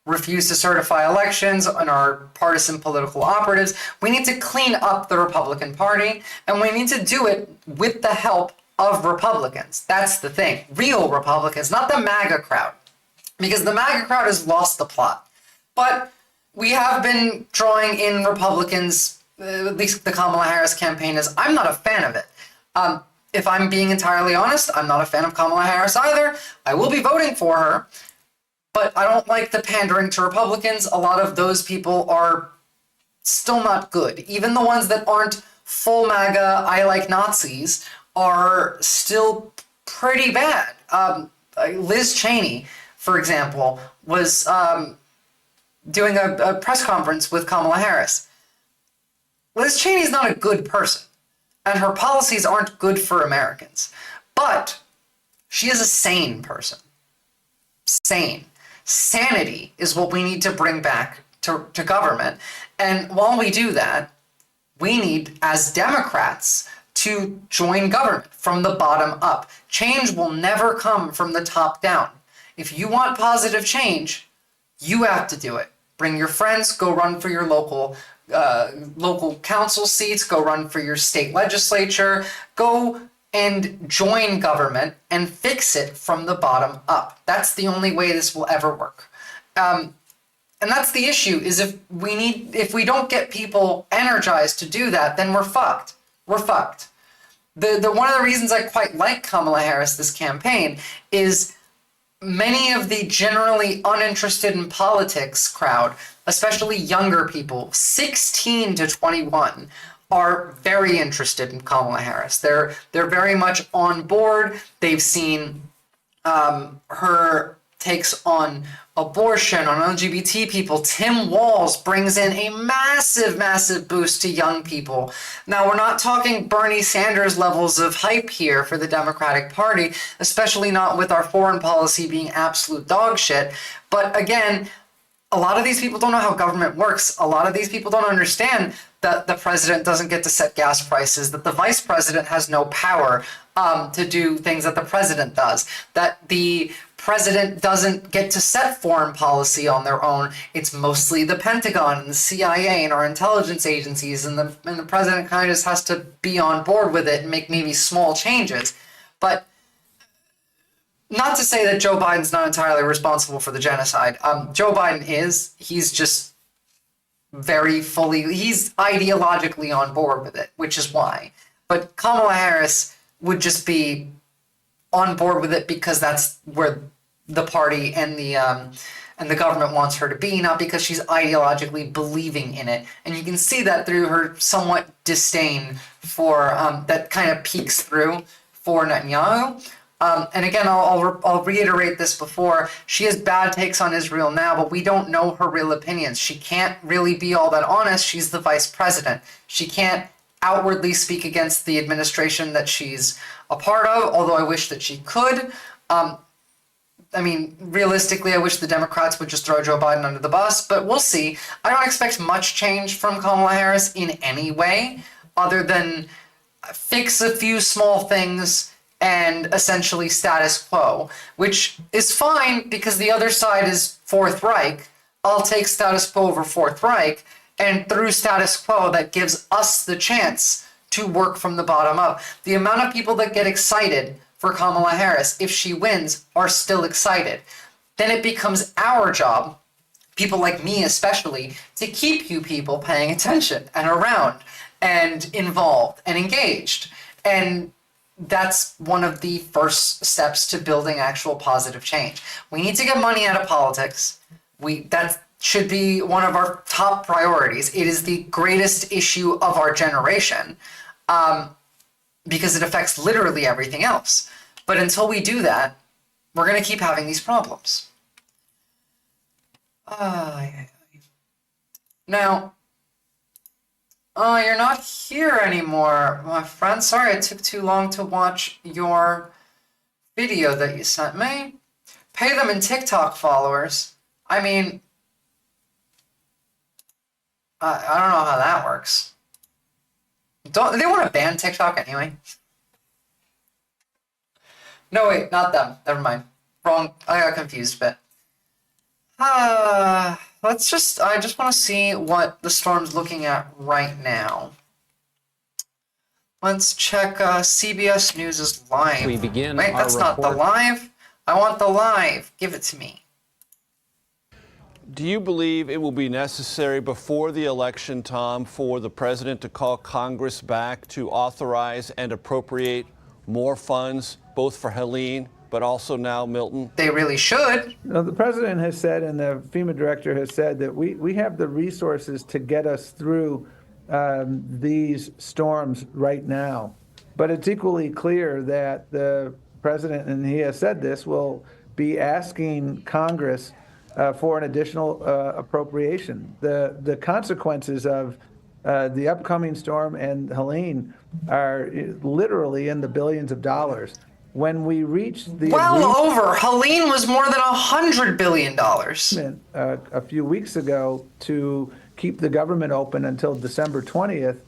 refuse to certify elections and are partisan political operatives. We need to clean up the Republican Party, and we need to do it with the help of Republicans. That's the thing. Real Republicans, not the MAGA crowd, because the MAGA crowd has lost the plot. But we have been drawing in Republicans, at least the Kamala Harris campaign is. I'm not a fan of it. If I'm being entirely honest, I'm not a fan of Kamala Harris either. I will be voting for her, but I don't like the pandering to Republicans. A lot of those people are still not good. Even the ones that aren't full MAGA, I like Nazis, are still pretty bad. Liz Cheney, for example, was doing a press conference with Kamala Harris. Liz Cheney is not a good person, and her policies aren't good for Americans. But she is a sane person. Sane. Sanity is what we need to bring back to government. And while we do that, we need, as Democrats, to join government from the bottom up. Change will never come from the top down. If you want positive change, you have to do it. Bring your friends, go run for your local council seats, go run for your state legislature, go and join government and fix it from the bottom up. That's the only way this will ever work. And that's the issue, is if we don't get people energized to do that, then we're fucked. We're fucked. One of the reasons I quite like Kamala Harris this campaign is many of the generally uninterested in politics crowd, especially younger people, 16 to 21, are very interested in Kamala Harris. They're very much on board. They've seen her takes on abortion, on LGBT people. Tim Walz brings in a massive, massive boost to young people. Now, we're not talking Bernie Sanders levels of hype here for the Democratic Party, especially not with our foreign policy being absolute dog shit. But again, a lot of these people don't know how government works. A lot of these people don't understand that the president doesn't get to set gas prices, that the vice president has no power to do things that the president does, that the president doesn't get to set foreign policy on their own. It's mostly the Pentagon and the CIA and our intelligence agencies, and the president kind of just has to be on board with it and make maybe small changes. But not to say that Joe Biden's not entirely responsible for the genocide. Joe Biden is. He's just he's ideologically on board with it, which is why. But Kamala Harris would just be on board with it because that's where the party and the government wants her to be, not because she's ideologically believing in it. And you can see that through her somewhat disdain for that kind of peeks through for Netanyahu. And again, I'll reiterate this before. She has bad takes on Israel now, but we don't know her real opinions. She can't really be all that honest. She's the vice president. She can't outwardly speak against the administration that she's a part of, although I wish that she could. I mean, realistically, I wish the Democrats would just throw Joe Biden under the bus, but we'll see. I don't expect much change from Kamala Harris in any way, other than fix a few small things and essentially status quo, which is fine because the other side is Fourth Reich. I'll take status quo over Fourth Reich, and through status quo, that gives us the chance to work from the bottom up. The amount of people that get excited for Kamala Harris, if she wins, are still excited. Then it becomes our job, people like me especially, to keep you people paying attention and around and involved and engaged. And that's one of the first steps to building actual positive change. We need to get money out of politics. That should be one of our top priorities. It is the greatest issue of our generation because it affects literally everything else. But until we do that, we're going to keep having these problems. Now, you're not here anymore, my friend. Sorry it took too long to watch your video that you sent me. Pay them in TikTok followers. I mean, I don't know how that works. Don't they want to ban TikTok anyway? No, wait, not them. Never mind. Wrong. I got confused, but I just want to see what the storm's looking at right now. Let's check CBS News' live. We begin Wait, our that's not the report. live. I want the live. Give it to me. Do you believe it will be necessary before the election, Tom, for the president to call Congress back to authorize and appropriate more funds, both for Helene, but also now Milton? They really should. No, the president has said, and the FEMA director has said, that we have the resources to get us through these storms right now. But it's equally clear that the president, and he has said this, will be asking Congress for an additional appropriation. The consequences of the upcoming storm and Helene are literally in the billions of dollars. When we reach the over. Helene was more than $100 billion. A few weeks ago to keep the government open until December 20th,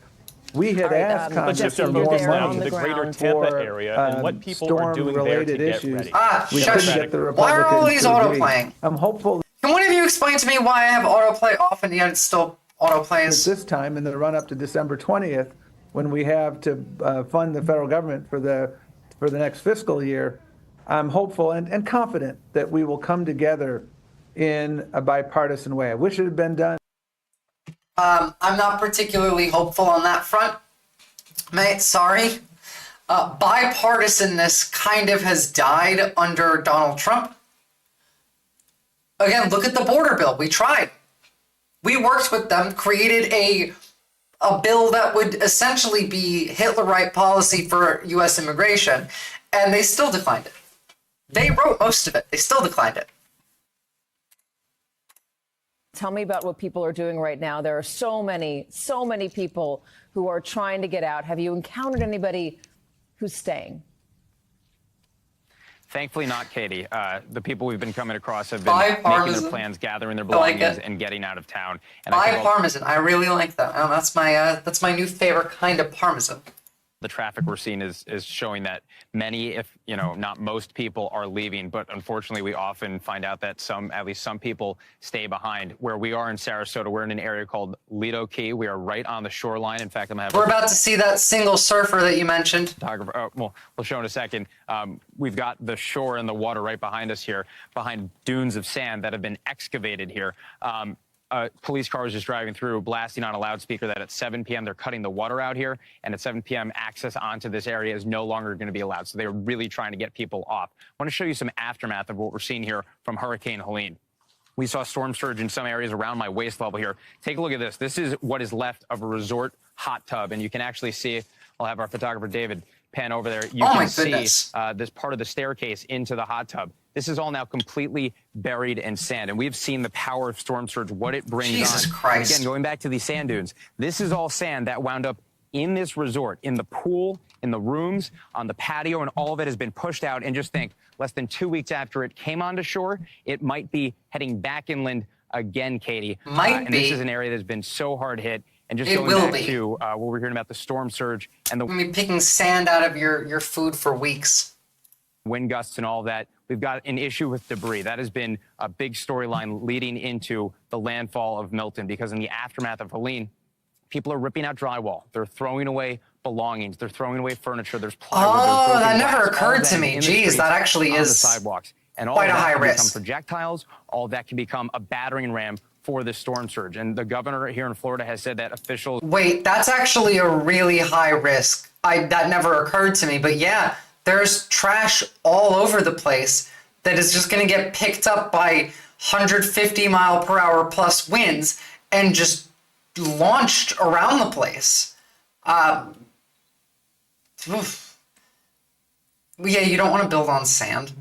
we had asked Congress for more money the greater Tampa area and what people are doing there to get ready. We couldn't get the Republicans. Why are all these autoplaying? I'm hopeful. Can one of you explain to me why I have autoplay off and yet it still autoplays? This time, in the run-up to December 20th, when we have to fund the federal government for the next fiscal year, I'm hopeful and confident that we will come together in a bipartisan way. I wish it had been done. I'm not particularly hopeful on that front, mate. Sorry. Bipartisanness kind of has died under Donald Trump. Again, look at the border bill. We tried. We worked with them, created a bill that would essentially be Hitlerite policy for U.S. immigration, and they still declined it. They wrote most of it. They still declined it. Tell me about what people are doing right now. There are so many people who are trying to get out. Have you encountered anybody who's staying? Thankfully not, Katie. The people we've been coming across have been making their plans, gathering their belongings, and getting out of town. And Parmesan. I really like that. Oh, that's my new favorite kind of Parmesan. the traffic we're seeing is showing that many, if not most people are leaving, but unfortunately we often find out that at least some people stay behind. Where we are in Sarasota, we're in an area called Lido Key. We are right on the shoreline. In fact, we're about to see that single surfer that you mentioned. Well, we'll show in a second. We've got the shore and the water right behind us here, behind dunes of sand that have been excavated here. Police car was just driving through, blasting on a loudspeaker that at 7 p.m. they're cutting the water out here, and at 7 p.m. access onto this area is no longer going to be allowed. So they're really trying to get people off. I want to show you some aftermath of what we're seeing here from Hurricane Helene. We saw storm surge in some areas around my waist level here. Take a look at this. This is what is left of a resort hot tub, and you can actually see, I'll have our photographer David pan over there. You can see this part of the staircase into the hot tub. This is all now completely buried in sand, and we've seen the power of storm surge, what it brings on. Jesus Christ. Again, going back to these sand dunes, this is all sand that wound up in this resort, in the pool, in the rooms, on the patio, and all of it has been pushed out. And just think, less than 2 weeks after it came onto shore, it might be heading back inland again, Katie. And this is an area that's been so hard hit. And just going back to what we're hearing about the storm surge and We're gonna be picking sand out of your food for weeks. Wind gusts and all that. We've got an issue with debris. That has been a big storyline leading into the landfall of Milton, because in the aftermath of Helene, people are ripping out drywall. They're throwing away belongings. They're throwing away furniture. There's plywood. Oh, that never occurred to me. Geez, that actually is the sidewalks. And all quite a of that high can risk. become projectiles. All of that can become a battering ram for the storm surge. And the governor here in Florida has said that officials... Wait, that's actually a really high risk. That never occurred to me. But yeah, there's trash all over the place that is just going to get picked up by 150 mile per hour plus winds and just launched around the place. Yeah, you don't want to build on sand.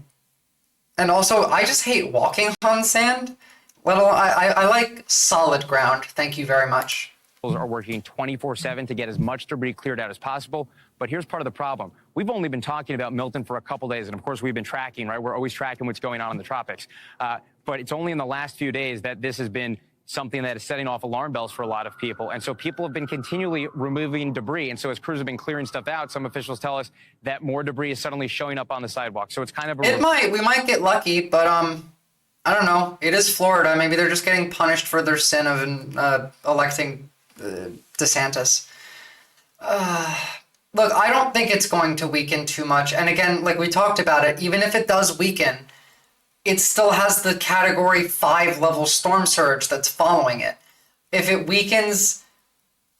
And also, I just hate walking on sand. I like solid ground. Thank you very much. Are working 24/7 to get as much debris cleared out as possible. But here's part of the problem. We've only been talking about Milton for a couple days, and of course we've been tracking, right? We're always tracking what's going on in the tropics. But it's only in the last few days that this has been something that is setting off alarm bells for a lot of people. And so people have been continually removing debris. And so as crews have been clearing stuff out, some officials tell us that more debris is suddenly showing up on the sidewalk. So it's kind of we might get lucky, but I don't know. It is Florida. Maybe they're just getting punished for their sin of electing DeSantis. Look, I don't think it's going to weaken too much. And again, like we talked about it, even if it does weaken, it still has the Category 5 level storm surge that's following it. If it weakens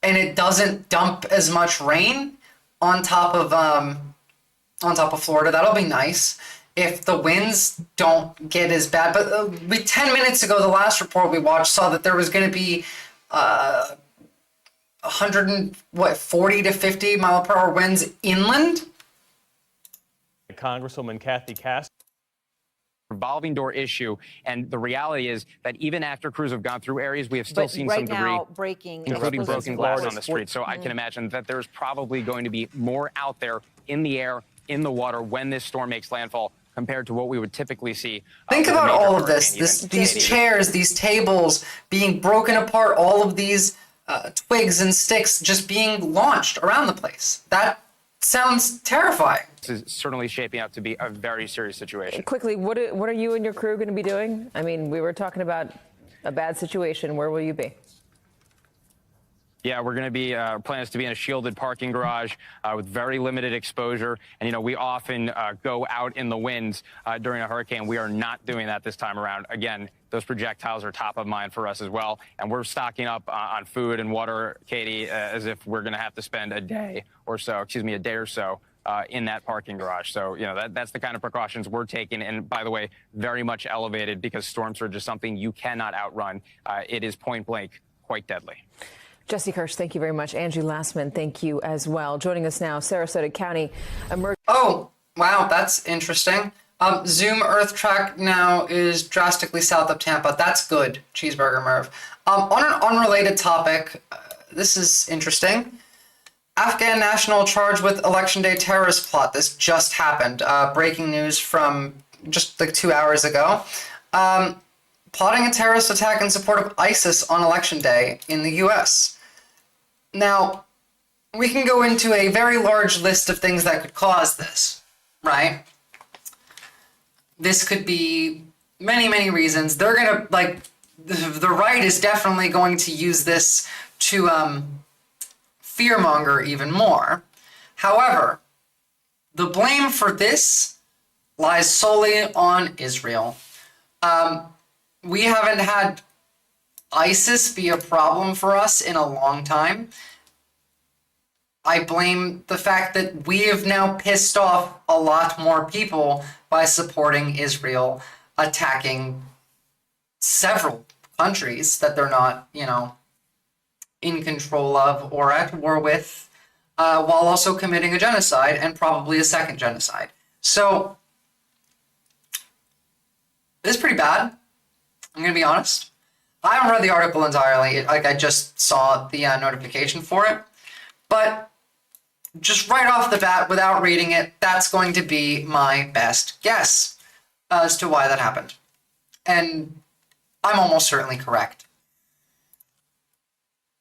and it doesn't dump as much rain on top of Florida, that'll be nice. If the winds don't get as bad, but 10 minutes ago, the last report we watched saw that there was going to be 40 to 50 mile per hour winds inland. Congresswoman Kathy Cass. Revolving door issue, and the reality is that even after crews have gone through areas, we have still seen right some debris, now, including broken glass on the street. So I can imagine that there's probably going to be more out there in the air, in the water when this storm makes landfall compared to what we would typically see. Think about all of this. These chairs, these tables being broken apart, all of these twigs and sticks just being launched around the place. That sounds terrifying. This is certainly shaping up to be a very serious situation. Quickly, what are you and your crew going to be doing? I mean, we were talking about a bad situation. Where will you be? Yeah, we're going to be, plan is to be in a shielded parking garage with very limited exposure. And, you know, we often go out in the winds during a hurricane. We are not doing that this time around. Again, those projectiles are top of mind for us as well. And we're stocking up on food and water, Katie, as if we're going to have to spend a day or so in that parking garage. So, you know, that's the kind of precautions we're taking. And by the way, very much elevated because storm surge is something you cannot outrun. It is point blank, quite deadly. Jesse Kirsch, thank you very much. Angie Lassman, thank you as well. Joining us now, Sarasota County emergency. Oh, wow, that's interesting. Zoom Earth track now is drastically south of Tampa. That's good, Cheeseburger Merv. On an unrelated topic, this is interesting. Afghan national charged with election day terrorist plot. This just happened. Breaking news from just like 2 hours ago. Plotting a terrorist attack in support of ISIS on election day in the U.S. Now, we can go into a very large list of things that could cause this, right? This could be many, many reasons. They're going to, like, the right is definitely going to use this to fearmonger even more. However, the blame for this lies solely on Israel. We haven't had ISIS be a problem for us in a long time. I blame the fact that we have now pissed off a lot more people by supporting Israel attacking several countries that they're not, you know, in control of or at war with, while also committing a genocide and probably a second genocide. So, this is pretty bad. I'm going to be honest. I haven't read the article entirely. I just saw the notification for it. But just right off the bat, without reading it, that's going to be my best guess as to why that happened. And I'm almost certainly correct.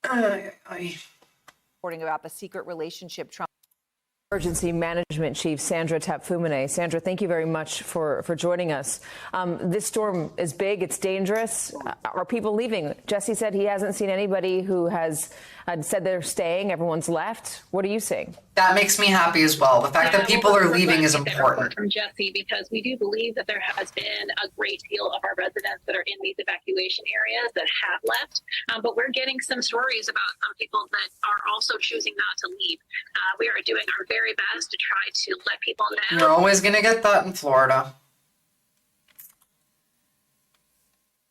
Reporting about the secret relationship Trump. Emergency Management Chief Sandra Tapfumane. Sandra, thank you very much for joining us. This storm is big. It's dangerous. Are people leaving? Jesse said he hasn't seen anybody who has said they're staying. Everyone's left. What are you seeing? That makes me happy as well. The fact that people are leaving is important. From Jesse, because we do believe that there has been a great deal of our residents that are in these evacuation areas that have left. But we're getting some stories about some people that are also choosing not to leave. We are doing our very best to try to let people know. You're always going to get that in Florida.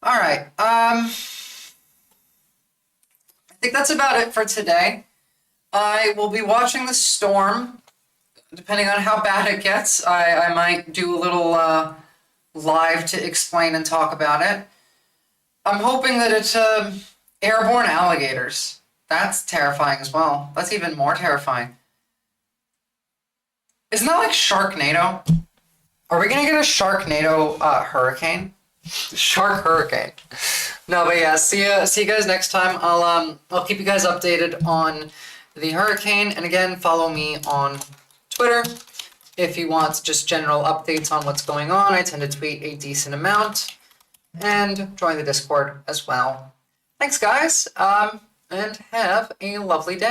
All right. I think that's about it for today. I will be watching the storm. Depending on how bad it gets, I might do a little live to explain and talk about it. I'm hoping that it's airborne alligators. That's terrifying as well. That's even more terrifying. Isn't that like Sharknado? Are we gonna get a Sharknado hurricane? Shark hurricane. No, but yeah, see you guys next time. I'll keep you guys updated on the hurricane, and again, follow me on Twitter if you want just general updates on what's going on. I tend to tweet a decent amount. and join the Discord as well. Thanks, guys, and have a lovely day.